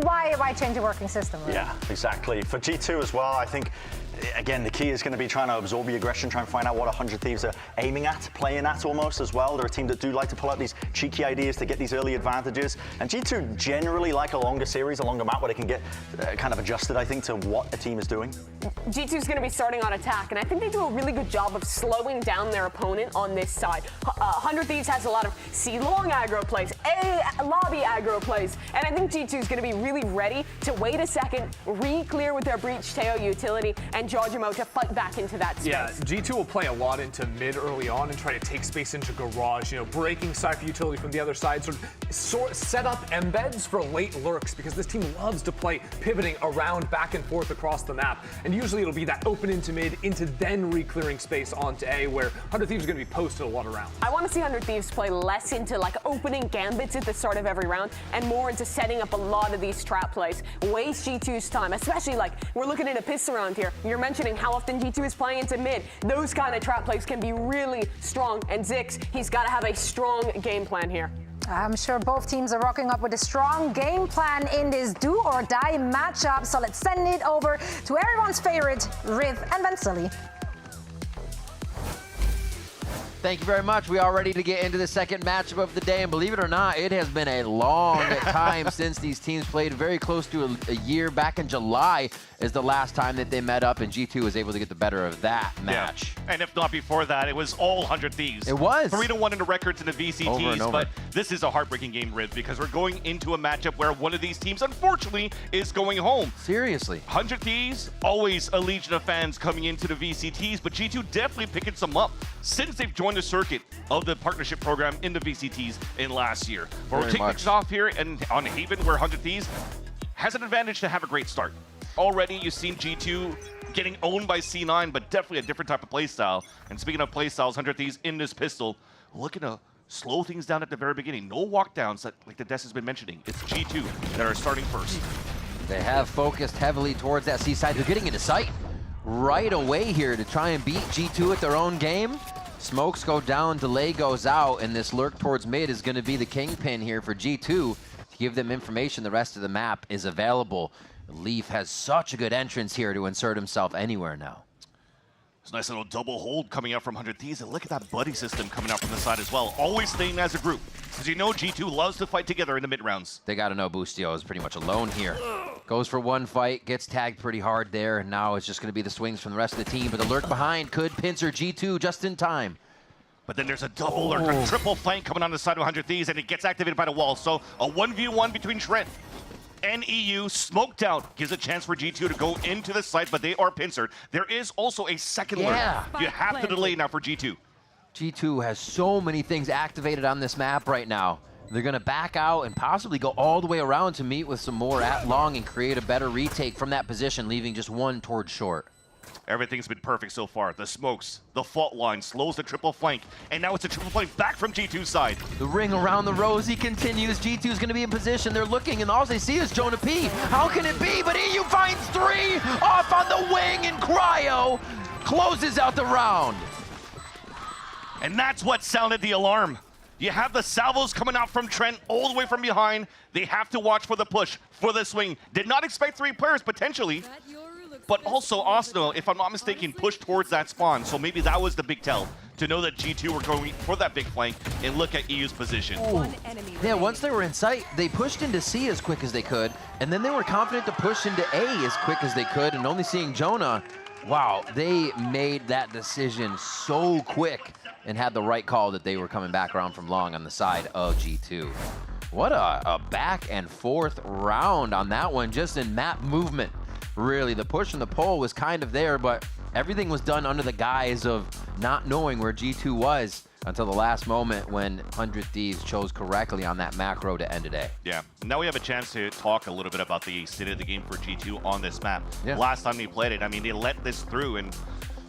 Why change a working system? Really? Yeah, exactly. For G2 as well, I think, again, the key is going to be trying to absorb the aggression, try and find out what 100 Thieves are aiming at, playing at almost as well. They're a team that do like to pull out these cheeky ideas to get these early advantages. And G2 generally like a longer series, a longer map where they can get kind of adjusted, I think, to what a team is doing. G2 is going to be starting on attack, and I think they do a really good job of slowing down their opponent on this side. 100 Thieves has a lot of C-long aggro plays, A-lobby aggro plays, and I think G2 is going to be really ready to wait a second, re-clear with their Breach Teo utility, and Giorgimo to fight back into that space. Yeah, G2 will play a lot into mid early on and try to take space into garage, breaking Cypher utility from the other side, sort of set up embeds for late lurks, because this team loves to play pivoting around back and forth across the map. And usually it'll be that open into mid, into then re-clearing space onto A, where 100 Thieves is going to be posted a lot of rounds. I want to see 100 Thieves play less into like opening gambits at the start of every round and more into setting up a lot of these trap plays. Waste G2's time, especially like we're looking at a pistol round here. You're mentioning how often G2 is playing into mid. Those kind of trap plays can be really strong, and Zix, he's got to have a strong game plan here. I'm sure both teams are rocking up with a strong game plan in this do-or-die matchup. So let's send it over to everyone's favorite, Riv and Vensely. Thank you very much. We are ready to get into the second matchup of the day, and believe it or not, it has been a long time since these teams played. Very close to a year. Back in July is the last time that they met up, and G2 was able to get the better of that match. Yeah. And if not before that, it was all 100 Thieves. It was. 3-1 in the records in the VCTs, over and over. but this is a heartbreaking game, Riv, because we're going into a matchup where one of these teams, unfortunately, is going home. Seriously. 100 Thieves, always a legion of fans coming into the VCTs, but G2 definitely picking some up since they've joined the circuit of the partnership program in the VCTs in last year. But we're kicking things off here and on Haven, where 100 Thieves has an advantage to have a great start. Already, you've seen G2 getting owned by C9, but definitely a different type of playstyle. And speaking of playstyles, 100 Thieves in this pistol, looking to slow things down at the very beginning. No walkdowns, like the Des has been mentioning. It's G2 that are starting first. They have focused heavily towards that C side. They're getting into sight right away here to try and beat G2 at their own game. Smokes go down, delay goes out, and this lurk towards mid is going to be the kingpin here for G2 to give them information the rest of the map is available. Leaf has such a good entrance here to insert himself anywhere now. It's a nice little double hold coming out from 100 Thieves, and look at that buddy system coming out from the side as well. Always staying as a group, because you know G2 loves to fight together in the mid rounds. They got to know Boostio is pretty much alone here. Goes for one fight, gets tagged pretty hard there, and now it's just going to be the swings from the rest of the team, but the lurk behind could pincer G2 just in time. But then there's a double lurk, a triple flank coming on the side of 100 Thieves, and it gets activated by the wall. So a 1v1 between Trent and EU, smoked out, gives a chance for G2 to go into the site, but they are pincered. There is also a second lurk. You have to delay now for G2. G2 has so many things activated on this map right now. They're going to back out and possibly go all the way around to meet with some more at long and create a better retake from that position, leaving just one towards short. Everything's been perfect so far. The smokes, the fault line, slows the triple flank, and now it's a triple flank back from G2's side. The ring around the rosy continues. G2's going to be in position. They're looking, and all they see is Jonah P. How can it be? But EU finds three off on the wing, and Cryo closes out the round. And that's what sounded the alarm. You have the salvos coming out from Trent all the way from behind. They have to watch for the push, for the swing. Did not expect three players, potentially. But also, Osno, if I'm not mistaken, pushed towards that spawn. So maybe that was the big tell, to know that G2 were going for that big flank and look at EU's position. Yeah, once they were in sight, they pushed into C as quick as they could, and then they were confident to push into A as quick as they could, and only seeing Jonah, wow, they made that decision so quick and had the right call that they were coming back around from long on the side of G2. What a back and forth round on that one, just in map movement. Really, the push and the pull was kind of there, but everything was done under the guise of not knowing where G2 was until the last moment when 100 Thieves chose correctly on that macro to end today. Yeah, now we have a chance to talk a little bit about the state of the game for G2 on this map. Yeah. Last time they played it, I mean, they let this through, and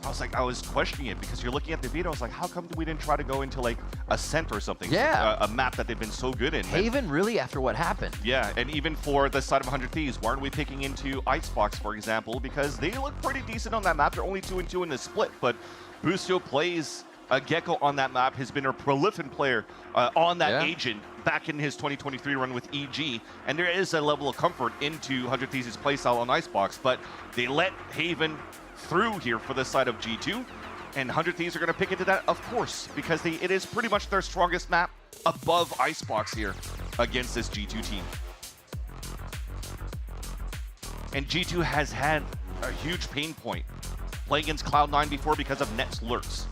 I was questioning it, because you're looking at the video, I was like, how come we didn't try to go into like Ascent or something? Yeah. A map that they've been so good in. Haven, really, after what happened. Yeah, and even for the side of 100 Thieves, why aren't we picking into Icebox, for example? Because they look pretty decent on that map. They're only 2-2 in the split, but Boostio plays Gecko on that map, has been a prolific player on that agent back in his 2023 run with EG, and there is a level of comfort into 100 Thieves' playstyle on Icebox, but they let Haven through here for the side of G2, and 100 Thieves are going to pick into that, of course, because it is pretty much their strongest map above Icebox here against this G2 team. And G2 has had a huge pain point playing against Cloud9 before because of Net's lurks.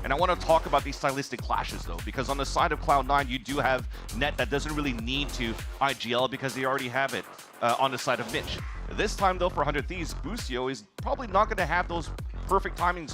And I want to talk about these stylistic clashes, though, because on the side of Cloud9, you do have Net that doesn't really need to IGL because they already have it on the side of Mitch. This time, though, for 100 Thieves, Boostio is probably not going to have those perfect timings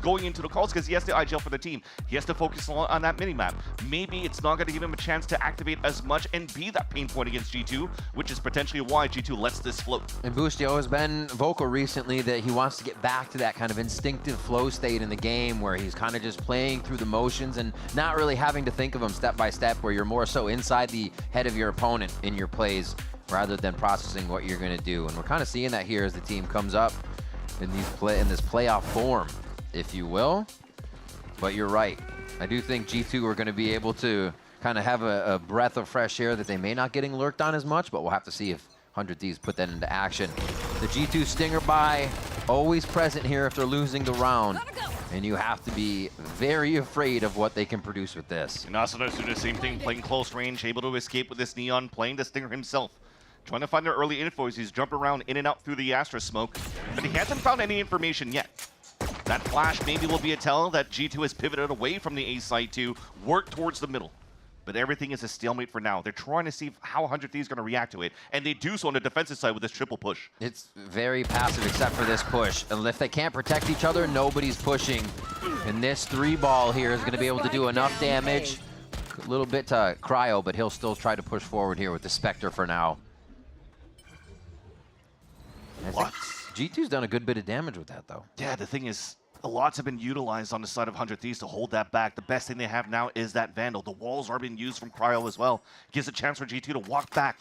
going into the calls, because he has to IGL for the team. He has to focus on that minimap. Maybe it's not going to give him a chance to activate as much and be that pain point against G2, which is potentially why G2 lets this float. And Boostio has been vocal recently that he wants to get back to that kind of instinctive flow state in the game where he's kind of just playing through the motions and not really having to think of them step by step, where you're more so inside the head of your opponent in your plays rather than processing what you're going to do. And we're kind of seeing that here as the team comes up in this playoff form, if you will. But you're right. I do think G2 are going to be able to kind of have a breath of fresh air that they may not getting lurked on as much, but we'll have to see if 100 Thieves put that into action. The G2 Stinger buy, always present here if they're losing the round. And you have to be very afraid of what they can produce with this. And Asuna do the same thing, playing close range, able to escape with this Neon, playing the Stinger himself. Trying to find their early info as he's jumping around in and out through the Astra smoke. But he hasn't found any information yet. That flash maybe will be a tell that G2 has pivoted away from the A side to work towards the middle. But everything is a stalemate for now. They're trying to see how 100 Thieves is going to react to it. And they do so on the defensive side with this triple push. It's very passive except for this push. And if they can't protect each other, nobody's pushing. And this 3-ball here is going to be able to do enough damage. A little bit to Cryo, but he'll still try to push forward here with the Spectre for now. I think G2's done a good bit of damage with that, though. Yeah, the thing is, lots have been utilized on the side of 100 Thieves to hold that back. The best thing they have now is that Vandal. The walls are being used from Cryo as well. Gives a chance for G2 to walk back,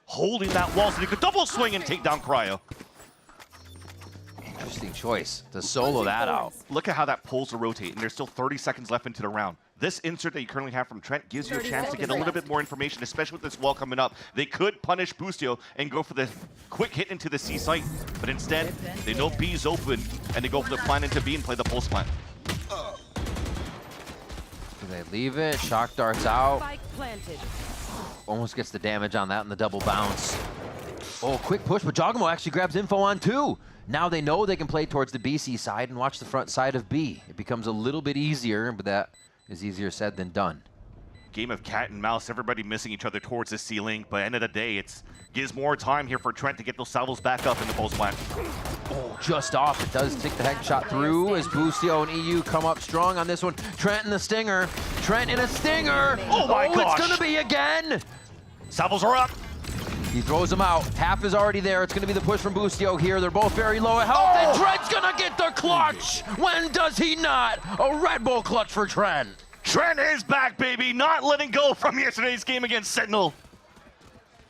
holding that wall so they could double swing and take down Cryo. Interesting choice to solo that out. Look at how that pulls to rotate, and there's still 30 seconds left into the round. This insert that you currently have from Trent gives you a chance to get a little bit more information, especially with this wall coming up. They could punish Boostio and go for the quick hit into the C site, but instead, they know B's open, and they go for the plant into B and play the pulse plant. Do they leave it? Shock darts out. Almost gets the damage on that in the double bounce. Oh, quick push, but Jogamo actually grabs info on 2. Now they know they can play towards the BC side and watch the front side of B. It becomes a little bit easier, but that is easier said than done. Game of cat and mouse, everybody missing each other towards the ceiling, but end of the day, it gives more time here for Trent to get those salvos back up in the post plant. Oh, just off. It does take the headshot through as Boostio and EU come up strong on this one. Trent and the Stinger. Trent and a Stinger. Oh my gosh. It's going to be again. Salvos are up. He throws them out. Half is already there. It's going to be the push from Boostio here. They're both very low at health. And Trent's going to get the clutch. When does he not? A Red Bull clutch for Trent. Trent is back, baby. Not letting go from yesterday's game against Sentinel.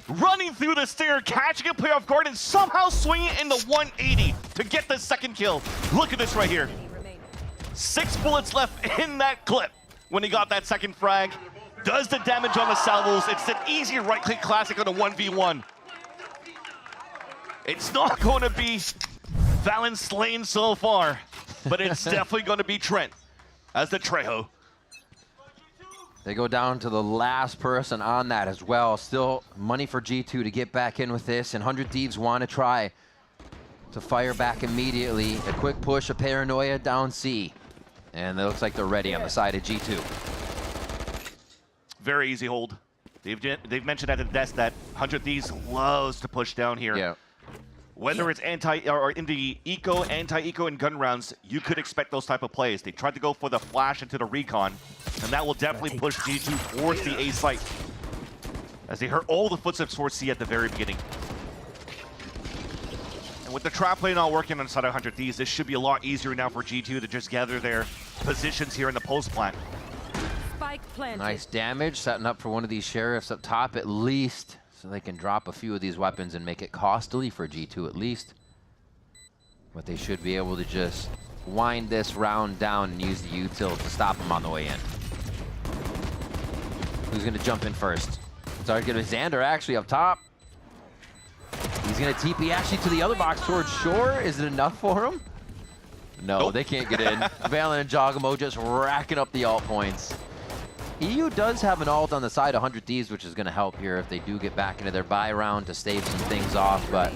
Running through the Stinger, catching a play off guard, and somehow swinging it into 180 to get the second kill. Look at this right here. 6 bullets left in that clip when he got that second frag. Does the damage on the salvos. It's an easy right-click classic on a 1v1. It's not going to be Valen slain so far, but it's definitely going to be Trent as the Trejo. They go down to the last person on that as well. Still money for G2 to get back in with this, and 100 Thieves want to try to fire back immediately. A quick push, a paranoia down C. And it looks like they're ready on the side of G2. Very easy hold. They've mentioned at the desk that 100 Thieves loves to push down here. Yeah. Whether it's in the eco, anti-eco, and gun rounds, you could expect those type of plays. They tried to go for the flash into the recon, and that will definitely push G2 towards the A site, as they heard all the footsteps towards C at the very beginning. And with the trap play not working on the side of 100 Thieves, this should be a lot easier now for G2 to just gather their positions here in the post plant. Nice damage, setting up for one of these sheriffs up top at least, so they can drop a few of these weapons and make it costly for G2 at least. But they should be able to just wind this round down and use the util to stop them on the way in. Who's going to jump in first? It's going to be Xander actually up top. He's going to TP actually to the other box towards Shore. Is it enough for him? No, nope. They can't get in. Valen and Jogamo just racking up the ult points. EU does have an ult on the side of 100 Thieves, which is going to help here if they do get back into their buy round to stave some things off. But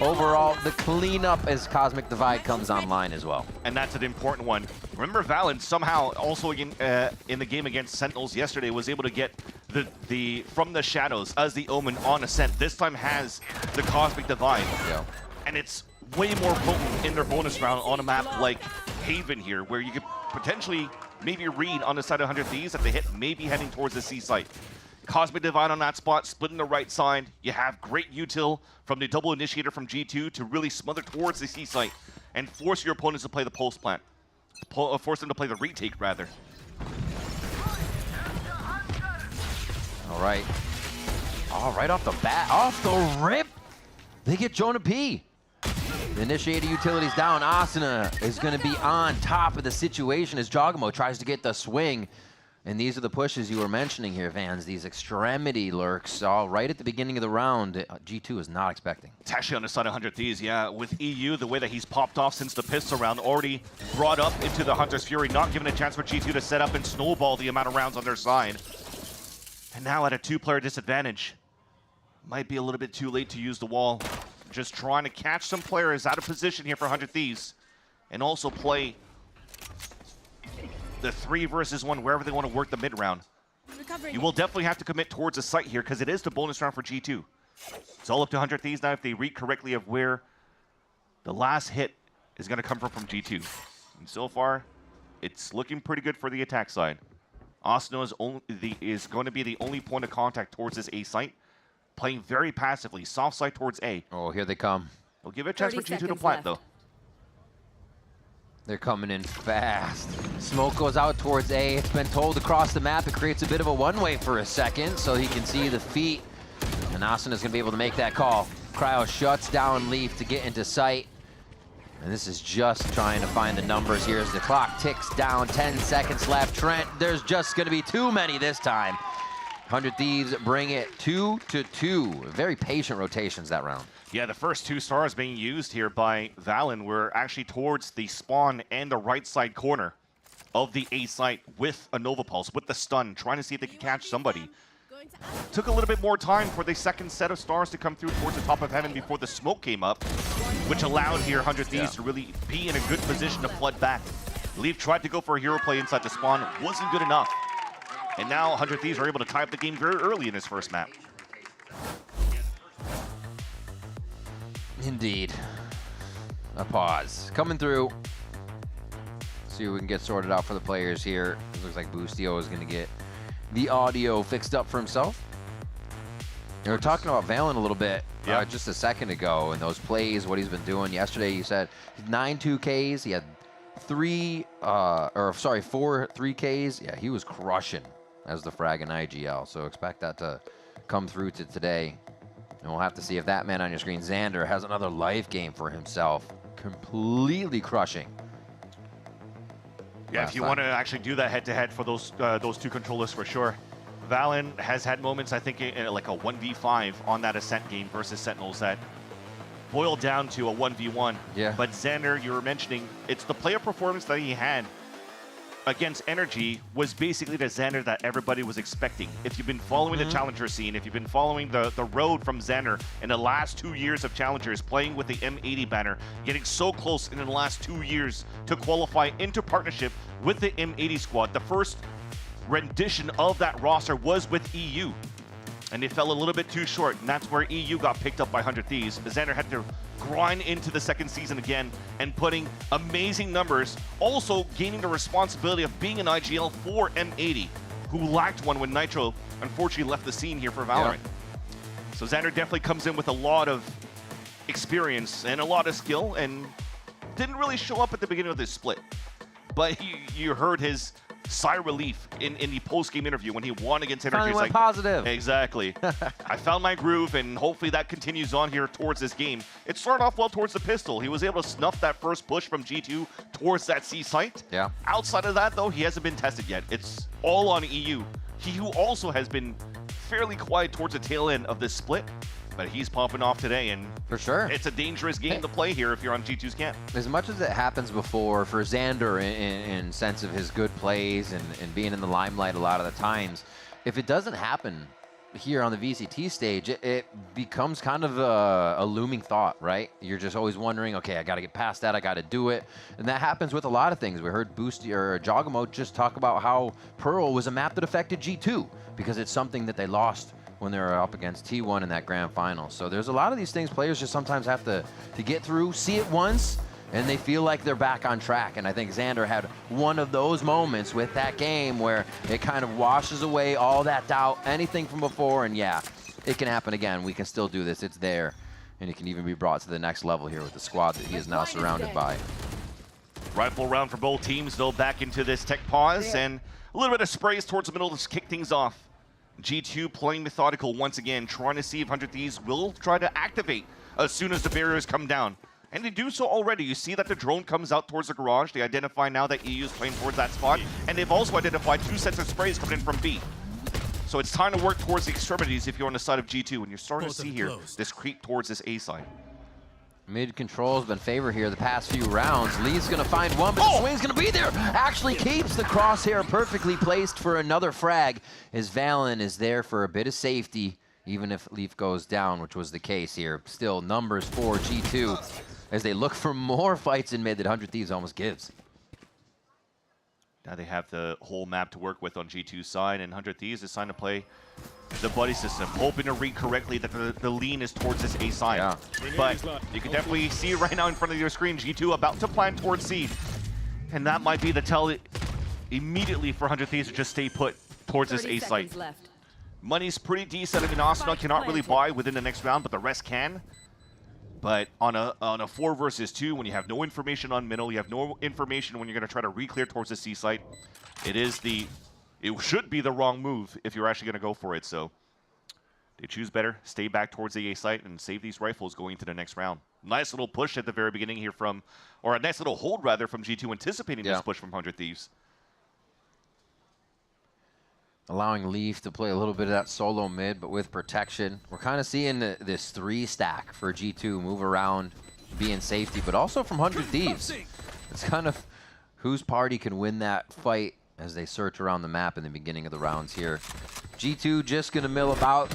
overall, the cleanup as Cosmic Divide comes online as well. And that's an important one. Remember, Valen somehow also in the game against Sentinels yesterday was able to get the from the shadows as the Omen on Ascent. This time has the Cosmic Divide. Yeah. And it's way more potent in their bonus round on a map like Haven here, where you could potentially maybe read on the side of 100 Thieves that they hit maybe heading towards the C site. Cosmic Divide on that spot, splitting the right side. You have great util from the double initiator from G2 to really smother towards the C site and force your opponents to play the post plant. Force them to play the retake, rather. All right. All right, off the bat, off the rip, they get Jonah P. The initiator utility's down. Asuna is going to be on top of the situation as Jogamo tries to get the swing. And these are the pushes you were mentioning here, Vans. These extremity lurks, all right at the beginning of the round. G2 is not expecting. It's actually on the side of 100 Thieves, yeah. With EU, the way that he's popped off since the pistol round, already brought up into the Hunter's Fury, not giving a chance for G2 to set up and snowball the amount of rounds on their side. And now at a 2-player disadvantage. Might be a little bit too late to use the wall. Just trying to catch some players out of position here for 100 Thieves. And also play the 3 versus 1 wherever they want to work the mid round. You will definitely have to commit towards a site here because it is the bonus round for G2. It's all up to 100 Thieves now if they read correctly of where the last hit is going to come from G2. And so far, it's looking pretty good for the attack side. Osno is going to be the only point of contact towards this A site, playing very passively. Soft side towards A. Oh, here they come. We'll give it a chance for G2 to plant, though. They're coming in fast. Smoke goes out towards A. It's been told across the map. It creates a bit of a one-way for a second, so he can see the feet. And Asuna is going to be able to make that call. Cryo shuts down Leaf to get into sight. And this is just trying to find the numbers here as the clock ticks down. 10 seconds left. Trent, there's just going to be too many this time. 100 Thieves bring it 2-2. Very patient rotations that round. Yeah, the first 2 stars being used here by Valen were actually towards the spawn and the right side corner of the A site with a Nova Pulse, with the stun, trying to see if they could catch somebody. Took a little bit more time for the second set of stars to come through towards the top of heaven before the smoke came up, which allowed here 100 Thieves to really be in a good position to flood back. Leaf tried to go for a hero play inside the spawn, wasn't good enough. And now 100 Thieves are able to tie up the game very early in this first map. Indeed. A pause. Coming through. See what we can get sorted out for the players here. It looks like Boostio is going to get the audio fixed up for himself. We were talking about Valen a little bit just a second ago, and those plays, what he's been doing. Yesterday, you said 9 2Ks. He had 4 3Ks. Yeah, he was crushing as the frag in IGL. So expect that to come through to today. And we'll have to see if that man on your screen, Xander, has another life game for himself. Completely crushing. Yeah, if you want to actually do that head-to-head for those 2 controllers for sure. Valen has had moments, I think, in like a 1v5 on that Ascent game versus Sentinels that boiled down to a 1v1. Yeah. But Xander, you were mentioning, it's the player performance that he had against Energy was basically the Xander that everybody was expecting. If you've been following the Challenger scene, if you've been following the road from Xander in the last 2 years of Challengers, playing with the M80 banner, getting so close in the last 2 years to qualify into partnership with the M80 squad, the first rendition of that roster was with EU. And they fell a little bit too short, and that's where EU got picked up by 100 Thieves. Xander had to grind into the second season again and putting amazing numbers, also gaining the responsibility of being an IGL for M80, who lacked one when Nitro unfortunately left the scene here for Valorant. So Xander definitely comes in with a lot of experience and a lot of skill, and didn't really show up at the beginning of this split. But you heard his sigh of relief in the post-game interview when he won against Energy. Finally went positive. Exactly. I found my groove, and hopefully that continues on here towards this game. It started off well towards the pistol. He was able to snuff that first push from G2 towards that C site. Yeah. Outside of that, though, he hasn't been tested yet. It's all on EU. He who also has been fairly quiet towards the tail end of this split, but he's popping off today, and for sure, it's a dangerous game to play here if you're on G2's camp. As much as it happens before for Xander in sense of his good plays and being in the limelight a lot of the times, if it doesn't happen here on the VCT stage, it becomes kind of a looming thought, right? You're just always wondering, okay, I got to get past that, I got to do it. And that happens with a lot of things. We heard Boosty or Jogamo just talk about how Pearl was a map that affected G2 because it's something that they lost when they were up against T1 in that grand final. So there's a lot of these things players just sometimes have to get through, see it once, and they feel like they're back on track. And I think Xander had one of those moments with that game where it kind of washes away all that doubt, anything from before, and yeah, it can happen again. We can still do this. It's there, and it can even be brought to the next level here with the squad that he is now surrounded by. Rifle round for both teams, though, back into this tech pause, and a little bit of sprays towards the middle to kick things off. G2 playing methodical once again, trying to see if 100 Thieves will try to activate as soon as the barriers come down. And they do so already. You see that the drone comes out towards the garage. They identify now that EU is playing towards that spot. And they've also identified 2 sets of sprays coming in from B. So it's time to work towards the extremities if you're on the side of G2. And you're starting to see here this creep towards this A side. Mid control's been favored here the past few rounds. Lee's gonna find one, but the swing's gonna be there. Actually keeps the crosshair perfectly placed for another frag, as Valen is there for a bit of safety, even if Leaf goes down, which was the case here. Still numbers for G2 as they look for more fights in mid that 100 Thieves almost gives. Now they have the whole map to work with on G2's side, and 100 Thieves is trying to play the buddy system, hoping to read correctly that the lean is towards this A side. Yeah. But you can definitely see right now in front of your screen, G2 about to plant towards C. And that might be the tell immediately for 100 Thieves to just stay put towards this A site. Money's pretty decent. I mean, Arsenal cannot really buy within the next round, but the rest can. But on a 4 versus 2, when you have no information on middle, you have no information when you're going to try to re-clear towards the C site, it should be the wrong move if you're actually going to go for it. So they choose better, stay back towards the A site, and save these rifles going into the next round. Nice little push at the very beginning here from, or a nice little hold rather from G2, anticipating this push from 100 Thieves. Allowing Leaf to play a little bit of that solo mid, but with protection. We're kind of seeing this 3 stack for G2 move around, be in safety, but also from 100 Thieves. It's kind of whose party can win that fight as they search around the map in the beginning of the rounds here. G2 just going to mill about,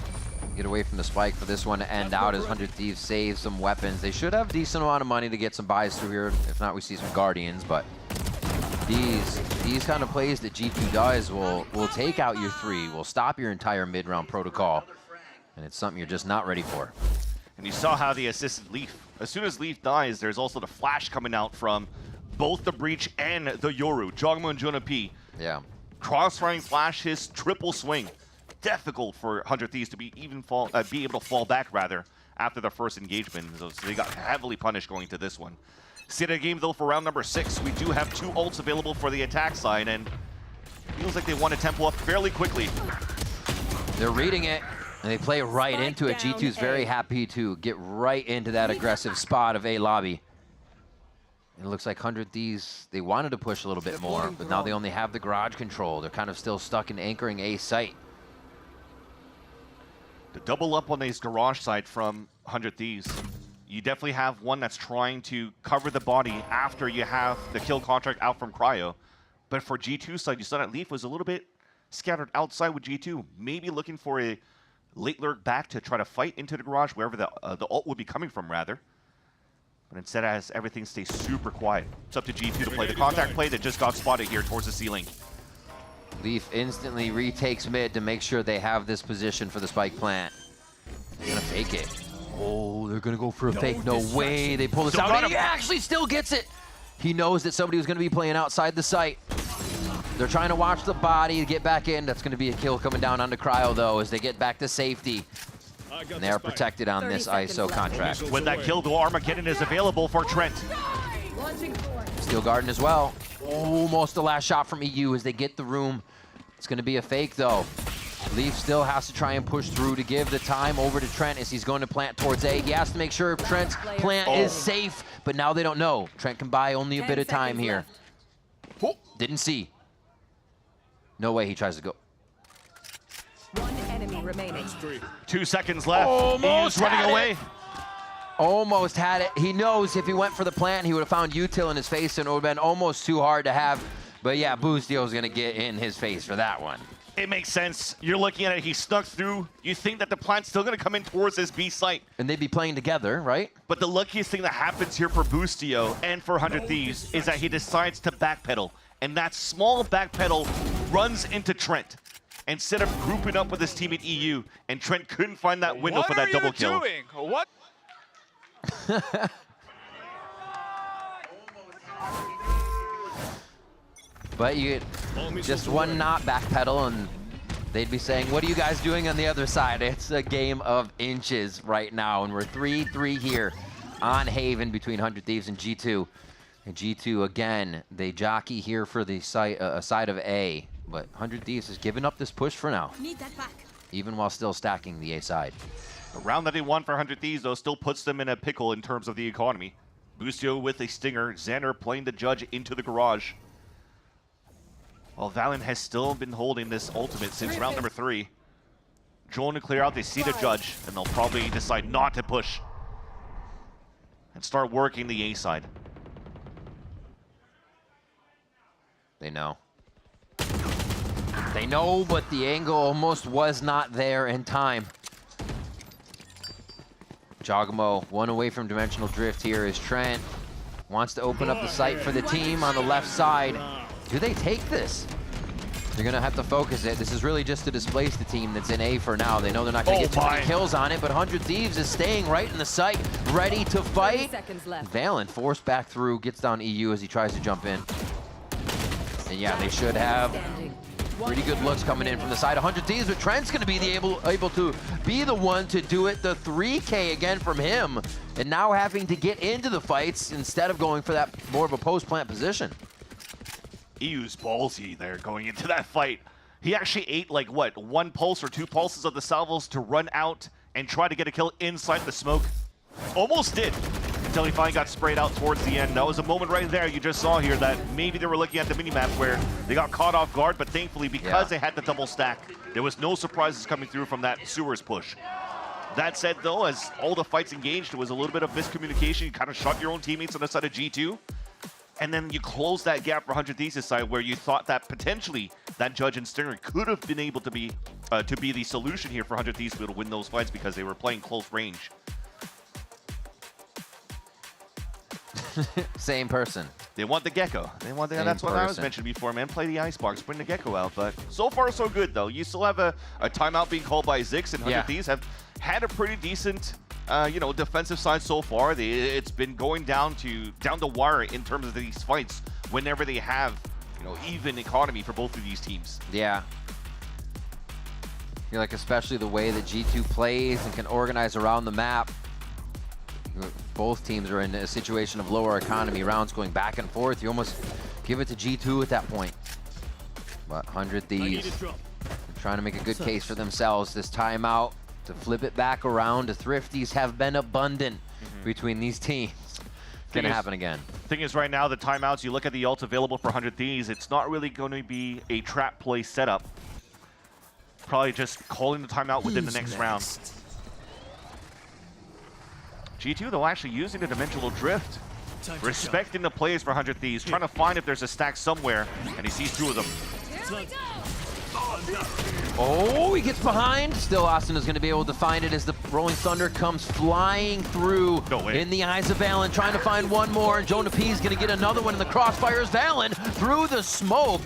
get away from the spike for this one to end out as 100 Thieves save some weapons. They should have a decent amount of money to get some buys through here. If not, we see some Guardians, but these kind of plays that G2 does will take out your 3, will stop your entire mid-round protocol, and it's something you're just not ready for. And you saw how they assisted Leaf. As soon as Leaf dies, there's also the flash coming out from both the Breach and the Yoru. Jongmo and Jonah P. Yeah. Cross-firing flash, his triple swing. Difficult for 100 Thieves to be able to fall back, rather, after the first engagement. So they got heavily punished going to this one. State of the game, though, for round number 6, we do have 2 ults available for the attack side, and feels like they want to tempo up fairly quickly. They're reading it, and they play right into it. G2's very happy to get right into that aggressive spot of A lobby. It looks like 100 Thieves, they wanted to push a little bit more, but now they only have the garage control. They're kind of still stuck in anchoring A site. The double up on this garage side from 100 Thieves. You definitely have one that's trying to cover the body after you have the kill contract out from Cryo. But for G2's side, you saw that Leaf was a little bit scattered outside with G2, maybe looking for a late lurk back to try to fight into the garage, wherever the ult would be coming from, rather. But instead, as everything stays super quiet, it's up to G2 to play the contact play that just got spotted here towards the ceiling. Leaf instantly retakes mid to make sure they have this position for the spike plant. They're gonna fake it. Oh, they're gonna go for a fake. No way. They pull this out, and he actually still gets it. He knows that somebody was gonna be playing outside the site. They're trying to watch the body to get back in. That's gonna be a kill coming down onto Cryo, though, as they get back to safety. And they are protected on this ISO contract. When that kill, though, Armageddon is available for Trent. Steel Garden as well. Almost the last shot from EU as they get the room. It's gonna be a fake, though. Leaf still has to try and push through to give the time over to Trent as he's going to plant towards A. He has to make sure Trent's plant is safe, but now they don't know. Trent can buy only a bit of time here. Didn't see. No way he tries to go. 1 enemy remaining. 2 seconds left. Almost He's running away. Almost had it. He knows if he went for the plant, he would have found util in his face, and it would have been almost too hard to have. But yeah, Boostio's going to get in his face for that one. It makes sense. You're looking at it, he snuck through. You think that the plant's still going to come in towards this B site. And they'd be playing together, right? But the luckiest thing that happens here for Boostio and for 100 Thieves is that he decides to backpedal. And that small backpedal runs into Trent instead of grouping up with his team at EU. And Trent couldn't find that window for that double kill. What are you doing? What? But you get just one not backpedal and they'd be saying, what are you guys doing on the other side? It's a game of inches right now, and we're 3-3 here on Haven between 100 Thieves and G2. And G2, again, they jockey here for the side of A, but 100 Thieves has given up this push for now, Need that back. even while still stacking the A side. The round that they won for 100 Thieves, though, still puts them in a pickle in terms of the economy. Boostio with a stinger. Xander playing the judge into the garage. Well, VALORANT has still been holding this ultimate since round number 3. Drone to clear out, they see the judge, and they'll probably decide not to push and start working the A side. They know. They know, but the angle almost was not there in time. Jogamo, one away from dimensional drift here is Trent. Wants to open up the site for the team on the left side. Do they take this? They're gonna have to focus it. This is really just to displace the team that's in A for now. They know they're not gonna get too many kills on it, but 100 Thieves is staying right in the site, ready to fight. VALORANT forced back through, gets down EU as he tries to jump in. And yeah, they should have pretty good looks coming in from the side. 100 Thieves, but Trent's gonna be able to be the one to do it. The 3K again from him, and now having to get into the fights instead of going for that more of a post-plant position. EU's ballsy there going into that fight. He actually ate like, what, 1 pulse or 2 pulses of the salvos to run out and try to get a kill inside the smoke. Almost did, until he finally got sprayed out towards the end. That was a moment right there you just saw here that maybe they were looking at the minimap where they got caught off guard, but thankfully because they had the double stack, there was no surprises coming through from that sewers push. That said though, as all the fights engaged, it was a little bit of miscommunication. You kind of shot your own teammates on the side of G2. And then you close that gap for 100 Thieves' side where you thought that potentially that Judge and Stinger could have been able to be the solution here for 100 Thieves to be able to win those fights because they were playing close range. Same person. They want the Gecko. They want the, that's what I was mentioned before, man. Play the Icebox, bring the Gecko out. But so far, so good, though. You still have a timeout being called by Zix, and 100 Thieves have had a pretty decent defensive side so far. It's been going down the wire in terms of these fights whenever they have, even economy for both of these teams. Yeah. I feel like especially the way that G2 plays and can organize around the map. Both teams are in a situation of lower economy, rounds going back and forth. You almost give it to G2 at that point. But 100 Thieves trying to make a good case for themselves this timeout. To flip it back around, the Thrifties have been abundant between these teams. It's going to happen again. Thing is, right now, the timeouts, you look at the ults available for 100 Thieves, it's not really going to be a trap play setup. Probably just calling the timeout within the next round. G2, though, actually using the dimensional drift. Respecting the plays for 100 Thieves, trying to find if there's a stack somewhere, and he sees 2 of them. Oh, he gets behind. Still, Austin is going to be able to find it as the Rolling Thunder comes flying through in the eyes of VALORANT, trying to find one more. And Jonah P is going to get another one in the crossfires. VALORANT through the smoke.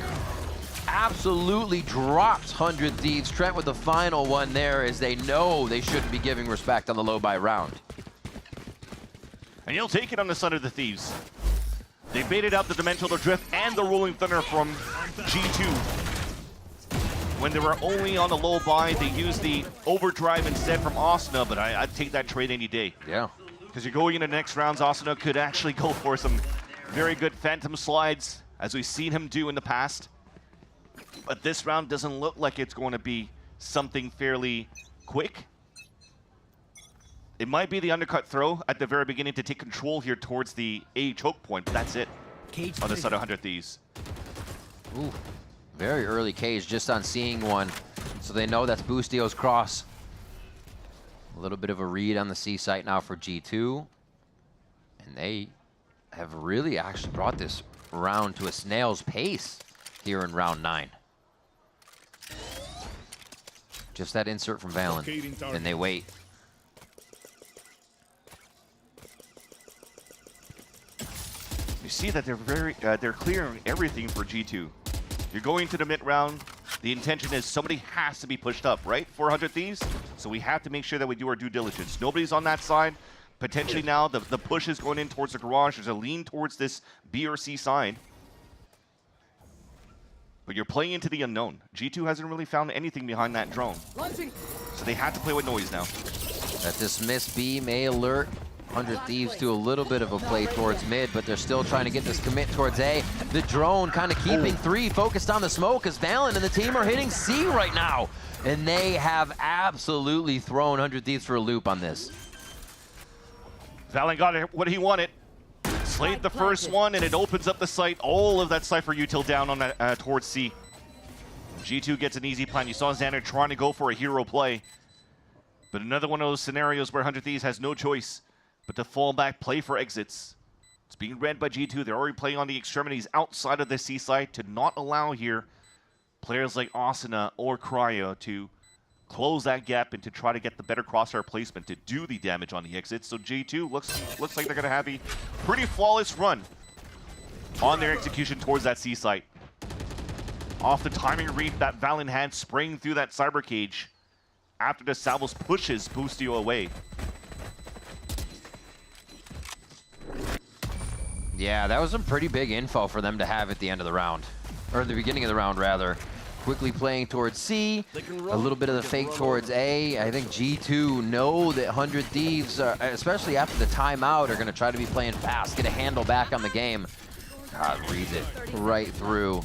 Absolutely drops 100 Thieves. Trent with the final one there as they know they shouldn't be giving respect on the low buy round. And you'll take it on the side of the Thieves. They baited out the Dimensional Drift and the Rolling Thunder from G2. When they were only on the low buy, they used the Overdrive instead from Asuna, but I'd take that trade any day. Yeah. Because you're going into the next rounds, Asuna could actually go for some very good Phantom slides, as we've seen him do in the past. But this round doesn't look like it's going to be something fairly quick. It might be the undercut throw at the very beginning to take control here towards the A choke point, but that's it on the side of 100 Thieves. Ooh, very early cage just on seeing one. So they know that's Boostio's cross. A little bit of a read on the C site now for G2. And they have really actually brought this round to a snail's pace here in round 9. Just that insert from VALORANT, and they wait. You see that they're clearing everything for G2. You're going to the mid round. The intention is somebody has to be pushed up, right? 400 Thieves. So we have to make sure that we do our due diligence. Nobody's on that side. Potentially now the push is going in towards the garage. There's a lean towards this B or C side. But you're playing into the unknown. G2 hasn't really found anything behind that drone. So they have to play with noise now. That dismiss B may alert 100 Thieves to a little bit of a play towards mid, but they're still trying to get this commit towards A. The drone kind of keeping 3 focused on the smoke as VALORANT and the team are hitting C right now. And they have absolutely thrown 100 Thieves for a loop on this. VALORANT got what he wanted. Slayed the first one, and it opens up the site. All of that Cypher util down on towards C. G2 gets an easy plan. You saw Xander trying to go for a hero play. But another one of those scenarios where 100 Thieves has no choice but to fall back, play for exits. It's being read by G2. They're already playing on the extremities outside of the C side to not allow here players like Asuna or Cryo to close that gap and to try to get the better crosshair placement to do the damage on the exits. So G2 looks like they're going to have a pretty flawless run on their execution towards that C site. Off the timing read, that Valen hand spraying through that cyber cage after the Salvos pushes Boostio away. Yeah, that was some pretty big info for them to have at the end of the round. Or the beginning of the round, rather. Quickly playing towards C, a little bit of the fake towards A. I think G2 know that 100 Thieves, especially after the timeout, are going to try to be playing fast, get a handle back on the game. God, reads it right through,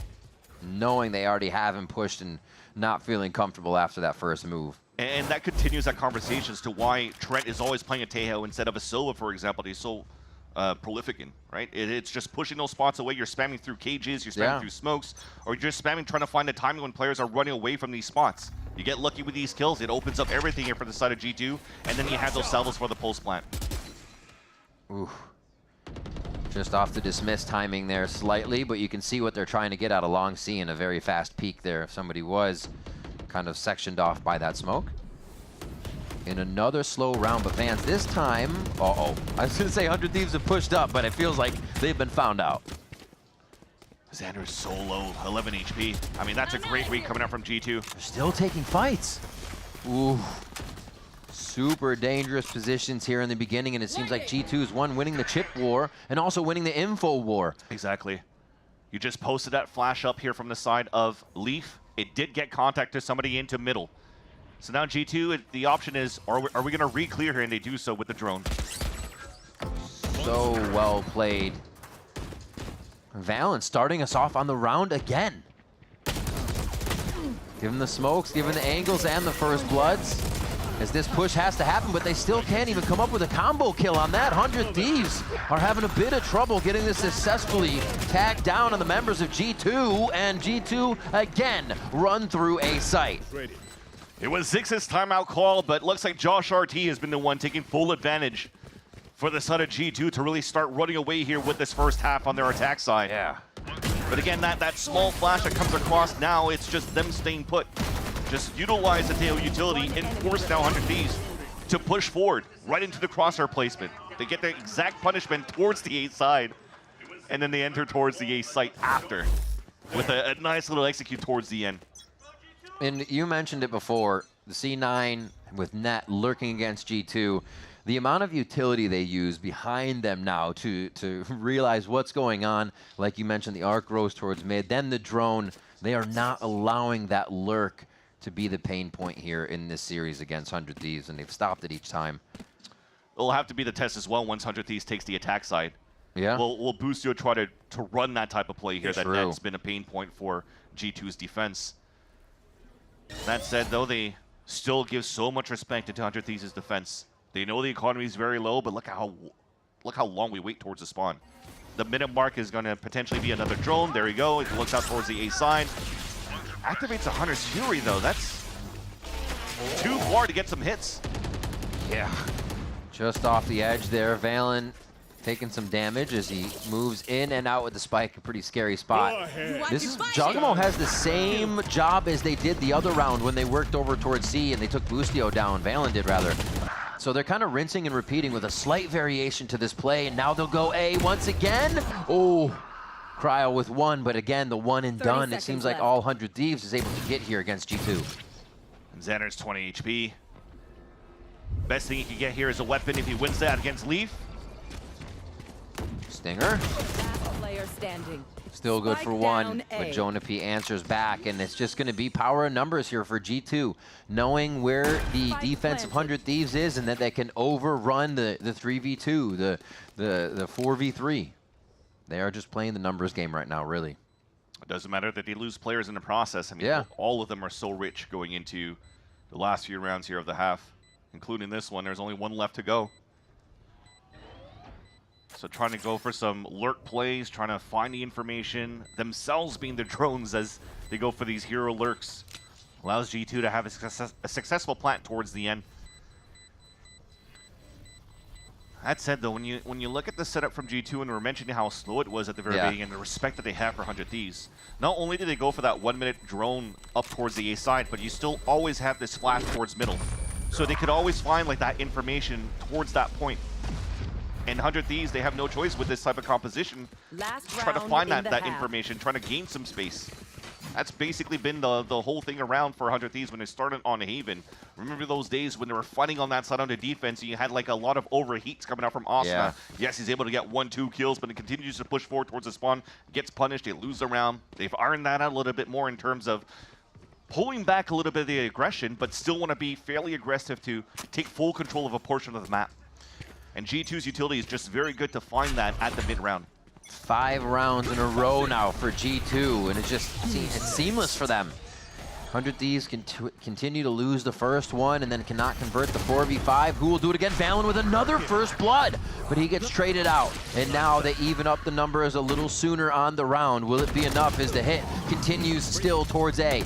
knowing they already have him pushed and not feeling comfortable after that first move. And that continues that conversation as to why Trent is always playing a Tejo instead of a Silva, for example. He's so prolific in, right? It's just pushing those spots away. You're spamming through cages, you're spamming through smokes, or you're just spamming trying to find the timing when players are running away from these spots. You get lucky with these kills, it opens up everything here for the side of G2, and then you have those salvos for the pulse plant. Ooh. Just off the dismiss timing there slightly, but you can see what they're trying to get out of long C in a very fast peak there. If somebody was kind of sectioned off by that smoke. In another slow round, but Vans this time, I was gonna say 100 Thieves have pushed up, but it feels like they've been found out. Xander's so low, 11 HP. I mean, that's a great read coming out from G2. They're still taking fights. Ooh. Super dangerous positions here in the beginning, and it seems like G2 is winning the chip war and also winning the info war. Exactly. You just posted that flash up here from the side of Leaf. It did get contact to somebody into middle. So now G2, the option is, are we going to re-clear here? And they do so with the drone. So well played. Valen starting us off on the round again. Given the smokes, given the angles, and the first bloods. As this push has to happen, but they still can't even come up with a combo kill on that. 100 Thieves are having a bit of trouble getting this successfully tagged down on the members of G2, and G2 again run through a site. It was Zix's timeout call, but looks like Josh RT has been the one taking full advantage for the side of G2 to really start running away here with this first half on their attack side. Yeah. But again, that small flash that comes across now, it's just them staying put. Just utilize the Teo utility and force now 100 Thieves to push forward right into the crosshair placement. They get the exact punishment towards the A side, and then they enter towards the A site after with a nice little execute towards the end. And you mentioned it before, the C9 with Net lurking against G2, the amount of utility they use behind them now to realize what's going on. Like you mentioned, the arc goes towards mid, then the drone. They are not allowing that lurk to be the pain point here in this series against 100 Thieves, and they've stopped it each time. It'll have to be the test as well once 100 Thieves takes the attack side. Yeah. We'll Boostio try to run that type of play here. That's been a pain point for G2's defense. That said, though, they still give so much respect to 100 Thieves' defense. They know the economy is very low, but look how long we wait towards the spawn. The minute mark is going to potentially be another drone. There we go. It looks out towards the A side. Activates a Hunter's Fury, though. That's too far to get some hits. Yeah. Just off the edge there. Valen taking some damage as he moves in and out with the spike. A pretty scary spot. Jugamo has the same job as they did the other round when they worked over towards C and they took Boostio down. Valen did, rather. So they're kind of rinsing and repeating with a slight variation to this play, and now they'll go A once again. Oh, Cryo with one, but again, the one and done. It seems like all 100 Thieves is able to get here against G2. And Xander's 20 HP. Best thing he can get here is a weapon if he wins that against Leaf. Stinger. Last player standing. Still good for one, but Jonapi answers back, and it's just going to be power of numbers here for G2, knowing where the defense of 100 Thieves is and that they can overrun the 3v2, the 4v3. They are just playing the numbers game right now, really. It doesn't matter that they lose players in the process. I mean, all of them are so rich going into the last few rounds here of the half, including this one. There's only one left to go. So trying to go for some lurk plays, trying to find the information, themselves being the drones as they go for these hero lurks. Allows G2 to have a successful plant towards the end. That said, though, when you look at the setup from G2, and we're mentioning how slow it was at the very beginning, and the respect that they have for 100 Thieves, not only did they go for that 1 minute drone up towards the A side, but you still always have this flash towards middle. So they could always find like that information towards that point. And 100 Thieves, they have no choice with this type of composition. Trying to find that information, trying to gain some space. That's basically been the whole thing around for 100 Thieves when they started on Haven. Remember those days when they were fighting on that side on the defense, and you had like a lot of overheats coming out from Asuna. Yeah. Yes, he's able to get 1-2 kills, but he continues to push forward towards the spawn, gets punished, they lose the round. They've ironed that out a little bit more in terms of pulling back a little bit of the aggression, but still want to be fairly aggressive to take full control of a portion of the map. And G2's utility is just very good to find that at the mid-round. 5 rounds in a row now for G2, and it's seamless for them. 100 Thieves continue to lose the first one and then cannot convert the 4v5. Who will do it again? Valen with another first blood, but he gets traded out. And now they even up the numbers a little sooner on the round. Will it be enough as the hit continues still towards A?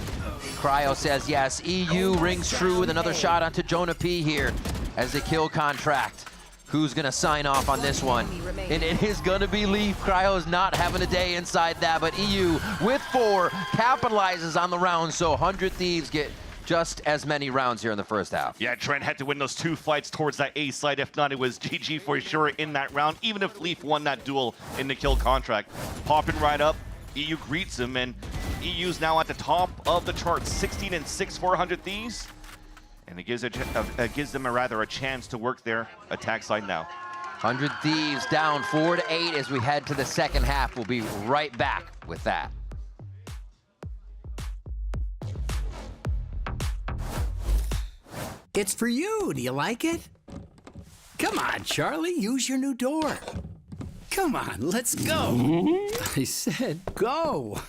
Cryo says yes. EU rings true with another shot onto Jonah P here as the kill contract. Who's gonna sign off on this one? And it is gonna be Leaf. Cryo's not having a day inside that, but EU with 4 capitalizes on the round, so 100 Thieves get just as many rounds here in the first half. Yeah, Trent had to win those 2 fights towards that A side. If not, it was GG for sure in that round, even if Leaf won that duel in the kill contract. Popping right up, EU greets him, and EU's now at the top of the charts, 16-6 for 100 Thieves. And it gives them a chance to work their attack side now. 100 Thieves down 4-8 as we head to the second half. We'll be right back with that. It's for you. Do you like it? Come on, Charlie, use your new door. Come on, let's go. I said go.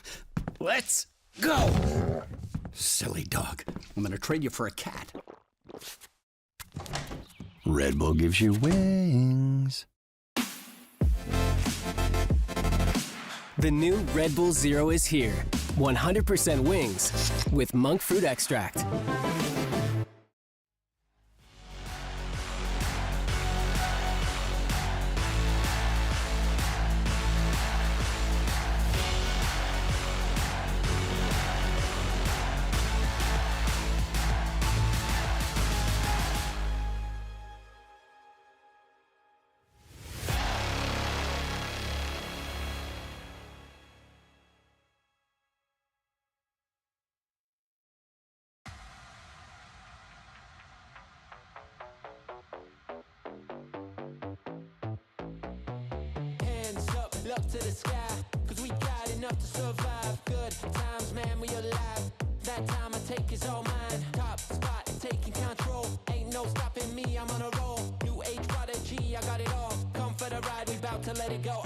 Let's go. Silly dog. I'm gonna trade you for a cat. Red Bull gives you wings. The new Red Bull Zero is here. 100% wings with monk fruit extract. Up to the sky, cause we got enough to survive. Good times, man, we alive. That time I take is all mine. Top spot, taking control. Ain't no stopping me, I'm on a roll. New age prodigy, I got it all. Come for the ride, we bout to let it go.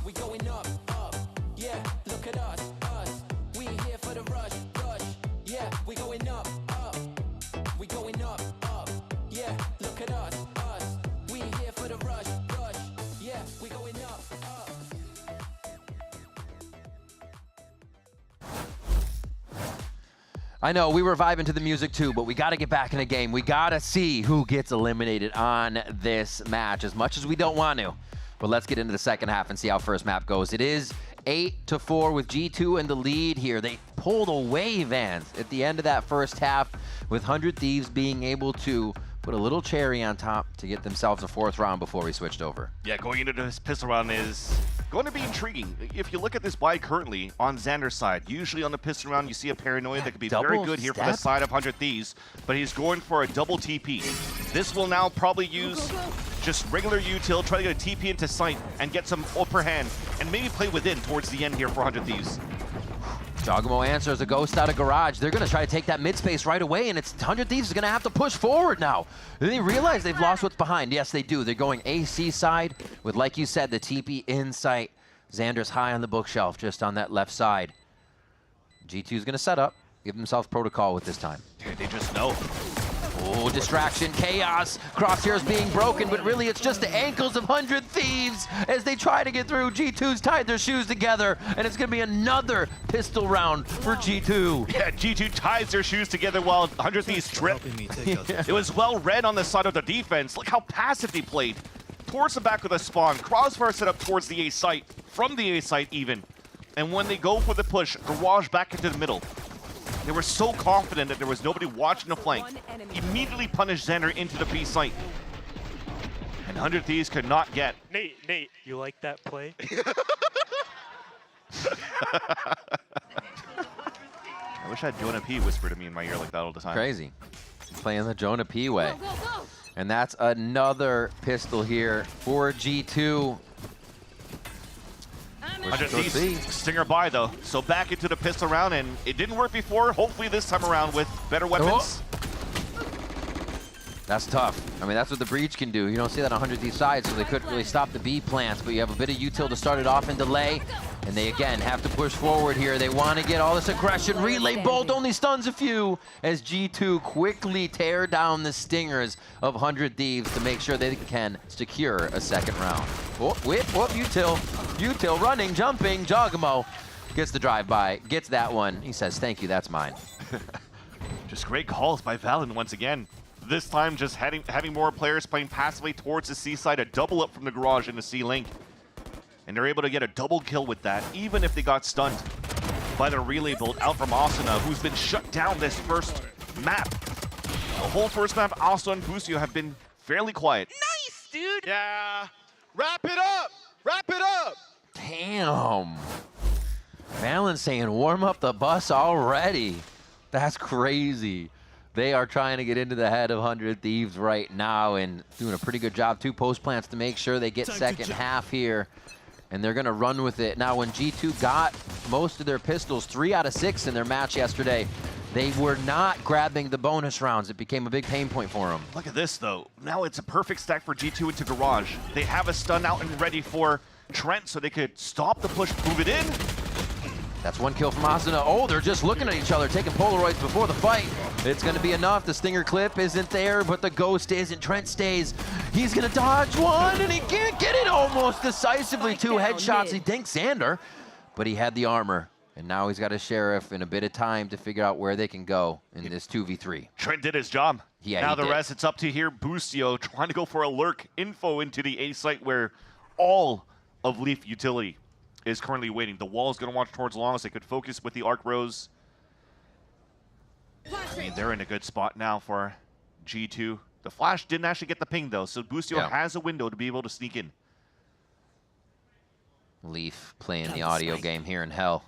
We going up, up. Yeah, look at us, us. We here for the rush, rush. Yeah, we going up, up. We going up, up. Yeah, look at us, us. We here for the rush, rush. Yeah, we going up, up. I know, we were vibing to the music too, but we got to get back in the game. We got to see who gets eliminated on this match, as much as we don't want to. But let's get into the second half and see how first map goes. It is 8-4 with G2 in the lead here. They pulled away, Vans, at the end of that first half, with 100 Thieves being able to put a little cherry on top to get themselves a 4th round before we switched over. Yeah, going into this pistol round is going to be intriguing. If you look at this buy currently on Xander's side, usually on the pistol round you see a paranoia that could be very good here for the side of 100 Thieves, but he's going for a double TP. This will now probably use just regular util, try to get a TP into sight and get some upper hand and maybe play within towards the end here for 100 Thieves. Jogamo answers a ghost out of garage. They're going to try to take that mid space right away, and it's 100 Thieves is going to have to push forward now. They realize they've lost what's behind. Yes, they do. They're going AC side with, like you said, the TP in sight. Xander's high on the bookshelf, just on that left side. G2 is going to set up, give themselves protocol with this time. Dude, they just know. Oh, distraction, chaos. Crosshairs being broken, but really it's just the ankles of 100 Thieves as they try to get through. G2's tied their shoes together, and it's going to be another pistol round for G2. Yeah, G2 ties their shoes together while 100 Thieves trip. It was well read on the side of the defense. Look how passive they played. Towards the back of the spawn. Crossfire set up towards the A site, from the A site even. And when they go for the push, Garage back into the middle. They were so confident that there was nobody watching the flank. Immediately punished Xander into the B site. And 100 Thieves could not get. Nate, you like that play? I wish I had Jonah P whisper to me in my ear like that all the time. Crazy. Playing the Jonah P way. And that's another pistol here for G2. 100 Thieves stinger by though. So back into the pistol round, and it didn't work before. Hopefully this time around with better weapons. That's tough. I mean, that's what the Breach can do. You don't see that on 100 Thieves side, so they couldn't really stop the B plants, but you have a bit of util to start it off and delay. And they, again, have to push forward here. They want to get all this aggression. Relay Bolt only stuns a few as G2 quickly tear down the stingers of 100 Thieves to make sure they can secure a second round. Whoop, whip, whoop, util. Util running, jumping. Jogamo gets the drive-by, gets that one. He says, thank you, that's mine. Just great calls by Valen once again. This time just having more players playing passively towards the C side, a double up from the Garage in the C link. And they're able to get a double kill with that, even if they got stunned by the relay bolt out from Asuna, who's been shut down this first map. The whole first map, Asuna and Busio have been fairly quiet. Nice, dude. Yeah. Wrap it up. Wrap it up. Damn. Valen saying warm up the bus already. That's crazy. They are trying to get into the head of 100 Thieves right now and doing a pretty good job. 2 post plants to make sure they get second half here. And they're going to run with it. Now, when G2 got most of their pistols, 3 out of 6 in their match yesterday, they were not grabbing the bonus rounds. It became a big pain point for them. Look at this, though. Now it's a perfect stack for G2 into Garage. They have a stun out and ready for Trent so they could stop the push, move it in. That's 1 kill from Asuna. Oh, they're just looking at each other, taking Polaroids before the fight. It's going to be enough. The Stinger clip isn't there, but the Ghost isn't. Trent stays. He's going to dodge one, and he can't get it almost decisively. 2 headshots. He thinks Xander, but he had the armor. And now he's got a Sheriff and a bit of time to figure out where they can go in this 2v3. Trent did his job. Yeah, now the rest, it's up to here. Busio trying to go for a lurk info into the A site where all of Leaf utility is currently waiting. The wall is going to watch towards long as they could focus with the Arc Rose. I mean, they're in a good spot now for G2. The Flash didn't actually get the ping, though, so Busio has a window to be able to sneak in. Leaf playing the audio game here in Hell.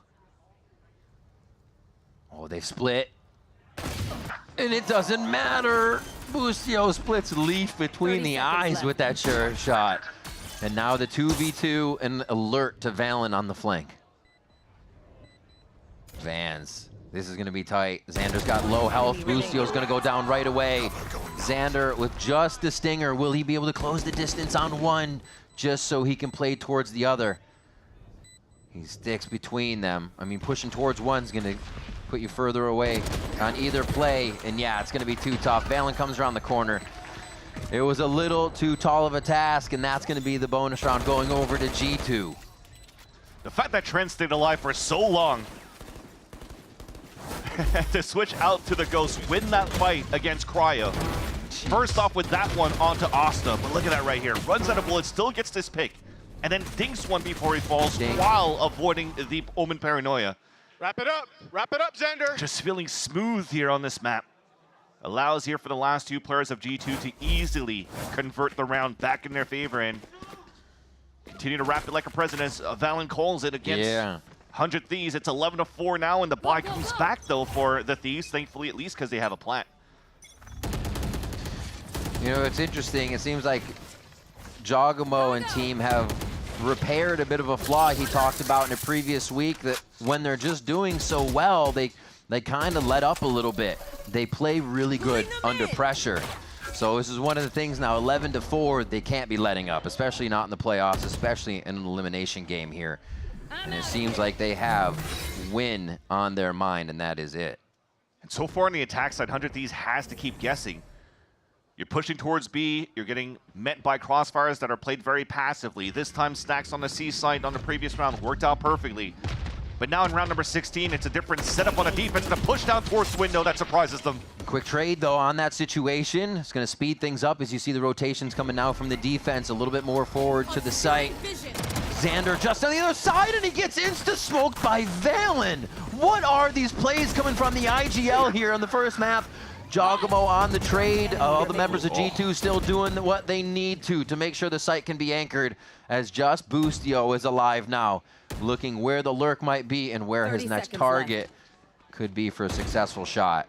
Oh, they split. And it doesn't matter. Busio splits Leaf between the eyes with that Sheriff shot. And now the 2v2 and alert to Valen on the flank. Vans. This is going to be tight. Xander's got low health. Busio's going to go down right away. Xander with just the Stinger. Will he be able to close the distance on one just so he can play towards the other? He sticks between them. I mean, pushing towards one's going to put you further away on either play. And yeah, it's going to be too tough. Valen comes around the corner. It was a little too tall of a task, and that's going to be the bonus round going over to G2. The fact that Trent stayed alive for so long to switch out to the Ghost, win that fight against Cryo. First off with that one onto Asta, but look at that right here. Runs out of bullets, still gets this pick, and then dinks one before he falls while avoiding the Omen Paranoia. Wrap it up, Xander. Just feeling smooth here on this map. Allows here for the last 2 players of G2 to easily convert the round back in their favor and continue to wrap it like a president as Valen calls it against 100 Thieves. It's 11-4 now, and the buy comes back, though, for the Thieves, thankfully, at least because they have a plant. You know, it's interesting. It seems like Jogamo and team have repaired a bit of a flaw he talked about in a previous week, that when they're just doing so well, they kind of let up a little bit. They play really good under pressure. So this is one of the things now, 11-4, they can't be letting up, especially not in the playoffs, especially in an elimination game here. And it seems like they have win on their mind, and that is it. And so far on the attack side, 100 Thieves has to keep guessing. You're pushing towards B. You're getting met by crossfires that are played very passively. This time, Stacks on the C side on the previous round worked out perfectly. But now in round number 16, it's a different setup on the defense. The push down towards the window that surprises them. Quick trade, though, on that situation. It's going to speed things up as you see the rotations coming now from the defense. A little bit more forward to the site. Xander just on the other side, and he gets insta-smoked by Valen. What are these plays coming from the IGL here on the first map? Jogamo on the trade. All the members of G2 still doing what they need to make sure the site can be anchored, as just Boostio is alive now, looking where the lurk might be and where his next target could be for a successful shot.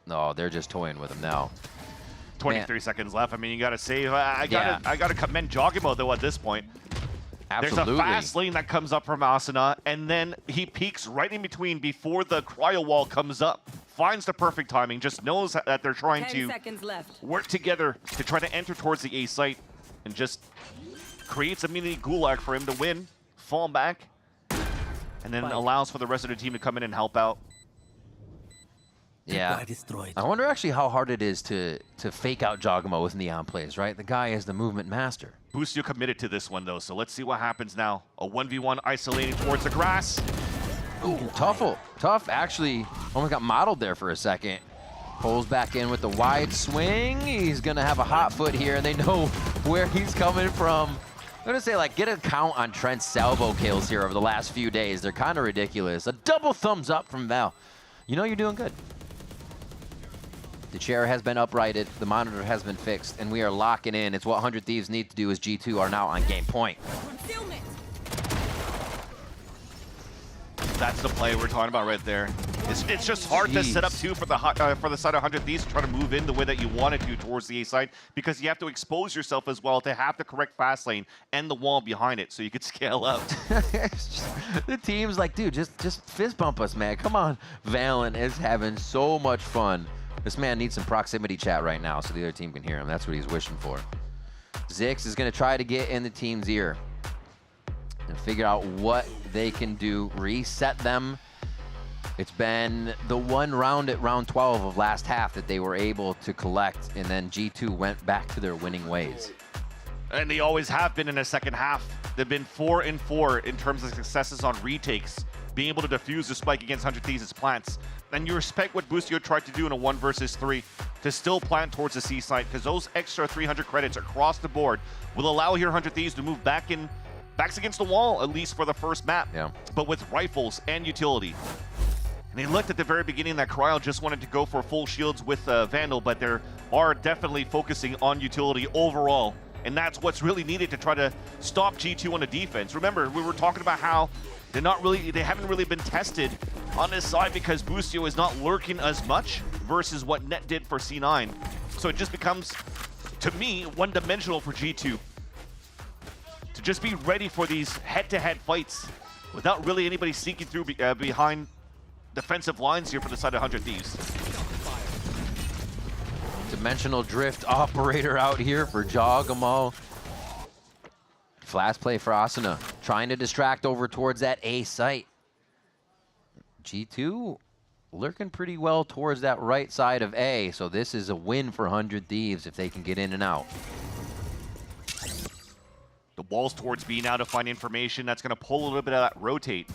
No, they're just toying with him now. 23 seconds left. I mean, you got to save. I gotta commend Jogamo, though, at this point. Absolutely. There's a fast lane that comes up from Asuna, and then he peeks right in between before the cryo wall comes up. Finds the perfect timing, just knows that they're trying to work together to try to enter towards the A site, and just creates a mini gulag for him to win, fall back, and then allows for the rest of the team to come in and help out. Yeah, I wonder actually how hard it is to fake out Jogamo with neon plays, right? The guy is the movement master. Boostio committed to this one, though, so let's see what happens now. A 1v1 isolated towards the grass. Ooh, tough actually almost got modeled there for a second. Pulls back in with the wide swing. He's gonna have a hot foot here, and they know where he's coming from. I'm gonna say, like, get a count on Trent's salvo kills here over the last few days. They're kind of ridiculous. A double thumbs up from Val. You know you're doing good. The chair has been uprighted, the monitor has been fixed, and we are locking in. It's what 100 Thieves need to do as G2 are now on game point. That's the play we're talking about right there. It's just hard to set up, too, for the side of 100 Thieves to try to move in the way that you wanted to towards the A side, because you have to expose yourself as well to have the correct fast lane and the wall behind it so you could scale up. The team's like, dude, just fist bump us, man. Come on. Valen is having so much fun. This man needs some proximity chat right now so the other team can hear him. That's what he's wishing for. Zix is going to try to get in the team's ear and figure out what they can do, reset them. It's been the one round at round 12 of last half that they were able to collect, and then G2 went back to their winning ways. And they always have been in the second half. They've been 4-4 in terms of successes on retakes, being able to defuse the spike against 100 Thieves' plants. And you respect what Boostio tried to do in a 1 versus 3 to still plant towards the C site, because those extra 300 credits across the board will allow here 100 Thieves to move backs against the wall, at least for the first map, but with rifles and utility. And they looked at the very beginning that Cryo just wanted to go for full shields with Vandal, but they are definitely focusing on utility overall. And that's what's really needed to try to stop G2 on the defense. Remember, we were talking about how they haven't really been tested on this side because Boostio is not lurking as much versus what Net did for C9. So it just becomes, to me, one-dimensional for G2 to just be ready for these head-to-head fights without really anybody sneaking through behind defensive lines here for the side of 100 Thieves. Dimensional drift operator out here for Jogamo. Flash play for Asuna, trying to distract over towards that A site. G2 lurking pretty well towards that right side of A, so this is a win for 100 Thieves if they can get in and out. The wall's towards B now to find information. That's going to pull a little bit of that rotate.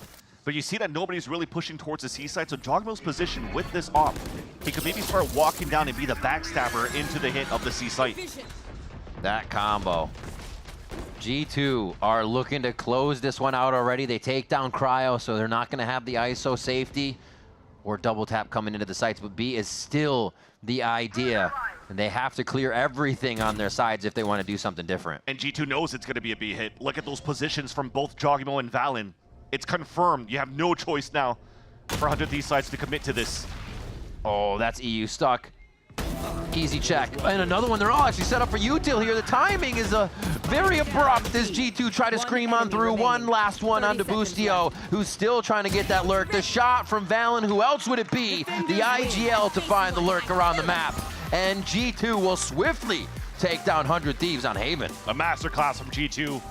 But you see that nobody's really pushing towards the C side, so Jogamo's position with this op, he could maybe start walking down and be the backstabber into the hit of the C site. That combo. G2 are looking to close this one out already. They take down Cryo, so they're not going to have the ISO safety or double tap coming into the sites, but B is still the idea. And they have to clear everything on their sides if they want to do something different. And G2 knows it's going to be a B hit. Look at those positions from both Jogamo and Valen. It's confirmed. You have no choice now for 100 Thieves sides to commit to this. Oh, that's EU stuck. Easy check. And another one. They're all actually set up for util here. The timing is very abrupt as G2 try to scream on through. One last one onto Boostio, who's still trying to get that lurk. The shot from Valen. Who else would it be? The IGL to find the lurk around the map. And G2 will swiftly take down 100 Thieves on Haven. A masterclass from G2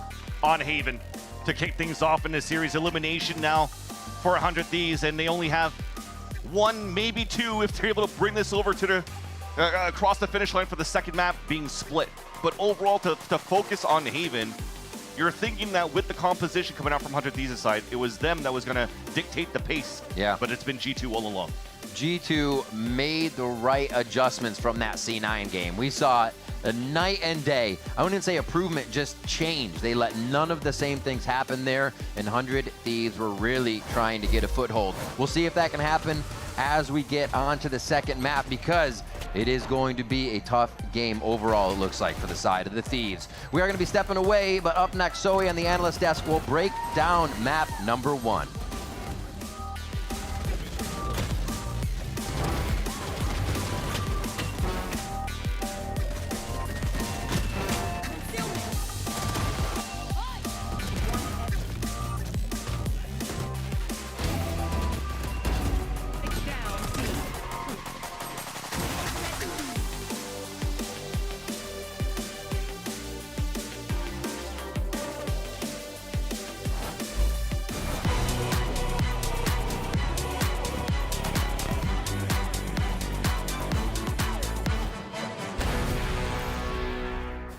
on Haven to kick things off in this series. Elimination now for 100 Thieves, and they only have one, maybe two, if they're able to bring this over to the across the finish line for the second map being split. But overall, to focus on Haven, you're thinking that with the composition coming out from 100 Thieves' side, it was them that was going to dictate the pace. Yeah. But it's been G2 all along. G2 made the right adjustments from that C9 game. We saw a night and day. I wouldn't say improvement, just change. They let none of the same things happen there, and 100 Thieves were really trying to get a foothold. We'll see if that can happen as we get on to the second map, because it is going to be a tough game overall, it looks like, for the side of the Thieves. We are going to be stepping away, but up next, Zoe on the analyst desk will break down map number 1.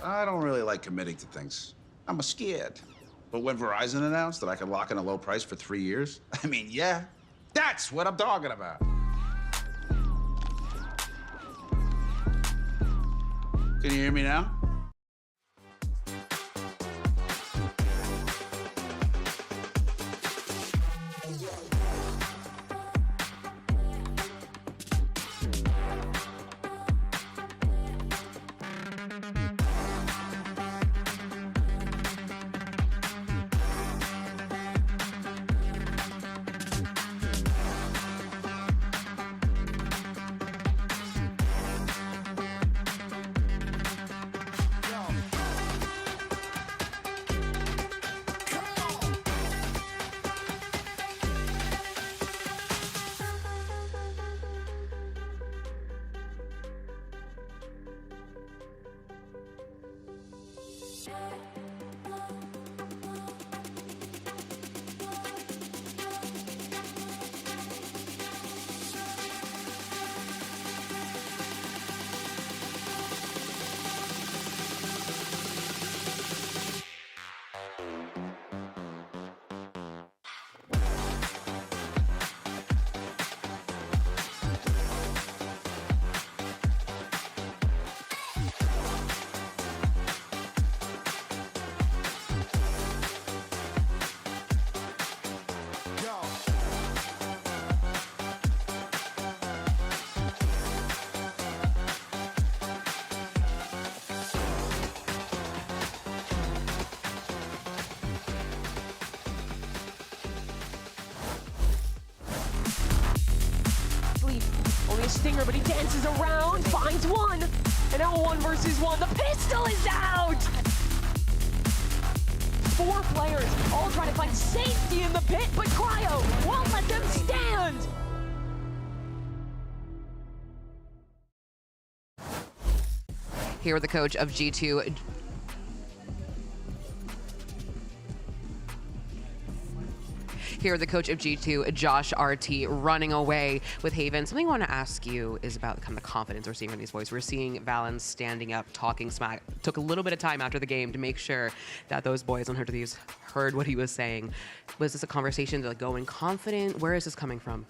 I don't really like committing to things. I'm scared. But when Verizon announced that I could lock in a low price for 3 years, I mean, yeah, that's what I'm talking about. Can you hear me now? Only a stinger, but he dances around, finds one, and now 1 versus 1. The pistol is out! 4 players all trying to find safety in the pit, but Cryo won't let them stand! Here, the coach of G2. Here, the coach of G2, Josh RT, running away with Haven. Something I want to ask you is about kind of the confidence we're seeing from these boys. We're seeing Valen standing up, talking smack. Took a little bit of time after the game to make sure that those boys on 100 Thieves heard what he was saying. Was this a conversation to go in confident? Where is this coming from?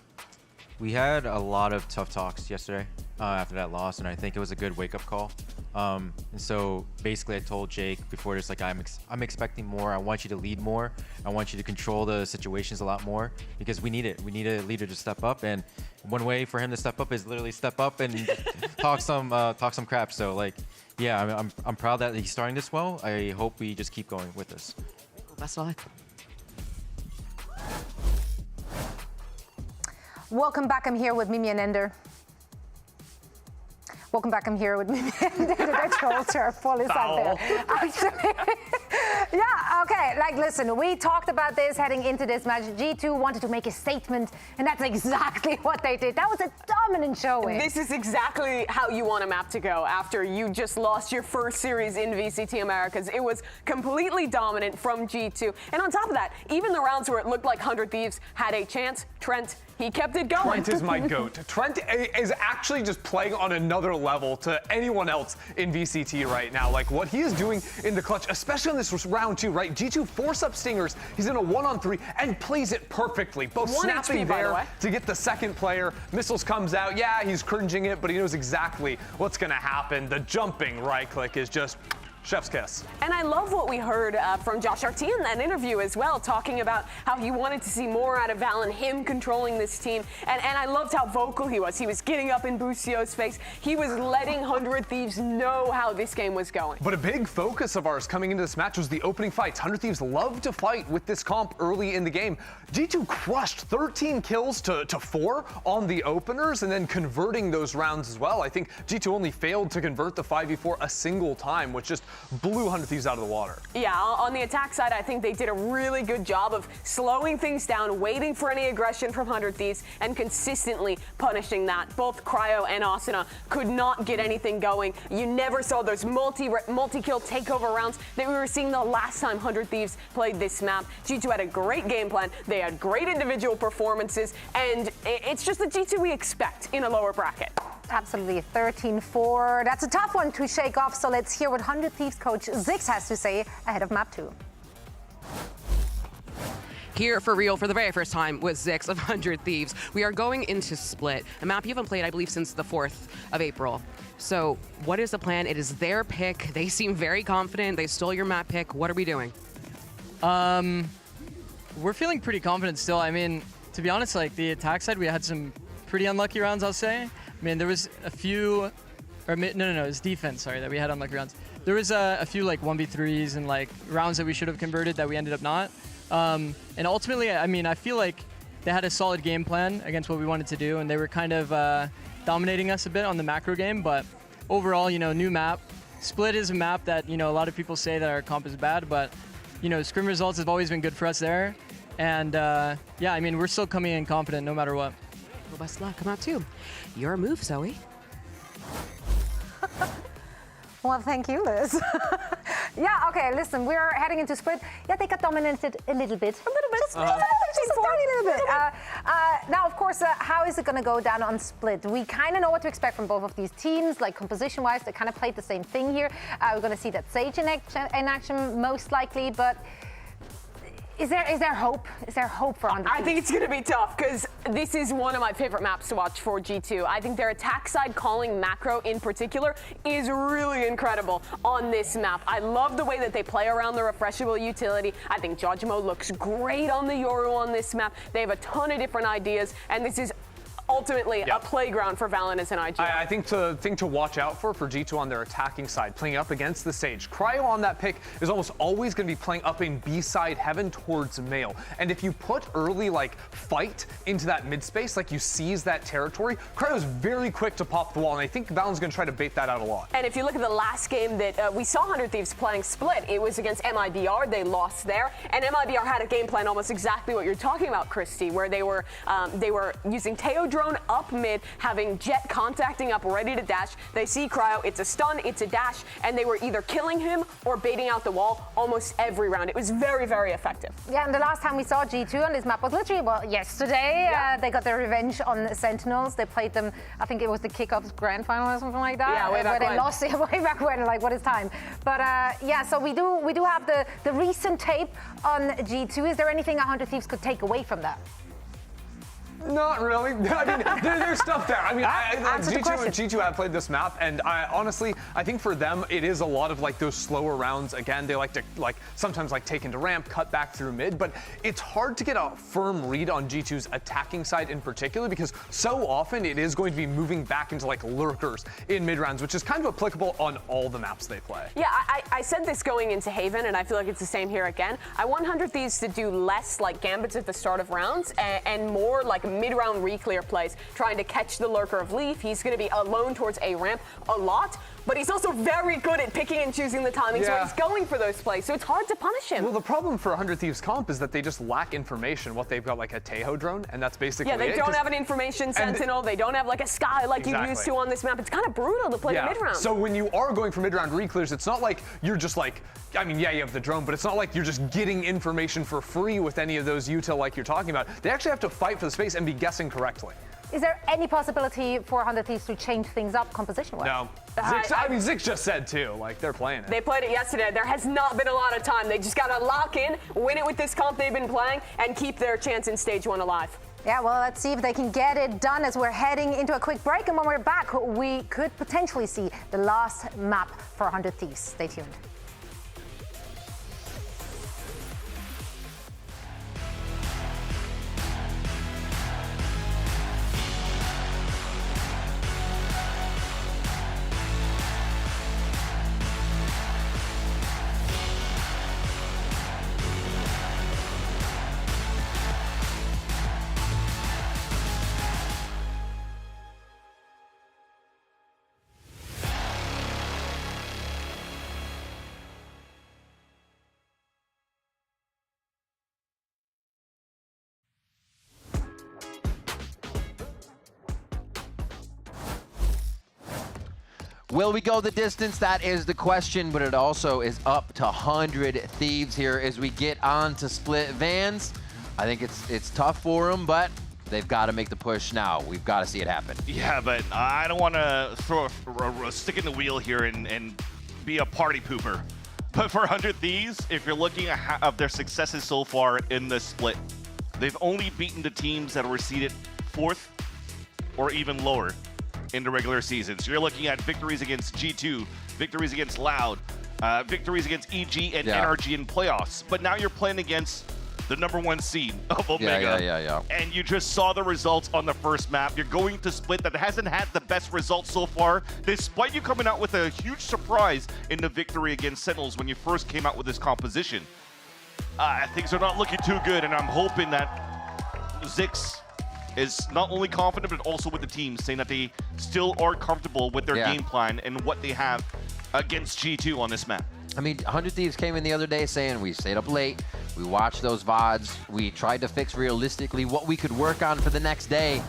We had a lot of tough talks yesterday after that loss, and I think it was a good wake-up call. And so basically I told Jake before this, like, I'm expecting more. I want you to lead more. I want you to control the situations a lot more, because we need it. We need a leader to step up, and one way for him to step up is literally step up and talk some crap. So, like, yeah, I'm proud that he's starting this well. I hope we just keep going with this. Best of luck. Welcome back. I'm here with Mimi and Ender. Welcome back. I'm here with Mimi and Ender. That trolls are full inside there. Actually, yeah, okay. Like, listen, we talked about this heading into this match. G2 wanted to make a statement, and that's exactly what they did. That was a dominant showing. This is exactly how you want a map to go after you just lost your first series in VCT Americas. It was completely dominant from G2. And on top of that, even the rounds where it looked like 100 Thieves had a chance, Trent, He kept it going. Trent is my GOAT. Trent is actually just playing on another level to anyone else in VCT right now. Like what he is doing in the clutch, especially on this round 2, right? G2 force up Stingers. He's in a 1-on-3 and plays it perfectly. Both snapping there to get the second player. Missiles comes out. Yeah, he's cringing it, but he knows exactly what's going to happen. The jumping right click is just chef's kiss. And I love what we heard from Josh RT in that interview as well, talking about how he wanted to see more out of Val and him controlling this team. And I loved how vocal he was. He was getting up in Bussio's face. He was letting 100 Thieves know how this game was going. But a big focus of ours coming into this match was the opening fights. 100 Thieves love to fight with this comp early in the game. G2 crushed 13 kills to 4 on the openers and then converting those rounds as well. I think G2 only failed to convert the 5v4 a single time, which just blew 100 Thieves out of the water. Yeah, on the attack side, I think they did a really good job of slowing things down, waiting for any aggression from 100 Thieves, and consistently punishing that. Both Cryo and Asuna could not get anything going. You never saw those multi-kill takeover rounds that we were seeing the last time 100 Thieves played this map. G2 had a great game plan, they had great individual performances, and it's just the G2 we expect in a lower bracket. Absolutely, 13-4. That's a tough one to shake off, so let's hear what 100 Thieves coach Zix has to say ahead of map 2. Here for real for the very first time with Zix of 100 Thieves. We are going into Split, a map you haven't played, I believe, since the 4th of April. So what is the plan? It is their pick. They seem very confident. They stole your map pick. What are we doing? We're feeling pretty confident still. I mean, to be honest, like the attack side, we had some pretty unlucky rounds, I'll say. I mean, there was a few, or no, it's defense, sorry, that we had unlucky rounds. There was a few like 1v3s and like rounds that we should have converted that we ended up not. And ultimately, I mean, I feel like they had a solid game plan against what we wanted to do, and they were kind of dominating us a bit on the macro game, but overall, you know, new map. Split is a map that, you know, a lot of people say that our comp is bad, but, you know, scrim results have always been good for us there. And yeah, I mean, we're still coming in confident no matter what. Well, best of luck. Come out too. Your move, Zoe. Well, thank you, Liz. Yeah, okay, listen, we're heading into Split. Yeah, they got dominated a little bit. A little bit. Just a tiny little bit. Now, of course, how is it going to go down on Split? We kind of know what to expect from both of these teams, like composition-wise, they kind of played the same thing here. We're going to see that Sage in action most likely, but is there hope? Is there hope for 100 I think it's going to be tough because this is one of my favorite maps to watch for G2. I think their attack side calling macro in particular is really incredible on this map. I love the way that they play around the refreshable utility. I think Jojimo looks great on the Yoru on this map. They have a ton of different ideas, and this is ultimately a playground for Valorant and IG. I think the thing to watch out for G2 on their attacking side, playing up against the Sage. Cryo on that pick is almost always going to be playing up in B-side heaven towards male. And if you put early, like, fight into that mid-space, like you seize that territory, Cryo's very quick to pop the wall, and I think Valorant's going to try to bait that out a lot. And if you look at the last game that we saw 100 Thieves playing Split, it was against mibr. They lost there, and mibr had a game plan almost exactly what you're talking about, Christy, where they were using Teo drone up mid, having Jet contacting up, ready to dash. They see Cryo, it's a stun, it's a dash, and they were either killing him or baiting out the wall almost every round. It was very, very effective. Yeah, and the last time we saw G2 on this map was literally, well, yesterday. They got their revenge on Sentinels. They played them, I think it was the Kickoff Grand Final or something like that. Yeah, way back when. when. They lost it way back when, like, what is time? But yeah, so we do have the recent tape on G2. Is there anything 100 Thieves could take away from that? Not really. I mean, there's stuff there. I mean, G2 have played this map, and honestly, I think for them, it is a lot of like those slower rounds. Again, they like to sometimes take into ramp, cut back through mid, but it's hard to get a firm read on G2's attacking side in particular because so often it is going to be moving back into like lurkers in mid rounds, which is kind of applicable on all the maps they play. Yeah, I said this going into Haven, and I feel like it's the same here again. I want 100 Thieves to do less like gambits at the start of rounds and more like mid-round re-clear plays, trying to catch the lurker of Leaf. He's going to be alone towards A ramp a lot. but he's also very good at picking and choosing the timings where he's going for those plays, so it's hard to punish him. Well, the problem for 100 Thieves comp is that they just lack information. What they've got, like a Tejo drone, and that's basically it. Yeah, they don't have an information sentinel. They don't have like a Sky like you used to on this map. It's kind of brutal to play the mid-round. So when you are going for mid-round reclears, it's not like you're just like, I mean, yeah, you have the drone, but it's not like you're just getting information for free with any of those util like you're talking about. They actually have to fight for the space and be guessing correctly. Is there any possibility for 100 Thieves to change things up composition-wise? No. Zix just said too, like they're playing it. They played it yesterday. There has not been a lot of time. They just got to lock in, win it with this comp they've been playing, and keep their chance in stage 1 alive. Yeah, well, let's see if they can get it done as we're heading into a quick break. And when we're back, we could potentially see the last map for 100 Thieves. Stay tuned. Will we go the distance? That is the question, but it also is up to 100 Thieves here as we get on to split vans. I think it's tough for them, but they've got to make the push now. We've got to see it happen. Yeah, but I don't want to throw a stick in the wheel here and be a party pooper. But for 100 Thieves, if you're looking at their successes so far in this split, they've only beaten the teams that were seeded 4th or even lower in the regular season. So you're looking at victories against G2, victories against Loud, victories against EG and NRG in playoffs. But now you're playing against the #1 seed of Omega. Yeah. And you just saw the results on the first map. You're going to split that hasn't had the best results so far, despite you coming out with a huge surprise in the victory against Sentinels when you first came out with this composition. Things are not looking too good, and I'm hoping that Zix is not only confident, but also with the team, saying that they still are comfortable with their game plan and what they have against G2 on this map. I mean, 100 Thieves came in the other day saying we stayed up late, we watched those VODs, we tried to fix realistically what we could work on for the next day.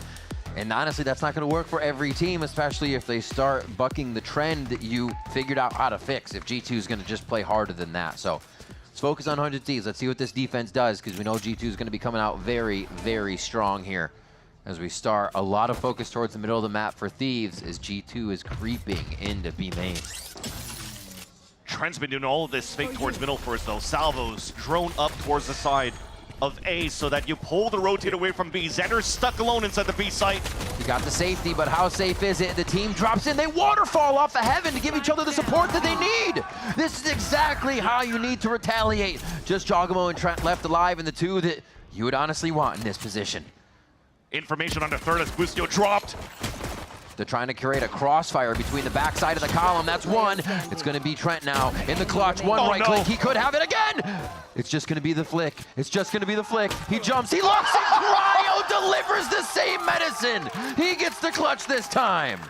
And honestly, that's not going to work for every team, especially if they start bucking the trend that you figured out how to fix, if G2 is going to just play harder than that. So let's focus on 100 Thieves. Let's see what this defense does, because we know G2 is going to be coming out very, very strong here. As we start, a lot of focus towards the middle of the map for Thieves as G2 is creeping into B main. Trent's been doing all of this fake towards middle first though. Salvos drone up towards the side of A so that you pull the rotate away from B. Xander's stuck alone inside the B site. You got the safety, but how safe is it? The team drops in, they waterfall off the heaven to give each other the support that they need. This is exactly how you need to retaliate. Just Jogamo and Trent left alive, and the two that you would honestly want in this position. Information on the third as Bustio dropped. They're trying to create a crossfire between the backside of the column. That's one. It's going to be Trent now in the clutch. One right click. He could have it again. It's just going to be the flick. It's just going to be the flick. He jumps. He looks. And Cryo delivers the same medicine. He gets the clutch this time.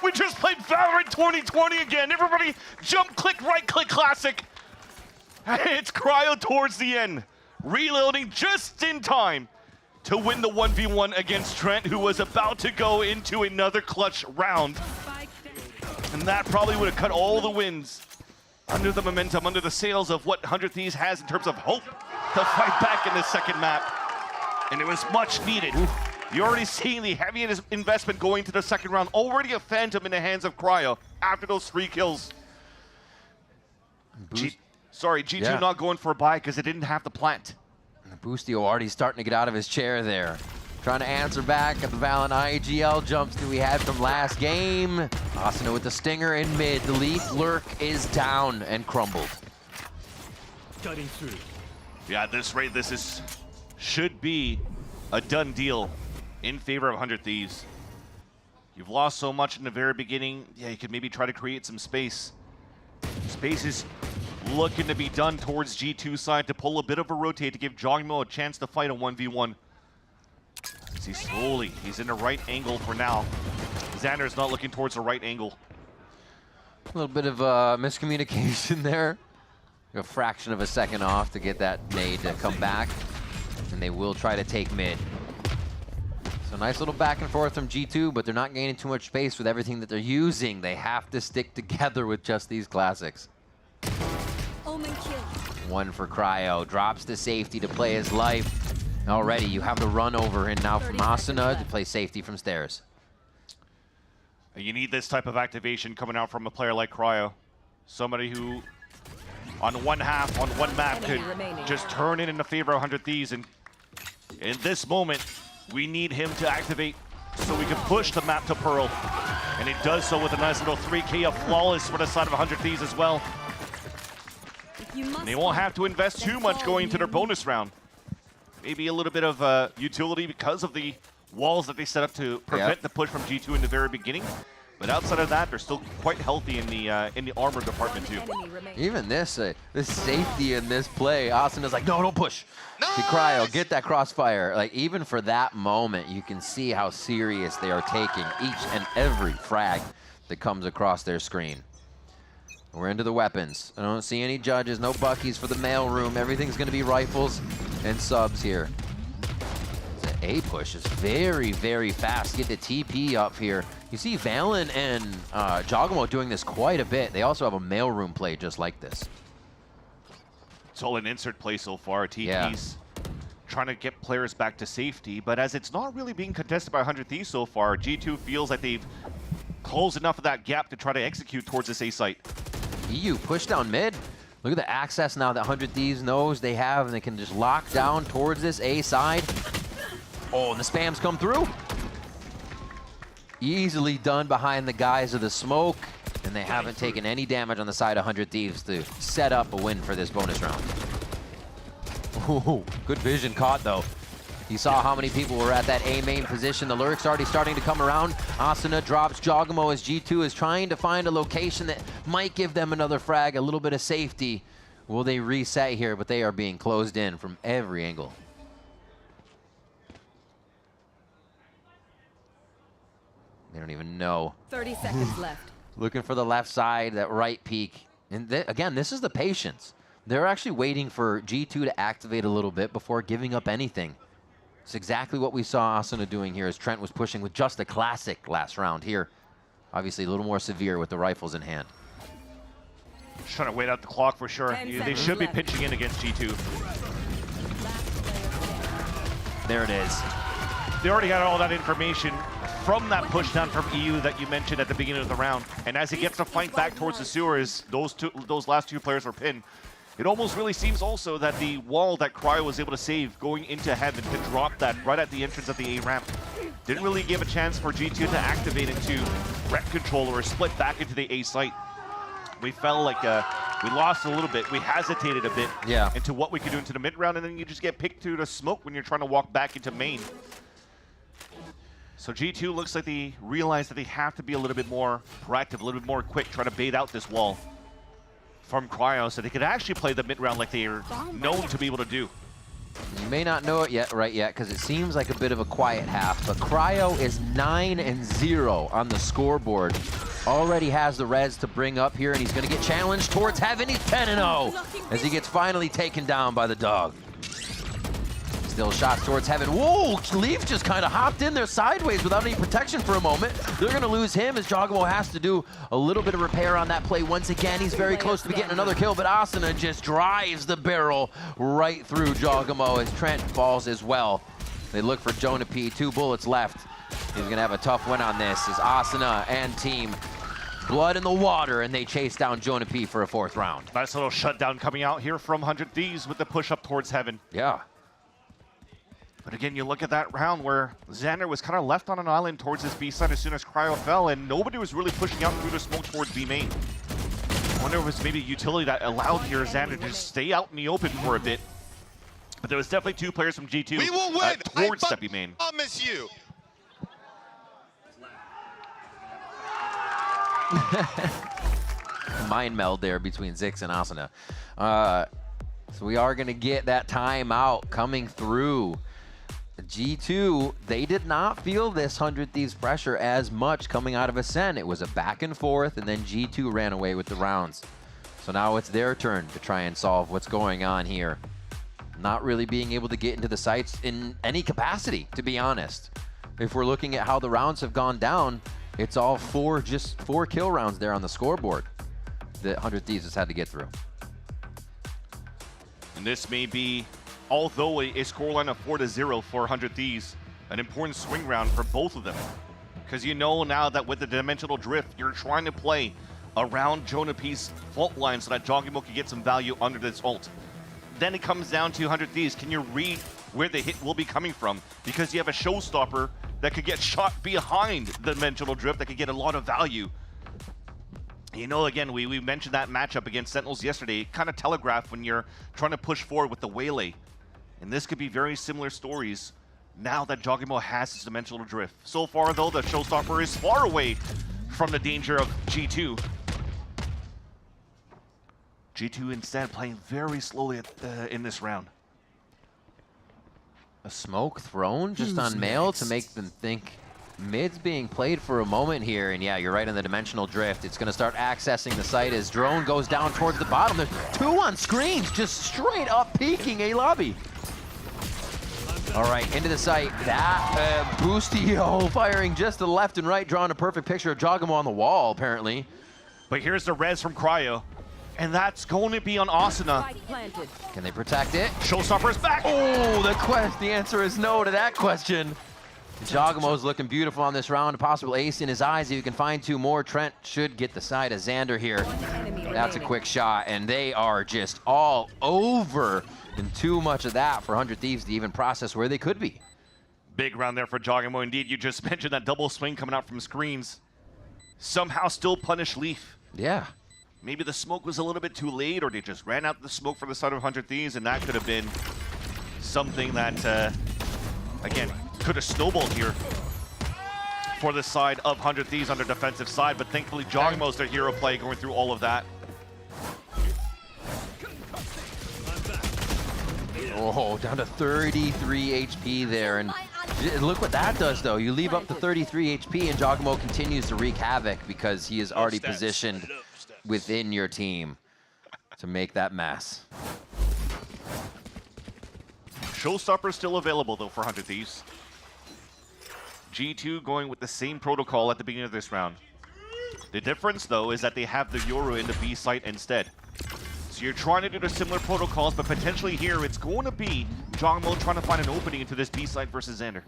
We just played VALORANT 2020 again. Everybody jump, click, right click classic. It's Cryo towards the end. Reloading just in time to win the 1v1 against Trent, who was about to go into another clutch round. And that probably would have cut all the wins under the momentum, under the sails of what 100 Thieves has in terms of hope to fight back in the second map. And it was much needed. You're already seeing the heavy investment going to the second round. Already a Phantom in the hands of Cryo after those 3 kills. G2 not going for a buy because it didn't have the plant. Bustio already starting to get out of his chair there. Trying to answer back at the Valorant IGL jumps that we had from last game. Asuna with the stinger in mid. The Leaf Lurk is down and crumbled. Cutting through. Yeah, at this rate, should be a done deal in favor of 100 Thieves. You've lost so much in the very beginning. Yeah, you could maybe try to create some space. Space is looking to be done towards G2 side to pull a bit of a rotate to give Jogmo a chance to fight a 1v1. He's in the right angle for now. Xander's not looking towards the right angle. A little bit of miscommunication there. A fraction of a second off to get that nade to come back. And they will try to take mid. So nice little back and forth from G2, but they're not gaining too much space with everything that they're using. They have to stick together with just these classics. Omen kill. One for Cryo. Drops to safety to play his life. Already, you have the run over in now from Asuna to play safety from stairs. You need this type of activation coming out from a player like Cryo. Somebody who, on one half, on one map, could just turn it in favor of 100 Thieves. And in this moment, we need him to activate so we can push the map to Pearl. And he does so with a nice little 3K of flawless for the side of 100 Thieves as well. And they won't have to invest too much going into their bonus round. Maybe a little bit of utility because of the walls that they set up to prevent the push from G2 in the very beginning. But outside of that, they're still quite healthy in the armor department too. Even this safety in this play, Asuna's like, no, don't push. Nice! Cryo, get that crossfire. Like, even for that moment, you can see how serious they are taking each and every frag that comes across their screen. We're into the weapons. I don't see any judges, no buckies for the mail room. Everything's going to be rifles and subs here. The A push is very, very fast. Get the TP up here. You see Valen and Jogamo doing this quite a bit. They also have a mail room play just like this. It's all an insert play so far. TP's trying to get players back to safety, but as it's not really being contested by 100 Thieves so far, G2 feels like they've closed enough of that gap to try to execute towards this A site. EU push down mid. Look at the access now that 100 Thieves knows they have, and they can just lock down towards this A side. Oh, and the spams come through. Easily done behind the guise of the smoke, and they haven't taken any damage on the side of 100 Thieves to set up a win for this bonus round. Ooh, good vision caught though. You saw how many people were at that A main position. The lurk's already starting to come around. Asuna drops Jogamo as G2 is trying to find a location that might give them another frag, a little bit of safety. Will they reset here? But they are being closed in from every angle. They don't even know. 30 seconds left. Looking for the left side, that right peak. And again, this is the patience. They're actually waiting for G2 to activate a little bit before giving up anything. It's exactly what we saw Asuna doing here as Trent was pushing with just a classic last round here. Obviously a little more severe with the rifles in hand. Just trying to wait out the clock for sure. They should be pitching in against G2. There it is. They already had all that information from that push down from EU that you mentioned at the beginning of the round. And as he gets to flank back towards the sewers, those last two players were pinned. It almost really seems also that the wall that Cryo was able to save going into heaven to drop that right at the entrance of the A ramp didn't really give a chance for G2 to activate into rep control or split back into the A site. We felt like we lost a little bit. We hesitated a bit into what we could do into the mid round, and then you just get picked through the smoke when you're trying to walk back into main. So G2 looks like they realize that they have to be a little bit more proactive, a little bit more quick, trying to bait out this wall from Cryo so they could actually play the mid round like they are known to be able to do. You may not know it yet, because it seems like a bit of a quiet half, but Cryo is 9-0 on the scoreboard. Already has the res to bring up here, and he's going to get challenged towards heaven. He's 10-0 as he gets finally taken down by the dog. Still shots towards heaven. Whoa, Leaf just kind of hopped in there sideways without any protection for a moment. They're going to lose him as Jogamo has to do a little bit of repair on that play. Once again, he's very close to getting another kill, but Asuna just drives the barrel right through Jogamo as Trent falls as well. They look for Jonah P. 2 bullets left. He's going to have a tough win on this as Asuna and team blood in the water, and they chase down Jonah P. for a 4th round. Nice little shutdown coming out here from 100 Thieves with the push up towards heaven. Yeah. But again, you look at that round where Xander was kind of left on an island towards his B side as soon as Cryo fell, and nobody was really pushing out through the smoke towards B main. I wonder if it was maybe a utility that allowed here Xander to just stay out in the open for a bit. But there was definitely 2 players from G2 we will win. Towards Steppy main. I promise you. Mind meld there between Zix and Asuna. So we are going to get that timeout coming through. G2, they did not feel this 100 Thieves pressure as much coming out of Ascent. It was a back and forth, and then G2 ran away with the rounds. So now it's their turn to try and solve what's going on here. Not really being able to get into the sites in any capacity, to be honest. If we're looking at how the rounds have gone down, it's all just four kill rounds there on the scoreboard that 100 Thieves has had to get through. And this may be, although a scoreline of 4-0 for 100 Thieves, an important swing round for both of them. Because you know now that with the Dimensional Drift, you're trying to play around Jonah P's fault line so that Jogimo can get some value under this ult. Then it comes down to 100 Thieves. Can you read where the hit will be coming from? Because you have a showstopper that could get shot behind the Dimensional Drift that could get a lot of value. You know, again, we mentioned that matchup against Sentinels yesterday. It kind of telegraphed when you're trying to push forward with the Waylay. And this could be very similar stories now that Jogimo has his Dimensional Drift. So far, though, the showstopper is far away from the danger of G2. G2 instead playing very slowly in this round. A smoke thrown just on Mail to make them think mid's being played for a moment here. And yeah, you're right on the Dimensional Drift. It's going to start accessing the site as drone goes down towards the bottom. There's two on screens just straight up peeking a lobby. All right, into the site. That Boostio firing just to the left and right, drawing a perfect picture of Jogimo on the wall, apparently. But here's the res from Cryo. And that's going to be on Asuna. Can they protect it? Showstopper's back! Oh, the answer is no to that question. Jogimo's looking beautiful on this round. A possible ace in his eyes. If you can find two more, Trent should get the side of Xander here. That's a quick shot, and they are just all over. And too much of that for 100 Thieves to even process where they could be. Big round there for Jogimo. Indeed, you just mentioned that double swing coming out from screens. Somehow still punish Leaf. Yeah. Maybe the smoke was a little bit too late, or they just ran out the smoke for the side of 100 Thieves, and that could have been something that, again, could have snowballed here for the side of 100 Thieves on their defensive side. But thankfully, Jogimo's their hero play going through all of that. Oh, down to 33 HP there. And look what that does, though. You leave up to 33 HP, and Jogimo continues to wreak havoc because he is already positioned within your team to make that mess. Showstopper still available, though, for 100 Thieves. G2 going with the same protocol at the beginning of this round. The difference, though, is that they have the Yoru in the B site instead. So you're trying to do the similar protocols, but potentially here it's going to be Jogimo trying to find an opening into this B site versus Xander.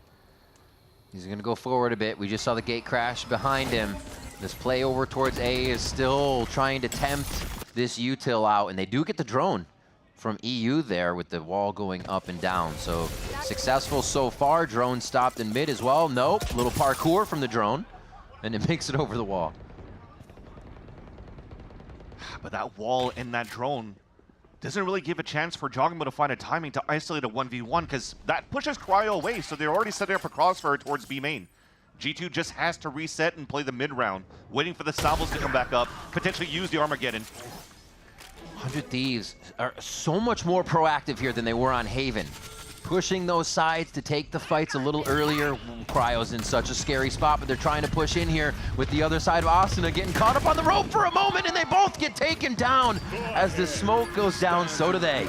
He's going to go forward a bit. We just saw the gate crash behind him. This play over towards A is still trying to tempt this util out, and they do get the drone from EU there with the wall going up and down. So successful so far. Drone stopped in mid as well. Nope, little parkour from the drone, and it makes it over the wall. But that wall and that drone doesn't really give a chance for Jogimo to find a timing to isolate a 1v1, because that pushes Cryo away, so they're already setting up a crossfire towards B main. G2 just has to reset and play the mid round, waiting for the salvos to come back up, potentially use the Armageddon. 100 Thieves are so much more proactive here than they were on Haven. Pushing those sides to take the fights a little earlier. Cryo's in such a scary spot, but they're trying to push in here with the other side of Asuna getting caught up on the rope for a moment, and they both get taken down. As the smoke goes down, so do they.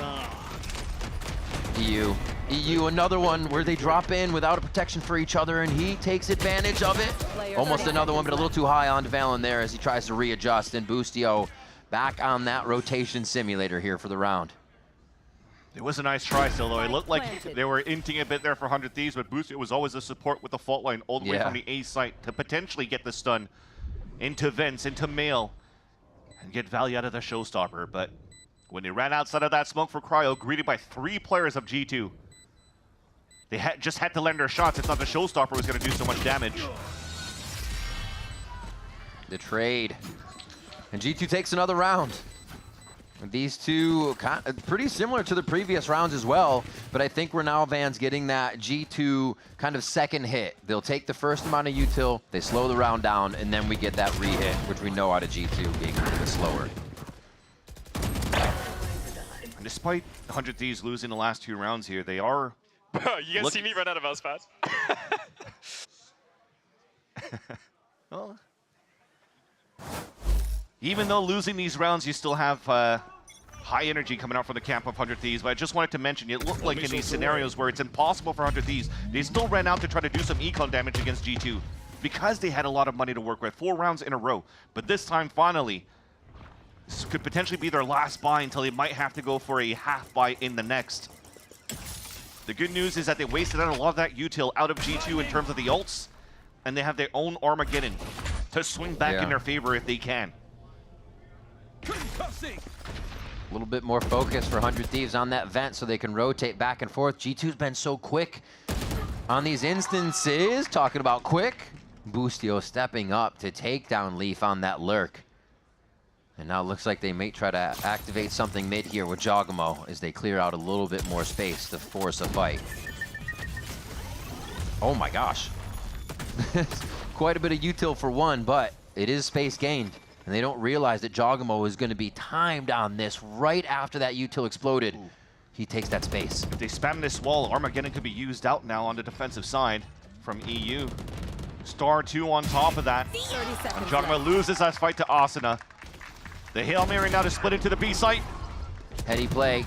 EU, another one where they drop in without a protection for each other, and he takes advantage of it. Almost another one, but a little too high on Valen there as he tries to readjust, and Boostio back on that rotation simulator here for the round. It was a nice try still, though. It looked like they were inting a bit there for 100 Thieves, but Boostio was always a support with the fault line all the way from the A site to potentially get the stun into Vents, into Mail, and get value out of the showstopper. But when they ran outside of that smoke for Cryo, greeted by 3 players of G2, they just had to land their shots. It's not the showstopper was going to do so much damage. The trade. And G2 takes another round. These two pretty similar to the previous rounds as well, but I think we're now, Vans, getting that G2 kind of second hit. They'll take the first amount of util, they slow the round down, and then we get that re-hit, which we know out of G2 being a little bit slower. And despite 100 Thieves losing the last 2 rounds here, they are Bro, you guys see me run out of mouse pads? Well, even though losing these rounds, you still have high energy coming out from the camp of 100 Thieves. But I just wanted to mention, it looked like in these scenarios where it's impossible for 100 Thieves, they still ran out to try to do some econ damage against G2 because they had a lot of money to work with. 4 rounds in a row. But this time, finally, this could potentially be their last buy until they might have to go for a half buy in the next. The good news is that they wasted out a lot of that util out of G2 in terms of the ults, and they have their own Armageddon to swing back in their favor if they can. A little bit more focus for 100 Thieves on that vent so they can rotate back and forth. G2's been so quick on these instances. Talking about quick, Boostio stepping up to take down Leaf on that lurk. And now it looks like they may try to activate something mid here with Jogamo as they clear out a little bit more space to force a fight. Oh my gosh. Quite a bit of util for one, but it is space gained. And they don't realize that Jogamo is going to be timed on this right after that util exploded. He takes that space. If they spam this wall, Armageddon could be used out now on the defensive side from EU. Star 2 on top of that. And Jogamo loses that fight to Asuna. The Hail Mary now to split into the B site. Heady play.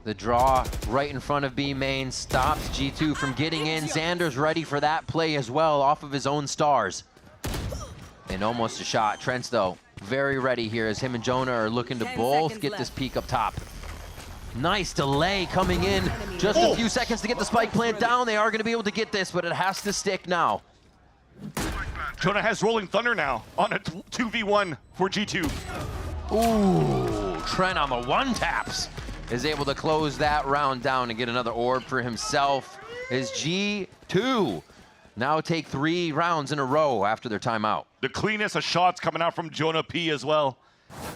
The draw right in front of B main stops G2 from getting in. Xander's ready for that play as well off of his own stars. And almost a shot. Trent's though very ready here as him and Jonah are looking to both get this peak up top. Nice delay coming in. Just a few seconds to get the spike plant down. They are going to be able to get this, but it has to stick now. Jonah has Rolling Thunder now on a 2v1 for G2. Ooh, Trent on the one taps is able to close that round down and get another orb for himself. As G2 now take 3 rounds in a row after their timeout. The cleanest of shots coming out from Jonah P as well.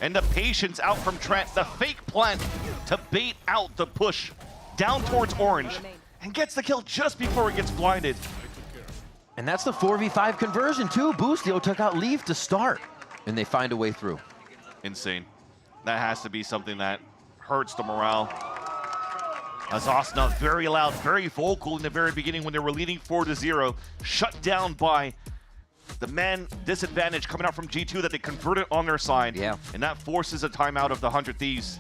And the patience out from Trent. The fake plant to bait out the push down towards Orange. And gets the kill just before it gets blinded. And that's the 4v5 conversion too. Boostio took out Leaf to start. And they find a way through. Insane. That has to be something that hurts the morale. As Asuna very loud, very vocal in the very beginning when they were leading 4-0. Shut down by the man disadvantage coming out from G2 that they converted on their side. Yeah. And that forces a timeout of the 100 Thieves.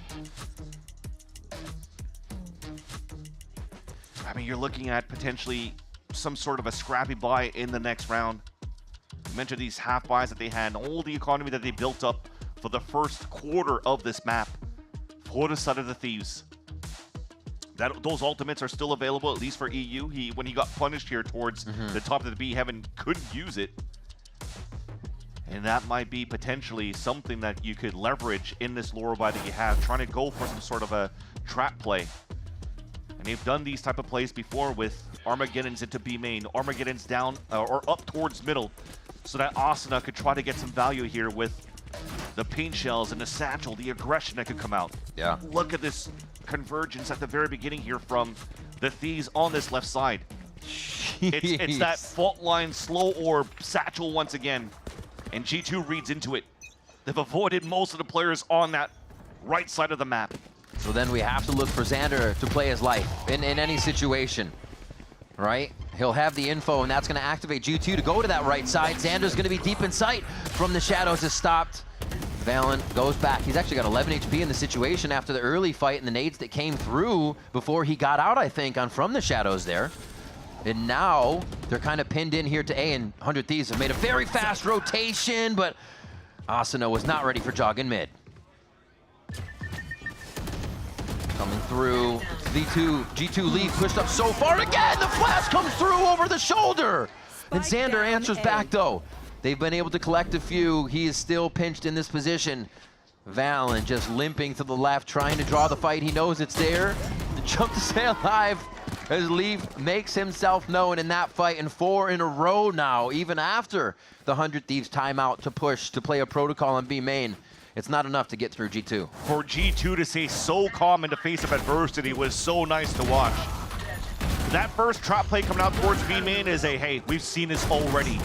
I mean, you're looking at potentially some sort of a scrappy buy in the next round. You mentioned these half buys that they had, and all the economy that they built up for the first quarter of this map for the side of the Thieves. Those ultimates are still available, at least for EU. When he got punished here towards the top of the B heaven, couldn't use it. And that might be potentially something that you could leverage in this lure buy that you have, trying to go for some sort of a trap play. And they've done these type of plays before with Armageddons into B main, Armageddons down or up towards middle, so that Asuna could try to get some value here with the paint shells and the satchel, the aggression that could come out. Yeah. Look at this convergence at the very beginning here from the Thieves on this left side. It's that fault line slow orb satchel once again, and G2 reads into it. They've avoided most of the players on that right side of the map. So then we have to look for Xander to play his life in any situation, right? He'll have the info, and that's going to activate G2 to go to that right side. Xander's going to be deep in sight from the shadows is stopped. Valen goes back. He's actually got 11 HP in the situation after the early fight and the nades that came through before he got out, I think, on from the shadows there. And now they're kind of pinned in here to A, and 100 Thieves have made a very fast rotation, but Asuna was not ready for jog in mid. Coming through, G2 lead pushed up so far. Again, the flash comes through over the shoulder. And Xander answers back though. They've been able to collect a few. He is still pinched in this position. Valen just limping to the left, trying to draw the fight. He knows it's there. The jump to stay alive as Leaf makes himself known in that fight, and 4 in a row now, even after the 100 Thieves timeout to push to play a protocol on B main. It's not enough to get through G2. For G2 to stay so calm in the face of adversity was so nice to watch. That first trap play coming out towards B main is a, hey, we've seen this already.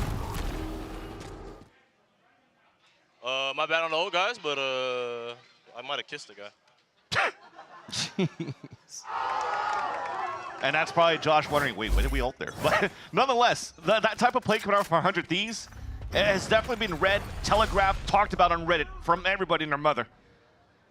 My bad on the old guys, but I might have kissed the guy. Jeez. And that's probably Josh wondering, wait, when did we ult there? But nonetheless, that type of play coming out from 100 Thieves has definitely been read, telegraphed, talked about on Reddit from everybody and their mother.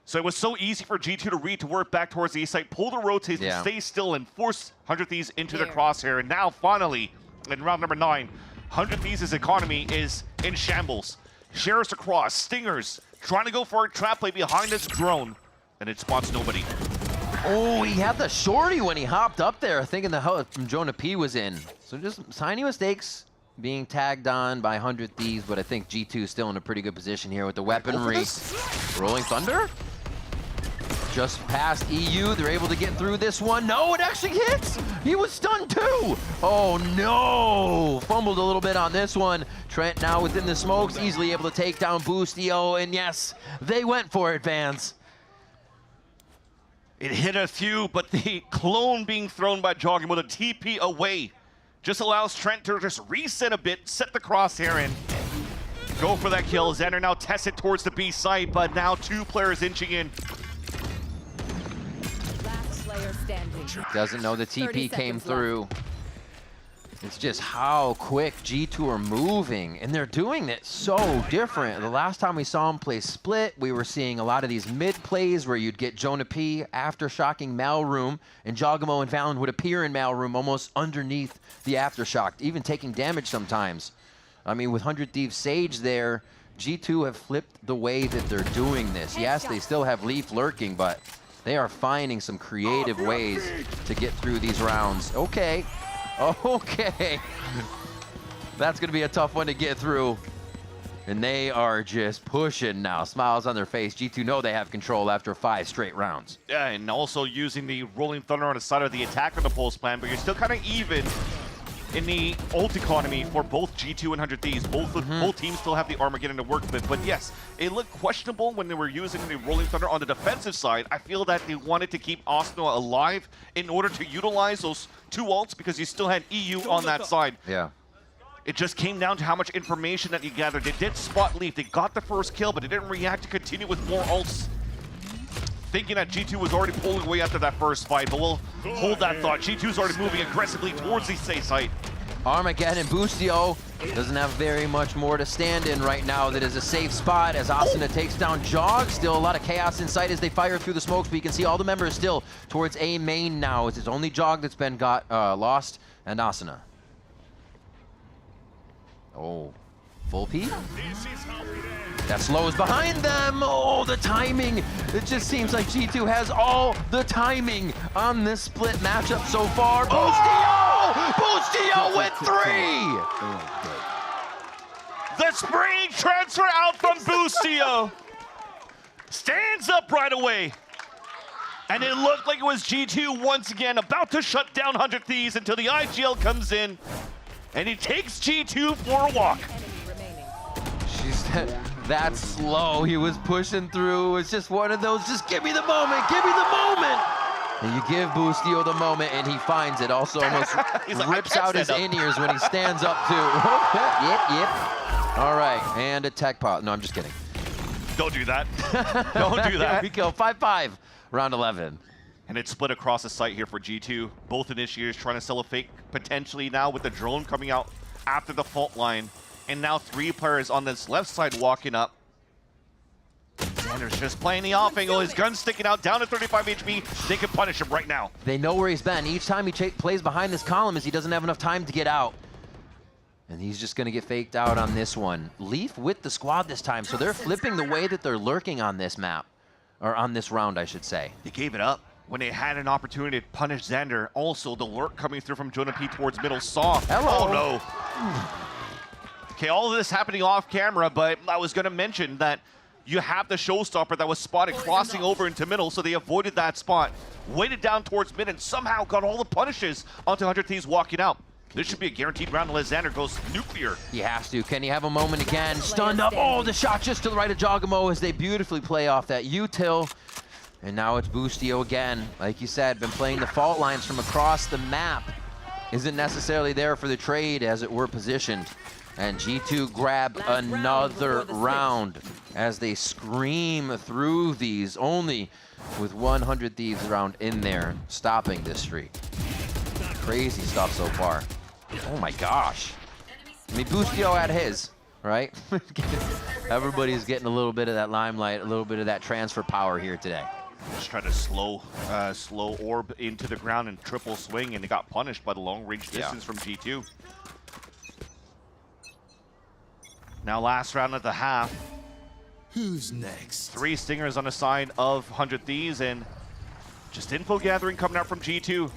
So it was so easy for G2 to read, to work back towards the A site, pull the rotates, and stay still, and force 100 Thieves into the crosshair. And now, finally, in round number 9, 100 Thieves' economy is in shambles. Sheriffs across, Stingers, trying to go for a trap play behind this drone, and it spots nobody. Oh, he had the shorty when he hopped up there, thinking the help from Jonah P was in. So just tiny mistakes being tagged on by 100 Thieves, but I think G2 is still in a pretty good position here with the weaponry. Rolling Thunder? Just past EU, they're able to get through this one. No, it actually hits! He was stunned too! Oh no! Fumbled a little bit on this one. Trent now within the smokes, easily able to take down Boostio, and yes, they went for it, fans. It hit a few, but the clone being thrown by Jogging with a TP away just allows Trent to just reset a bit, set the crosshair in, go for that kill. Xander now tests it towards the B site, but now 2 players inching in. Last player standing. Doesn't know the TP came through. It's just how quick G2 are moving, and they're doing it so different. The last time we saw them play Split, we were seeing a lot of these mid plays where you'd get Jonah P aftershocking Malroom, and Jogamo and Valen would appear in Malroom almost underneath the aftershock, even taking damage sometimes. I mean, with 100 Thieves Sage there, G2 have flipped the way that they're doing this. Yes, they still have Leaf lurking, but they are finding some creative ways to get through these rounds. Okay. Okay, that's gonna be a tough one to get through. And they are just pushing now, smiles on their face. G2 know they have control after 5 straight rounds. Yeah, and also using the Rolling Thunder on the side of the attack on the pulse plan, but you're still kind of even in the ult economy for both G2 and 100 Thieves. Both teams still have the Armageddon to work with, but yes, it looked questionable when they were using the Rolling Thunder on the defensive side. I feel that they wanted to keep Arsenal alive in order to utilize those 2 ults because you still had EU on that side. Yeah. It just came down to how much information that you gathered. They did spot Leaf, they got the first kill, but they didn't react to continue with more ults. Thinking that G2 was already pulling away after that first fight, but we'll hold that thought. G2's already moving aggressively towards the safe site. Armageddon Boostio doesn't have very much more to stand in right now. That is a safe spot as Asuna takes down Jog. Still a lot of chaos in sight as they fire through the smokes, but you can see all the members still towards A main now. It's only Jog that's been lost, and Asuna. Oh, full P? That slows behind them. Oh, the timing. It just seems like G2 has all the timing on this split matchup so far. Boostio! Boostio with 3! The spring transfer out from Boostio. Stands up right away. And it looked like it was G2 once again about to shut down 100 Thieves until the IGL comes in. And he takes G2 for a walk. She's that slow. He was pushing through. It's just one of those, just give me the moment, give me the moment. And you give Boostio the moment, and he finds it. Also almost rips out his in-ears when he stands up too. Yep. All right, and a tech pot. No, I'm just kidding. Don't do that. Don't do that. We go 5-5, round 11. And it's split across the site here for G2. Both initiators trying to sell a fake, potentially now with the drone coming out after the fault line. And now 3 players on this left side walking up. Xander's just playing the off angle. His gun's sticking out, down to 35 HP. They can punish him right now. They know where he's been. Each time he plays behind this column is he doesn't have enough time to get out. And he's just going to get faked out on this one. Leaf with the squad this time, so they're flipping the way that they're lurking on this map. Or on this round, I should say. They gave it up when they had an opportunity to punish Xander. Also, the lurk coming through from Jonah P towards middle saw. Hello. Oh, no. Okay, all of this happening off camera, but I was going to mention that you have the showstopper that was spotted crossing over into middle, so they avoided that spot, waited down towards mid, and somehow got all the punishes onto 100 Thieves walking out. This should be a guaranteed round unless Xander goes nuclear. He has to. Can he have a moment again? Stunned up. Oh, the shot just to the right of Jogamo as they beautifully play off that util. And now it's Boostio again. Like you said, been playing the fault lines from across the map. Isn't necessarily there for the trade as it were positioned. And G2 grab another round as they scream through these, only with 100 Thieves round in there, stopping this streak. crazy stuff so far. Oh my gosh. I mean, Bustio had his, right? Everybody's getting a little bit of that limelight, a little bit of that transfer power here today. Just try to slow orb into the ground and triple swing, and they got punished by the long range distance from G2. Now last round of the half. Who's next? 3 stingers on the side of 100 Thieves, and just info gathering coming out from G2.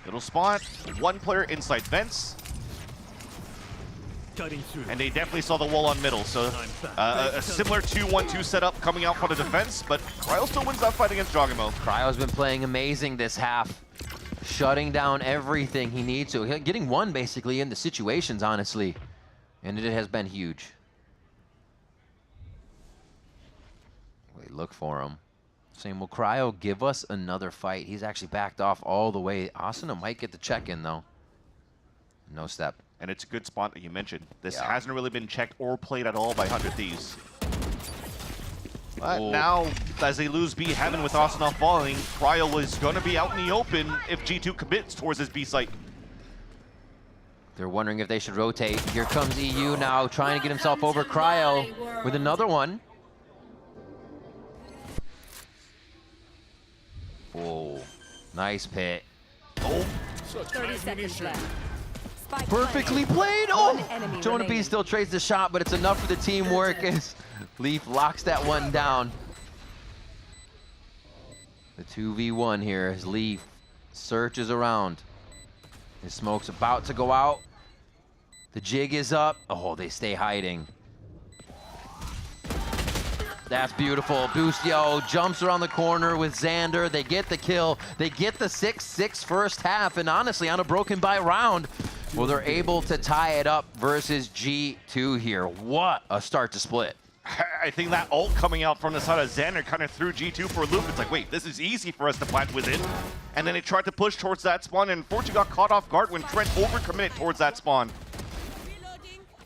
Little spot, 1 player inside vents. And they definitely saw the wall on middle, so a similar 2-1-2 setup coming out for the defense, but Cryo still wins that fight against Jogamo. Cryo's been playing amazing this half, shutting down everything he needs to, getting one basically in the situations, honestly, and it has been huge. Wait, look for him. Saying, will Cryo give us another fight? He's actually backed off all the way. Asuna might get the check-in, though. No step. And it's a good spot that you mentioned. This hasn't really been checked or played at all by 100 Thieves. But now, as they lose B Heaven with Asuna falling, Cryo is going to be out in the open if G2 commits towards his B site. They're wondering if they should rotate. Here comes EU now, trying to get himself over Cryo with another one. Whoa, nice pit. Oh, 30 seconds left. perfectly played. Oh, Jonah B still trades the shot, but it's enough for the teamwork as Leaf locks that one down. The 2v1 here as Leaf searches around. His smoke's about to go out. The jig is up. Oh, they stay hiding. That's beautiful. Bustio jumps around the corner with Xander. They get the kill. They get the 6-6 first half. And honestly, on a broken by round, well, they're able to tie it up versus G2 here. What a start to split. I think that ult coming out from the side of Xander kind of threw G2 for a loop. It's like, wait, this is easy for us to plant within. And then they tried to push towards that spawn, and unfortunately got caught off guard when Trent overcommitted towards that spawn.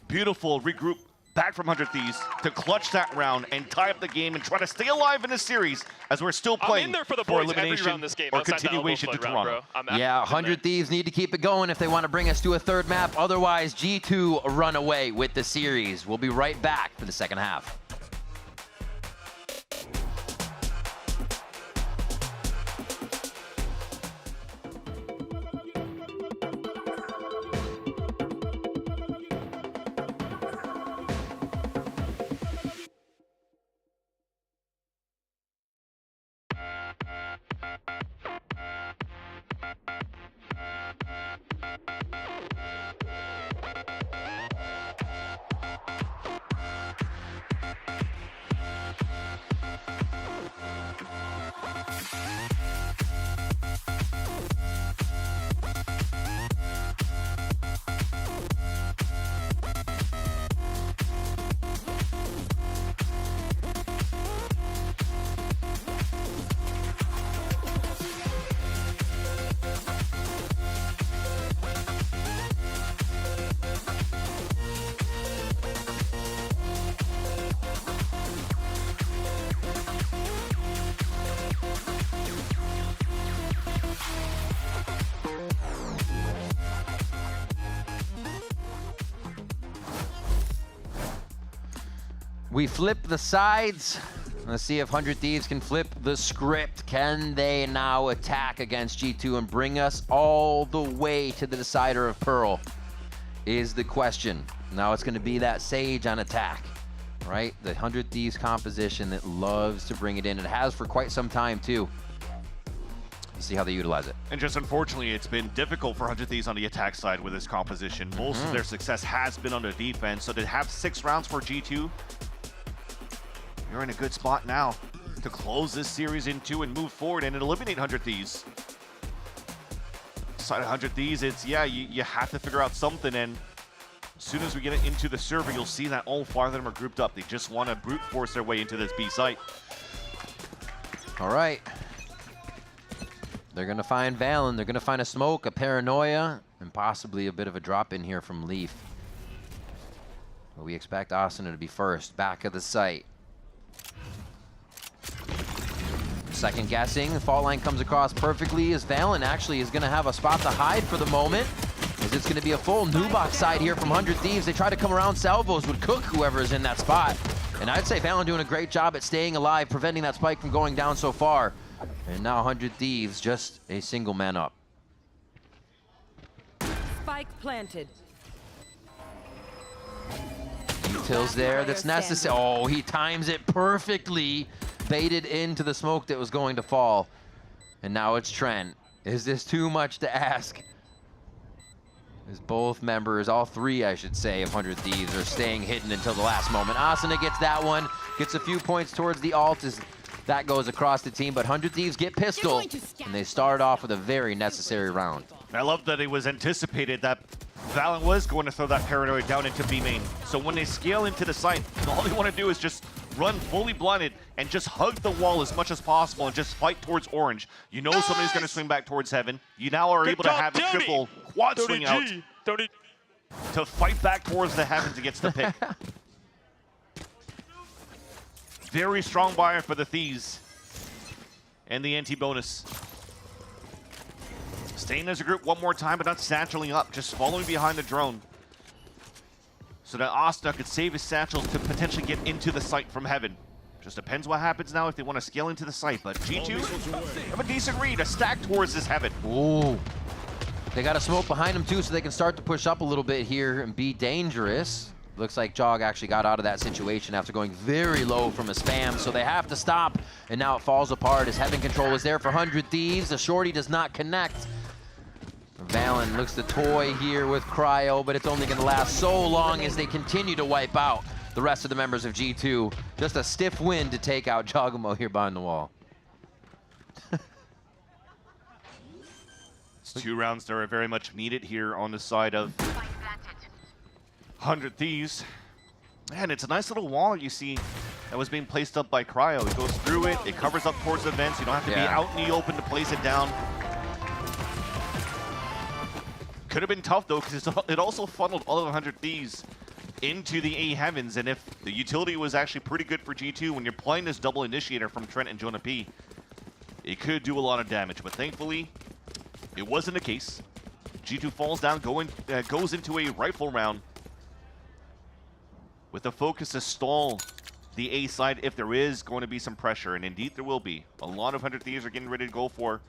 Beautiful regroup back from 100 Thieves to clutch that round and tie up the game and try to stay alive in this series as we're still playing I'm in there for the for boys elimination every round this game, or continuation to Toronto. Yeah, 100 Thieves need to keep it going if they want to bring us to a third map. Otherwise, G2 run away with the series. We'll be right back for the second half. We flip the sides. Let's see if 100 Thieves can flip the script. Can they now attack against G2 and bring us all the way to the decider of Pearl? Is the question. Now it's going to be that Sage on attack, right? The 100 Thieves composition that loves to bring it in. It has for quite some time, too. Let's see how they utilize it. And just unfortunately, it's been difficult for 100 Thieves on the attack side with this composition. Most of their success has been on the defense, so to have 6 rounds for G2, you're in a good spot now to close this series in 2 and move forward and eliminate 100 Thieves. Side of 100 Thieves, it's, yeah, you have to figure out something, and as soon as we get it into the server, you'll see that all 5 of them are grouped up. They just want to brute force their way into this B site. All right. They're going to find Valen. They're going to find a smoke, a paranoia, and possibly a bit of a drop in here from Leaf. But we expect Asuna to be first, back of the site. Second guessing, the fault line comes across perfectly as Valen actually is going to have a spot to hide for the moment. As it's going to be a full new box side here from 100 Thieves. They try to come around, salvos would cook whoever is in that spot. And I'd say Valen doing a great job at staying alive, preventing that spike from going down so far. And now 100 Thieves just a single man up. Spike planted. Details there, that's necessary. Oh, he times it perfectly. Baited into the smoke that was going to fall. And now it's Trent. Is this too much to ask? As both members, all three I should say, of 100 Thieves are staying hidden until the last moment. Asuna gets that one, gets a few points towards the ult as that goes across the team, but 100 Thieves get pistol, and they start off with a very necessary round. I love that it was anticipated that Valen was going to throw that paranoid down into B main. So when they scale into the site, all they want to do is just run fully blinded and just hug the wall as much as possible and just fight towards orange. You know somebody's going to swing back towards heaven. You now are able to have a triple quad swing out to fight back towards the heavens against the pick. Very strong buyer for the Thieves and the anti-bonus. Staying as a group one more time, but not satcheling up, just following behind the drone. So that Asta could save his satchels to potentially get into the site from heaven. Just depends what happens now if they want to scale into the site, but G2 have a decent read, a stack towards this heaven. Ooh. They got a smoke behind them too, so they can start to push up a little bit here and be dangerous. Looks like Jog actually got out of that situation after going very low from a spam, so they have to stop, and now it falls apart as Heaven Control is there for 100 Thieves. The shorty does not connect. Valen looks to toy here with Cryo, but it's only going to last so long as they continue to wipe out the rest of the members of G2. Just a stiff win to take out Jogamo here behind the wall. It's 2 rounds that are very much needed here on the side of 100 Thieves. And it's a nice little wall you see that was being placed up by Cryo. It goes through it, it covers up towards the vents. You don't have to be out in the open to place it down. Could have been tough though, because it also funneled all of 100 Thieves into the A heavens, and if the utility was actually pretty good for G2, when you're playing this double initiator from Trent and Jonah P, it could do a lot of damage, but thankfully, it wasn't the case. G2 falls down, goes into a rifle round with a focus to stall the A side if there is going to be some pressure, and indeed there will be. A lot of 100 Thieves are getting ready to go for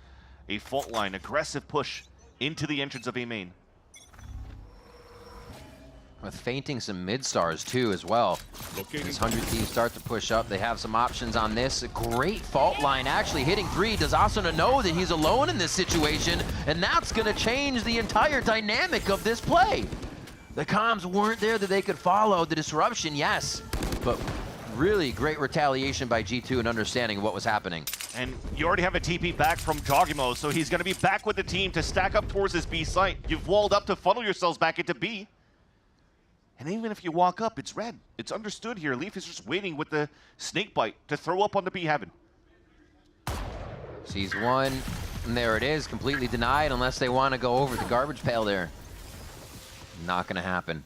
a fault line, aggressive push into the entrance of A main. With fainting some mid-stars too as well. As 100 Thieves start to push up, they have some options on this. A great fault line actually hitting 3. Does Asuna know that he's alone in this situation? And that's going to change the entire dynamic of this play. The comms weren't there that they could follow. The disruption, yes, but really great retaliation by G2 and understanding what was happening. And you already have a TP back from Jogimo, so he's going to be back with the team to stack up towards this B site. You've walled up to funnel yourselves back into B. And even if you walk up, it's red. It's understood here. Leaf is just waiting with the snake bite to throw up on the B heaven. Sees one, and there it is, completely denied unless they want to go over the garbage pail there. Not going to happen.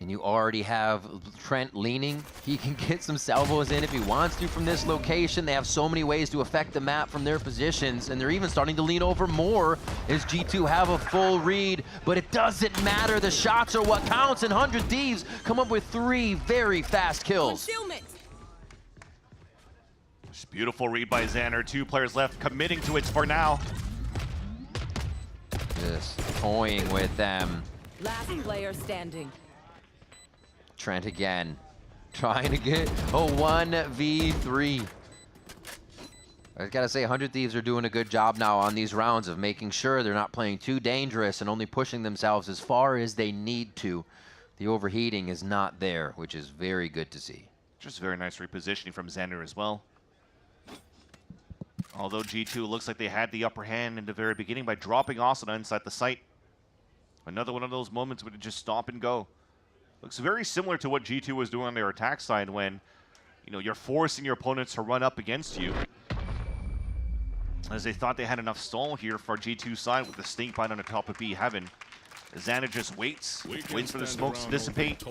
And you already have Trent leaning. He can get some salvos in if he wants to from this location. They have so many ways to affect the map from their positions, and they're even starting to lean over more as G2 have a full read. But it doesn't matter. The shots are what counts, and 100 Thieves come up with 3 very fast kills. Just beautiful read by Xander. 2 players left, committing to it for now. Just toying with them. Last player standing. Trent again, trying to get a 1v3. I gotta say, 100 Thieves are doing a good job now on these rounds of making sure they're not playing too dangerous and only pushing themselves as far as they need to. The overheating is not there, which is very good to see. Just very nice repositioning from Xander as well. Although G2 looks like they had the upper hand in the very beginning by dropping Asuna inside the site. Another one of those moments where they just stop and go. Looks very similar to what G2 was doing on their attack side when, you know, you're forcing your opponents to run up against you. As they thought they had enough stall here for G2 side with the stink bite on the top of B heaven. Xander just waits for the smokes to dissipate.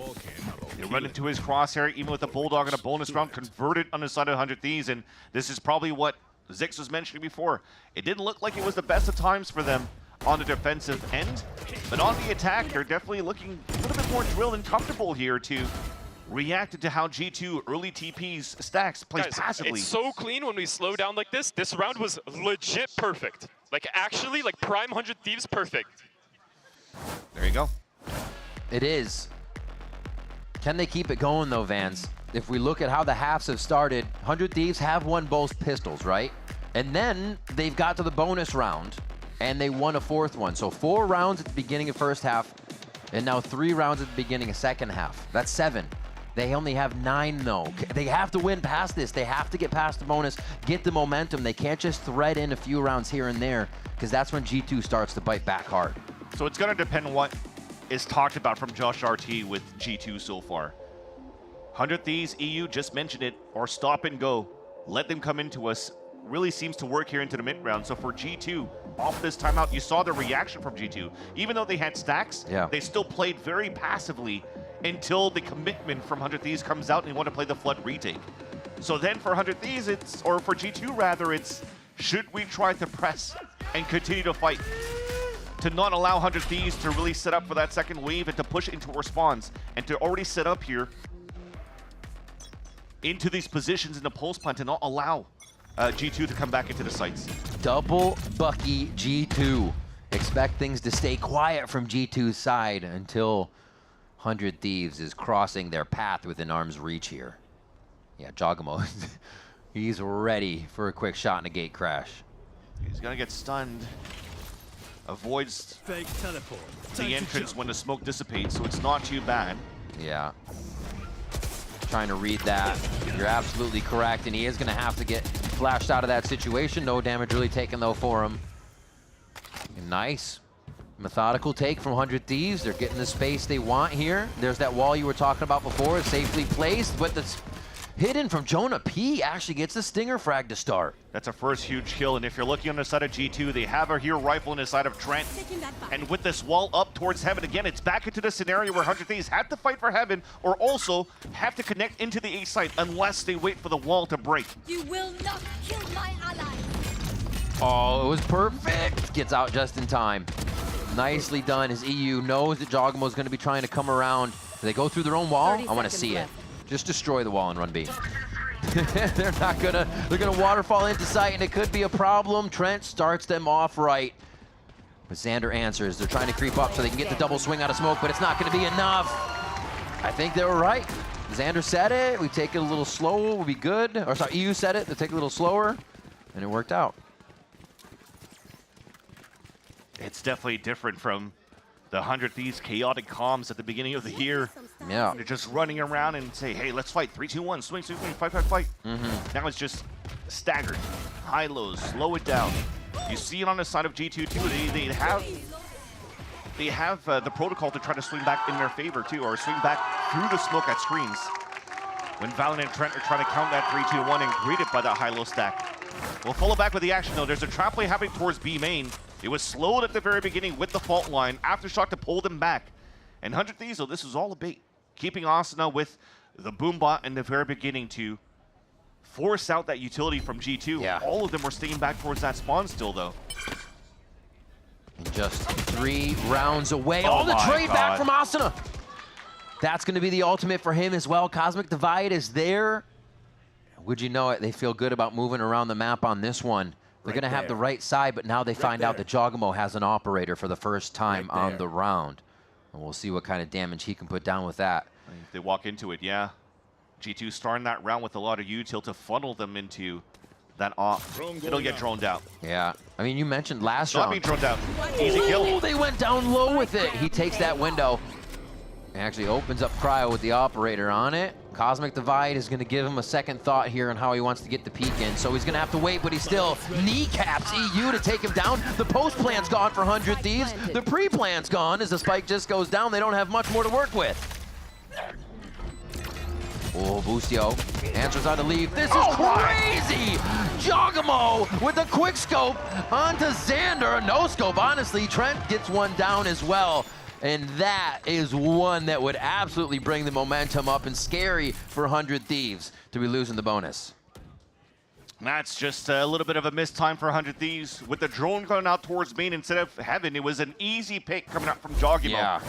They run into his crosshair, even with the Bulldog in a bonus round, converted on the side of 100 Thieves, and this is probably what Zix was mentioning before. It didn't look like it was the best of times for them on the defensive end, but on the attack, they're definitely looking a little bit more drilled and comfortable here to react to how G2 early TPs stacks plays Guys, passively. It's so clean when we slow down like this. This round was legit perfect. Like actually, like prime 100 Thieves perfect. There you go. It is. Can they keep it going though, Vans? If we look at how the halves have started, 100 Thieves have won both pistols, right? And then they've got to the bonus round and they won a fourth one. So 4 rounds at the beginning of first half and now 3 rounds at the beginning of second half. That's 7. They only have 9 though. They have to win past this. They have to get past the bonus, get the momentum. They can't just thread in a few rounds here and there because that's when G2 starts to bite back hard. So it's going to depend on what is talked about from Josh RT with G2 so far. 100 Thieves, EU just mentioned it, or stop and go. Let them come into us. Really seems to work here into the mid round. So for G2, off this timeout, you saw the reaction from G2. Even though they had stacks, they still played very passively until the commitment from 100 Thieves comes out and they want to play the Flood retake. So then for 100 Thieves, or for G2 rather, it's should we try to press and continue to fight? To not allow 100 Thieves to really set up for that second wave and to push into response and to already set up here into these positions in the pulse plant to not allow G2 to come back into the sights. Double Bucky G2. Expect things to stay quiet from G2's side until 100 Thieves is crossing their path within arm's reach here. Yeah, Jogamo, he's ready for a quick shot and a gate crash. He's gonna get stunned. Avoids the entrance when the smoke dissipates, so it's not too bad. Yeah. Trying to read that. You're absolutely correct, and he is gonna have to get flashed out of that situation. No damage really taken though for him. And nice. Methodical take from 100 Thieves. They're getting the space they want here. There's that wall you were talking about before, safely placed, but that's hidden from Jonah P. Actually gets the stinger frag to start. That's a first huge kill, and if you're looking on the side of G2, they have a hero rifle on the side of Trent. And with this wall up towards Heaven, again, it's back into the scenario where 100 Thieves have to fight for Heaven or also have to connect into the A site unless they wait for the wall to break. You will not kill my ally. Oh, it was perfect. Gets out just in time. Nicely done as EU knows that Jogamo is going to be trying to come around. Do they go through their own wall? I want to see it. Just destroy the wall and run B. They're gonna waterfall into sight and it could be a problem. Trent starts them off right. But Xander answers. They're trying to creep up so they can get the double swing out of smoke, but it's not gonna be enough. I think they were right. Xander said it. We take it a little slower, we'll be good. Or sorry, EU said it, they take it a little slower, and it worked out. It's definitely different from the 100 Thieves chaotic comms at the beginning of the year. Yeah. They're just running around and say, hey, let's fight. 3, 2, 1, swing, swing, swing, fight, fight, fight. Now it's just staggered. High lows, slow it down. You see it on the side of G2 too. They have the protocol to try to swing back in their favor too, or swing back through the smoke at screens. When VALORANT and Trent are trying to count that 3, 2, 1 and greet it by that high-low stack. We'll follow back with the action though. There's a trap play happening towards B main. It was slowed at the very beginning with the fault line. Aftershock to pull them back. And 100 Thieves, though, this was all a bait. Keeping Asuna with the boombot in the very beginning to force out that utility from G2. Yeah. All of them were staying back towards that spawn still, though. And just 3 rounds away. Oh The my trade back God. from Asuna. That's going to be the ultimate for him as well. Cosmic Divide is there. Would you know it, they feel good about moving around the map on this one. They're going to have the right side, but now they find out that Jogamo has an operator for the first time on the round. And we'll see what kind of damage he can put down with that. If they walk into it, yeah. G2 starting that round with a lot of util to funnel them into that off. It'll get droned out. Yeah. I mean, you mentioned last Not round. being droned out. Easy kill. Oh, they went down low with it. He takes that window. And actually opens up Cryo with the operator on it. Cosmic Divide is going to give him a second thought here on how he wants to get the peek in. So he's going to have to wait, but he still kneecaps EU to take him down. The post plan's gone for 100 Thieves. The pre-plan's gone as the spike just goes down. They don't have much more to work with. Oh, Boostio answers on the leave. This is crazy! Jogamo with a quick scope onto Xander. No scope, honestly. Trent gets one down as well. And that is one that would absolutely bring the momentum up, and scary for 100 Thieves to be losing the bonus. That's just a little bit of a missed time for 100 Thieves. With the drone going out towards main instead of heaven, it was an easy pick coming out from Jogimo. Yeah.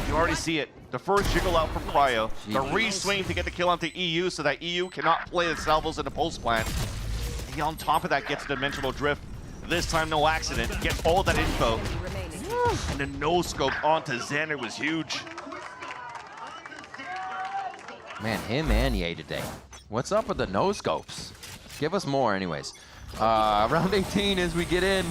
You already see it. The first jiggle out from Cryo. The re-swing to get the kill onto EU so that EU cannot play the salvos in the post plant. He on top of that gets a dimensional drift. This time no accident. Gets all that info. And the no-scope onto Xander was huge. Man, him and Ye today. What's up with the no-scopes? Give us more anyways. Round 18 as we get in.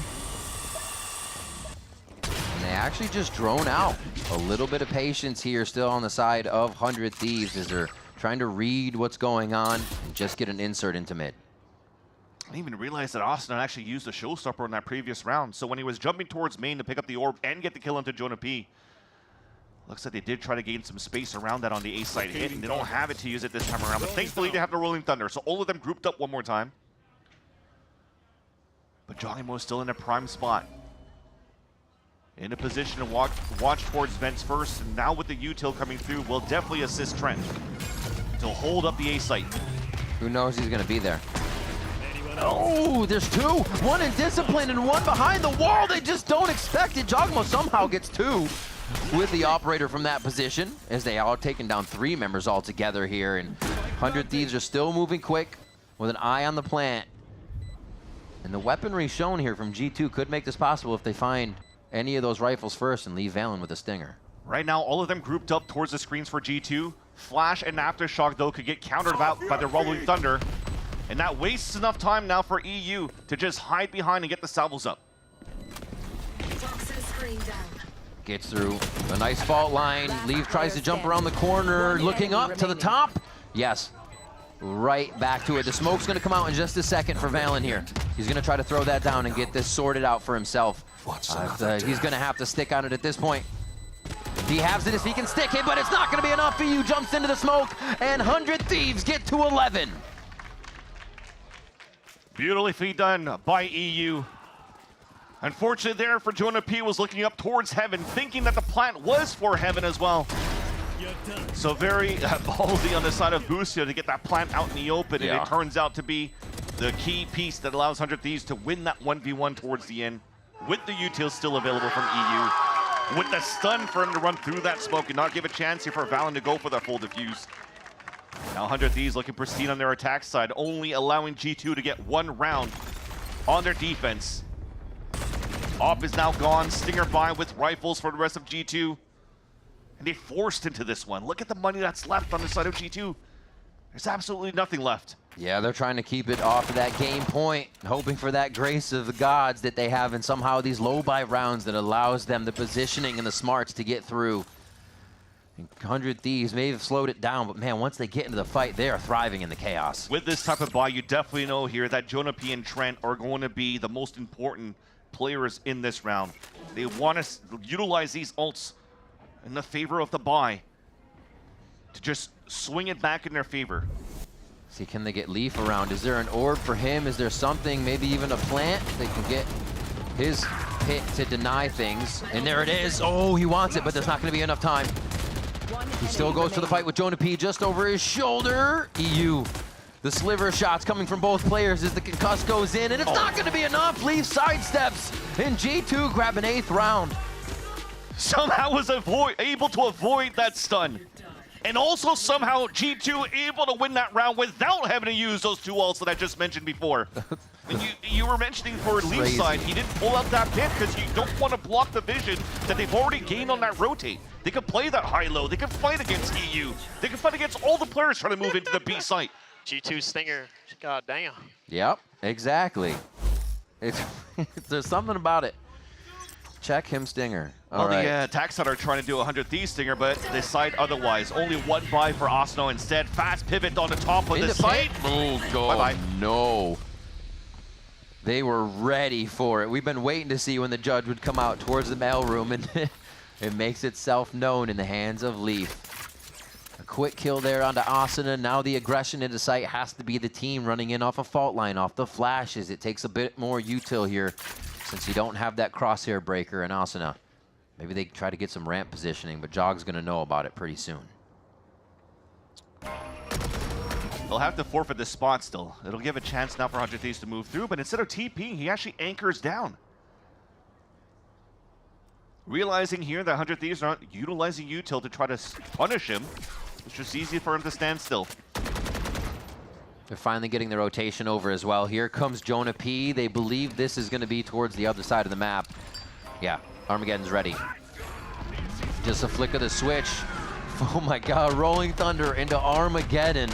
And they actually just drone out. A little bit of patience here still on the side of 100 Thieves as they're trying to read what's going on and just get an insert into mid. I didn't even realize that Austin actually used a showstopper in that previous round. So when he was jumping towards main to pick up the orb and get the kill into Jonah P, looks like they did try to gain some space around that on the A side hit, and they don't have it to use it this time around. But thankfully they have the Rolling Thunder, so all of them grouped up one more time. But Jogimo is still in a prime spot. In a position to watch towards vents first, and now with the util coming through, will definitely assist Trent to hold up the A site. Who knows he's gonna be there? Oh, there's two. One in discipline and one behind the wall. They just don't expect it. Jogimo somehow gets two with the operator from that position, as they are taking down 3 members altogether here. And 100 Thieves are still moving quick with an eye on the plant. And the weaponry shown here from G2 could make this possible if they find any of those rifles first and leave Valen with a stinger. Right now, all of them grouped up towards the screens for G2. Flash and Aftershock, though, could get countered out by the Rolling Thunder. And that wastes enough time now for EU to just hide behind and get the salvos up. Gets through a nice fault line. Leaf tries to jump around the corner, looking up to the top. Yes, right back to it. The smoke's gonna come out in just a second for Valen here. He's gonna try to throw that down and get this sorted out for himself. He's gonna have to stick on it at this point. He has it if he can stick it, but it's not gonna be enough. EU jumps into the smoke, and 100 Thieves get to 11. Beautifully done by EU. Unfortunately there for Jonah P was looking up towards heaven, thinking that the plant was for heaven as well. So very ballsy on the side of Busio to get that plant out in the open, and it turns out to be the key piece that allows 100 Thieves to win that 1v1 towards the end, with the util still available from EU, with the stun for him to run through that smoke and not give a chance here for Valen to go for that full defuse. Now 100 Thieves looking pristine on their attack side, only allowing G2 to get 1 round on their defense. Op is now gone, Stinger by with rifles for the rest of G2. And they forced into this one. Look at the money that's left on the side of G2. There's absolutely nothing left. Yeah, they're trying to keep it off of that game point, hoping for that grace of the gods that they have in somehow these low buy rounds that allows them the positioning and the smarts to get through. 100 Thieves may have slowed it down, but man, once they get into the fight, they are thriving in the chaos. With this type of buy, you definitely know here that Jonah P and Trent are going to be the most important players in this round. They want to utilize these ults in the favor of the buy to just swing it back in their favor. See, can they get Leaf around? Is there an orb for him? Is there something, maybe even a plant? They can get his hit to deny things. And there it is. Oh, he wants it, but there's not going to be enough time. He still goes for the fight with Jonah P just over his shoulder. EU, the sliver shots coming from both players as the concuss goes in, and it's not going to be enough. Leaf sidesteps, and G2 grab an 8th round. Somehow was able to avoid that stun. And also somehow G2 able to win that round without having to use those 2 ults that I just mentioned before. And you were mentioning for Leaf's side, he didn't pull out that pit because you don't want to block the vision that they've already gained on that rotate. They could play that high-low, they could fight against EU, they could fight against all the players trying to move into the B site. G2 Stinger, god damn. Yep, exactly. There's something about it. Check him, Stinger. Well, the attack side are trying to do a 100 Thieves Stinger, but they decide otherwise. Only 1 buy for Osno instead. Fast pivot on the top of the site. Oh, God, bye-bye. no. They were ready for it. We've been waiting to see when the judge would come out towards the mailroom, and it makes itself known in the hands of Leaf. A quick kill there onto Asuna. Now the aggression into sight has to be the team running in off a fault line, off the flashes. It takes a bit more util here since you don't have that crosshair breaker in Asuna. Maybe they try to get some ramp positioning, but Jog's going to know about it pretty soon. They'll have to forfeit this spot still. It'll give a chance now for 100 Thieves to move through, but instead of TPing, he actually anchors down. Realizing here that 100 Thieves aren't utilizing util to try to punish him, it's just easy for him to stand still. They're finally getting the rotation over as well. Here comes Jonah P. They believe this is going to be towards the other side of the map. Yeah, Armageddon's ready. Just a flick of the switch. Oh my God, Rolling Thunder into Armageddon.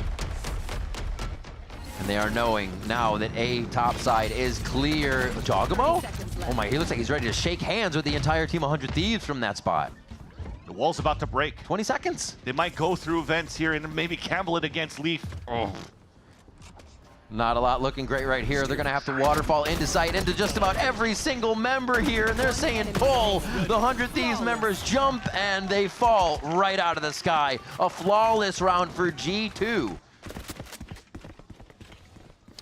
And they are knowing now that A top side is clear. Jogamo? Oh my, he looks like he's ready to shake hands with the entire team 100 Thieves from that spot. The wall's about to break. 20 seconds. They might go through vents here and maybe gamble it against Leaf. Oh. Not a lot looking great right here. They're going to have to waterfall into sight into just about every single member here. And they're saying pull. The 100 Thieves members jump and they fall right out of the sky. A flawless round for G2.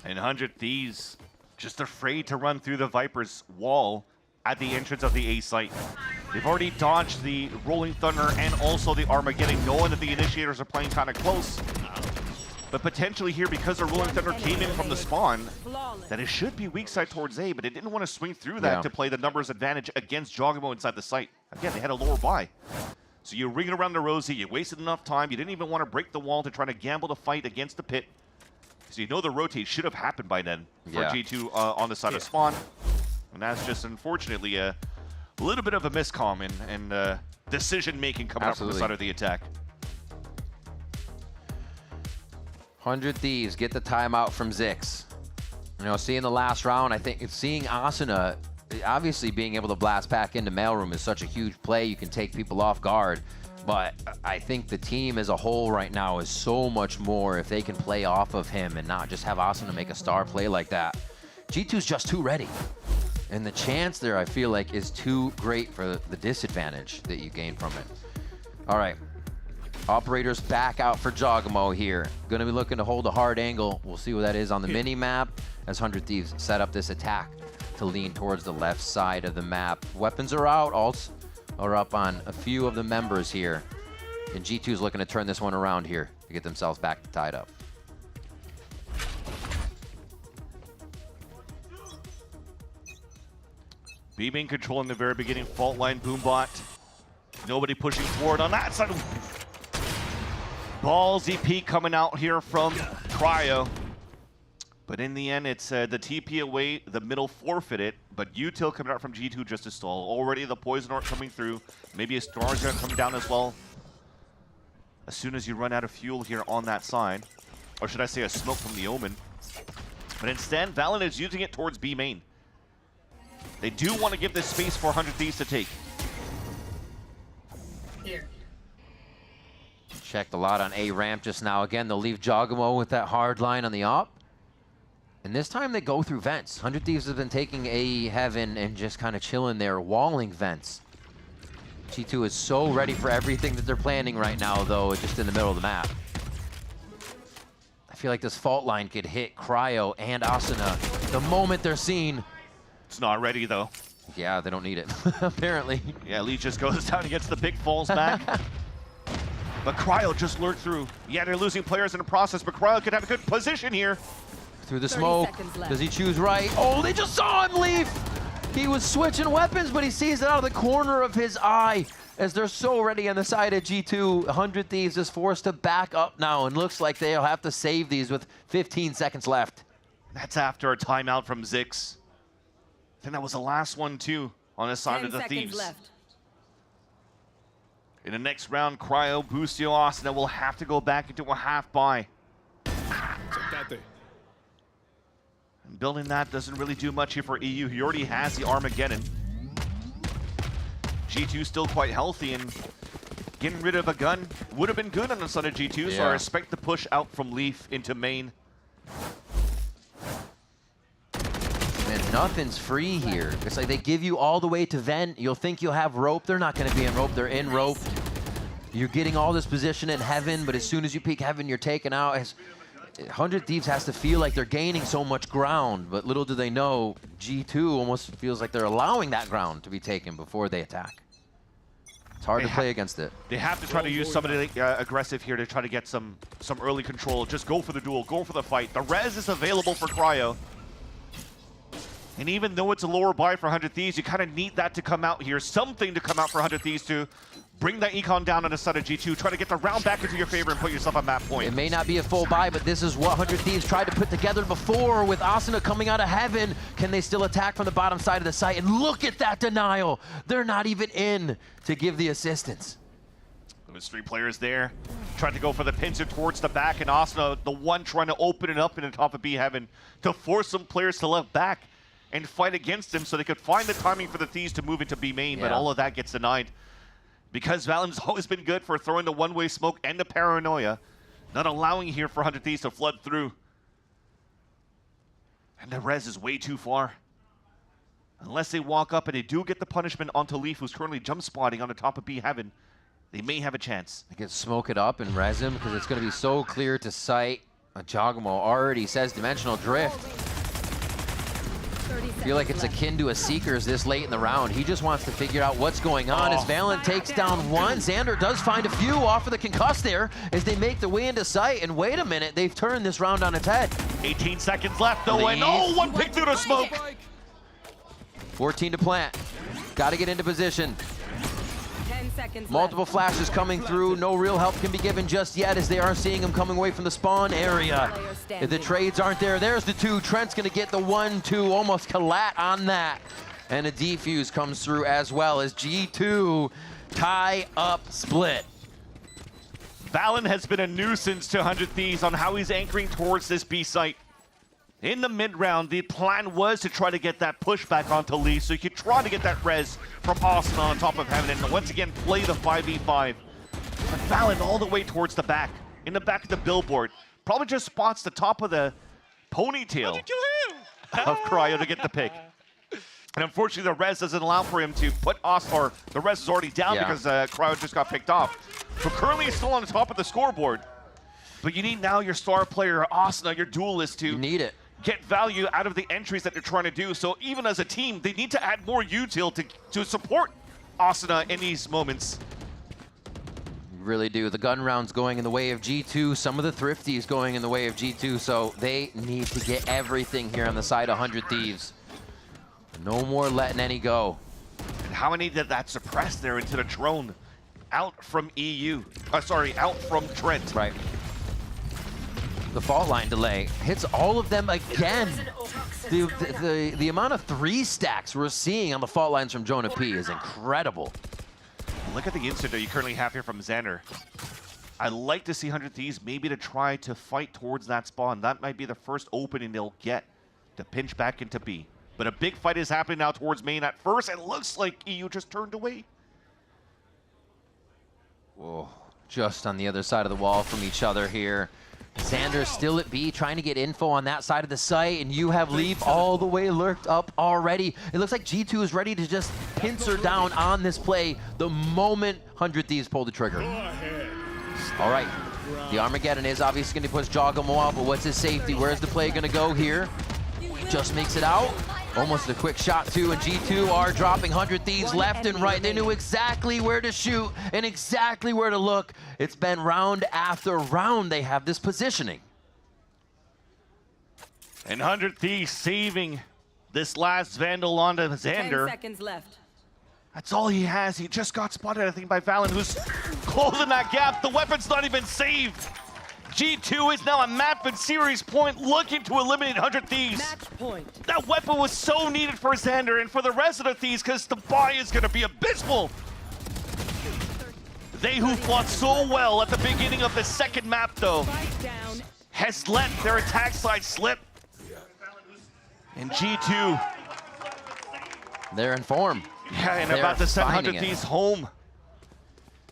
And 100 Thieves just afraid to run through the Viper's wall at the entrance of the A site. They've already dodged the Rolling Thunder and also the Armageddon, knowing that the initiators are playing kind of close. But potentially here, because the Rolling Thunder came in from the spawn, that it should be weak side towards A, but it didn't want to swing through that to play the numbers advantage against Jogamo inside the site. Again, they had a lower buy. So you ring around the Rosie, you wasted enough time, you didn't even want to break the wall to try to gamble the fight against the pit. So you know the rotate should have happened by then for G2 on the side of spawn. And that's just unfortunately a little bit of a miscomm and decision-making coming out from the side of the attack. 100 Thieves get the timeout from Zix. You know, seeing the last round, I think seeing Asuna obviously being able to blast back into Mailroom is such a huge play. You can take people off guard. But I think the team as a whole right now is so much more if they can play off of him and not just have Asuna make a star play like that. G2's just too ready. And the chance there, I feel like, is too great for the disadvantage that you gain from it. All right. Operators back out for Jogamo here. Going to be looking to hold a hard angle. We'll see what that is on the mini-map as 100 Thieves set up this attack to lean towards the left side of the map. Weapons are out. Alts are up on a few of the members here. And G2's looking to turn this one around here to get themselves back tied up. BB in control in the very beginning. Fault line, Boombot. Nobody pushing forward on that side. Ballsy peek coming out here from Cryo. But in the end, it's the TP away, the middle forfeited, but util coming out from G2 just to stall. Already the Poison Orb coming through. Maybe a Star's gonna come down as well. As soon as you run out of fuel here on that side. Or should I say a smoke from the Omen. But instead, VALORANT is using it towards B main. They do want to give this space for 100 Thieves to take. Here. Checked a lot on A ramp just now. Again, they'll leave Jogamo with that hard line on the op. And this time they go through vents. 100 Thieves have been taking A heaven and just kind of chilling there, walling vents. G2 is so ready for everything that they're planning right now, though, just in the middle of the map. I feel like this fault line could hit Cryo and Asuna the moment they're seen. It's not ready, though. Yeah, they don't need it, apparently. Yeah, Lee just goes down and gets the pick, falls back. But Cryo just lurked through. Yeah, they're losing players in the process, but Cryo could have a good position here. Through the smoke. Does he choose right? Oh, they just saw him leave. He was switching weapons, but he sees it out of the corner of his eye as they're so ready on the side of G2. 100 Thieves is forced to back up now and looks like they'll have to save these with 15 seconds left. That's after a timeout from Zix. I think that was the last one, too, on the side of the Thieves. Left. In the next round, Cryo, Bustio, Asuna will have to go back into a half buy. And building that doesn't really do much here for EU. He already has the Armageddon. G2 still quite healthy, and getting rid of a gun would have been good on the side of G2, so I expect the push out from Leaf into main. And nothing's free here. It's like they give you all the way to vent. You'll think you'll have rope. They're not going to be in rope. They're in rope. You're getting all this position in heaven, but as soon as you peek heaven, you're taken out. 100 Thieves has to feel like they're gaining so much ground, but little do they know, G2 almost feels like they're allowing that ground to be taken before they attack. It's hard to play against it. They have to try to use somebody aggressive here to try to get some early control. Just go for the duel, go for the fight. The res is available for Cryo. And even though it's a lower buy for 100 Thieves, you kind of need that to come out here. Something to come out for 100 Thieves to bring that econ down on the side of G2. Try to get the round back into your favor and put yourself on map point. It may not be a full buy, but this is what 100 Thieves tried to put together before with Asuna coming out of heaven. Can they still attack from the bottom side of the site? And look at that denial. They're not even in to give the assistance. There's 3 players there. Trying to go for the pincer towards the back, and Asuna, the one trying to open it up in the top of B heaven to force some players to left back and fight against him so they could find the timing for the Thieves to move into B main, but all of that gets denied. Because Valen's always been good for throwing the one-way smoke and the paranoia, not allowing here for 100 Thieves to flood through. And the res is way too far. Unless they walk up and they do get the punishment onto Leaf, who's currently jump spotting on the top of B heaven, they may have a chance. They can smoke it up and res him because it's going to be so clear to sight. Jogamo already says dimensional drift. I feel like it's akin to a Seekers this late in the round. He just wants to figure out what's going on as Valen takes down one. Xander does find a few off of the concuss there as they make their way into sight. And wait a minute, they've turned this round on its head. 18 seconds left though, and one pick through the smoke. 14 to plant. Got to get into position. 10 seconds Multiple flashes coming through. No real help can be given just yet as they are seeing him coming away from the spawn area. If the trades aren't there, there's the 2. Trent's going to get the 1-2, almost collat on that. And a defuse comes through as well as G2 tie up split. Valen has been a nuisance to 100 Thieves on how he's anchoring towards this B site. In the mid-round, the plan was to try to get that pushback onto Lee, so you could try to get that res from Austin on top of heaven, and once again play the 5v5. But Valen all the way towards the back, in the back of the billboard. Probably just spots the top of the ponytail of Cryo to get the pick. And unfortunately, the res doesn't allow for him to put Austin, or the res is already down because Cryo just got picked off. So currently he's still on the top of the scoreboard. But you need now your star player, Asuna, your duelist, to get value out of the entries that they're trying to do. So even as a team, they need to add more util to support Asuna in these moments. Really do. The gun round's going in the way of G2. Some of the thrifties going in the way of G2. So they need to get everything here on the side of 100 Thieves. No more letting any go. And how many did that suppress there into the drone? Out from EU. Out from Trent. Right. The fault line delay hits all of them again. The amount of 3 stacks we're seeing on the fault lines from Jonah P is incredible. Look at the instant that you currently have here from Xander. I'd like to see 100 Thieves maybe to try to fight towards that spawn. That might be the first opening they'll get to pinch back into B. But a big fight is happening now towards main at first. It looks like EU just turned away. Whoa, just on the other side of the wall from each other here. Xander still at B, trying to get info on that side of the site, and you have Leaf all the way lurked up already. It looks like G2 is ready to just pincer down on this play the moment 100 Thieves pull the trigger. All right, the Armageddon is obviously going to push Jogamo out, but what's his safety? Where's the play going to go here? Just makes it out. Almost a quick shot too, and G2 are dropping 100 Thieves left and right. They knew exactly where to shoot and exactly where to look. It's been round after round they have this positioning. And 100 Thieves saving this last Vandal onto Xander. 10 seconds left. That's all he has. He just got spotted, I think, by Valen, who's closing that gap. The weapon's not even saved. G2 is now a map and series point, looking to eliminate 100 Thieves. Match point. That weapon was so needed for Xander and for the rest of the Thieves, because the buy is going to be abysmal. They who fought so well at the beginning of the second map, though, has let their attack side slip. And G2, they're in form. Yeah, and about to send 100 Thieves home.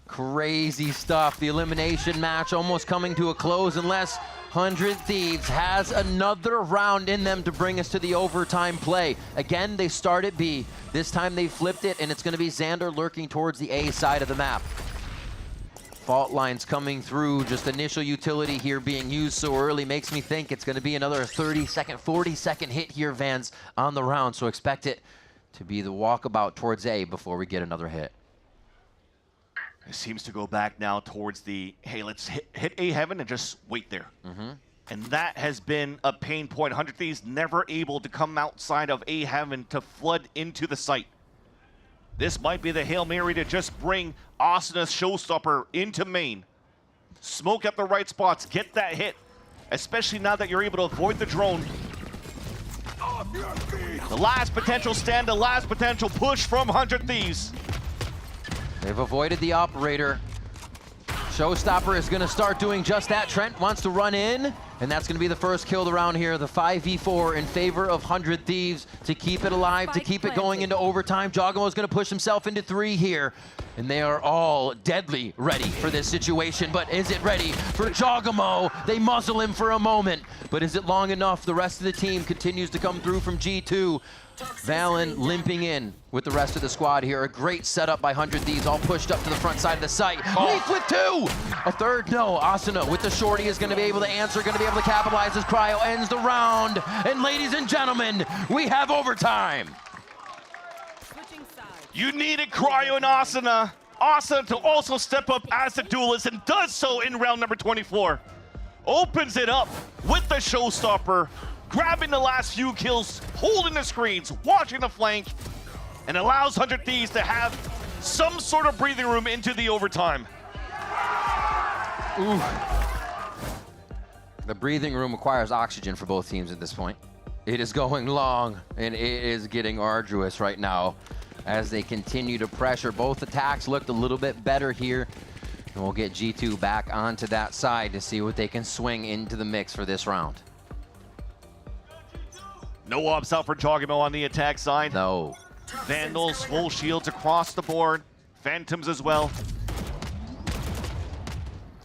Crazy stuff. The elimination match almost coming to a close unless 100 Thieves has another round in them to bring us to the overtime play. Again, they start at B. This time they flipped it, and it's going to be Xander lurking towards the A side of the map. Fault lines coming through. Just initial utility here being used so early makes me think it's going to be another 30-second, 40-second hit here, Vans, on the round. So expect it to be the walkabout towards A before we get another hit. It seems to go back now towards the, hey, let's hit A heaven and just wait there. And that has been a pain point. 100 Thieves never able to come outside of A heaven to flood into the site. This might be the Hail Mary to just bring Asana's showstopper into main. Smoke at the right spots, get that hit, especially now that you're able to avoid the drone. The last potential stand, the last potential push from 100 Thieves. They've avoided the operator. Showstopper is going to start doing just that. Trent wants to run in, and that's going to be the first kill around here. The 5v4 in favor of 100 Thieves to keep it alive, to keep it going into overtime. Jogamo is going to push himself into 3 here, and they are all deadly ready for this situation. But is it ready for Jogamo? They muzzle him for a moment, but is it long enough? The rest of the team continues to come through from G2. Valen limping in with the rest of the squad here. A great setup by 100 Thieves, all pushed up to the front side of the site. Leaf with 2! A third, no. Asuna with the shorty is going to be able to answer, going to be able to capitalize as Cryo ends the round. And ladies and gentlemen, we have overtime. You needed Cryo and Asuna. Asuna to also step up as a duelist and does so in round number 24. Opens it up with the showstopper, grabbing the last few kills, holding the screens, watching the flank, and allows 100 Thieves to have some sort of breathing room into the overtime. Ooh. The breathing room requires oxygen for both teams at this point. It is going long, and it is getting arduous right now as they continue to pressure. Both attacks looked a little bit better here, and we'll get G2 back onto that side to see what they can swing into the mix for this round. No ops out for Jogamo on the attack side. No. Vandals, full shields across the board. Phantoms as well.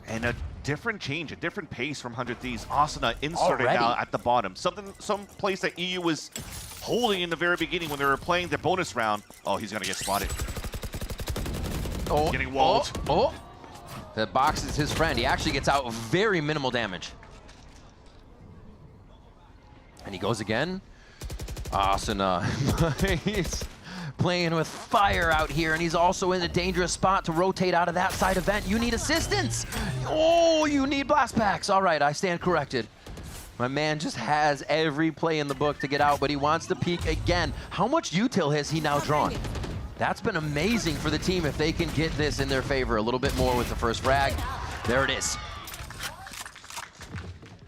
And a different change, a different pace from 100 Thieves. Asuna inserted now at the bottom. Some place that EU was holding in the very beginning when they were playing the bonus round. Oh, he's gonna get spotted. Oh, getting walled. Oh, the box is his friend. He actually gets out very minimal damage. And he goes again. Asuna, he's playing with fire out here, and he's also in a dangerous spot to rotate out of that side event. You need assistance. Oh, you need blast packs. All right, I stand corrected. My man just has every play in the book to get out, but he wants to peek again. How much util has he now drawn? That's been amazing for the team if they can get this in their favor a little bit more with the first frag. There it is.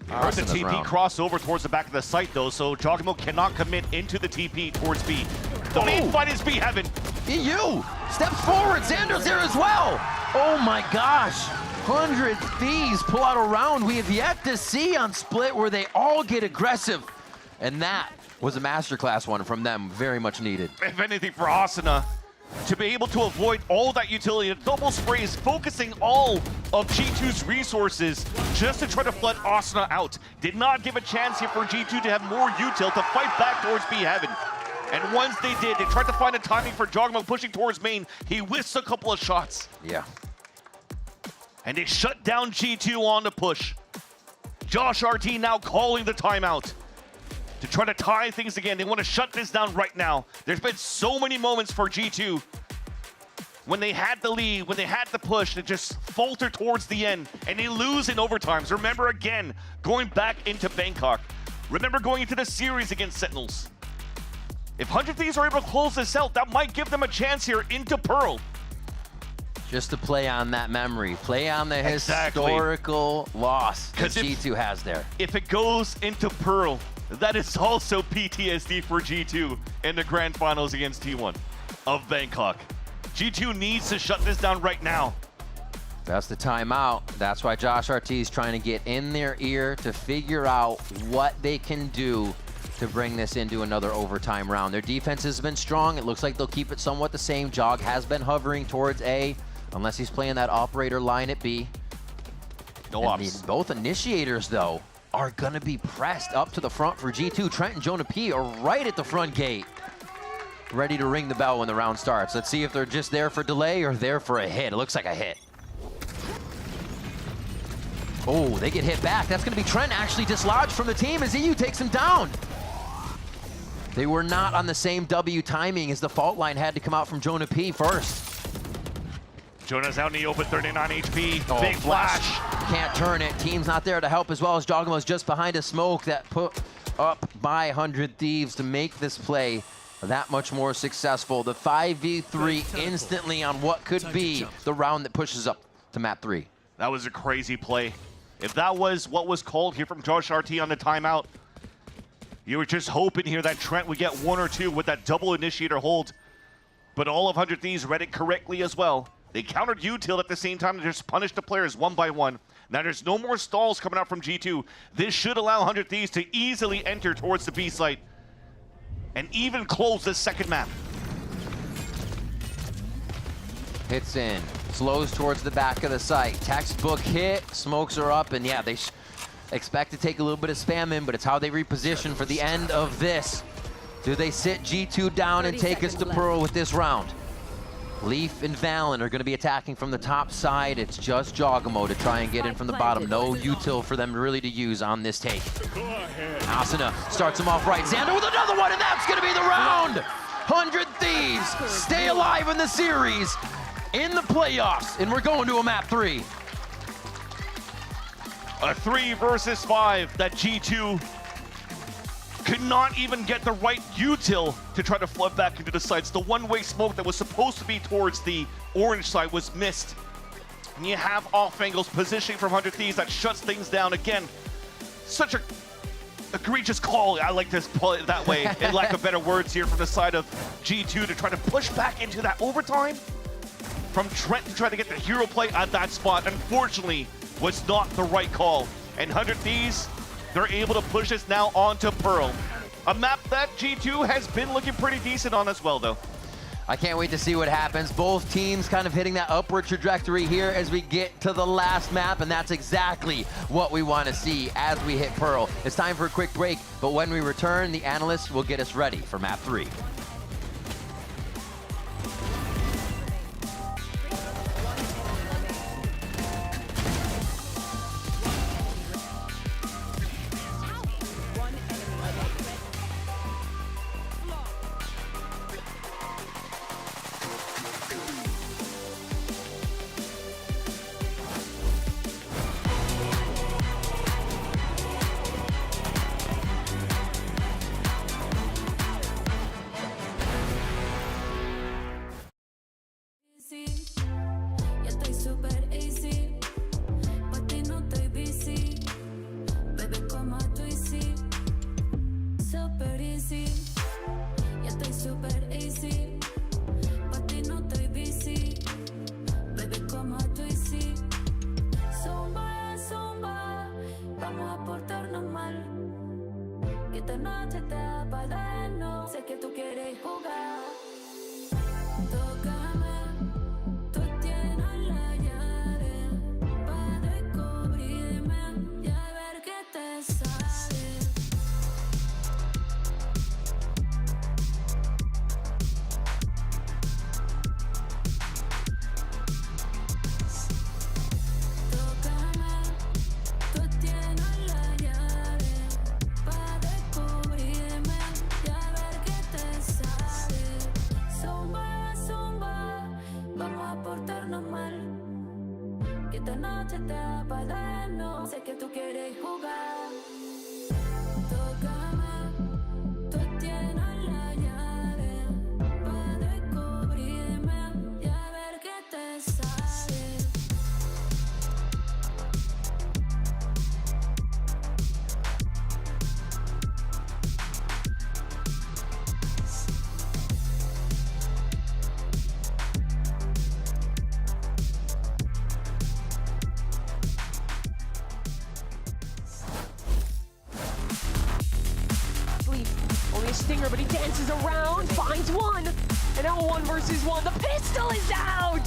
Heard the TP cross over towards the back of the site, though, so Jogamo cannot commit into the TP towards B. The main fight is B heaven. EU steps forward. Xander's there as well. Oh my gosh. 100 Thieves pull out a round we have yet to see on Split where they all get aggressive. And that was a masterclass one from them. Very much needed. If anything for Asuna, to be able to avoid all that utility, the double spray is focusing all of G2's resources just to try to flood Asuna out. Did not give a chance here for G2 to have more util to fight back towards B heaven. And once they did, they tried to find a timing for Jogamo pushing towards main. He whiffs a couple of shots. Yeah. And they shut down G2 on the push. Josh RT now calling the timeout to try to tie things again. They want to shut this down right now. There's been so many moments for G2 when they had the lead, when they had the push, to just falter towards the end, and they lose in overtimes. Remember again, going back into Bangkok. Remember going into the series against Sentinels. If 100 Thieves are able to close this out, that might give them a chance here into Pearl. Just to play on that memory, play on the historical loss that G2 has there. If it goes into Pearl, that is also PTSD for G2 in the grand finals against T1 of Bangkok. G2 needs to shut this down right now. That's the timeout. That's why Josh RT is trying to get in their ear to figure out what they can do to bring this into another overtime round. Their defense has been strong. It looks like they'll keep it somewhat the same. Jog has been hovering towards A, unless he's playing that operator line at B. No ops. Both initiators, though, are going to be pressed up to the front for G2. Trent and Jonah P are right at the front gate, ready to ring the bell when the round starts. Let's see if they're just there for delay or there for a hit. It looks like a hit. Oh, they get hit back. That's going to be Trent actually dislodged from the team as EU takes him down. They were not on the same W timing as the fault line had to come out from Jonah P first. Jonah's out in the open, 39 HP. Oh, Big flash. Can't turn it. Team's not there to help as well as Jogamo's just behind a smoke that put up by 100 Thieves to make this play that much more successful. The 5v3 instantly on what could be the round that pushes up to map 3. That was a crazy play. If that was what was called here from Josh RT on the timeout, you were just hoping here that Trent would get 1 or 2 with that double initiator hold. But all of 100 Thieves read it correctly as well. They countered util at the same time and just punished the players one by one. Now there's no more stalls coming out from G2. This should allow 100 Thieves to easily enter towards the B site and even close this second map. Hits in, slows towards the back of the site. Textbook hit, smokes are up, and yeah, they expect to take a little bit of spam in, but it's how they reposition for the end of this. Do they sit G2 down and take us to Pearl with this round? Leaf and Valen are going to be attacking from the top side. It's just Jogamo to try and get in from the bottom. No util for them really to use on this take. Asuna starts him off right. Xander with another one, and that's going to be the round. 100 Thieves stay alive in the series, in the playoffs, and we're going to a map 3. A 3 versus 5 that G2 could not even get the right util to try to flood back into the sites. The one-way smoke that was supposed to be towards the orange side was missed. And you have off angles positioning from 100 Thieves that shuts things down. Again, such a egregious call. I like to pull it that way, in lack of better words here from the side of G2 to try to push back into that overtime. From Trent to try to get the hero play at that spot, unfortunately, was not the right call. And 100 Thieves, they're able to push this now onto Pearl. A map that G2 has been looking pretty decent on as well, though. I can't wait to see what happens. Both teams kind of hitting that upward trajectory here as we get to the last map, and that's exactly what we want to see as we hit Pearl. It's time for a quick break, but when we return, the analysts will get us ready for map 3. Stinger, but he dances around, finds one, and now 1 versus 1. The pistol is out!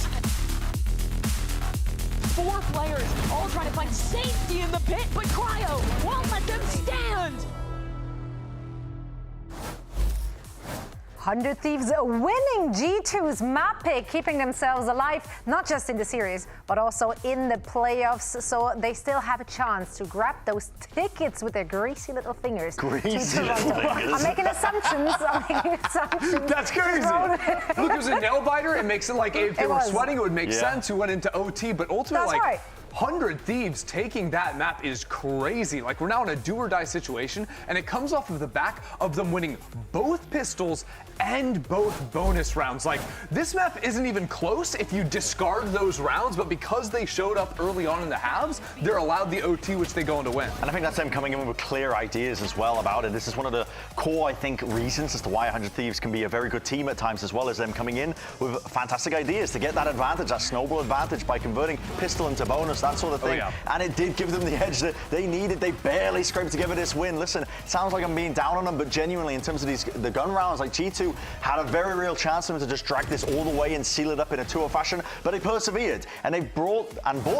4 players all trying to find safety in the pit, but Cryo won't let them stand! 100 Thieves winning G2's map pick, keeping themselves alive, not just in the series, but also in the playoffs. So they still have a chance to grab those tickets with their greasy little fingers. Greasy little fingers. I'm making assumptions. That's crazy. Look, it was a nail biter. It makes it like if they were sweating, it would make sense. Who went into OT, but ultimately, That's right. 100 Thieves taking that map is crazy. Like, we're now in a do or die situation, and it comes off of the back of them winning both pistols and both bonus rounds. Like, this map isn't even close if you discard those rounds, but because they showed up early on in the halves, they're allowed the OT, which they go on to win. And I think that's them coming in with clear ideas as well about it. This is one of the core, I think, reasons as to why 100 Thieves can be a very good team at times, as well as them coming in with fantastic ideas to get that advantage, that snowball advantage by converting pistol into bonus, that sort of thing. And it did give them the edge that they needed. They barely scraped together this win. Listen, it sounds like I'm being down on them, but genuinely, in terms of the gun rounds, like G2 had a very real chance for them to just drag this all the way and seal it up in a 2-0 fashion, but they persevered, and they brought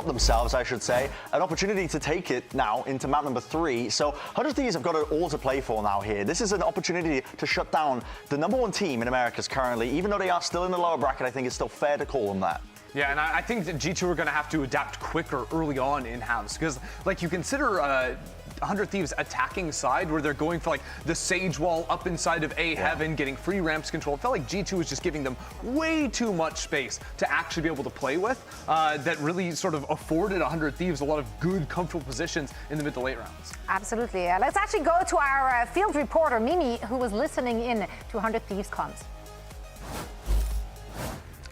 themselves, I should say, an opportunity to take it now into map number 3. So 100 Thieves have got it all to play for now here. This is an opportunity to shut down the #1 team in Americas currently. Even though they are still in the lower bracket, I think it's still fair to call them that. Yeah, and I think that G2 are going to have to adapt quicker early on in halves, because, like, you consider 100 Thieves attacking side where they're going for, like, the Sage Wall up inside of A Heaven, getting free ramps control. It felt like G2 was just giving them way too much space to actually be able to play with, that really sort of afforded 100 Thieves a lot of good, comfortable positions in the mid to late rounds. Absolutely. Let's actually go to our field reporter, Mimi, who was listening in to 100 Thieves comms.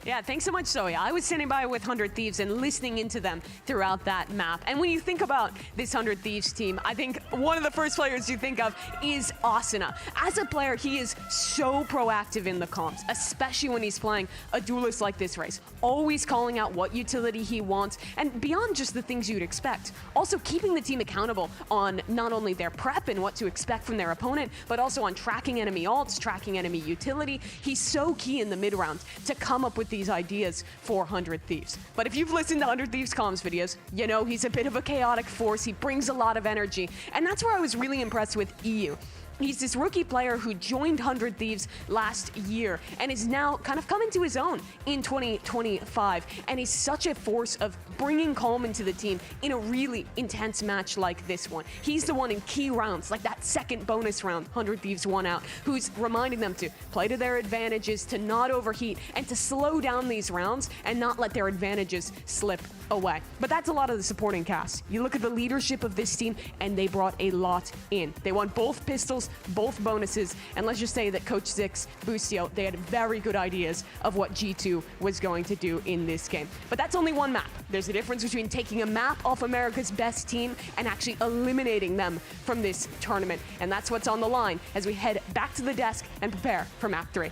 Yeah, thanks so much, Zoe. I was standing by with 100 Thieves and listening into them throughout that map. And when you think about this 100 Thieves team, I think one of the first players you think of is Asuna. As a player, he is so proactive in the comps, especially when he's playing a duelist like this race. Always calling out what utility he wants, and beyond just the things you'd expect. Also keeping the team accountable on not only their prep and what to expect from their opponent, but also on tracking enemy ults, tracking enemy utility. He's so key in the mid round to come up with these ideas for 100 Thieves. But if you've listened to 100 Thieves comms videos, you know he's a bit of a chaotic force. He brings a lot of energy. And that's where I was really impressed with EU. He's this rookie player who joined 100 Thieves last year and is now kind of coming to his own in 2025. And he's such a force of bringing calm into the team in a really intense match like this one. He's the one in key rounds, like that second bonus round 100 Thieves won out, who's reminding them to play to their advantages, to not overheat, and to slow down these rounds and not let their advantages slip away. But that's a lot of the supporting cast. You look at the leadership of this team, and they brought a lot in. They won both pistols, both bonuses, and let's just say that Coach Zix, Boostio, they had very good ideas of what G2 was going to do in this game. But that's only one map. There's a difference between taking a map off America's best team and actually eliminating them from this tournament. And that's what's on the line as we head back to the desk and prepare for map 3.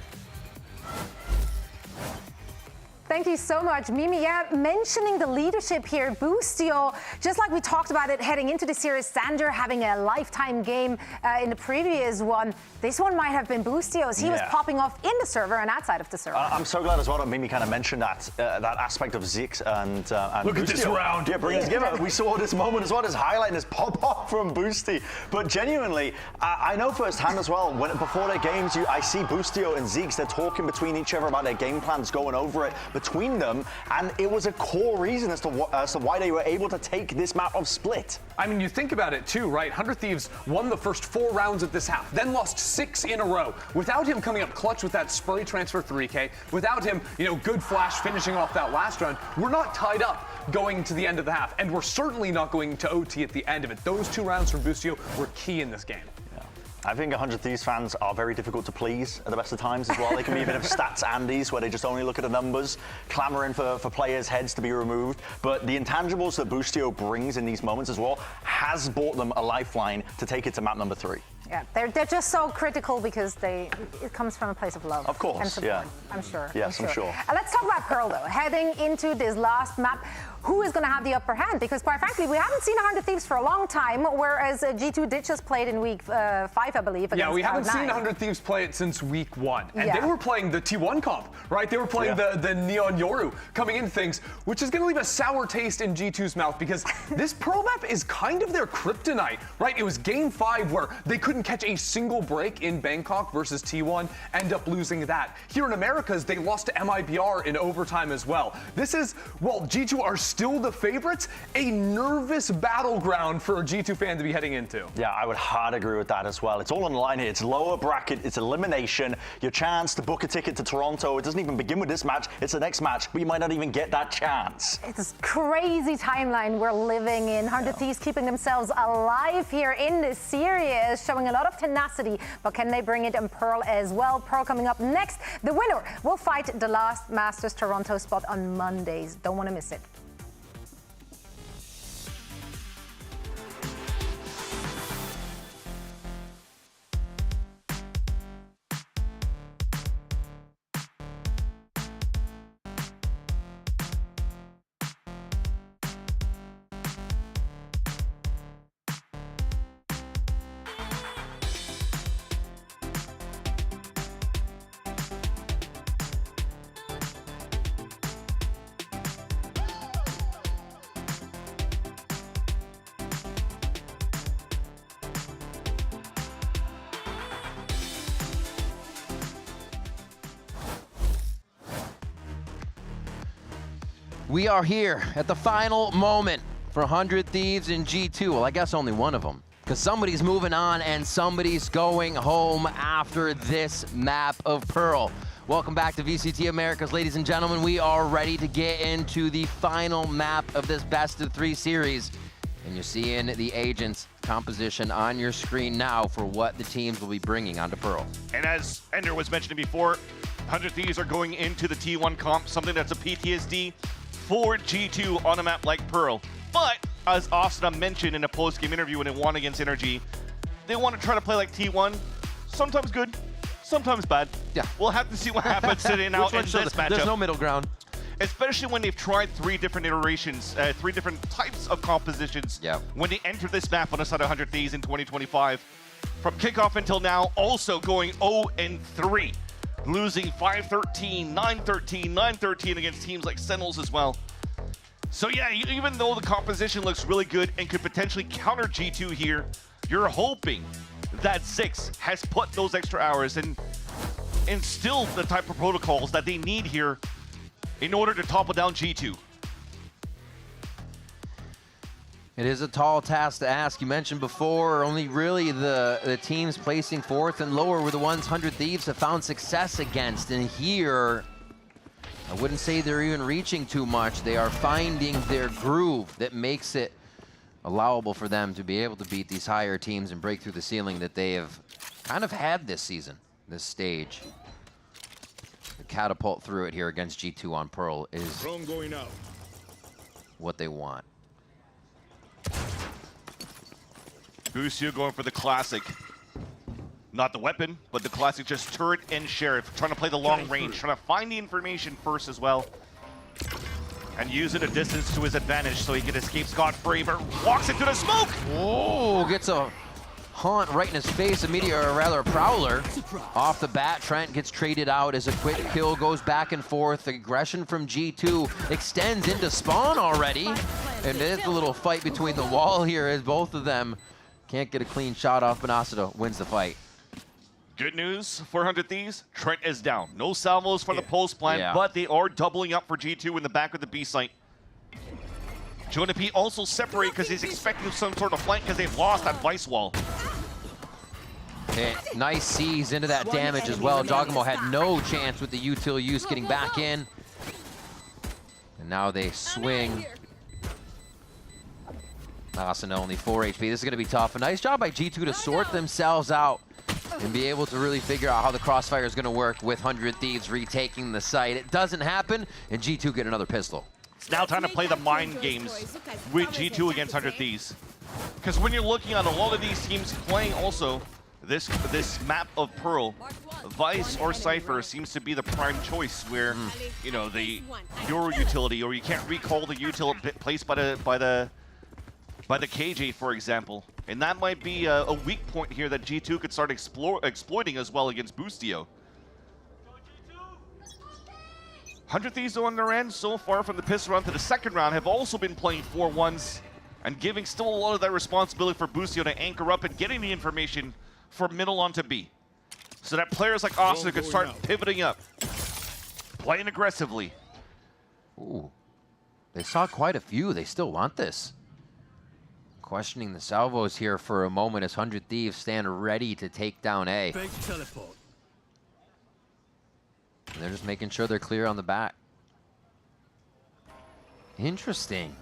Thank you so much, Mimi. Yeah, mentioning the leadership here, Boostio, just like we talked about it heading into the series, Sander having a lifetime game in the previous one. This one might have been Boostio's. He was popping off in the server and outside of the server. I'm so glad as well that Mimi kind of mentioned that aspect of Zix and Look Boostio. at this round. Yeah, bring it together. We saw this moment as well, this highlight and this pop-off from Boosty. But genuinely, I know firsthand as well, before their games, I see Boostio and Zix, they're talking between each other about their game plans, going over it between them, and it was a core reason as to why they were able to take this map of Split. I mean, you think about it too, right? 100 Thieves won the first 4 rounds of this half, then lost 6 in a row. Without him coming up clutch with that spray transfer 3K, without him, good flash finishing off that last round, we're not tied up going to the end of the half, and we're certainly not going to OT at the end of it. Those 2 rounds from Boostio were key in this game. I think 100 Thieves fans are very difficult to please at the best of times as well. They can be a bit of stats Andes where they just only look at the numbers, clamoring for players' heads to be removed. But the intangibles that Boostio brings in these moments as well has bought them a lifeline to take it to map number 3. Yeah, they're just so critical because it comes from a place of love. Of course, and support, I'm sure. Yes, I'm sure. Let's talk about Pearl, though. Heading into this last map, who is going to have the upper hand? Because quite frankly, we haven't seen 100 Thieves for a long time, whereas G2 did just played in week 5, I believe. Yeah, we haven't seen Cloud9. 100 Thieves play it since week 1. And Yeah. they were playing the T1 comp, right? They were playing the Neon Yoru coming into things, which is going to leave a sour taste in G2's mouth because this Pearl map is kind of their kryptonite, right? It was game 5 where they couldn't catch a single break in Bangkok versus T1, end up losing that. Here in Americas, they lost to mibr in overtime as well. This is, well, G2 are still the favorites, a nervous battleground for a G2 fan to be heading into. Yeah, I would hard agree with that as well. It's all on the line here. It's lower bracket, it's elimination, your chance to book a ticket to Toronto. It doesn't even begin with this match, it's the next match, but you might not even get that chance. It's a crazy timeline we're living in. 100 Thieves keeping themselves alive here in this series, showing a lot of tenacity, but can they bring it in Pearl as well? Pearl coming up next. The winner will fight the last Masters Toronto spot on Mondays. Don't want to miss it. We are here at the final moment for 100 Thieves in G2. Well, I guess only one of them, because somebody's moving on and somebody's going home after this map of Pearl. Welcome back to VCT Americas, ladies and gentlemen. We are ready to get into the final map of this best-of-3 series. And you're seeing the agents composition on your screen now for what the teams will be bringing onto Pearl. And as Ender was mentioning before, 100 Thieves are going into the T1 comp, something that's a PTSD for G2 on a map like Pearl. But as Asuna mentioned in a post-game interview when it won against Energy, they want to try to play like T1. Sometimes good, sometimes bad. Yeah. We'll have to see what happens today now in this matchup. There's no middle ground. Especially when they've tried 3 different iterations, 3 different types of compositions. Yeah. When they enter this map on the side of 100 Thieves in 2025. From kickoff until now, also going 0-3. Losing 5-13, 9-13, 9-13 against teams like Sentinels as well. So yeah, even though the composition looks really good and could potentially counter G2 here, you're hoping that Zix has put those extra hours and instilled the type of protocols that they need here in order to topple down G2. It is a tall task to ask. You mentioned before, only really the teams placing 4th and lower were the ones 100 Thieves have found success against. And here, I wouldn't say they're even reaching too much. They are finding their groove that makes it allowable for them to be able to beat these higher teams and break through the ceiling that they have kind of had this season, this stage. The catapult through it here against G2 on Pearl is what they want. Busio going for the classic. Not the weapon, but the classic just turret and sheriff. Trying to play the long range, trying to find the information first as well. And using a distance to his advantage so he can escape scot-free, but walks into the smoke! Oh, gets a haunt right in his face, immediately, or rather a prowler. Off the bat, Trent gets traded out as a quick kill goes back and forth. Aggression from G2 extends into spawn already. And there's a little fight between the wall here as both of them can't get a clean shot off, but Asuna wins the fight. Good news for 100 Thieves, Trent is down. No salvos for the post plan, but they are doubling up for G2 in the back of the B site. Jonah P also separate because he's expecting some sort of flank because they've lost that vice wall. Okay, nice seize into that damage as well. Dogmo had no chance with the util use getting back in. And now they swing. Asuna only 4 HP. This is going to be tough. A nice job by G2 to sort themselves out and be able to really figure out how the crossfire is going to work with 100 Thieves retaking the site. It doesn't happen, and G2 get another pistol. It's now time to play the mind games with G2 against 100 Thieves. Because when you're looking at a lot of these teams playing also This map of Pearl, Vice or Cypher seems to be the prime choice where, you know, the Euro utility, or you can't recall the utility placed by the KJ, for example. And that might be a weak point here that G2 could start exploiting as well against Boostio. 100 Thieves on their end so far from the piss run to the second round have also been playing 4-1s and giving still a lot of that responsibility for Boostio to anchor up and getting the information from middle onto B. So that players like Austin could start pivoting up, playing aggressively. Ooh, they saw quite a few. They still want this. Questioning the salvos here for a moment as 100 Thieves stand ready to take down A. Fake teleport. And they're just making sure they're clear on the back. Interesting.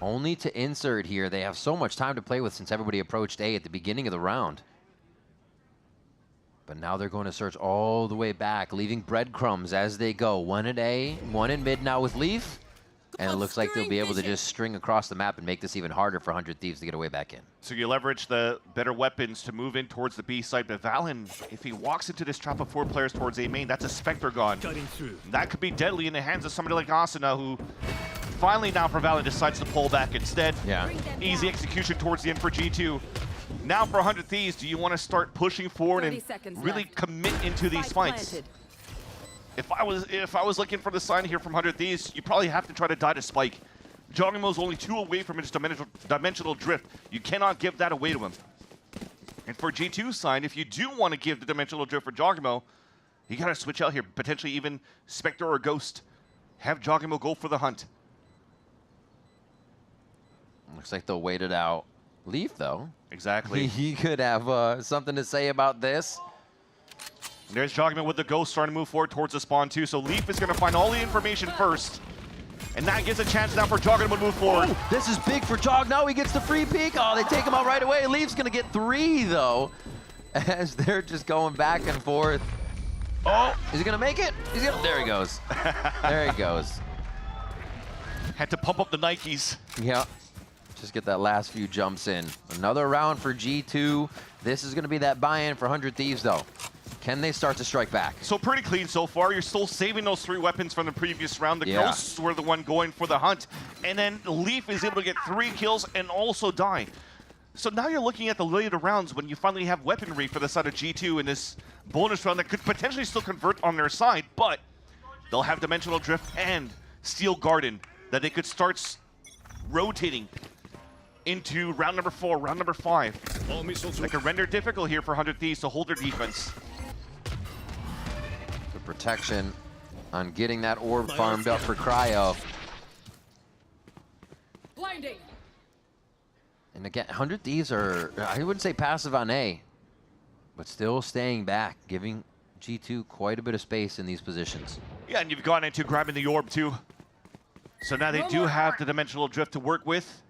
Only to insert here. They have so much time to play with since everybody approached A at the beginning of the round. But now they're going to search all the way back, leaving breadcrumbs as they go. One at A, one in mid now with Leaf. And it looks like they'll be able to just string across the map and make this even harder for 100 Thieves to get away back in. So you leverage the better weapons to move in towards the B side, but Valen, if he walks into this trap of 4 players towards A main, that's a Spectre gone. That could be deadly in the hands of somebody like Asuna, who finally now for Valen decides to pull back instead. Yeah. Easy execution towards the end for G2. Now for 100 Thieves, do you want to start pushing forward and really commit into these fights? If I was looking for the sign here from 100 Thieves, you probably have to try to die to Spike. Jogimo's only 2 away from his dimensional drift. You cannot give that away to him. And for G2's side, if you do want to give the dimensional drift for Jogimo, you got to switch out here. Potentially even Spectre or Ghost. Have Jogimo go for the hunt. Looks like they'll wait it out. Leaf, though. Exactly. He could have something to say about this. There's Jogimo with the Ghost starting to move forward towards the spawn too. So Leaf is going to find all the information first. And that gives a chance now for Jogimo to move forward. Oh, this is big for Jog. Now he gets the free peek. Oh, they take him out right away. Leaf's going to get 3, though, as they're just going back and forth. Oh, is he going to make it? There he goes. There he goes. Had to pump up the Nikes. Yeah. Just get that last few jumps in. Another round for G2. This is going to be that buy-in for 100 Thieves, though. Can they start to strike back? So pretty clean so far. You're still saving those 3 weapons from the previous round. The Yeah. Ghosts were the one going for the hunt. And then Leaf is able to get 3 kills and also die. So now you're looking at the later rounds when you finally have weaponry for the side of G2 in this bonus round that could potentially still convert on their side, but they'll have Dimensional Drift and Steel Garden that they could start rotating into round number 4, round number 5. That could render difficult here for 100 Thieves to hold their defense. The protection on getting that orb farmed up for Cryo. Blinding. And again, 100 Thieves are, I wouldn't say passive on A, but still staying back, giving G2 quite a bit of space in these positions. Yeah, and you've gone into grabbing the orb too. So now they do have the Dimensional Drift to work with.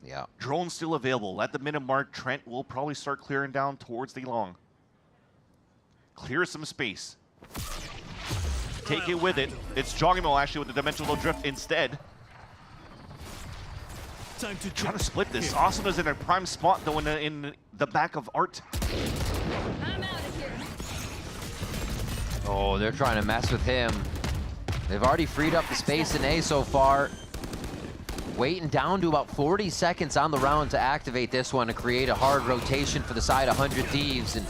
Yeah. Drone still available. At the minute mark, Trent will probably start clearing down towards the long. Clear some space. Take it with it. It's Jogimo actually with the Dimensional Drift instead. Trying to split this. Asuna's in a prime spot though in the back of Art. Oh, they're trying to mess with him. They've already freed up the space in A so far. Waiting down to about 40 seconds on the round to activate this one to create a hard rotation for the side of 100 Thieves. And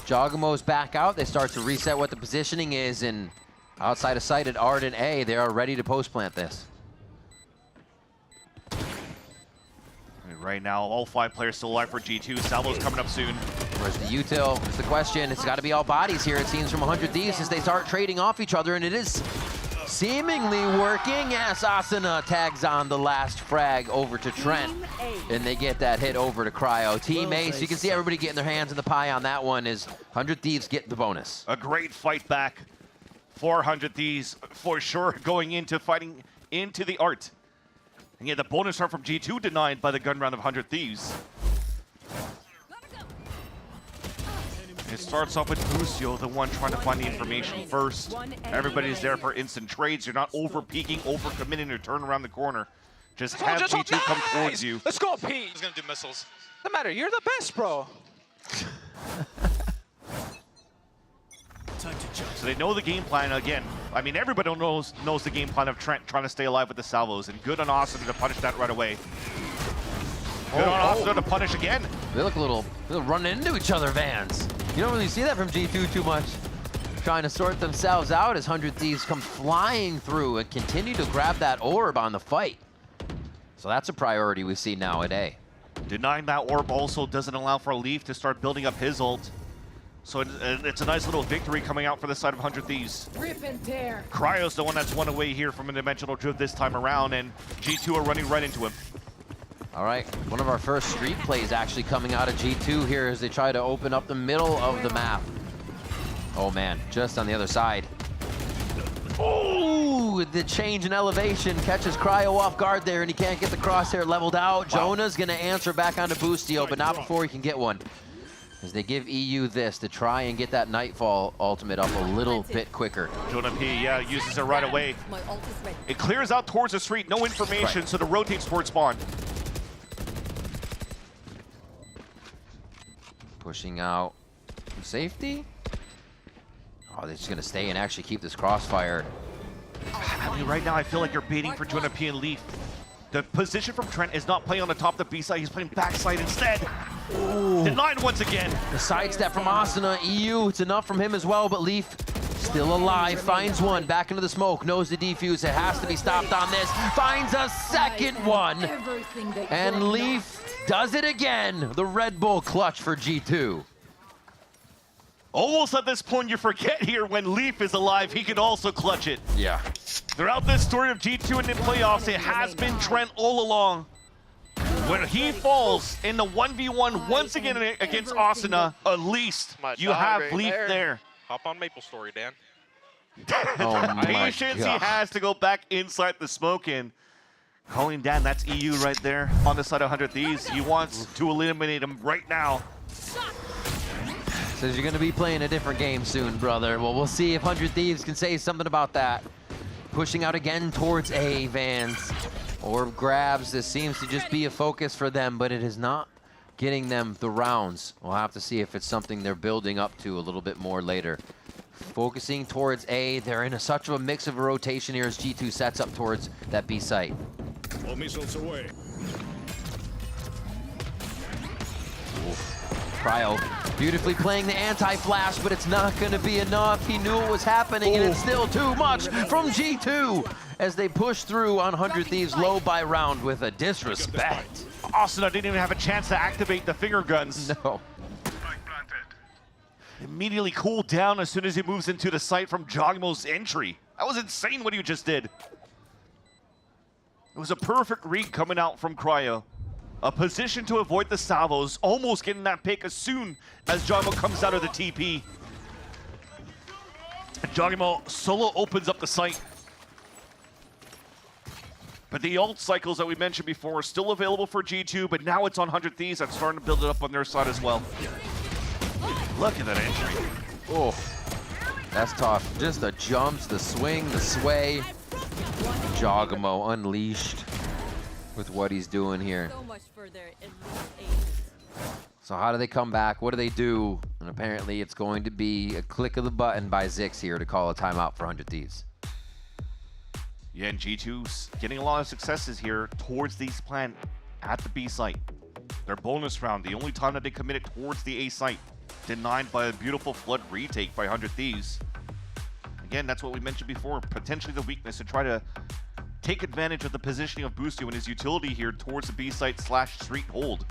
Jogimo's back out. They start to reset what the positioning is. And outside of sight at Art and A, they are ready to post-plant this. And right now, all 5 players still alive for G2. Salvo's coming up soon. Where's the util? It's the question. It's got to be all bodies here, it seems, from 100 Thieves as they start trading off each other. And it is seemingly working. Yes, Asuna tags on the last frag over to Trent. And they get that hit over to Cryo. Team Ace, you can see everybody getting their hands in the pie on that one as 100 Thieves get the bonus. A great fight back for 100 Thieves, for sure, going into fighting into the Art. And yeah, the bonus round from G2 denied by the gun round of 100 Thieves. It starts off with Lucio, the one trying to find the information first. Everybody's there for instant trades. You're not over-peeking, over-committing to turn around the corner. Just have G2 come towards you. Let's go, Pete. He's gonna do missiles. No matter, you're the best, bro. So they know the game plan again. I mean, everybody knows the game plan of Trent trying to stay alive with the salvos, and good on Austin to punish that right away. Good on Austin to punish again. They look a little running into each other, Vans. You don't really see that from G2 too much. Trying to sort themselves out as 100 Thieves come flying through and continue to grab that orb on the fight. So that's a priority we see now at A. Denying that orb also doesn't allow for Leaf to start building up his ult. So it's a nice little victory coming out for the side of 100 Thieves. Rip and tear. Cryo's the one that's one away here from a dimensional drift this time around, and G2 are running right into him. All right, one of our first street plays actually coming out of G2 here as they try to open up the middle of the map. Oh man, just on the other side. Oh, the change in elevation catches Cryo off guard there, and he can't get the crosshair leveled out. Wow. Jonah's gonna answer back onto Boostio, but not before he can get one. As they give EU this to try and get that Nightfall ultimate up a little bit quicker. Jonah P, yeah, uses it right away. It clears out towards the street, no information, so it rotates towards spawn. Pushing out safety. Oh, they're just gonna stay and actually keep this crossfire. I mean, right now I feel like you're baiting for Jonah P and Leaf. The position from Trent is not playing on the top of the B side, he's playing backside instead. Ooh. Denied once again. The sidestep from Asuna, EU, it's enough from him as well, but Leaf still alive, finds one, back into the smoke, knows the defuse, it has to be stopped on this, finds a second one, and Leaf does it again. The Red Bull clutch for G2. Almost at this point you forget here when Leaf is alive, he can also clutch it. Yeah. Throughout this story of G2 in the playoffs, it has been Trent all along. When he falls in the 1v1 once again against Asuna, at least you have right Leaf there. Hop on Maple Story, Dan. Oh my Patience God. he has to go back inside the smoke in. Calling down, that's EU right there on the side of 100 Thieves. He wants to eliminate him right now. Says you're going to be playing a different game soon, brother. Well, we'll see if 100 Thieves can say something about that. Pushing out again towards A, Vans. Orb grabs, this seems to just be a focus for them, but it is not getting them the rounds. We'll have to see if it's something they're building up to a little bit more later. Focusing towards A, they're in such of a mix of a rotation here as G2 sets up towards that B site. All missiles away. Cryo beautifully playing the anti-flash, but it's not going to be enough. He knew it was happening, and it's still too much from G2 as they push through on 100 Thieves low by round with a disrespect. Asuna didn't even have a chance to activate the finger guns. No. Immediately cooled down as soon as he moves into the site from Jogmo's entry. That was insane what he just did. It was a perfect read coming out from Cryo. A position to avoid the salvos, almost getting that pick as soon as Jogmo comes out of the TP. Jogmo solo opens up the site. But the ult cycles that we mentioned before are still available for G2, but now it's on 100 Thieves that's starting to build it up on their side as well. Look at that entry. Oh, that's tough. Just the jumps, the swing, the sway. Jogmo unleashed with what he's doing here. So how do they come back? What do they do? And apparently it's going to be a click of the button by Zix here to call a timeout for 100 Thieves. Yeah, and G2's getting a lot of successes here towards these plan at the B site. Their bonus round, the only time that they committed towards the A site, denied by a beautiful flood retake by 100 Thieves. Again, that's what we mentioned before, potentially the weakness to try to take advantage of the positioning of Boostio and his utility here towards the B site / street hold.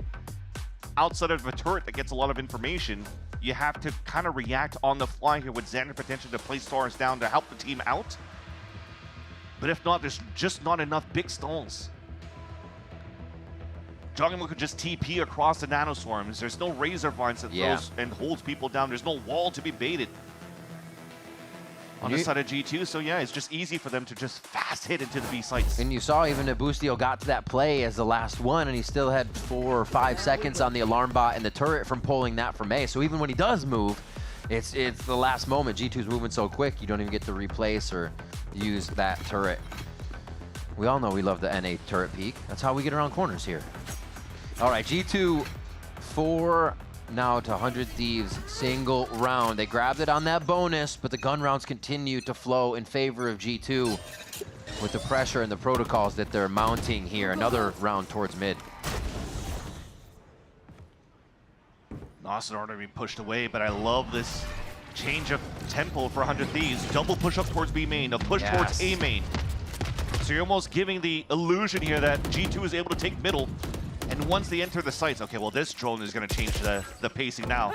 Outside of a turret that gets a lot of information, you have to kind of react on the fly here with Xander potentially to place stars down to help the team out. But if not, there's just not enough big stalls. Jogmo could just TP across the nanoswarms. There's no razor vines that throws and holds people down. There's no wall to be baited on the side of G2. So yeah, it's just easy for them to just fast hit into the B sites. And you saw even Boostio got to that play as the last one, and he still had 4 or 5 seconds on the alarm bot and the turret from pulling that from A. So even when he does move, it's the last moment. G2's moving so quick, you don't even get to replace or use that turret. We all know we love the NA turret peek. That's how we get around corners here. All right, G2 4 now to 100 Thieves, single round. They grabbed it on that bonus, but the gun rounds continue to flow in favor of G2 with the pressure and the protocols that they're mounting here. Another round towards mid. Austin already being pushed away, but I love this change of tempo for 100 Thieves. Double push up towards B main, a push towards A main. So you're almost giving the illusion here that G2 is able to take middle. And once they enter the sites, okay, well, this drone is going to change the pacing now.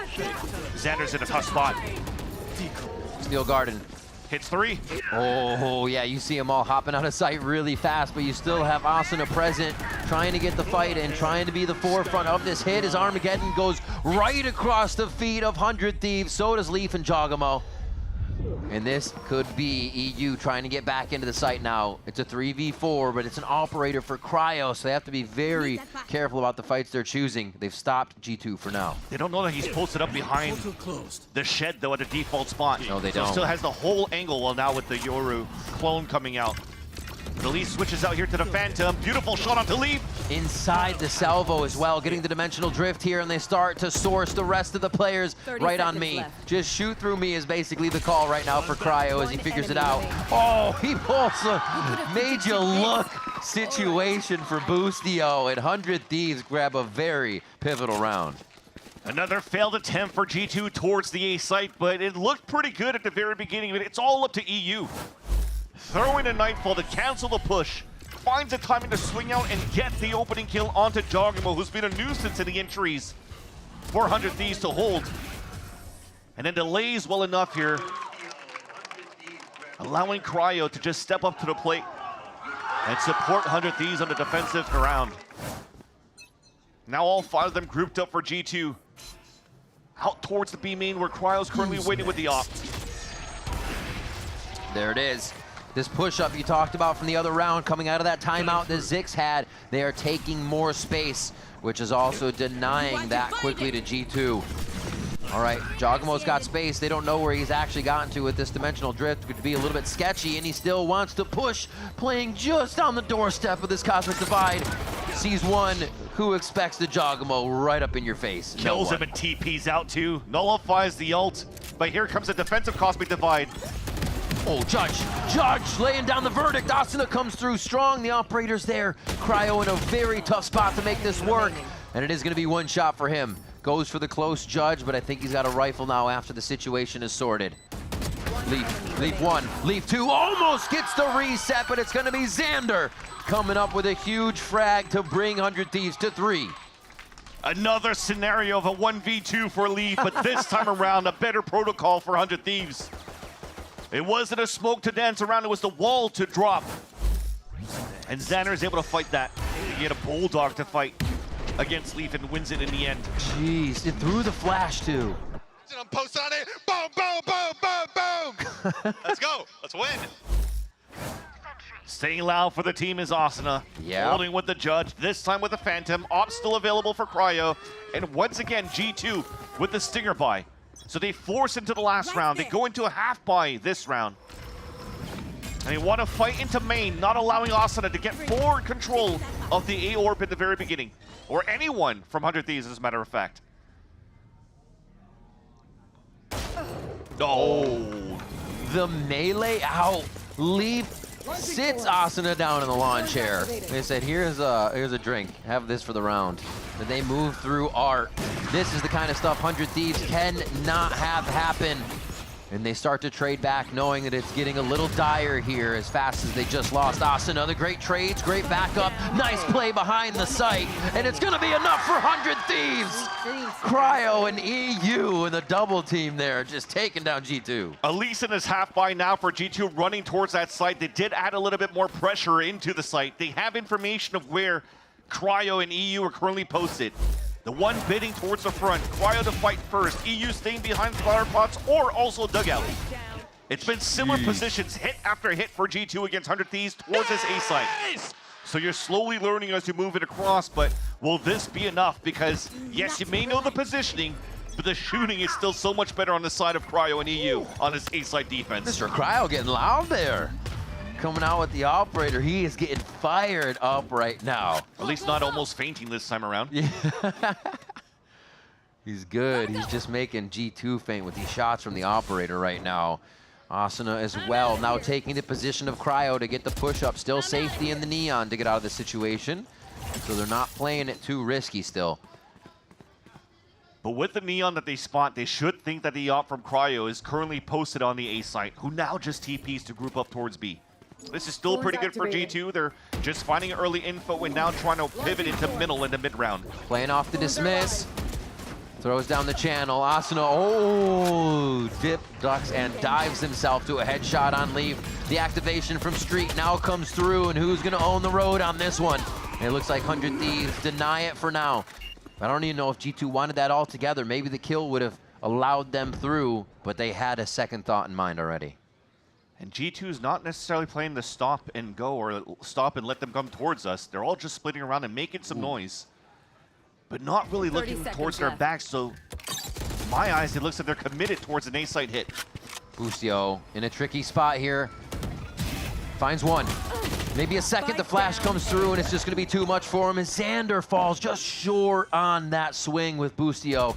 Xander's in a tough spot. Steel Garden. Hits 3. Oh, yeah, you see them all hopping out of sight really fast, but you still have Asuna present, trying to get the fight and trying to be the forefront of this hit as Armageddon goes right across the feet of 100 Thieves. So does Leaf and Jogamo. And this could be EU trying to get back into the site now. It's a 3v4, but it's an operator for Cryo, so they have to be very careful about the fights they're choosing. They've stopped G2 for now. They don't know that he's posted up behind the shed, though, at a default spot. No, they so don't. Still has the whole angle, well, now with the Yoru clone coming out. The Leaf switches out here to the Phantom. Beautiful shot onto Leaf. Inside the salvo as well, getting the dimensional drift here, and they start to source the rest of the players right on me. Left. Just shoot through me is basically the call right now for Cryo as he figures it out. Oh, he pulls a made you look situation for Boostio, and 100 Thieves grab a very pivotal round. Another failed attempt for G2 towards the A site, but it looked pretty good at the very beginning. But it's all up to EU. Throwing a Nightfall to cancel the push. Finds the timing to swing out and get the opening kill onto Jogamo, who's been a nuisance in the entries. 400 Thieves to hold. And then delays well enough here, allowing Cryo to just step up to the plate and support 100 Thieves on the defensive around. Now all 5 of them grouped up for G2. Out towards the B main where Cryo's currently waiting with the op. There it is. This push-up you talked about from the other round coming out of that timeout that Zix had, they are taking more space, which is also denying that quickly to G2. All right, Jogamo's got space. They don't know where he's actually gotten to with this dimensional drift. Could be a little bit sketchy, and he still wants to push, playing just on the doorstep of this Cosmic Divide. Sees one who expects the Jogamo right up in your face. Kills him and TP's out too. Nullifies the ult, but here comes a defensive Cosmic Divide. Oh, Judge laying down the verdict. Asuna comes through strong. The operator's there. Cryo in a very tough spot to make this work. And it is going to be one shot for him. Goes for the close Judge, but I think he's got a rifle now after the situation is sorted. Leaf 1, Leaf 2, almost gets the reset, but it's going to be Xander coming up with a huge frag to bring 100 Thieves to 3. Another scenario of a 1v2 for Leaf, but this time around a better protocol for 100 Thieves. It wasn't a smoke to dance around, it was the wall to drop. And Xander is able to fight that. He had a Bulldog to fight against Leaf and wins it in the end. Jeez, it threw the flash too. I'm posted on it. Boom, boom, boom, boom, boom. Let's go. Let's win. Staying loud for the team is Asuna. Yeah. Holding with the Judge, this time with the Phantom. Op still available for Cryo. And once again, G2 with the Stinger buy. So they force into the last round. They go into a half buy this round. And they want to fight into main, not allowing Asuna to get forward control of the A orb at the very beginning. Or anyone from 100 Thieves, as a matter of fact. Oh. The melee out. Leaf sits Asuna down in the lawn chair. They said, here's a drink. Have this for the round. And they move through art. This is the kind of stuff 100 Thieves cannot have happen. And they start to trade back, knowing that it's getting a little dire here as fast as they just lost Asuna. The great trades, great backup, nice play behind the site, and it's gonna be enough for 100 Thieves! Cryo and EU and the double team there, just taking down G2. Elise in his half by now for G2 running towards that site. They did add a little bit more pressure into the site. They have information of where Cryo and EU are currently posted. The one bidding towards the front, Cryo to fight first, EU staying behind flower pots or also dugout. It's been similar positions, hit after hit for G2 against 100 Thieves towards this A site. So you're slowly learning as you move it across, but will this be enough? Because yes, you may know the positioning, but the shooting is still so much better on the side of Cryo and EU on this A site defense. Mr. Cryo getting loud there. coming out with the operator. He is getting fired up right now. At least not almost fainting this time around. Yeah. He's good. He's just making G2 faint with these shots from the operator right now. Asuna as well, now taking the position of Cryo to get the push-up. Still safety in the Neon to get out of the situation. So they're not playing it too risky still. But with the Neon that they spot, they should think that the op from Cryo is currently posted on the A site, who now just TPs to group up towards B. This is still pretty good for G2. They're just finding early info and now trying to pivot into middle in the mid-round. Playing off the dismiss. Throws down the channel. Asuna, oh, dip, ducks, and dives himself to a headshot on Leaf. The activation from Street now comes through, and who's going to own the road on this one? And it looks like 100 Thieves deny it for now. I don't even know if G2 wanted that all together. Maybe the kill would have allowed them through, but they had a second thought in mind already. And G2 is not necessarily playing the stop and go or stop and let them come towards us. They're all just splitting around and making some noise, but not really looking towards their backs. So, in my eyes, it looks like they're committed towards an A-site hit. Boostio in a tricky spot here. Finds one. Maybe a second, the flash comes through, and it's just going to be too much for him. And Xander falls just short on that swing with Boostio.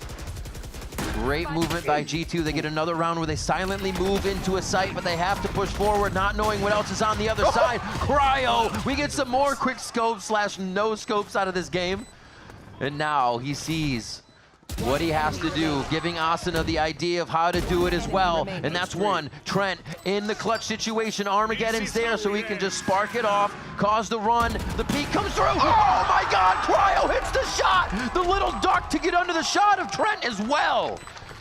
Great movement by G2. They get another round where they silently move into a site, but they have to push forward, not knowing what else is on the other side. Cryo, we get some more quick scopes / no scopes out of this game. And now he sees what he has to do, giving Asuna the idea of how to do it as well. And that's one. Trent in the clutch situation. Armageddon's there, so he can just spark it off, cause the run. The peek comes through. Oh my God, Cryo hits the shot. The little duck to get under the shot of Trent as well.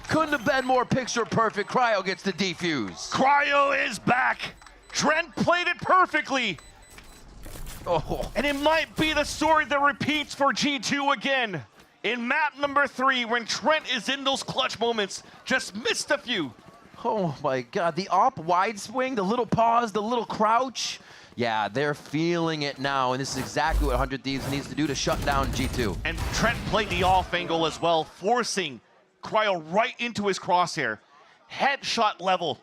Couldn't have been more picture perfect. Cryo gets the defuse. Cryo is back. Trent played it perfectly. Oh. And it might be the story that repeats for G2 again. In map number 3, when Trent is in those clutch moments, just missed a few. Oh my God, the op wide swing, the little pause, the little crouch. Yeah, they're feeling it now, and this is exactly what 100 Thieves needs to do to shut down G2. And Trent played the off angle as well, forcing Cryo right into his crosshair. Headshot level.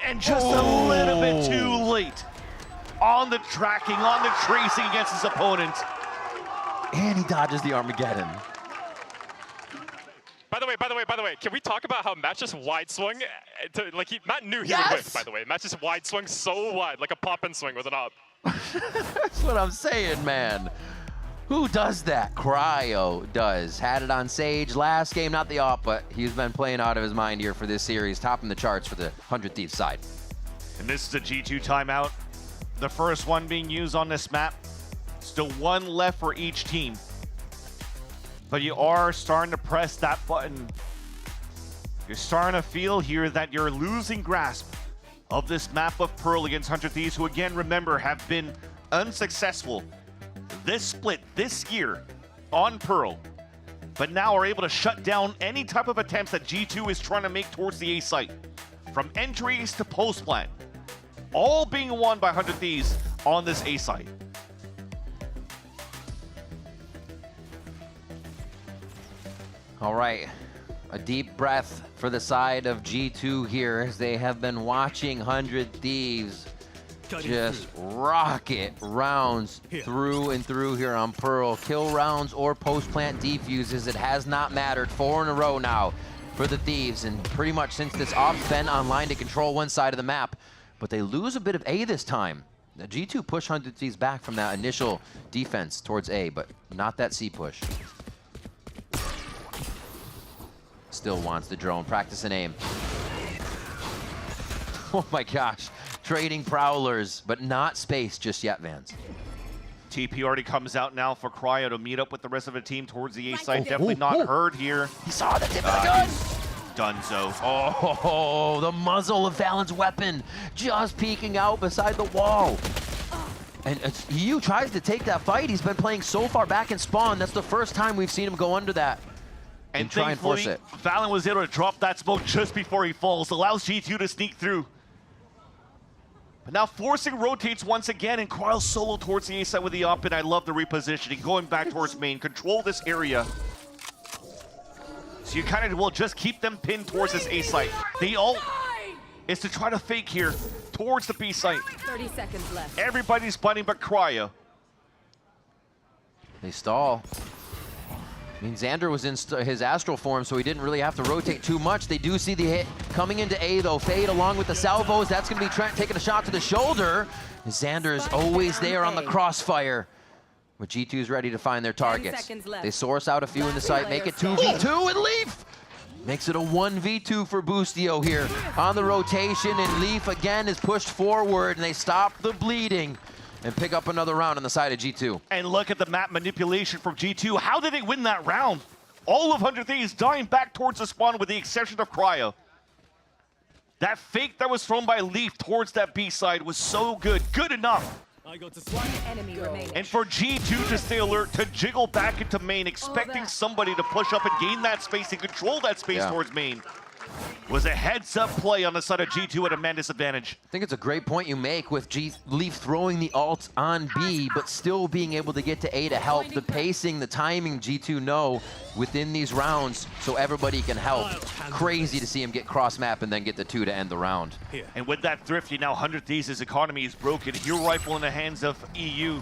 And just a little bit too late on the tracking, on the tracing against his opponent. And he dodges the Armageddon. By the way, can we talk about how Matt just wide swung? Matt knew he would win, by the way. Matt just wide swung so wide, like a pop-and swing with an op. That's what I'm saying, man. Who does that? Cryo does. Had it on Sage last game, not the op, but he's been playing out of his mind here for this series, topping the charts for the 100 Thieves side. And this is a G2 timeout. The first one being used on this map. Still one left for each team. But you are starting to press that button. You're starting to feel here that you're losing grasp of this map of Pearl against 100 Thieves, who again, remember, have been unsuccessful this split this year on Pearl, but now are able to shut down any type of attempts that G2 is trying to make towards the A site. From entries to post plant, all being won by 100 Thieves on this A site. All right, a deep breath for the side of G2 here, as they have been watching 100 Thieves just rocket rounds through and through here on Pearl. Kill rounds or post-plant defuses, it has not mattered. 4 in a row now for the Thieves, and pretty much since this op's been online to control one side of the map. But they lose a bit of A this time. The G2 push 100 Thieves back from that initial defense towards A, but not that C push. Still wants the drone, practice and aim. Oh my gosh, trading prowlers, but not space just yet, Vance. TP already comes out now for Cryo to meet up with the rest of the team towards the A site. Definitely not heard here. He saw the tip of the gun. Dunzo. Oh, the muzzle of Valen's weapon just peeking out beside the wall. And EU tries to take that fight. He's been playing so far back in spawn. That's the first time we've seen him go under that and try and force it. Valen was able to drop that smoke just before he falls. Allows G2 to sneak through. But now forcing rotates once again, and Cryo solo towards the A side with the up, and I love the repositioning. Going back towards main, control this area. So you kind of will just keep them pinned towards this A site. They all is to try to fake here towards the B site. 30 seconds left. Everybody's bunting but Cryo. They stall. I mean, Xander was in his astral form, so he didn't really have to rotate too much. They do see the hit coming into A, though. Fade along with the salvos. That's going to be Trent taking a shot to the shoulder. Xander is always there on the crossfire. But G2 is ready to find their targets. They source out a few in the site, make it 2v2, and Leaf makes it a 1v2 for Boostio here on the rotation, and Leaf again is pushed forward, and they stop the bleeding and pick up another round on the side of G2. And look at the map manipulation from G2. How did they win that round? All of 100 Thieves dying back towards the spawn with the exception of Cryo. That fake that was thrown by Leaf towards that B side was so good. Good enough. One enemy remaining. And for G2 to stay alert, to jiggle back into main, expecting somebody to push up and gain that space and control that space towards main, was a heads-up play on the side of G2 at a man disadvantage. I think it's a great point you make with Leaf throwing the ult on B, but still being able to get to A to help. The pacing, the timing G2 know within these rounds so everybody can help. Crazy to see him get cross-map and then get the 2 to end the round. And with that Thrifty, now 100 Thieves' economy is broken. Hero Rifle in the hands of EU.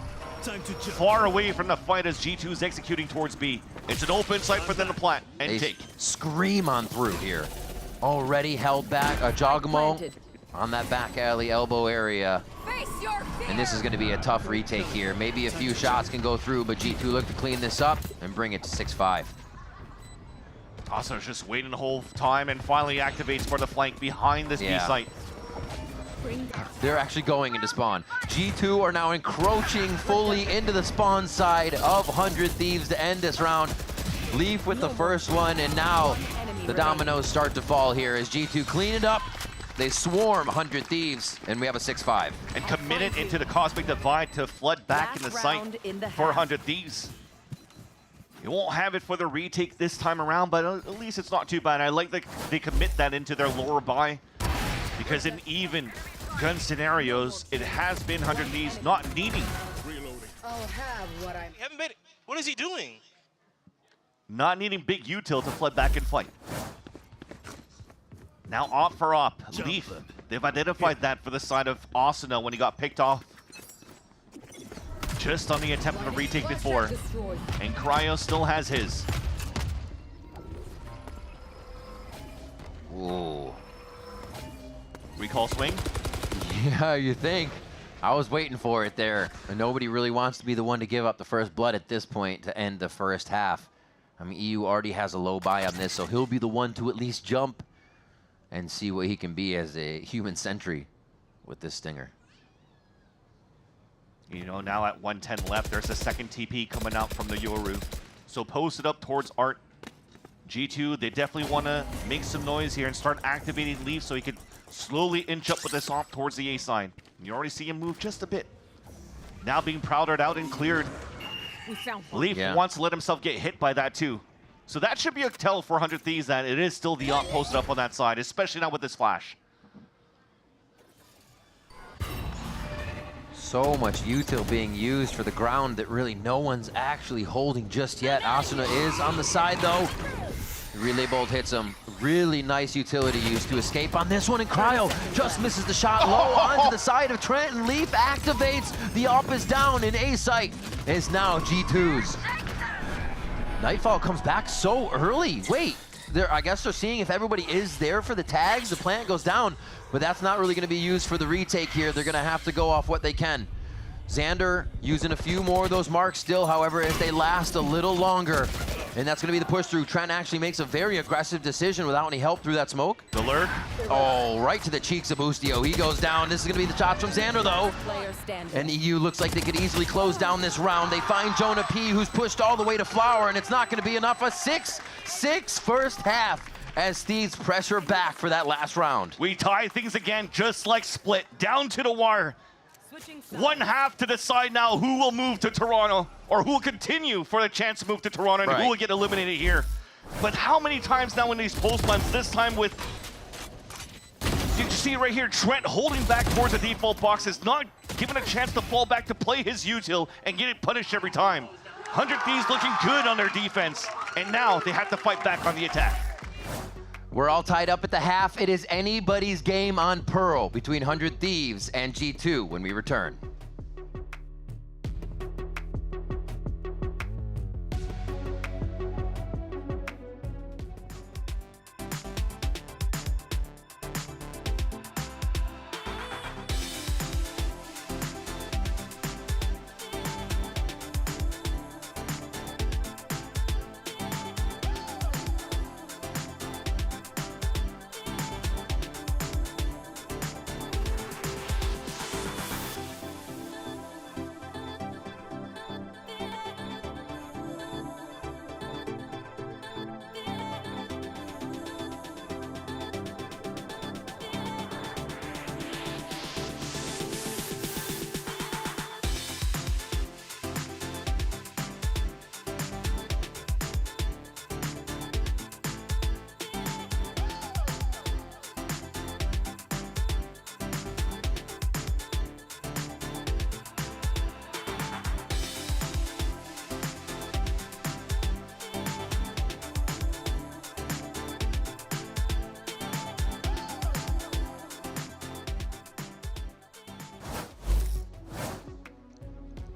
Far away from the fight as G2 is executing towards B. It's an open site for them to plant and take. Scream on through here. Already held back, Jogamo on that back alley elbow area. And this is going to be a tough retake here. Maybe a few shots can go through, but G2 look to clean this up and bring it to 6-5. Tossner's just waiting the whole time and finally activates for the flank behind this B site. They're actually going into spawn. G2 are now encroaching fully into the spawn side of 100 Thieves to end this round. Leaf with the first one, and now the dominoes start to fall here as G2 clean it up. They swarm 100 Thieves, and we have a 6-5. And committed into the Cosmic Divide to flood back in the site for 100 Thieves. You won't have it for the retake this time around, but at least it's not too bad. I like that they commit that into their lower buy, because in even gun scenarios, it has been 100 Thieves not needing. I'll have what I haven't been. What is he doing? Not needing big util to flood back and fight. Now op for op. Leaf, they've identified that for the side of Asuna when he got picked off just on the attempt of a retake before. And Cryo still has his. Whoa. Recall swing? Yeah, you think. I was waiting for it there. And nobody really wants to be the one to give up the first blood at this point to end the first half. I mean, EU already has a low buy on this, so he'll be the one to at least jump and see what he can be as a human sentry with this Stinger. You know, now at 110 left, there's a second TP coming out from the Yoru. So posted up towards Art. G2, they definitely want to make some noise here and start activating Leaf so he can slowly inch up with this op towards the A side. You already see him move just a bit. Now being powdered out and cleared. Leaf wants to let himself get hit by that too. So that should be a tell for 100 Thieves that it is still the op posted up on that side, especially now with this flash. So much util being used for the ground that really no one's actually holding just yet. Asuna is on the side though. The relay bolt hits him. Really nice utility use to escape on this one, and Cryo just misses the shot low onto the side of Trent, and Leaf activates. The op is down, and A site is now G2's. Nightfall comes back so early. Wait, I guess they're seeing if everybody is there for the tags. The plant goes down, but that's not really going to be used for the retake here. They're going to have to go off what they can. Xander using a few more of those marks still, however, as they last a little longer. And that's going to be the push through. Trent actually makes a very aggressive decision without any help through that smoke. The lurk. Oh, right to the cheeks of Boostio. He goes down. This is going to be the shots from Xander, though. And EU looks like they could easily close down this round. They find Jonah P, who's pushed all the way to Flower, and it's not going to be enough. A 6-6 first half as Thieves pressure back for that last round. We tie things again, just like Split, down to the wire. One half to decide now who will move to Toronto, or who will continue for the chance to move to Toronto, and who will get eliminated here. But how many times now in these post plans, this time with, you see right here, Trent holding back towards the default box, is not given a chance to fall back to play his util and get it punished every time. 100 Thieves looking good on their defense, and now they have to fight back on the attack. We're all tied up at the half. It is anybody's game on Pearl between 100 Thieves and G2 when we return.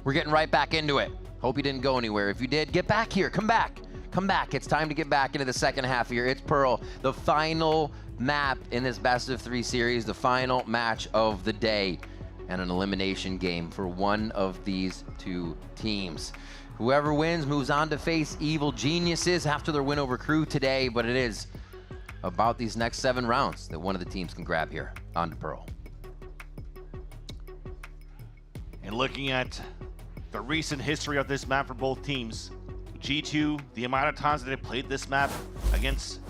We're getting right back into it. Hope you didn't go anywhere. If you did, get back here. Come back. Come back. It's time to get back into the second half here. It's Pearl, the final map in this best of 3 series, the final match of the day, and an elimination game for one of these 2 teams. Whoever wins moves on to face Evil Geniuses after their win over Crew today, but it is about these next 7 rounds that one of the teams can grab here on to Pearl. And looking at the recent history of this map for both teams, G2, the amount of times that they played this map against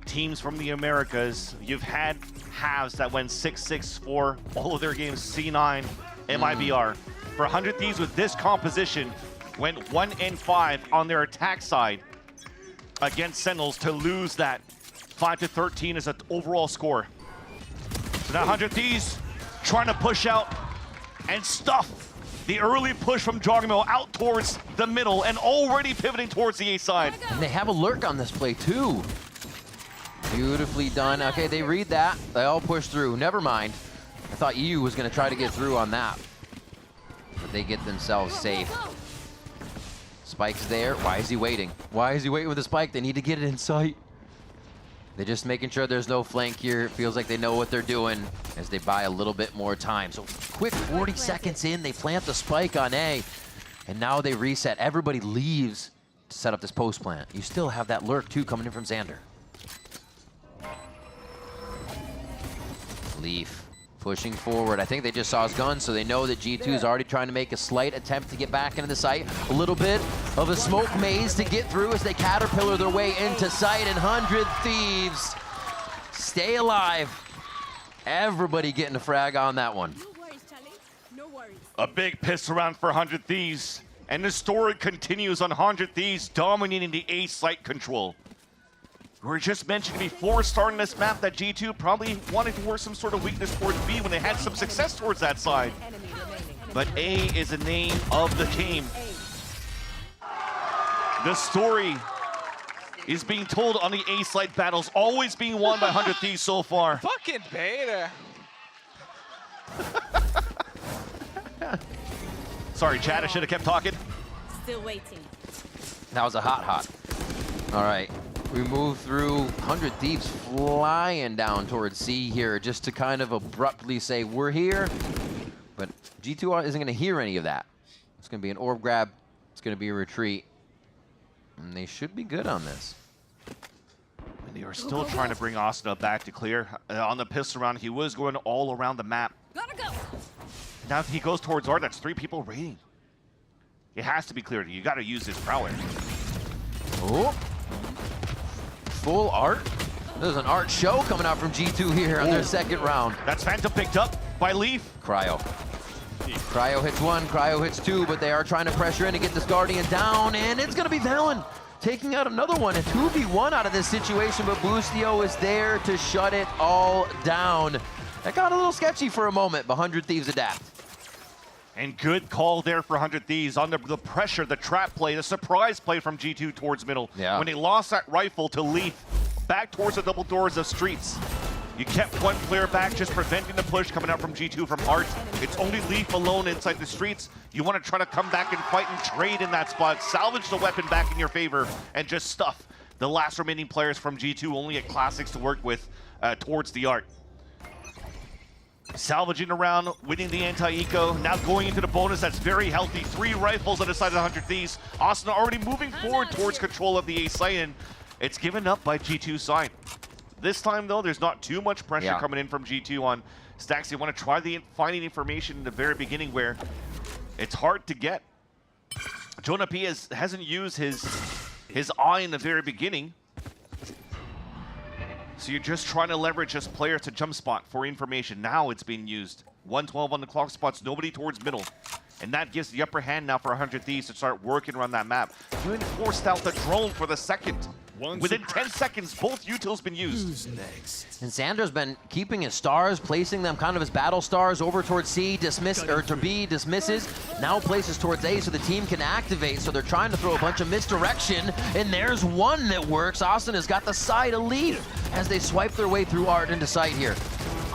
teams from the Americas, you've had halves that went 6-6 for all of their games, C9, MIBR. For 100 Thieves with this composition, went 1-5 on their attack side against Sentinels to lose that 5-13 as an overall score. So now 100 Thieves trying to push out and stuff the early push from Jargamo out towards the middle and already pivoting towards the A side. And they have a lurk on this play too. Beautifully done. Okay, they read that. They all push through. Never mind. I thought EU was going to try to get through on that. But they get themselves safe. Spike's there. Why is he waiting? Why is he waiting with the spike? They need to get it in sight. They're just making sure there's no flank here. It feels like they know what they're doing as they buy a little bit more time. So quick 40 seconds in, they plant the spike on A, and now they reset. Everybody leaves to set up this post plant. You still have that lurk too coming in from Xander. Leaf pushing forward. I think they just saw his gun, so they know that G2 is already trying to make a slight attempt to get back into the site. A little bit of a smoke maze to get through as they caterpillar their way into sight, and 100 Thieves stay alive. Everybody getting a frag on that one. No worries, Charlie. No worries. A big piss around for 100 Thieves, and the story continues on 100 Thieves dominating the A site control. We were just mentioning before starting this map that G2 probably wanted to work some sort of weakness towards B when they had some success towards that side. But A is the name of the game. The story is being told on the A site battles, always being won by 100 Thieves so far. Fucking beta. Sorry, Chad, I should have kept talking. Still waiting. That was a hot. All right. We move through 100 Thieves flying down towards C here just to kind of abruptly say, we're here. But G2 isn't going to hear any of that. It's going to be an orb grab. It's going to be a retreat. And they should be good on this. And they are still trying to bring Asuna back to clear. On the pistol round, he was going all around the map. Gotta go. Now if he goes towards R, that's 3 people raiding. It has to be cleared. You got to use his prowler. Oh. Full art. There's an art show coming out from G2 here on their second round. That's Phantom picked up by Leaf. Cryo. Cryo hits 1, Cryo hits 2, but they are trying to pressure in to get this Guardian down, and it's going to be Valen taking out another one. A 2v1 out of this situation, but Boostio is there to shut it all down. That got a little sketchy for a but 100 Thieves adapt. And good call there for 100 Thieves on the pressure, the trap play, the surprise play from G2 towards middle. Yeah. When they lost that rifle to Leaf, back towards the double doors of Streets. You kept one player back, just preventing the push coming out from G2 from Art. It's only Leaf alone inside the Streets. You want to try to come back and fight and trade in that spot, salvage the weapon back in your favor, and just stuff the last remaining players from G2, only at Classics to work with towards the Art. Salvaging around, winning the anti-eco, now going into the bonus that's very healthy. 3 rifles on the side of the 100 Thieves. Austin already moving forward towards control of the A site, and it's given up by G2's side. This time, though, there's not too much pressure coming in from G2 on Stacks. They want to try finding information in the very beginning where it's hard to get. Jonah P hasn't used his eye in the very beginning. So you're just trying to leverage this player to jump spot for information. Now it's being used. 112 on the clock spots, nobody towards middle. And that gives the upper hand now for 100 Thieves to start working around that map. Even forced out the drone for the second. Within 10 seconds, both utils been used. Who's next? And Xander's been keeping his stars, placing them kind of as battle stars over towards C, to B, dismisses, now places towards A so the team can activate. So they're trying to throw a bunch of misdirection, and there's one that works. Austin has got the side of Leaf as they swipe their way through Art into sight here.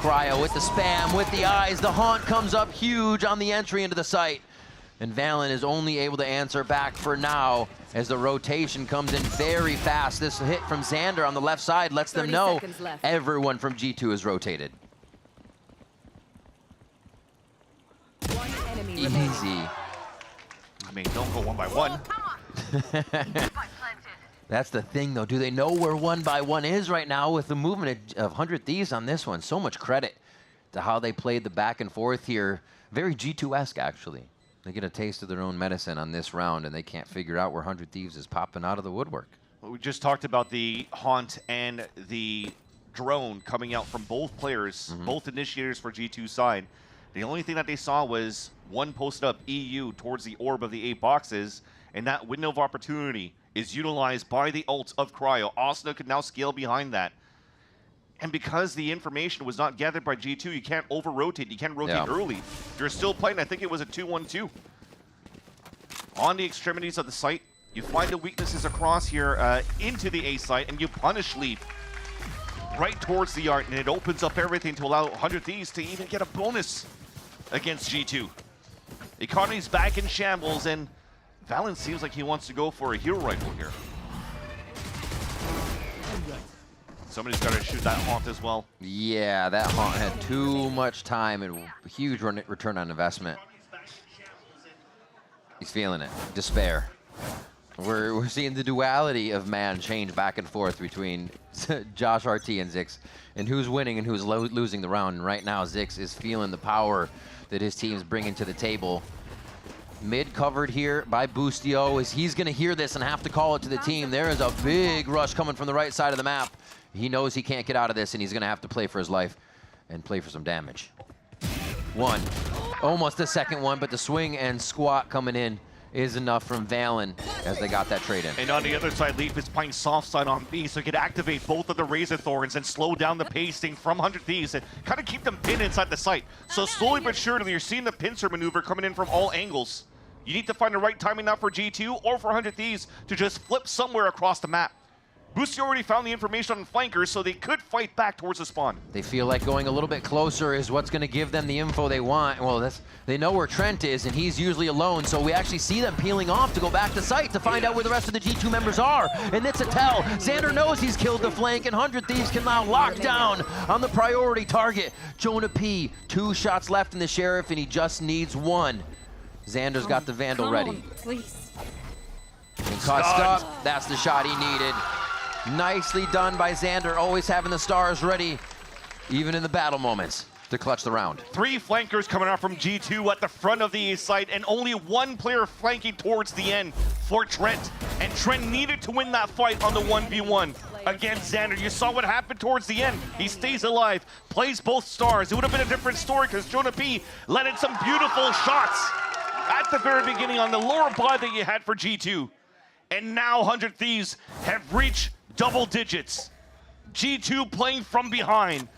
Cryo with the spam, with the eyes, the haunt comes up huge on the entry into the site. And Valen is only able to answer back for now as the rotation comes in very fast. This hit from Xander on the left side lets them know everyone from G2 is rotated. One enemy Easy. remaining. I mean, don't go one by one. That's the thing, though. Do they know where 1x1 is right now with the movement of 100 Thieves on this one? So much credit to how they played the back and forth here. Very G2-esque, actually. They get a taste of their own medicine on this round, and they can't figure out where 100 Thieves is popping out of the woodwork. Well, we just talked about the Haunt and the drone coming out from both players, both initiators for G2 side. The only thing that they saw was one posted up EU towards the orb of the 8 boxes, and that window of opportunity is utilized by the ult of Cryo. Asuna could now scale behind that. And because the information was not gathered by G2, you can't over-rotate. You can't rotate early. You're still playing, I think it was a 2-1-2. On the extremities of the site, you find the weaknesses across here into the A site, and you punish Leaf right towards the Art, and it opens up everything to allow 100 Thieves to even get a bonus against G2. Economy's back in shambles, and Valen seems like he wants to go for a hero rifle here. Somebody's got to shoot that Haunt as well. Yeah, that Haunt had too much time and huge return on investment. He's feeling it. Despair. We're seeing the duality of man change back and forth between Josh RT and Zix, and who's winning and who's losing the round. And right now, Zix is feeling the power that his team's bringing to the table. Mid covered here by Boostio, as he's going to hear this and have to call it to the team. There is a big rush coming from the right side of the map. He knows he can't get out of this, and he's going to have to play for his life and play for some damage. One. Almost the second one, but the swing and squat coming in is enough from Valen as they got that trade in. And on the other side, Leaf is playing soft side on B, so he could activate both of the Razor Thorns and slow down the pacing from 100 Thieves and kind of keep them pinned inside the site. So slowly but surely, you're seeing the pincer maneuver coming in from all angles. You need to find the right timing now for G2 or for 100 Thieves to just flip somewhere across the map. Boosty already found the information on flankers, so they could fight back towards the spawn. They feel like going a little bit closer is what's going to give them the info they want. Well, they know where Trent is, and he's usually alone, so we actually see them peeling off to go back to site to find out where the rest of the G2 members are. And it's a tell. Xander knows he's killed the flank, and 100 Thieves can now lock down on the priority target. Jonah P, 2 shots left in the Sheriff, and he just needs 1. Xander's got the Vandal ready. Please. And cussed up, that's the shot he needed. Nicely done by Xander, always having the stars ready, even in the battle moments, to clutch the round. 3 flankers coming out from G2 at the front of the site, and only 1 player flanking towards the end for Trent. And Trent needed to win that fight on the 1v1 against Xander. You saw what happened towards the end. He stays alive, plays both stars. It would have been a different story because Jonah P let in some beautiful shots at the very beginning on the lower buy that you had for G2. And now 100 Thieves have reached double digits. G2 playing from behind.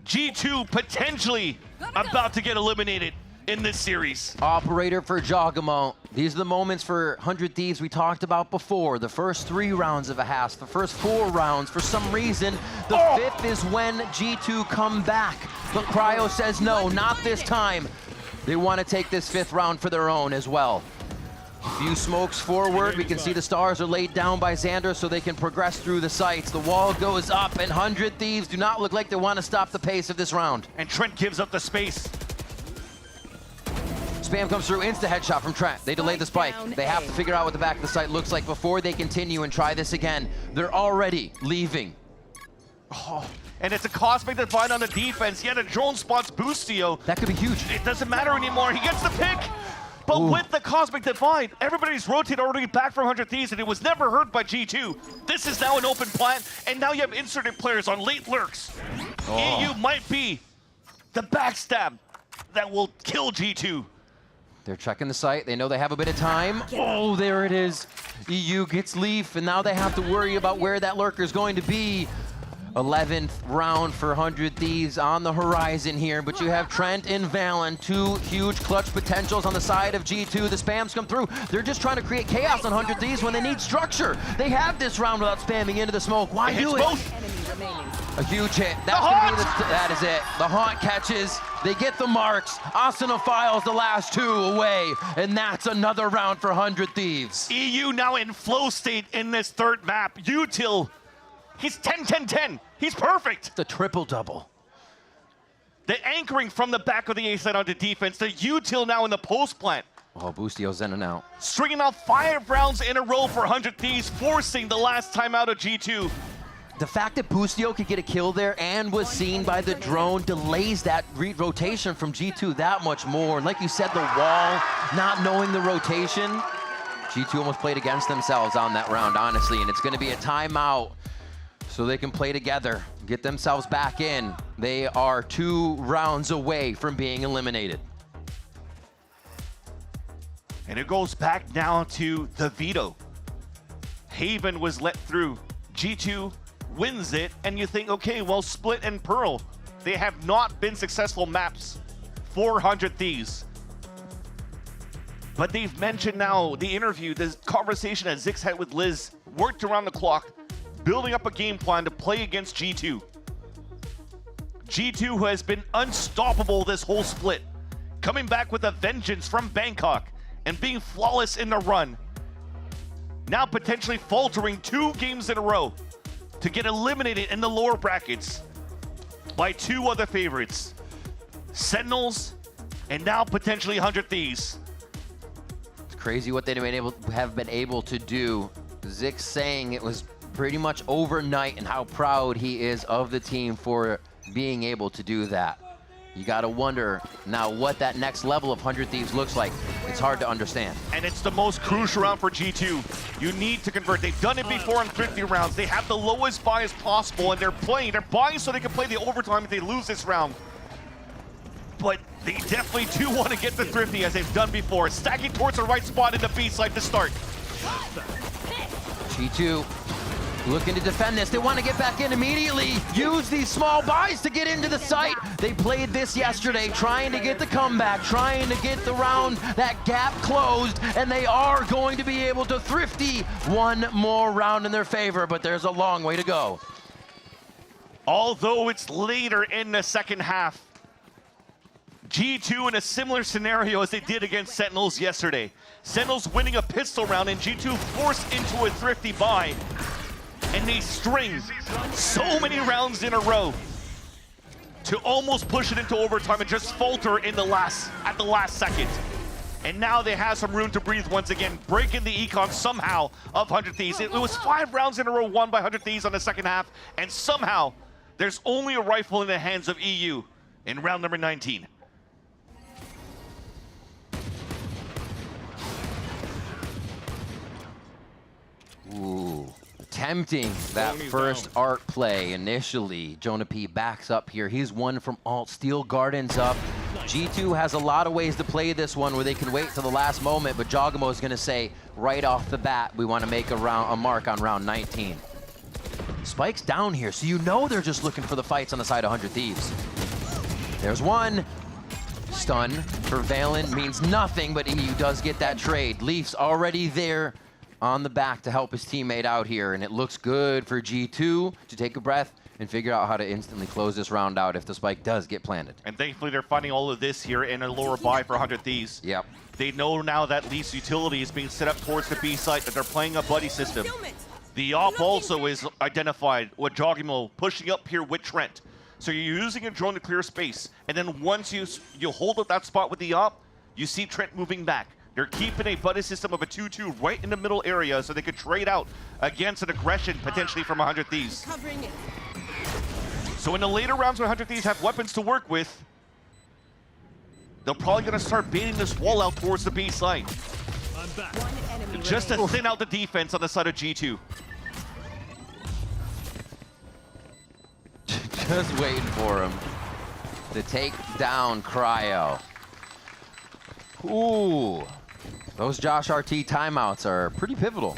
G2 potentially about to get eliminated. in this series. Operator for Giacomo. These are the moments for 100 Thieves we talked about before. The first 3 rounds of a half, the first 4 rounds. For some reason, the 5th is when G2 come back. But Cryo says no, not this time. They want to take this 5th round for their own as well. A few smokes forward. We can see the stars are laid down by Xander so they can progress through the sites. The wall goes up, and 100 Thieves do not look like they want to stop the pace of this round. And Trent gives up the space. Spam comes through, insta headshot from Trent. They delay the spike. They have to figure out what the back of the site looks like before they continue and try this again. They're already leaving. Oh, and it's a Cosmic Divide on the defense. Yet a drone spots Boostio. That could be huge. It doesn't matter anymore. He gets the pick. But with the Cosmic Divide, everybody's rotated already back from 100 Thieves, and it was never hurt by G2. This is now an open plant, and now you have inserted players on late lurks. EU might be the backstab that will kill G2. They're checking the site. They know they have a bit of time. Oh, there it is. EU gets Leaf, and now they have to worry about where that lurker is going to be. 11th round for 100 Thieves on the horizon here, but you have Trent and Valen, 2 huge clutch potentials on the side of G2. The spams come through. They're just trying to create chaos on 100 Thieves when they need structure. They have this round without spamming into the smoke. Why do it? A huge hit. That's gonna be that is it. The haunt catches. They get the marks. Asuna files the last 2 away, and that's another round for 100 Thieves. EU now in flow state in this 3rd map. Util, he's 10-10-10. He's perfect. The triple-double. The anchoring from the back of the A side onto defense. The Util now in the post plant. Oh, Boostio's in and out. Stringing out 5 rounds in a row for 100 Thieves, forcing the last time out of G2. The fact that Boostio could get a kill there and was seen by the drone delays that rotation from G2 that much more. And like you said, the wall, not knowing the rotation, G2 almost played against themselves on that round, honestly, and it's going to be a timeout so they can play together, get themselves back in. They are 2 rounds away from being eliminated. And it goes back now to the veto. Haven was let through. G2 wins it, and you think, okay, well, Split and Pearl, they have not been successful maps for 100 Thieves. But they've mentioned now the interview, this conversation that Zix had with Liz, worked around the clock, building up a game plan to play against G2. G2, who has been unstoppable this whole split, coming back with a vengeance from Bangkok and being flawless in the run. Now potentially faltering 2 games in a row to get eliminated in the lower brackets by 2 other favorites, Sentinels and now potentially 100 Thieves. It's crazy what they've been able to do. Zix saying it was pretty much overnight and how proud he is of the team for being able to do that. You gotta wonder now what that next level of 100 Thieves looks like. It's hard to understand. And it's the most crucial round for G2. You need to convert. They've done it before in 50 rounds. They have the lowest bias possible, and they're buying so they can play the overtime if they lose this round. But they definitely do want to get the thrifty as they've done before. Stacking towards the right spot in the B side to start. G2 looking to defend this. They want to get back in immediately. Use these small buys to get into the site. They played this yesterday, trying to get the comeback, trying to get the round, that gap closed, and they are going to be able to thrifty 1 more round in their favor, but there's a long way to go. Although it's later in the second half, G2 in a similar scenario as they did against Sentinels yesterday. Sentinels winning a pistol round and G2 forced into a thrifty buy. And they string so many rounds in a row to almost push it into overtime and just falter in at the last second. And now they have some room to breathe once again, breaking the econ somehow of 100 Thieves. It was 5 rounds in a row won by 100 Thieves on the second half, and somehow there's only a rifle in the hands of EU in round number 19. Ooh. Tempting that first art play initially. Jonah P backs up here. He's 1 from alt. Steel Gardens up. G2 has a lot of ways to play this one where they can wait till the last moment, but Giacomo is going to say right off the bat, we want to make a mark on round 19. Spike's down here, so you know they're just looking for the fights on the side of 100 Thieves. There's one. stun for Valen means nothing, but EU does get that trade. Leaf's already there on the back to help his teammate out here, and it looks good for G2 to take a breath and figure out how to instantly close this round out if the spike does get planted. And thankfully they're finding all of this here in a lower buy for 100 Thieves. Yep. They know now that Leaf's utility is being set up towards the B site, that they're playing a buddy system. The op also is identified with Jogimo pushing up here with Trent. So you're using a drone to clear space, and then once you hold up that spot with the op, you see Trent moving back. They're keeping a buddy system of a 2-2 right in the middle area so they could trade out against an aggression potentially from 100 Thieves. So in the later rounds when 100 Thieves have weapons to work with, they're probably going to start baiting this wall out towards the B side. Just to thin out the defense on the side of G2. Just waiting for him to take down Cryo. Ooh, those Josh RT timeouts are pretty pivotal.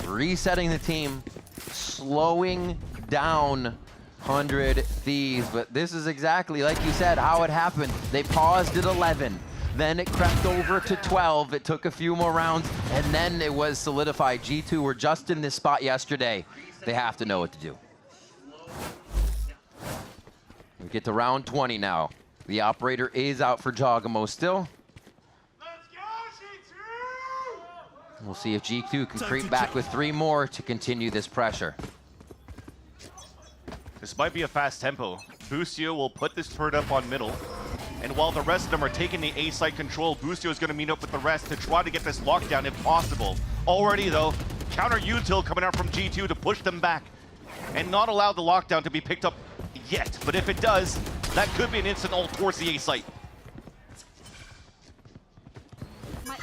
Resetting the team, slowing down 100 Thieves, but this is exactly, like you said, how it happened. They paused at 11, then it crept over to 12. It took a few more rounds, and then it was solidified. G2 were just in this spot yesterday. They have to know what to do. We get to round 20 now. The operator is out for Jogimo still. We'll see if G2 can creep back with 3 more to continue this pressure. This might be a fast tempo. Boostio will put this turret up on middle. And while the rest of them are taking the A site control, Boostio is going to meet up with the rest to try to get this lockdown if possible. Already though, counter util coming out from G2 to push them back and not allow the lockdown to be picked up yet. But if it does, that could be an instant ult towards the A site.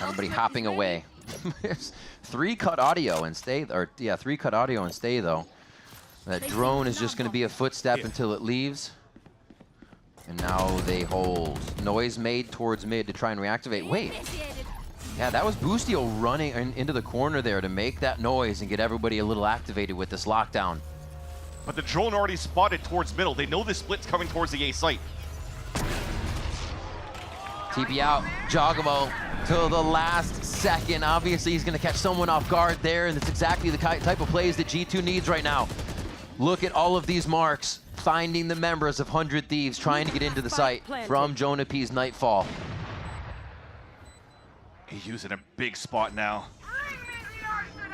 Everybody hopping away. 3 cut audio and stay, or yeah, 3 cut audio and stay though. That drone is just going to be a footstep until it leaves. And now they hold. Noise made towards mid to try and reactivate. Wait. Yeah, that was Boostio running into the corner there to make that noise and get everybody a little activated with this lockdown. But the drone already spotted towards middle. They know the split's coming towards the A site. TP out, Jogimo till the last second. Obviously, he's going to catch someone off guard there, and it's exactly the type of plays that G2 needs right now. Look at all of these marks, finding the members of 100 Thieves, trying to get into the site from Jonah P's Nightfall. He's using a big spot now.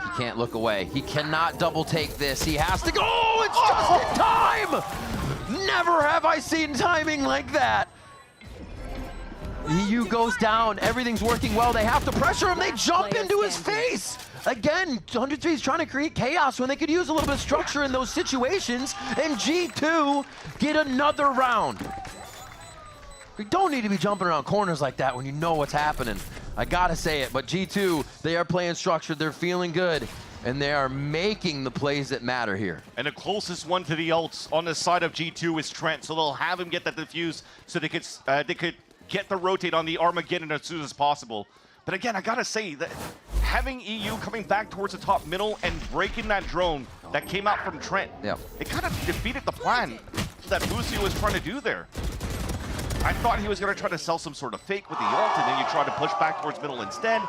He can't look away. He cannot double take this. He has to go. Oh, it's just in time! Never have I seen timing like that. EU goes down. Everything's working well. They have to pressure him. They jump into his face. Again, 103 is trying to create chaos when they could use a little bit of structure in those situations. And G2 get another round. We don't need to be jumping around corners like that when you know what's happening. I gotta say it, but G2, they are playing structured. They're feeling good. And they are making the plays that matter here. And the closest one to the ults on the side of G2 is Trent. So they'll have him get that defuse so they could get the rotate on the Armageddon as soon as possible. But again, I gotta say that having EU coming back towards the top middle and breaking that drone that came out from Trent, it kind of defeated the plan that Boostio was trying to do there. I thought he was gonna try to sell some sort of fake with the ult, and then you try to push back towards middle instead.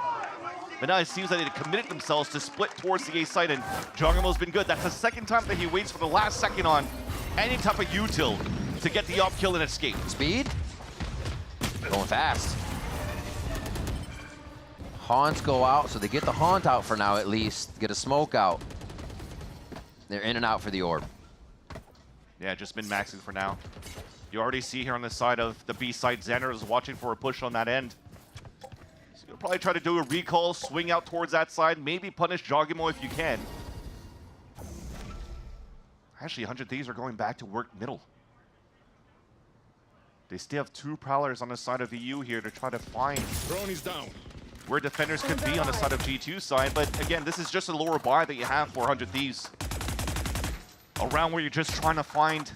But now it seems that they committed themselves to split towards the A site, and Jogimo's been good. That's the second time that he waits for the last second on any type of util to get the op kill and escape. Speed? Going fast. Haunts go out, so they get the Haunt out for now at least. Get a smoke out. They're in and out for the orb. Yeah, just been maxing for now. You already see here on the side of the B side, Xander is watching for a push on that end. So you'll probably try to do a recall, swing out towards that side, maybe punish Jogimo if you can. Actually, 100 Thieves are going back to work middle. They still have 2 Prowlers on the side of EU here to try to find where defenders could be on the side of G2's side. But again, this is just a lower buy that you have for 100 Thieves. A round where you're just trying to find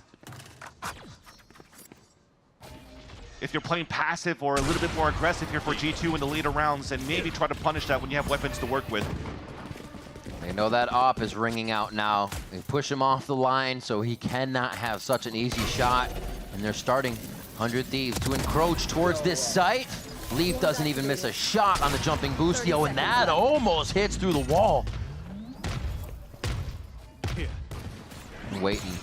if you're playing passive or a little bit more aggressive here for G2 in the later rounds, and maybe try to punish that when you have weapons to work with. They know that op is ringing out now. They push him off the line so he cannot have such an easy shot. And they're starting 100 Thieves to encroach towards this site. Leaf doesn't even miss a shot on the jumping Boostio, and that almost hits through the wall. Waiting.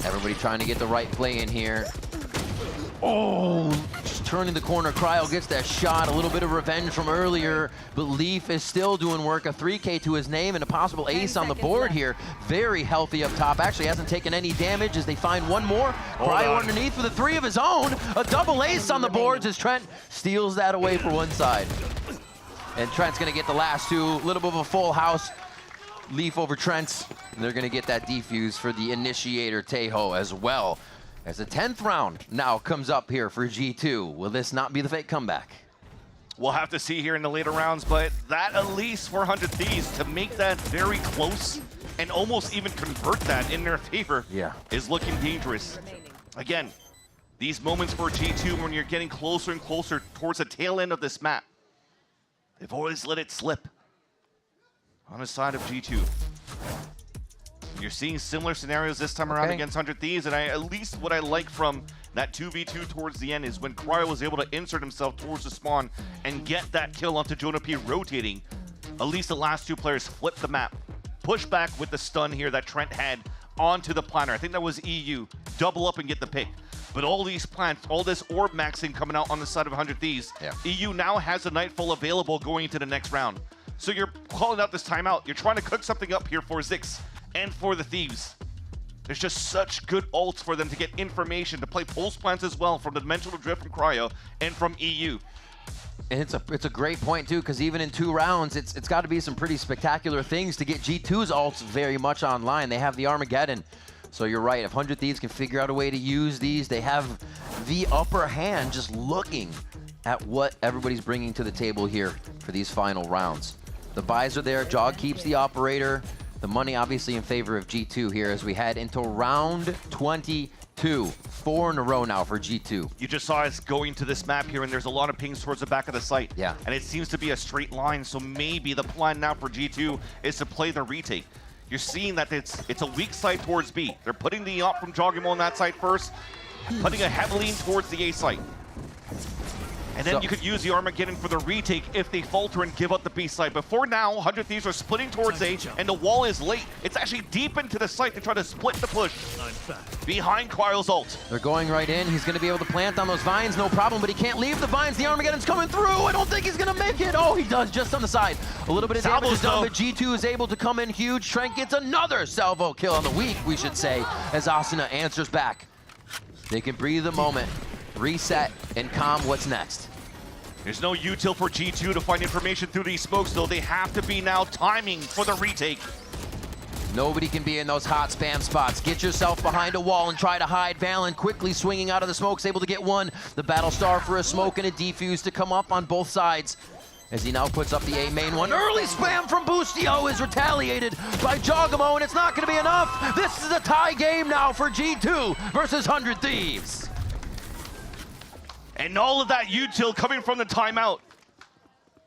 Everybody trying to get the right play in here. Oh, just turning the corner. Cryo gets that shot. A little bit of revenge from earlier, but Leaf is still doing work. A 3K to his name and a possible ace on the board here. Very healthy up top. Actually hasn't taken any damage as they find one more. Cryo underneath with a 3 of his own. A double ace on the boards as Trent steals that away for one side. And Trent's gonna get the last 2. A little bit of a full house. Leaf over Trent. And they're gonna get that defuse for the initiator Tejo as well. As the 10th round now comes up here for G2. Will this not be the fake comeback? We'll have to see here in the later rounds, but that at least 400 Thieves to make that very close and almost even convert that in their favor is looking dangerous. Again, these moments for G2 when you're getting closer and closer towards the tail end of this map, they've always let it slip on the side of G2. You're seeing similar scenarios this time around against 100 Thieves, and at least what I like from that 2v2 towards the end is when Cryo was able to insert himself towards the spawn and get that kill onto Jonah P rotating. At least the last 2 players flipped the map. Push back with the stun here that Trent had onto the planter. I think that was EU. Double up and get the pick. But all these plants, all this orb maxing coming out on the side of 100 Thieves, EU now has a Nightfall available going into the next round. So you're calling out this timeout. You're trying to cook something up here for Zix and for the Thieves. There's just such good ults for them to get information, to play pulse plants as well from the Dimensional Drift from Cryo and from EU. And it's a great point too, because even in 2 rounds, it's got to be some pretty spectacular things to get G2's ults very much online. They have the Armageddon. So you're right, if 100 Thieves can figure out a way to use these, they have the upper hand just looking at what everybody's bringing to the table here for these final rounds. The buys are there, Jog keeps the operator. The money obviously in favor of G2 here as we head into round 22. 4 in a row now for G2. You just saw us going to this map here, and there's a lot of pings towards the back of the site. Yeah. And it seems to be a straight line, so maybe the plan now for G2 is to play the retake. You're seeing that it's a weak side towards B. They're putting the op from Jogimo on that side first, putting a heavy lean towards the A site. And then you could use the Armageddon for the retake if they falter and give up the B side. But for now, 100 Thieves are splitting towards A, and the wall is late. It's actually deep into the site to try to split the push behind Cryo's ult. They're going right in. He's going to be able to plant on those vines, no problem, but he can't leave the vines. The Armageddon's coming through. I don't think he's going to make it. Oh, he does just on the side. A little bit of damage is done, but G2 is able to come in huge. Trent gets another salvo kill on the week, we should say, as Asuna answers back. They can breathe a moment, reset, and calm what's next. There's no util for G2 to find information through these smokes, though. They have to be now timing for the retake. Nobody can be in those hot spam spots. Get yourself behind a wall and try to hide. Valen quickly swinging out of the smokes, able to get one. The battle star for a smoke and a defuse to come up on both sides. As he now puts up the A main one. Early spam from Boostio is retaliated by Jogimo, and it's not going to be enough. This is a tie game now for G2 versus 100 Thieves. And all of that util coming from the timeout.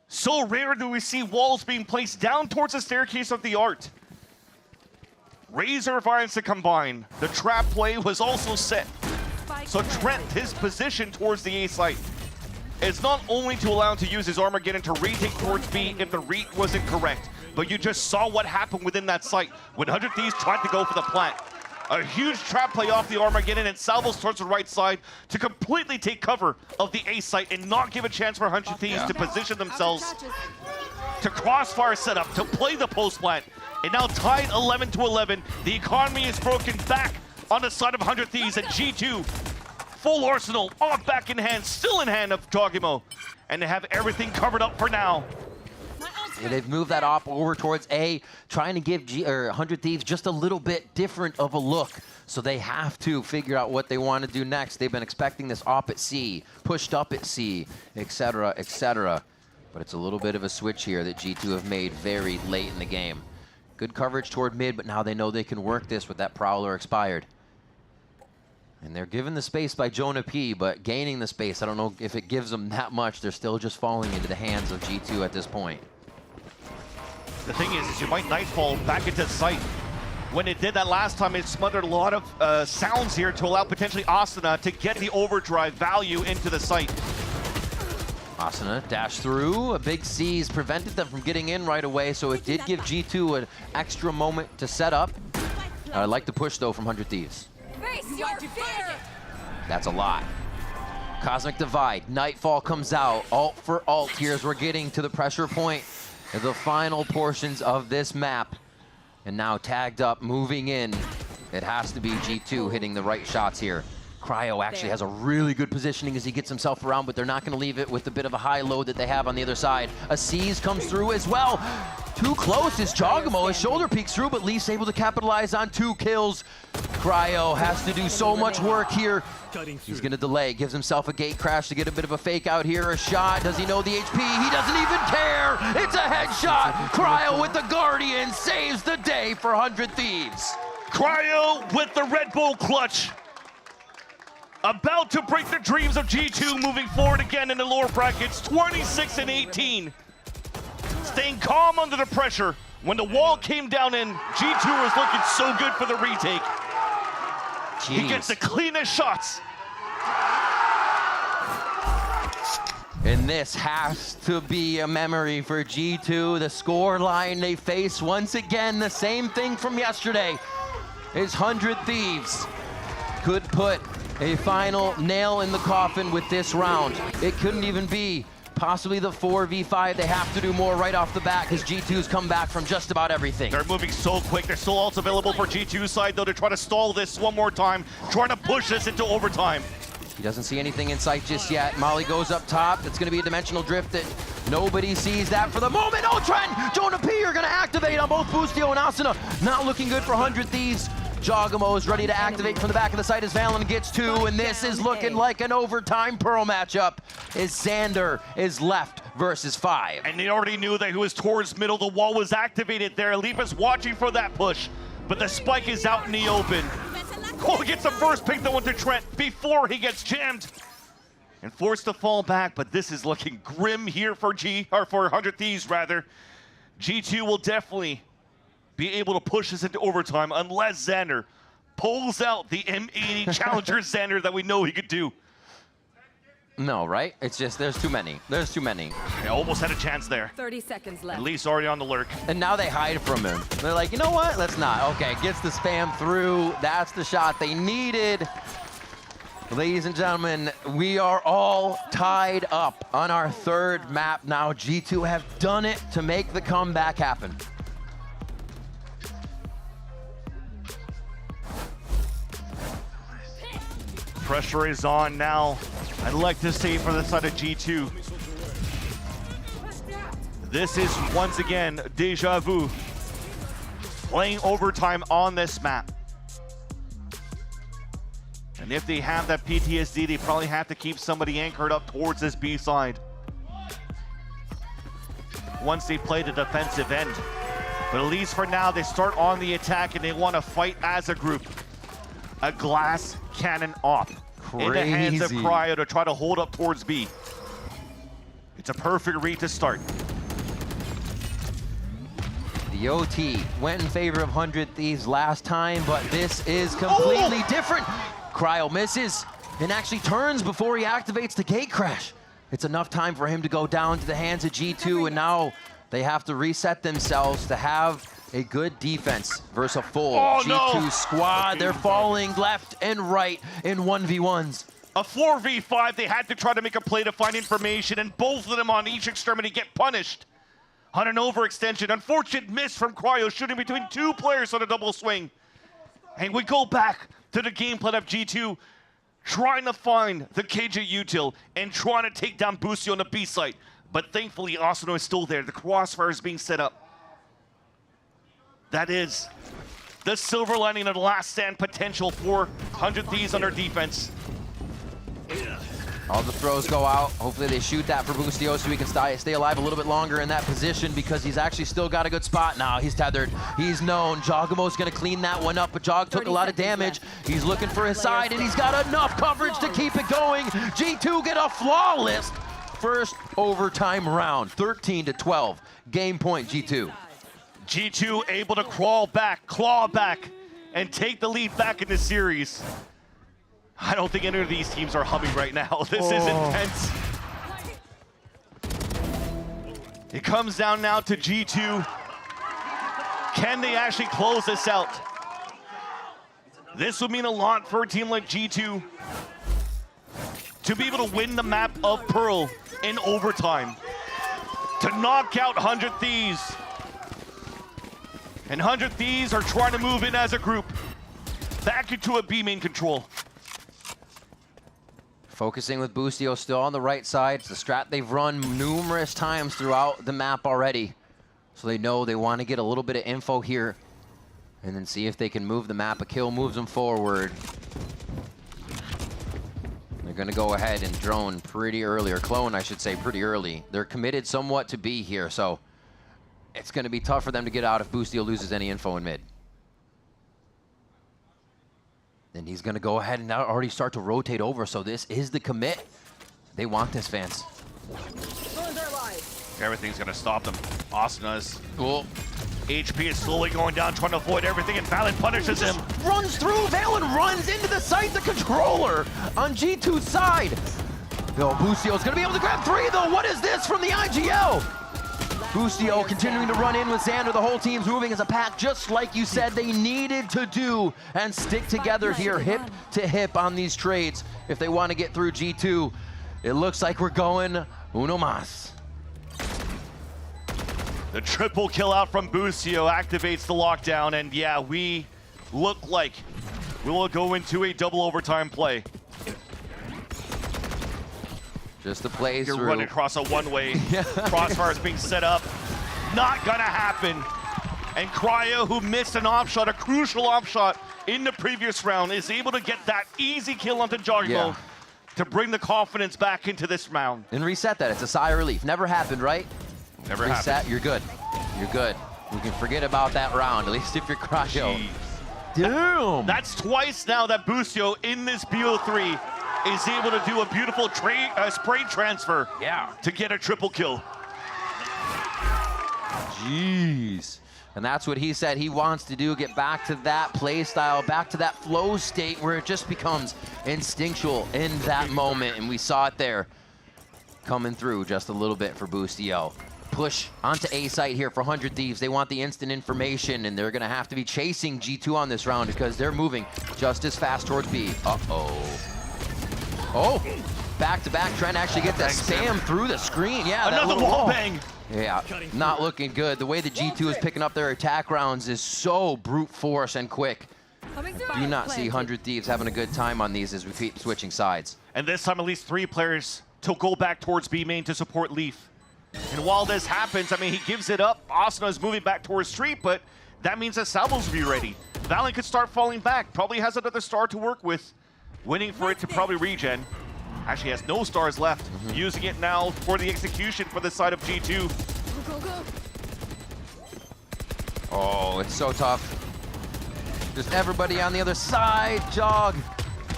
So rare do we see walls being placed down towards the staircase of the art. Razor vines to combine. The trap play was also set. So Trent, his position towards the A site, is not only to allow him to use his Armageddon to retake towards B if the read wasn't correct, but you just saw what happened within that site when 100 Thieves tried to go for the plant. A huge trap play off the Armageddon, and Salvos towards the right side to completely take cover of the A site and not give a chance for 100 Thieves to position themselves to crossfire setup, to play the post plant. And now tied 11-11. The economy is broken back on the side of 100 Thieves, and G2 full arsenal, all back in hand, still in hand of Jogimo. And they have everything covered up for now. Yeah, they've moved that op over towards A, trying to give 100 Thieves just a little bit different of a look. So they have to figure out what they want to do next. They've been expecting this op at C, pushed up at C, etc., etc. But it's a little bit of a switch here that G2 have made very late in the game. Good coverage toward mid, but now they know they can work this with that Prowler expired. And they're given the space by Jonah P, but gaining the space, I don't know if it gives them that much. They're still just falling into the hands of G2 at this point. The thing is you might Nightfall back into sight. When it did that last time, it smothered a lot of sounds here to allow potentially Asuna to get the overdrive value into the site. Asuna dashed through. A big C's prevented them from getting in right away, so it did give G2 an extra moment to set up. I like the push, though, from 100 Thieves. Face your fear! That's a lot. Cosmic Divide. Nightfall comes out. Alt for alt here as we're getting to the pressure point. The final portions of this map. And now tagged up, moving in. It has to be G2 hitting the right shots here. Cryo actually has a really good positioning as he gets himself around, but they're not going to leave it with a bit of a high load that they have on the other side. A C's comes through as well. Too close is Jogamo. His shoulder peeks through, but Leaf's able to capitalize on 2 kills. Cryo has to do so much work here. He's going to delay, gives himself a gate crash to get a bit of a fake out here. A shot. Does he know the HP? He doesn't even care. It's a headshot. Cryo with the Guardian saves the day for 100 Thieves. Cryo with the Red Bull clutch. About to break the dreams of G2 moving forward again in the lower brackets, 26 and 18. Staying calm under the pressure. When the wall came down in, G2 was looking so good for the retake. Jeez. He gets the cleanest shots. And this has to be a memory for G2. The score line they face once again, the same thing from yesterday, is 100 Thieves could put a final nail in the coffin with this round. It couldn't even be possibly the 4v5. They have to do more right off the bat because G2's come back from just about everything. They're moving so quick. There's still ults available for G2's side, though, to try to stall this one more time, trying to push this into overtime. He doesn't see anything in sight just yet. Molly goes up top. It's going to be a dimensional drift that nobody sees that for the moment. Oh, Trent! Jonah P are going to activate on both Boostio and Asuna. Not looking good for 100 Thieves. Jogamo is ready to activate from the back of the site as Valen gets 2, and this is looking like an overtime Pearl matchup as Xander is left versus 5. And they already knew that he was towards middle. The wall was activated there. Leaf is watching for that push, but the spike is out in the open. Cole gets the first pick that went to Trent before he gets jammed and forced to fall back, but this is looking grim here for for 100 Thieves rather. G2 will definitely be able to push this into overtime unless Xander pulls out the M80 Challenger Xander that we know he could do. No, right? It's just there's too many. There's too many. They almost had a chance there. 30 seconds left. At least already on the lurk. And now they hide from him. They're like, you know what? Let's not. Okay, gets the spam through. That's the shot they needed. Ladies and gentlemen, we are all tied up on our 3rd map now. G2 have done it to make the comeback happen. Pressure is on now. I'd like to see for the side of G2. This is once again deja vu. Playing overtime on this map. And if they have that PTSD, they probably have to keep somebody anchored up towards this B side. Once they play the defensive end. But at least for now, they start on the attack and they want to fight as a group. A glass cannon op in the hands of Cryo to try to hold up towards B. It's a perfect read to start. The OT went in favor of 100 Thieves last time, but this is completely different. Cryo misses and actually turns before he activates the gate crash. It's enough time for him to go down to the hands of G2, and now they have to reset themselves to have a good defense versus a full G2 squad. They're falling left and right in 1v1s. A 4v5, they had to try to make a play to find information, and both of them on each extremity get punished on an overextension. Unfortunate miss from Cryo, shooting between 2 players on a double swing. And we go back to the game plan of G2, trying to find the KJ util and trying to take down Boostio on the B site. But thankfully, Asuna is still there. The crossfire is being set up. That is the silver lining of the last stand potential for 100 Thieves on their defense. All the throws go out. Hopefully they shoot that for Boostio so he can stay alive a little bit longer in that position because he's actually still got a good spot now. He's tethered. He's known. Jogamo's going to clean that one up, but Jog took a lot of damage. He's looking for his side, and he's got enough coverage to keep it going. G2 get a flawless first overtime round. 13-12. Game point, G2. G2 able to crawl back, claw back, and take the lead back in the series. I don't think any of these teams are humming right now. This is intense. It comes down now to G2. Can they actually close this out? This would mean a lot for a team like G2 to be able to win the map of Pearl in overtime, to knock out 100 Thieves. And 100 Thieves are trying to move in as a group back into a B main control. Focusing with Boostio still on the right side. It's the strat they've run numerous times throughout the map already. So they know they want to get a little bit of info here and then see if they can move the map. A kill moves them forward. They're going to go ahead and drone pretty early, or clone, I should say, pretty early. They're committed somewhat to B here, so it's going to be tough for them to get out if Boostio loses any info in mid. Then he's going to go ahead and now already start to rotate over, so this is the commit. They want this, fans. Everything's going to stop them. Asana's cool. HP is slowly going down, trying to avoid everything, and Valen punishes him. Runs through, Valen runs into the site, the controller on G2's side. Yo, Boostio's gonna be able to grab 3 though. What is this from the IGL? Boostio continuing to run in with Xander. The whole team's moving as a pack, just like you said they needed to do, and stick together here, hip to hip on these trades if they want to get through G2. It looks like we're going uno mas. The triple kill out from Boostio activates the lockdown, and yeah, we look like we will go into a double overtime play. Just the plays You're through. running across a one-way. Crossfire is being set up. Not gonna happen. And Cryo, who missed an op shot, a crucial op shot in the previous round, is able to get that easy kill onto Jargo to bring the confidence back into this round. And reset that. It's a sigh of relief. Never happened, right? Never reset, happened. You're good. You're good. We can forget about that round, at least if you're Cryo. Damn! That's twice now that Boostio in this BO3 is able to do a beautiful spray transfer to get a triple kill. Jeez. And that's what he said he wants to do, get back to that play style, back to that flow state where it just becomes instinctual in that moment. And we saw it there coming through just a little bit for Boostio. Push onto A site here for 100 Thieves. They want the instant information, and they're going to have to be chasing G2 on this round because they're moving just as fast towards B. Uh-oh. Oh, back-to-back, trying to actually get that spam through the screen. Yeah, another wall bang. Yeah, not looking good. The way the G2 is picking up their attack rounds is so brute force and quick. Do not see 100 Thieves having a good time on these as we keep switching sides. And this time, at least 3 players to go back towards B main to support Leaf. And while this happens, I mean, he gives it up. Asuna is moving back towards Street, but that means that Salvo's will be ready. Valen could start falling back. Probably has another star to work with. Waiting for it to probably regen. Actually has no stars left. Using it now for the execution for the side of G2. Oh, it's so tough. Just everybody on the other side. Jog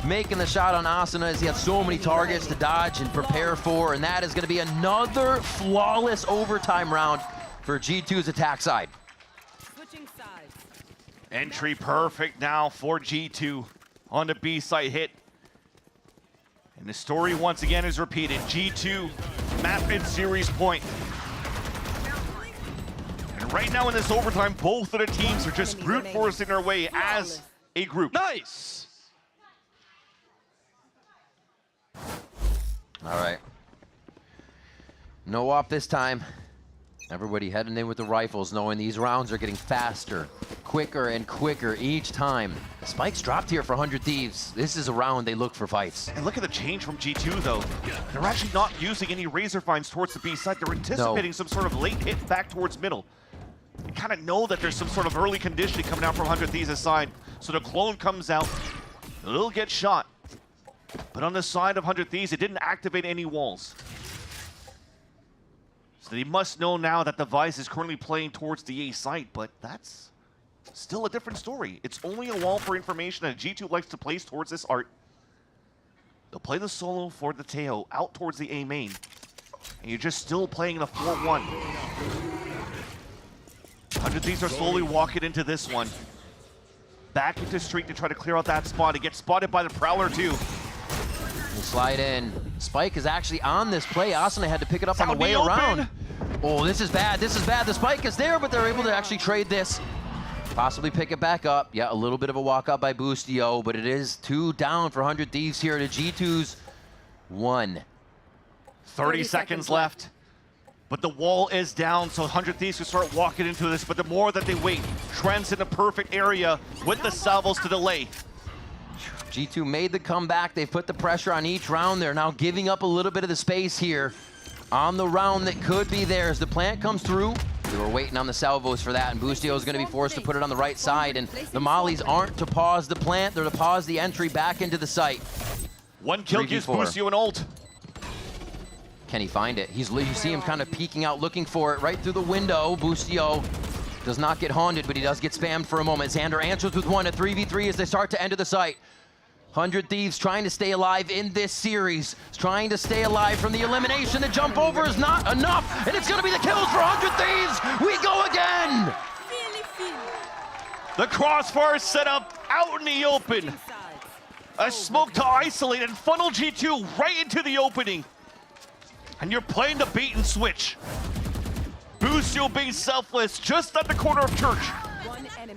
making the shot on Asuna as he had so many targets to dodge and prepare for, and that is going to be another flawless overtime round for G2's attack side. Switching sides. Entry perfect now for G2 on the B site hit. And the story once again is repeated. G2 map and series point. And right now in this overtime, both of the teams are just brute forcing their way as a group. Nice. All right. No op this time. Everybody heading in with the rifles, knowing these rounds are getting faster, quicker and quicker each time. Spikes dropped here for 100 Thieves. This is a round they look for fights. And look at the change from G2 though. They're actually not using any razor finds towards the B side. They're anticipating some sort of late hit back towards middle. You kind of know that there's some sort of early conditioning coming out from 100 Thieves' side. So the clone comes out, it'll get shot. But on the side of 100 Thieves, it didn't activate any walls. So they must know now that the Vice is currently playing towards the A site, but that's still a different story. It's only a wall for information, and G2 likes to place towards this art. They'll play the solo for the Teo out towards the A main. And you're just still playing the 4-1. 100 Thieves are slowly walking into this one. Back into Street to try to clear out that spot. He gets spotted by the Prowler too. We'll slide in. Spike is actually on this play. Asuna had to pick it up on the way around. Oh, this is bad. This is bad. The spike is there, but they're able to actually trade this. Possibly pick it back up. Yeah, a little bit of a walk up by Boostio, but it is 2 down for 100 Thieves here to G2's 1. 30 seconds left. But the wall is down, so 100 Thieves can start walking into this. But the more that they wait, Trent's in the perfect area with the salvos to delay. G2 made the comeback. They've put the pressure on each round. They're now giving up a little bit of the space here on the round that could be theirs. The plant comes through. They were waiting on the salvos for that, and Boostio is going to be forced to put it on the right side. And the mollies aren't to pause the plant. They're to pause the entry back into the site. One kill gives Boostio an ult. Can he find it? You see him kind of peeking out, looking for it right through the window. Boostio does not get haunted, but he does get spammed for a moment. Xander answers with one at 3v3 as they start to enter the site. 100 Thieves trying to stay alive in this series, trying to stay alive from the elimination. The jump over is not enough, and it's going to be the kills for 100 Thieves. We go again. The crossbar is set up out in the open. A smoke to isolate and funnel G2 right into the opening. And you're playing the bait and switch. Boostio being selfless just at the corner of Church.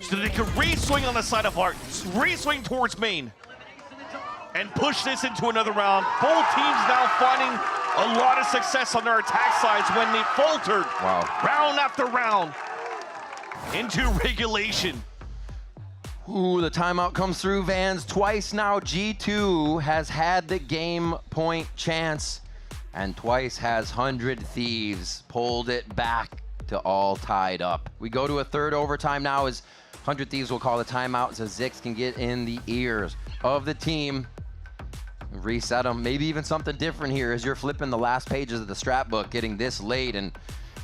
So they can re-swing on the side of Art, re-swing towards main. And push this into another round. Both teams now finding a lot of success on their attack sides when they faltered round after round into regulation. Ooh, the timeout comes through, Vans. Twice now, G2 has had the game point chance, and twice has 100 Thieves pulled it back to all tied up. We go to a third overtime now as 100 Thieves will call the timeout so Zix can get in the ears of the team. Reset them, maybe even something different here as you're flipping the last pages of the strat book, getting this late. And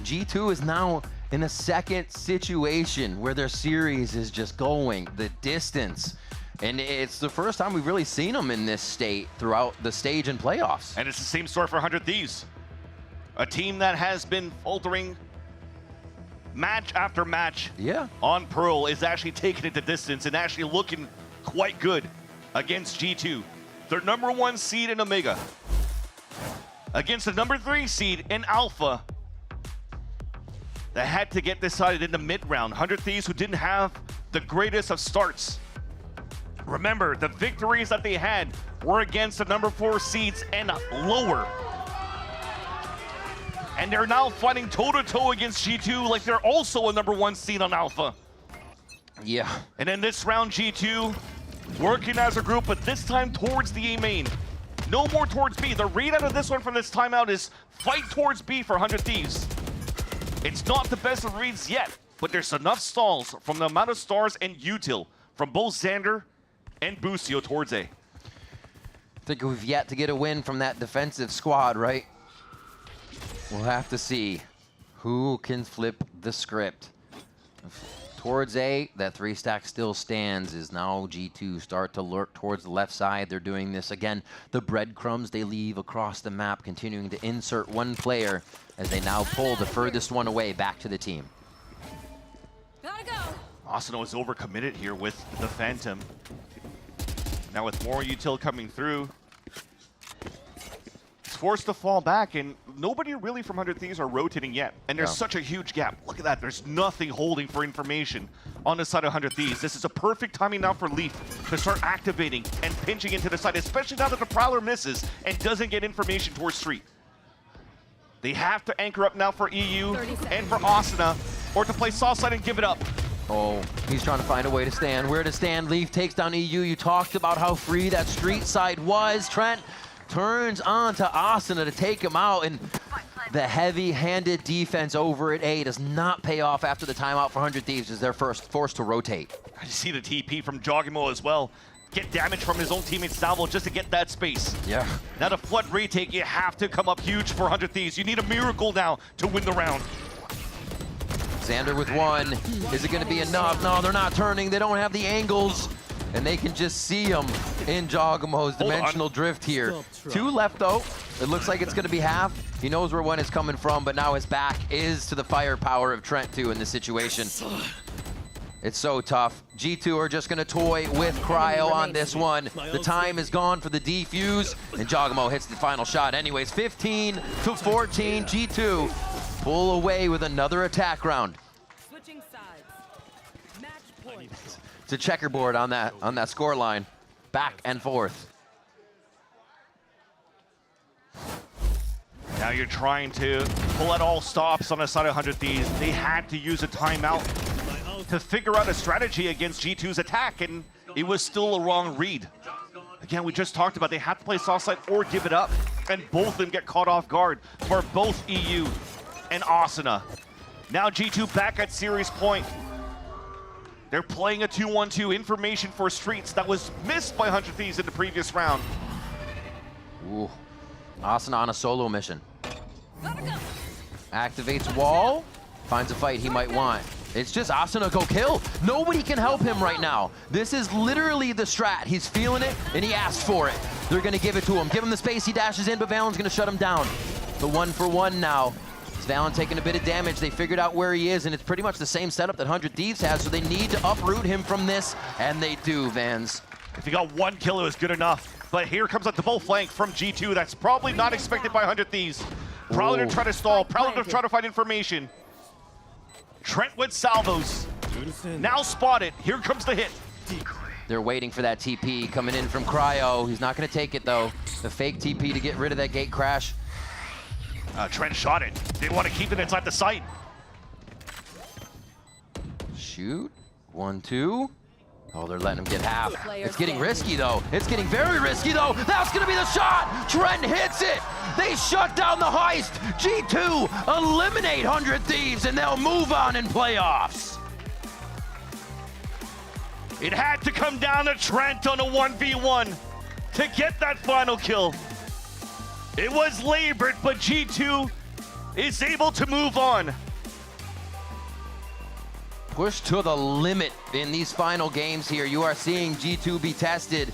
G2 is now in a second situation where their series is just going the distance. And it's the first time we've really seen them in this state throughout the stage and playoffs. And it's the same story for 100 Thieves. A team that has been faltering match after match on Pearl is actually taking it the distance and actually looking quite good against G2. Their #1 seed in Omega against the #3 seed in Alpha that had to get decided in the mid-round. 100 Thieves who didn't have the greatest of starts. Remember, the victories that they had were against the #4 seeds and lower. And they're now fighting toe-to-toe against G2 like they're also a #1 seed on Alpha. Yeah. And in this round, G2 working as a group, but this time towards the A main. No more towards B. The read out of this one from this timeout is fight towards B for 100 Thieves. It's not the best of reads yet, but there's enough stalls from the amount of stars and util from both Xander and Boostio towards A. I think we've yet to get a win from that defensive squad, right? We'll have to see who can flip the script. Towards A, that 3-stack still stands as now G2 start to lurk towards the left side. They're doing this again. The breadcrumbs they leave across the map, continuing to insert one player as they now pull the furthest one away back to the team. Gotta go. Asuna is overcommitted here with the Phantom. Now with more util coming through, it's forced to fall back, and nobody really from 100 Thieves are rotating yet. And there's such a huge gap. Look at that. There's nothing holding for information on the side of 100 Thieves. This is a perfect timing now for Leaf to start activating and pinching into the side, especially now that the Prowler misses and doesn't get information towards Street. They have to anchor up now for EU and for Asuna, or to play soft side and give it up. Oh, he's trying to find a way to stand. Where to stand? Leaf takes down EU. You talked about how free that Street side was. Trent turns on to Asuna to take him out, and the heavy-handed defense over at A does not pay off after the timeout for 100 Thieves as they're forced to rotate. I see the TP from Jogimo as well. Get damage from his own teammate Salvo just to get that space. Yeah. Now to flood retake, you have to come up huge for 100 Thieves. You need a miracle now to win the round. Xander with one. Is it going to be enough? No, they're not turning. They don't have the angles. and they can just see him in Jagamo's dimensional drift here. 2 left though. It looks like it's gonna be half. He knows where one is coming from, but now his back is to the firepower of Trent too in this situation. It's so tough. G2 are just gonna toy with Cryo on this one. The time is gone for the defuse, and Jagamo hits the final shot anyways. 15 to 14, G2 pull away with another attack round. Switching sides. Match point. It's a checkerboard on that score line, back and forth. Now you're trying to pull out all stops on the side of 100 Thieves. They had to use a timeout to figure out a strategy against G2's attack, and it was still a wrong read. Again, we just talked about they have to play soft side or give it up, and both of them get caught off guard for both EU and Asuna. Now G2 back at series point. They're playing a 2-1-2 information for Streets that was missed by 100 Thieves in the previous round. Ooh, Asuna on a solo mission. Activates wall, finds a fight he might want. It's just Asuna go kill. Nobody can help him right now. This is literally the strat. He's feeling it, and he asked for it. They're gonna give it to him. Give him the space, he dashes in, but Valen's gonna shut him down. The 1-for-1 now. It's Valen taking a bit of damage. They figured out where he is, and it's pretty much the same setup that 100 Thieves has, so they need to uproot him from this, and they do, Vans. If he got 1 kill, it was good enough. But here comes a double flank from G2. That's probably not expected by 100 Thieves. Probably to try to stall, probably to try to find information. Trent with salvos. Now spotted. Here comes the hit. They're waiting for that TP coming in from Cryo. He's not going to take it, though. The fake TP to get rid of that gate crash. Trent shot it. Didn't want to keep it inside the site. Shoot. 1-2. Oh, they're letting him get half. It's getting risky, though. It's getting very risky, though. That's going to be the shot. Trent hits it. They shut down the heist. G2 eliminate 100 Thieves, and they'll move on in playoffs. It had to come down to Trent on a 1v1 to get that final kill. It was labored, but G2 is able to move on. Push to the limit in these final games here. You are seeing G2 be tested,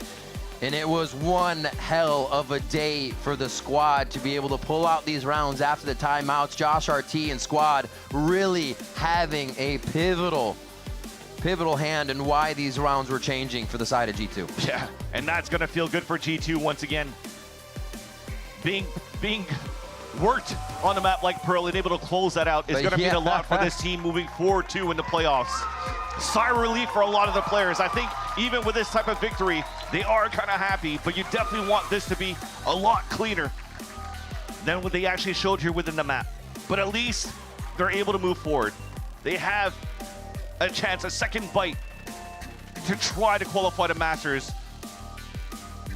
and it was one hell of a day for the squad to be able to pull out these rounds after the timeouts. Josh RT and squad really having a pivotal hand in why these rounds were changing for the side of G2. Yeah, and that's gonna feel good for G2 once again. Being worked on a map like Pearl and able to close that out is going to mean a lot for this team moving forward too in the playoffs. Sigh of relief for a lot of the players. I think even with this type of victory, they are kind of happy, but you definitely want this to be a lot cleaner than what they actually showed here within the map. But at least they're able to move forward. They have a chance, a second bite to try to qualify to Masters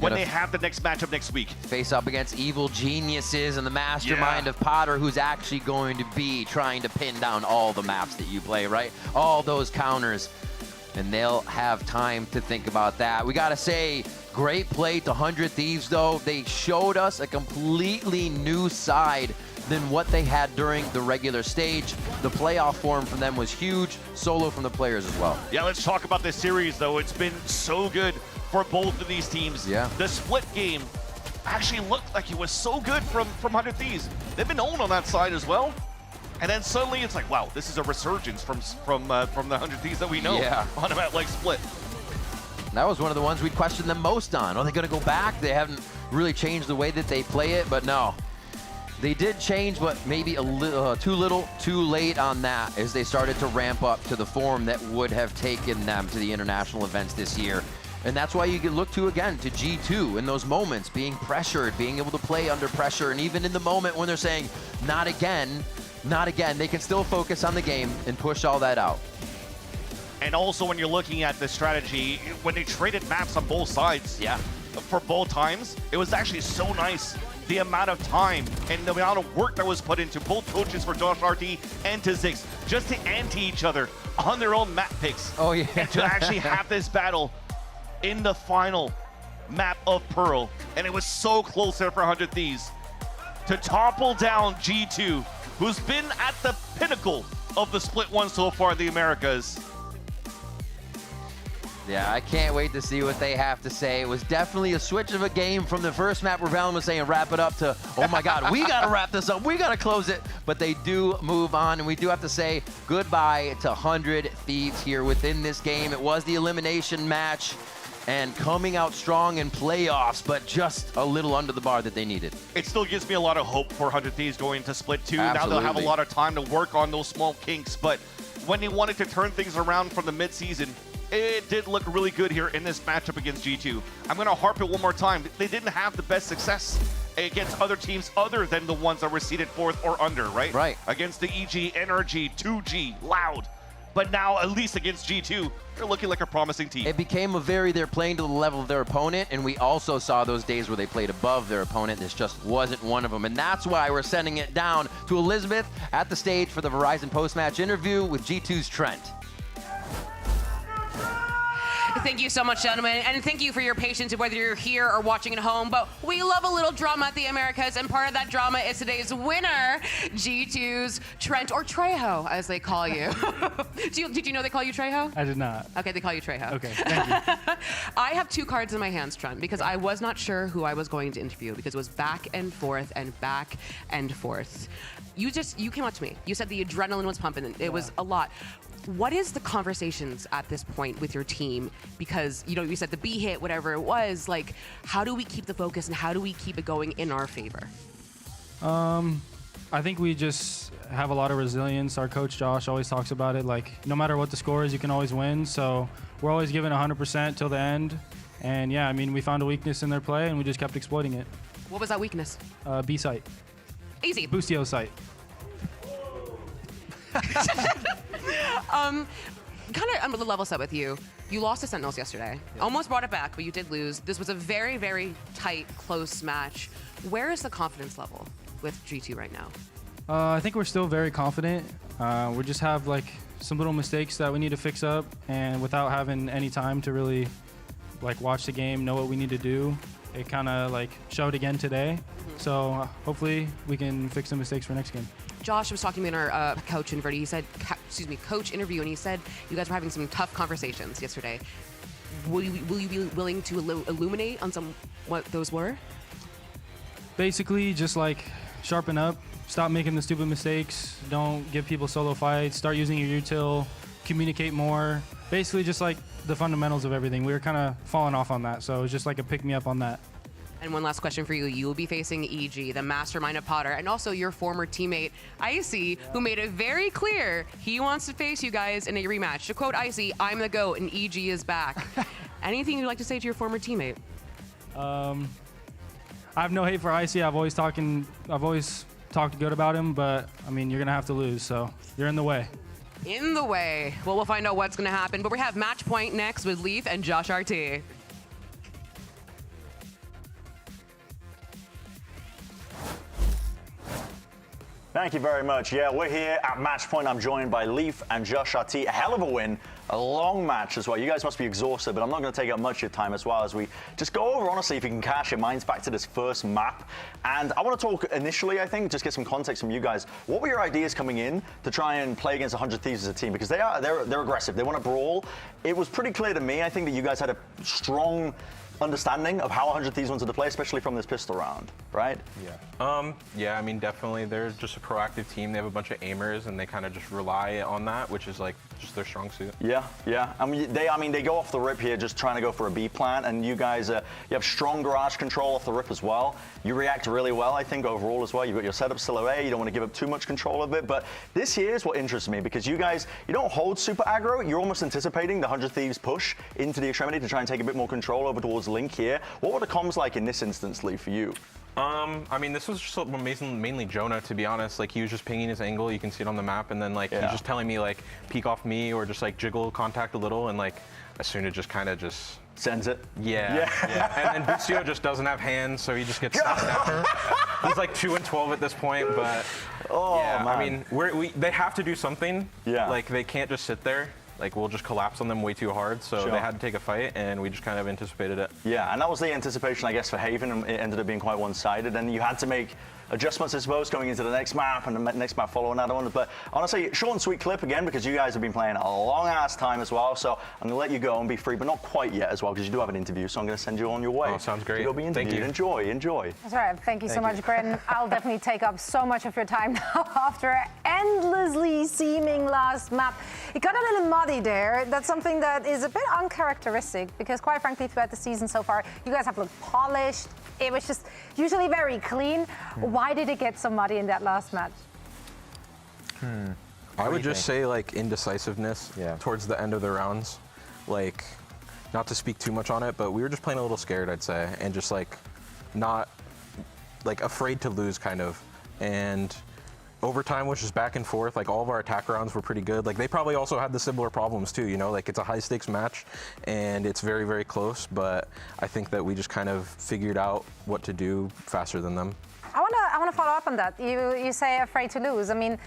when they have the next matchup next week. Face up against evil geniuses and the mastermind of Potter, who's actually going to be trying to pin down all the maps that you play, right? All those counters. And they'll have time to think about that. We gotta say, great play to 100 Thieves, though. They showed us a completely new side than what they had during the regular stage. The playoff form from them was huge. Solo from the players as well. Yeah, let's talk about this series, though. It's been so good for both of these teams. Yeah. The split game actually looked like it was so good from 100 Thieves. They've been owned on that side as well. And then suddenly it's like, wow, this is a resurgence from the 100 Thieves that we know on a map like Split. That was one of the ones we'd question them most on. Are they gonna go back? They haven't really changed the way that they play it, but no. They did change, but maybe too little, too late on that as they started to ramp up to the form that would have taken them to the international events this year. And that's why you can look to, again, to G2 in those moments, being pressured, being able to play under pressure, and even in the moment when they're saying, not again, not again, they can still focus on the game and push all that out. And also when you're looking at the strategy, when they traded maps on both sides, for both times, it was actually so nice. The amount of time and the amount of work that was put into both coaches for Josh RT and to Zix, just to ante each other on their own map picks. Oh yeah. And to actually have this battle in the final map of Pearl. And it was so close there for 100 Thieves to topple down G2, who's been at the pinnacle of the Split 1 so far in the Americas. Yeah, I can't wait to see what they have to say. It was definitely a switch of a game from the first map where VALORANT was saying wrap it up to, oh my God, we got to wrap this up. We got to close it. But they do move on, and we do have to say goodbye to 100 Thieves here within this game. It was the elimination match and coming out strong in playoffs, but just a little under the bar that they needed. It still gives me a lot of hope for 100 Thieves going to Split 2. Absolutely. Now they'll have a lot of time to work on those small kinks, but when they wanted to turn things around from the mid-season, it did look really good here in this matchup against G2. I'm going to harp it one more time. They didn't have the best success against other teams other than the ones that were seeded 4th or under, right? Right. Against the EG, NRG, 2G, Loud. But now, at least against G2, they're looking like a promising team. It became they're playing to the level of their opponent, and we also saw those days where they played above their opponent. This just wasn't one of them, and that's why we're sending it down to Elizabeth at the stage for the Verizon post-match interview with G2's Trent. Thank you so much, gentlemen, and thank you for your patience, whether you're here or watching at home. But we love a little drama at the Americas, and part of that drama is today's winner, G2's Trent, or Trejo, as they call you. Did you know they call you Trejo? I did not. Okay, they call you Trejo. Okay, thank you. I have 2 cards in my hands, Trent, because I was not sure who I was going to interview, because it was back and forth and back and forth. You came up to me. You said the adrenaline was pumping. It was a lot. What is the conversations at this point with your team? Because, you said the B hit, whatever it was, like, how do we keep the focus and how do we keep it going in our favor? I think we just have a lot of resilience. Our coach, Josh, always talks about it. Like, no matter what the score is, you can always win. So we're always giving 100% till the end. And yeah, I mean, we found a weakness in their play and we just kept exploiting it. What was that weakness? B site. Easy. Boostio site. I'm a little level set with you. You lost to Sentinels yesterday. Yeah. Almost brought it back, but you did lose. This was a very, very tight, close match. Where is the confidence level with G2 right now? I think we're still very confident. We just have like some little mistakes that we need to fix up, and without having any time to really like watch the game, know what we need to do, it kind of like showed again today. So hopefully we can fix the mistakes for next game. Josh was talking to me in our coach interview. He said, coach interview, and he said you guys were having some tough conversations yesterday. Will you be willing to illuminate on what those were? Basically, just like sharpen up, stop making the stupid mistakes, don't give people solo fights, start using your util, communicate more. Basically, just like the fundamentals of everything. We were kind of falling off on that, so it was just like a pick me up on that. And one last question for you. You will be facing EG, the mastermind of Potter, and also your former teammate, Icy, who made it very clear he wants to face you guys in a rematch. To quote Icy, I'm the GOAT and EG is back. Anything you'd like to say to your former teammate? I have no hate for Icy. I've always talked good about him, but I mean, you're going to have to lose, so you're in the way. In the way. Well, we'll find out what's going to happen, but we have match point next with Leaf and Josh RT. Thank you very much. Yeah, we're here at match point. I'm joined by Leaf and Josh RT. A hell of a win, a long match as well. You guys must be exhausted, but I'm not going to take up much of your time as well as we just go over, honestly, if you can cash your minds back to this first map. And I want to talk initially, I think, just get some context from you guys. What were your ideas coming in to try and play against 100 Thieves as a team? Because they're aggressive. They want to brawl. It was pretty clear to me, I think, that you guys had a strong understanding of how 100 Thieves wanted to play, especially from this pistol round, right? Yeah, I mean, definitely they're just a proactive team. They have a bunch of aimers and they kind of just rely on that, which is like just their strong suit. Yeah. I mean, they go off the rip here just trying to go for a B plan, and you guys, you have strong garage control off the rip as well. You react really well, I think, overall as well. You've got your setup still away. You don't want to give up too much control of it, but this here is what interests me, because you guys, you don't hold super aggro. You're almost anticipating the 100 Thieves push into the extremity to try and take a bit more control over towards Link here. What were the comms like in this instance, Lee, for you? I mean, this was just mainly Jonah, to be honest. Like, he was just pinging his angle. You can see it on the map, and then like he's just telling me like peek off me or just like jiggle contact a little, and like as soon as just kind of just sends it. Yeah. And then Bucio just doesn't have hands, so he just gets stopped after. He's like 2-12 at this point, but man. I mean, they have to do something. Like, they can't just sit there. Like, we'll just collapse on them way too hard, so they had to take a fight, and we just kind of anticipated it. Yeah, and that was the anticipation, I guess, for Haven, and it ended up being quite one-sided, and you had to make adjustments, I suppose, going into the next map and the next map following that one. But honestly, short and sweet clip again, because you guys have been playing a long-ass time as well. So I'm going to let you go and be free, but not quite yet as well, because you do have an interview. So I'm going to send you on your way. Oh, sounds great. So you'll be interviewed. Thank you. Enjoy. That's right. Thank you so much, Brendan. I'll definitely take up so much of your time now after an endlessly seeming last map. It got a little muddy there. That's something that is a bit uncharacteristic, because quite frankly, throughout the season so far, you guys have looked polished. It was just usually very clean. Why did it get so muddy in that last match? I would just say like indecisiveness towards the end of the rounds. Like, not to speak too much on it, but we were just playing a little scared, I'd say, and just like not like afraid to lose kind of. And overtime was just back and forth. Like all of our attack rounds were pretty good. Like they probably also had the similar problems too, you know, like it's a high stakes match and it's very, very close, but I think that we just kind of figured out what to do faster than them. I want to follow up on that. You say afraid to lose. I mean,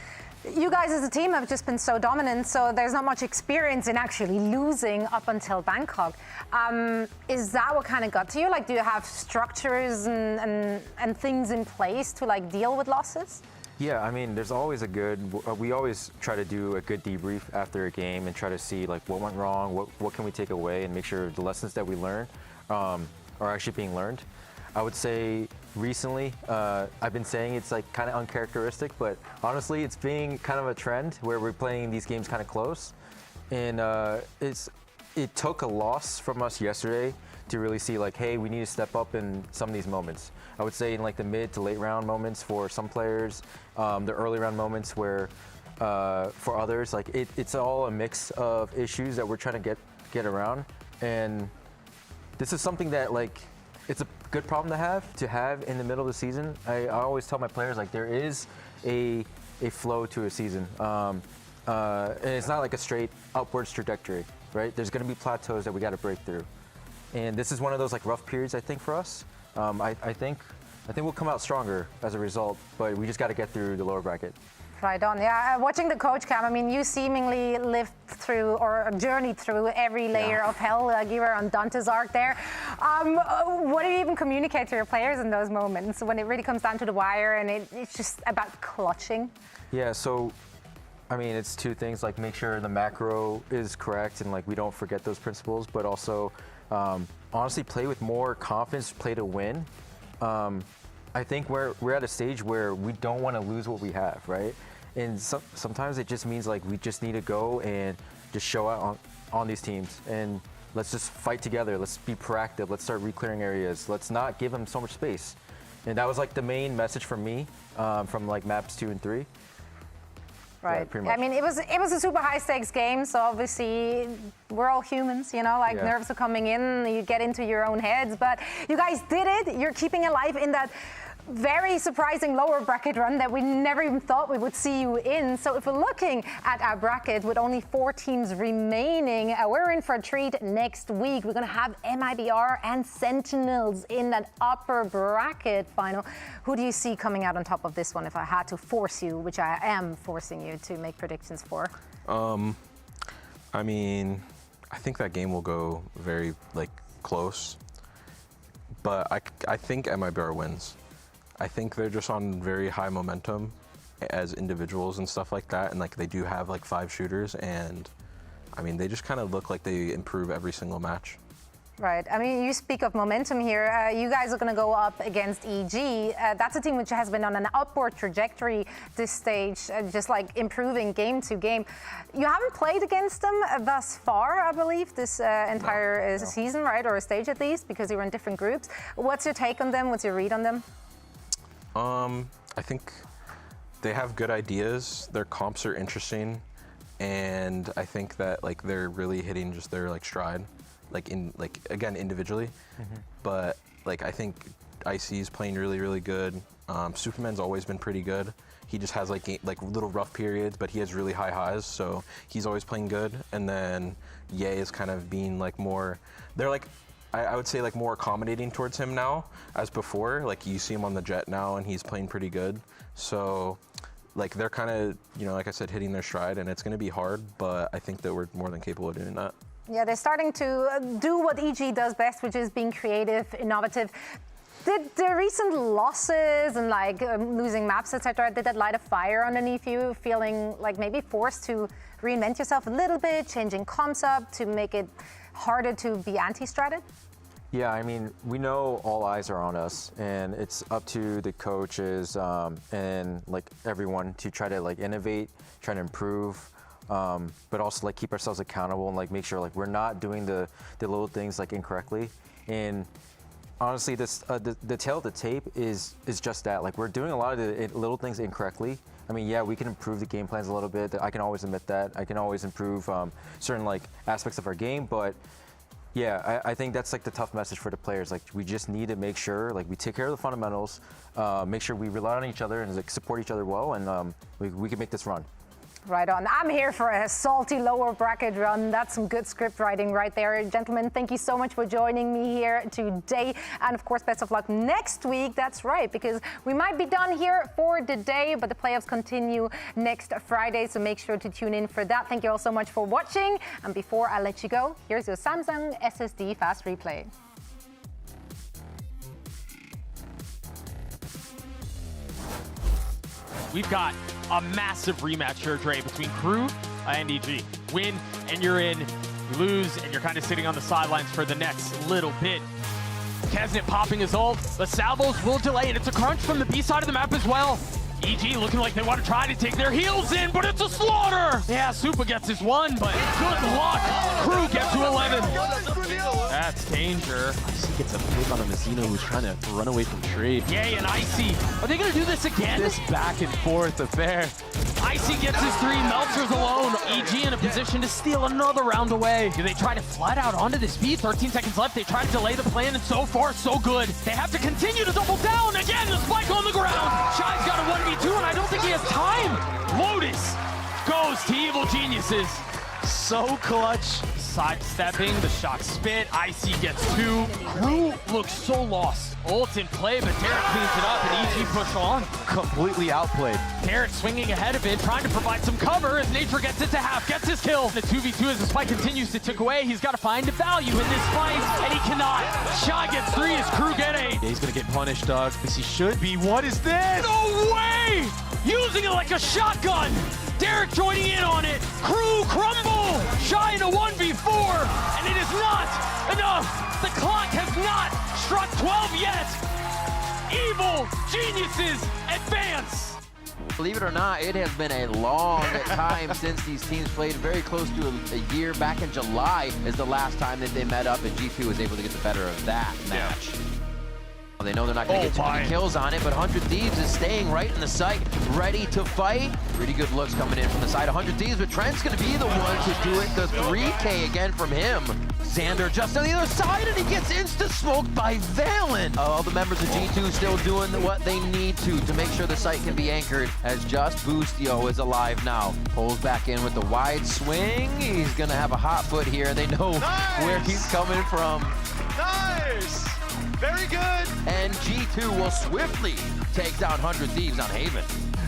you guys as a team have just been so dominant, so there's not much experience in actually losing up until Bangkok. Is that what kind of got to you? Like, do you have structures and things in place to like deal with losses? Yeah, I mean, there's always we always try to do a good debrief after a game and try to see like what went wrong, what can we take away, and make sure the lessons that we learn are actually being learned. I would say recently, I've been saying it's like kind of uncharacteristic, but honestly, it's being kind of a trend where we're playing these games kind of close. And it took a loss from us yesterday to really see like, hey, we need to step up in some of these moments. I would say in like the mid to late round moments for some players, the early round moments where for others, like it's all a mix of issues that we're trying to get around. And this is something that like, it's a good problem to have in the middle of the season. I always tell my players like there is a flow to a season, and it's not like a straight upwards trajectory, right? There's going to be plateaus that we got to break through, and this is one of those like rough periods I think for us. I think we'll come out stronger as a result, but we just got to get through the lower bracket. Right on. Yeah, watching the coach cam, I mean, you seemingly lived through or journeyed through every layer of hell. Like you were on Dante's Ark there. What do you even communicate to your players in those moments when it really comes down to the wire and it's just about clutching? Yeah, so I mean, it's two things, like make sure the macro is correct and like we don't forget those principles, but also honestly play with more confidence, play to win. I think we're at a stage where we don't want to lose what we have, right? And sometimes it just means like we just need to go and just show out on these teams and let's just fight together. Let's be proactive. Let's start re-clearing areas. Let's not give them so much space. And that was like the main message from me from like maps 2 and 3. Right. Yeah, pretty much. I mean, it was a super high stakes game, so obviously we're all humans, you know, like nerves are coming in, you get into your own heads, but you guys did it. You're keeping alive in that very surprising lower bracket run that we never even thought we would see you in. So if we're looking at our bracket with only 4 teams remaining, we're in for a treat next week. We're going to have mibr and Sentinels in that upper bracket final. Who do you see coming out on top of this one if I had to force you, which I am forcing you to make predictions for? I mean, I think that game will go very like close, but I think mibr wins. I think they're just on very high momentum as individuals and stuff like that, and like they do have like 5 shooters, and I mean they just kind of look like they improve every single match. Right. I mean, you speak of momentum here. You guys are going to go up against EG. That's a team which has been on an upward trajectory this stage, just like improving game to game. You haven't played against them thus far, I believe, this entire season, right? Or a stage at least, because you were in different groups. What's your take on them? What's your read on them? I think they have good ideas. Their comps are interesting, and I think that like they're really hitting just their like stride, like again individually. But like I think IC's playing really, really good. Superman's always been pretty good. He just has like little rough periods, but he has really high highs, so he's always playing good. And then Ye is kind of being like more. They're like. I would say like more accommodating towards him now as before. Like you see him on the jet now and he's playing pretty good. So like they're kind of, you know, like I said, hitting their stride, and it's going to be hard, but I think that we're more than capable of doing that. Yeah, they're starting to do what EG does best, which is being creative, innovative. Did the recent losses and like losing maps, etc., did that light a fire underneath you, feeling like maybe forced to reinvent yourself a little bit, changing comms up to make it harder to be anti-stratted? Yeah, I mean, we know all eyes are on us, and it's up to the coaches and like everyone to try to like innovate, try to improve, but also like keep ourselves accountable and like make sure like we're not doing the little things like incorrectly. And honestly, this the tail of the tape is just that. Like we're doing a lot of the little things incorrectly. I mean, yeah, we can improve the game plans a little bit. I can always admit that. I can always improve certain like aspects of our game, but yeah, I think that's like the tough message for the players. Like we just need to make sure like we take care of the fundamentals, make sure we rely on each other and like, support each other well, and we can make this run. Right on. I'm here for a salty lower bracket run. That's some good script writing right there. Gentlemen, thank you so much for joining me here today. And of course, best of luck next week. That's right, because we might be done here for the day, but the playoffs continue next Friday. So make sure to tune in for that. Thank you all so much for watching. And before I let you go, here's your Samsung SSD Fast Replay. We've got a massive rematch here, Dre, between Crew and EG. Win, and you're in. You lose, and you're kind of sitting on the sidelines for the next little bit. Kesnet popping his ult. The salvos will delay, and it's a crunch from the B side of the map as well. EG looking like they want to try to take their heels in, but it's a slaughter! Yeah, Supa gets his one, but good luck. Crew gets to 11. That's danger. Icy gets a pick on a Mazzino who's trying to run away from trade. Yay, and Icy. Are they going to do this again? This back and forth affair. Icy gets his 3, Meltzer's alone. EG in a position to steal another round away. Do they try to flat out onto this beat? 13 seconds left. They try to delay the plan, and so far, so good. They have to continue to double down. Again, the spike on the ground. Shai's got a 1v2, and I don't think he has time. Lotus goes to Evil Geniuses. So clutch. Sidestepping, the shock spit. Icy gets 2. Crew looks so lost. Ult in play, but Derek cleans it up, and EG push on. Completely outplayed. Derek swinging ahead of it, trying to provide some cover as Nature gets it to half, gets his kill. The 2v2 as the spike continues to tick away. He's got to find the value in this fight, and he cannot. Shai gets 3 as Crew get 8. Yeah, he's gonna get punished, dog, because he should be. What is this? No way! Using it like a shotgun. Derek joining in on it. Crew crumble. Shai in a 1v4, and it is not enough. The clock has not struck 12 yet. Evil Geniuses advance. Believe it or not, it has been a long time since these teams played. Very close to a year. Back in July is the last time that they met up, and G2 was able to get the better of that match. Well, they know they're not going to get too many kills on it, but 100 Thieves is staying right in the sight, ready to fight. Pretty good looks coming in from the side. 100 Thieves, but Trent's going to be the one to do it. The 3K again from him. Xander just on the other side, and he gets insta-smoked by VALORANT. All the members of G2 still doing what they need to make sure the site can be anchored, as just Boostio is alive now. Pulls back in with the wide swing. He's going to have a hot foot here. They know where he's coming from. Nice! Very good! And G2 will swiftly take down 100 Thieves on Haven.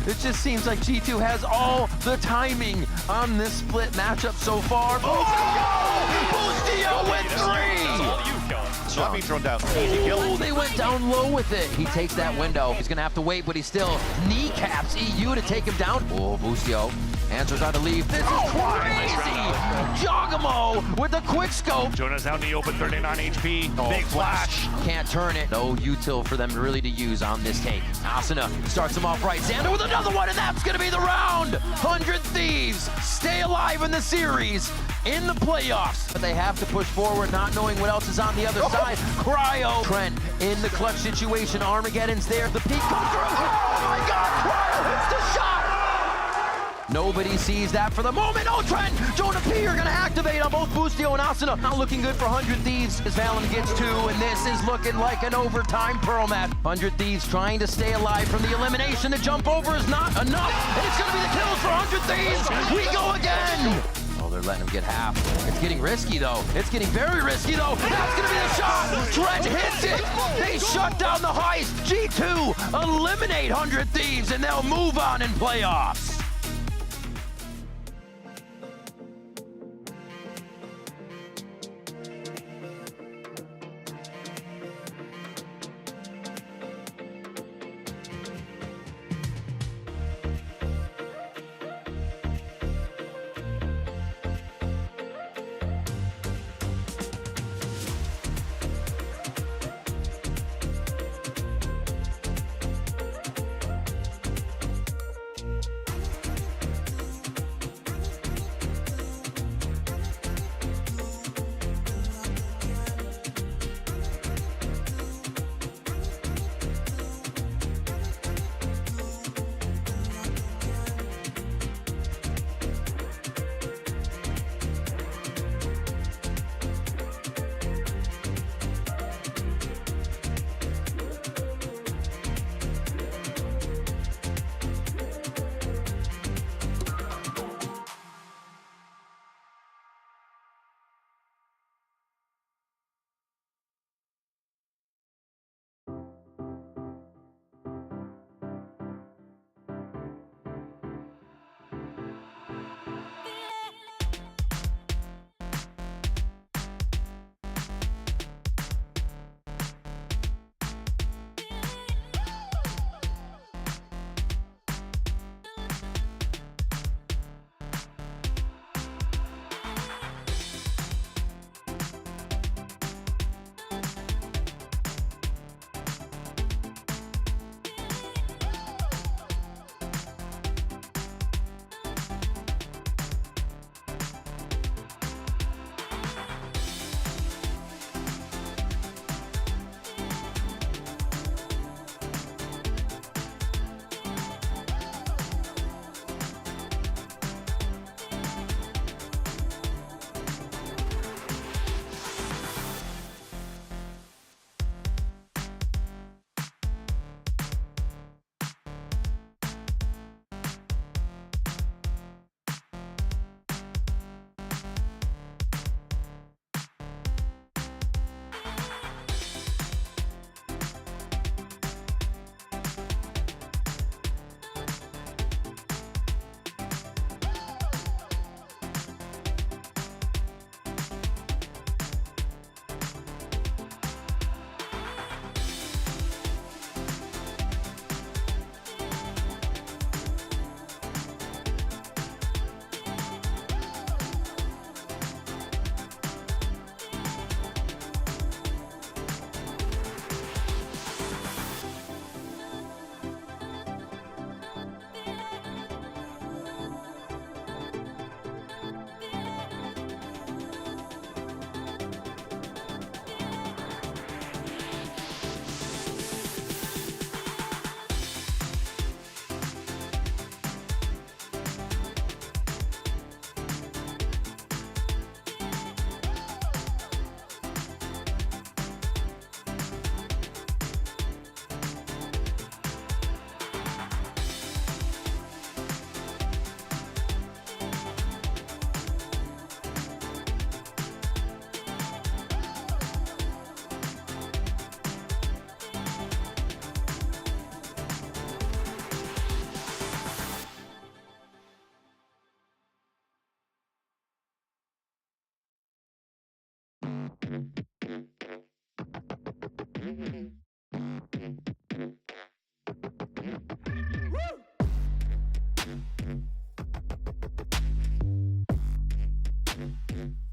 It just seems like G2 has all the timing on this split matchup so far. Boostio with 3! Not being thrown down. Easy kill. Oh, they went down low with it. He takes that window. He's going to have to wait, but he still kneecaps EU to take him down. Oh, Boostio answers on the leave. This is crazy! Jogamo with the quick scope. Jonah's out in the open, 39 HP. Big flash. Can't turn it. No util for them really to use on this take. Asuna starts him off right. Xander with another one, and that's going to be the round. 100 Thieves stay alive in the series, in the playoffs. But they have to push forward, not knowing what else is on the other side. Cryo. Trent in the clutch situation. Armageddon's there. The peak comes through. Oh my God! Cryo hits the shot! Nobody sees that for the moment. Oh, Trent! Jonah P are going to activate on both Boostio and Asuna. Not looking good for 100 Thieves as VALORANT gets 2, and this is looking like an overtime Pearl match. 100 Thieves trying to stay alive from the elimination. The jump over is not enough, and it's going to be the kills for 100 Thieves. We go again! Oh, they're letting him get half. It's getting risky, though. It's getting very risky, though. That's going to be the shot. Trent hits it. They shut down the heist. G2 eliminate 100 Thieves, and they'll move on in playoffs. Bye.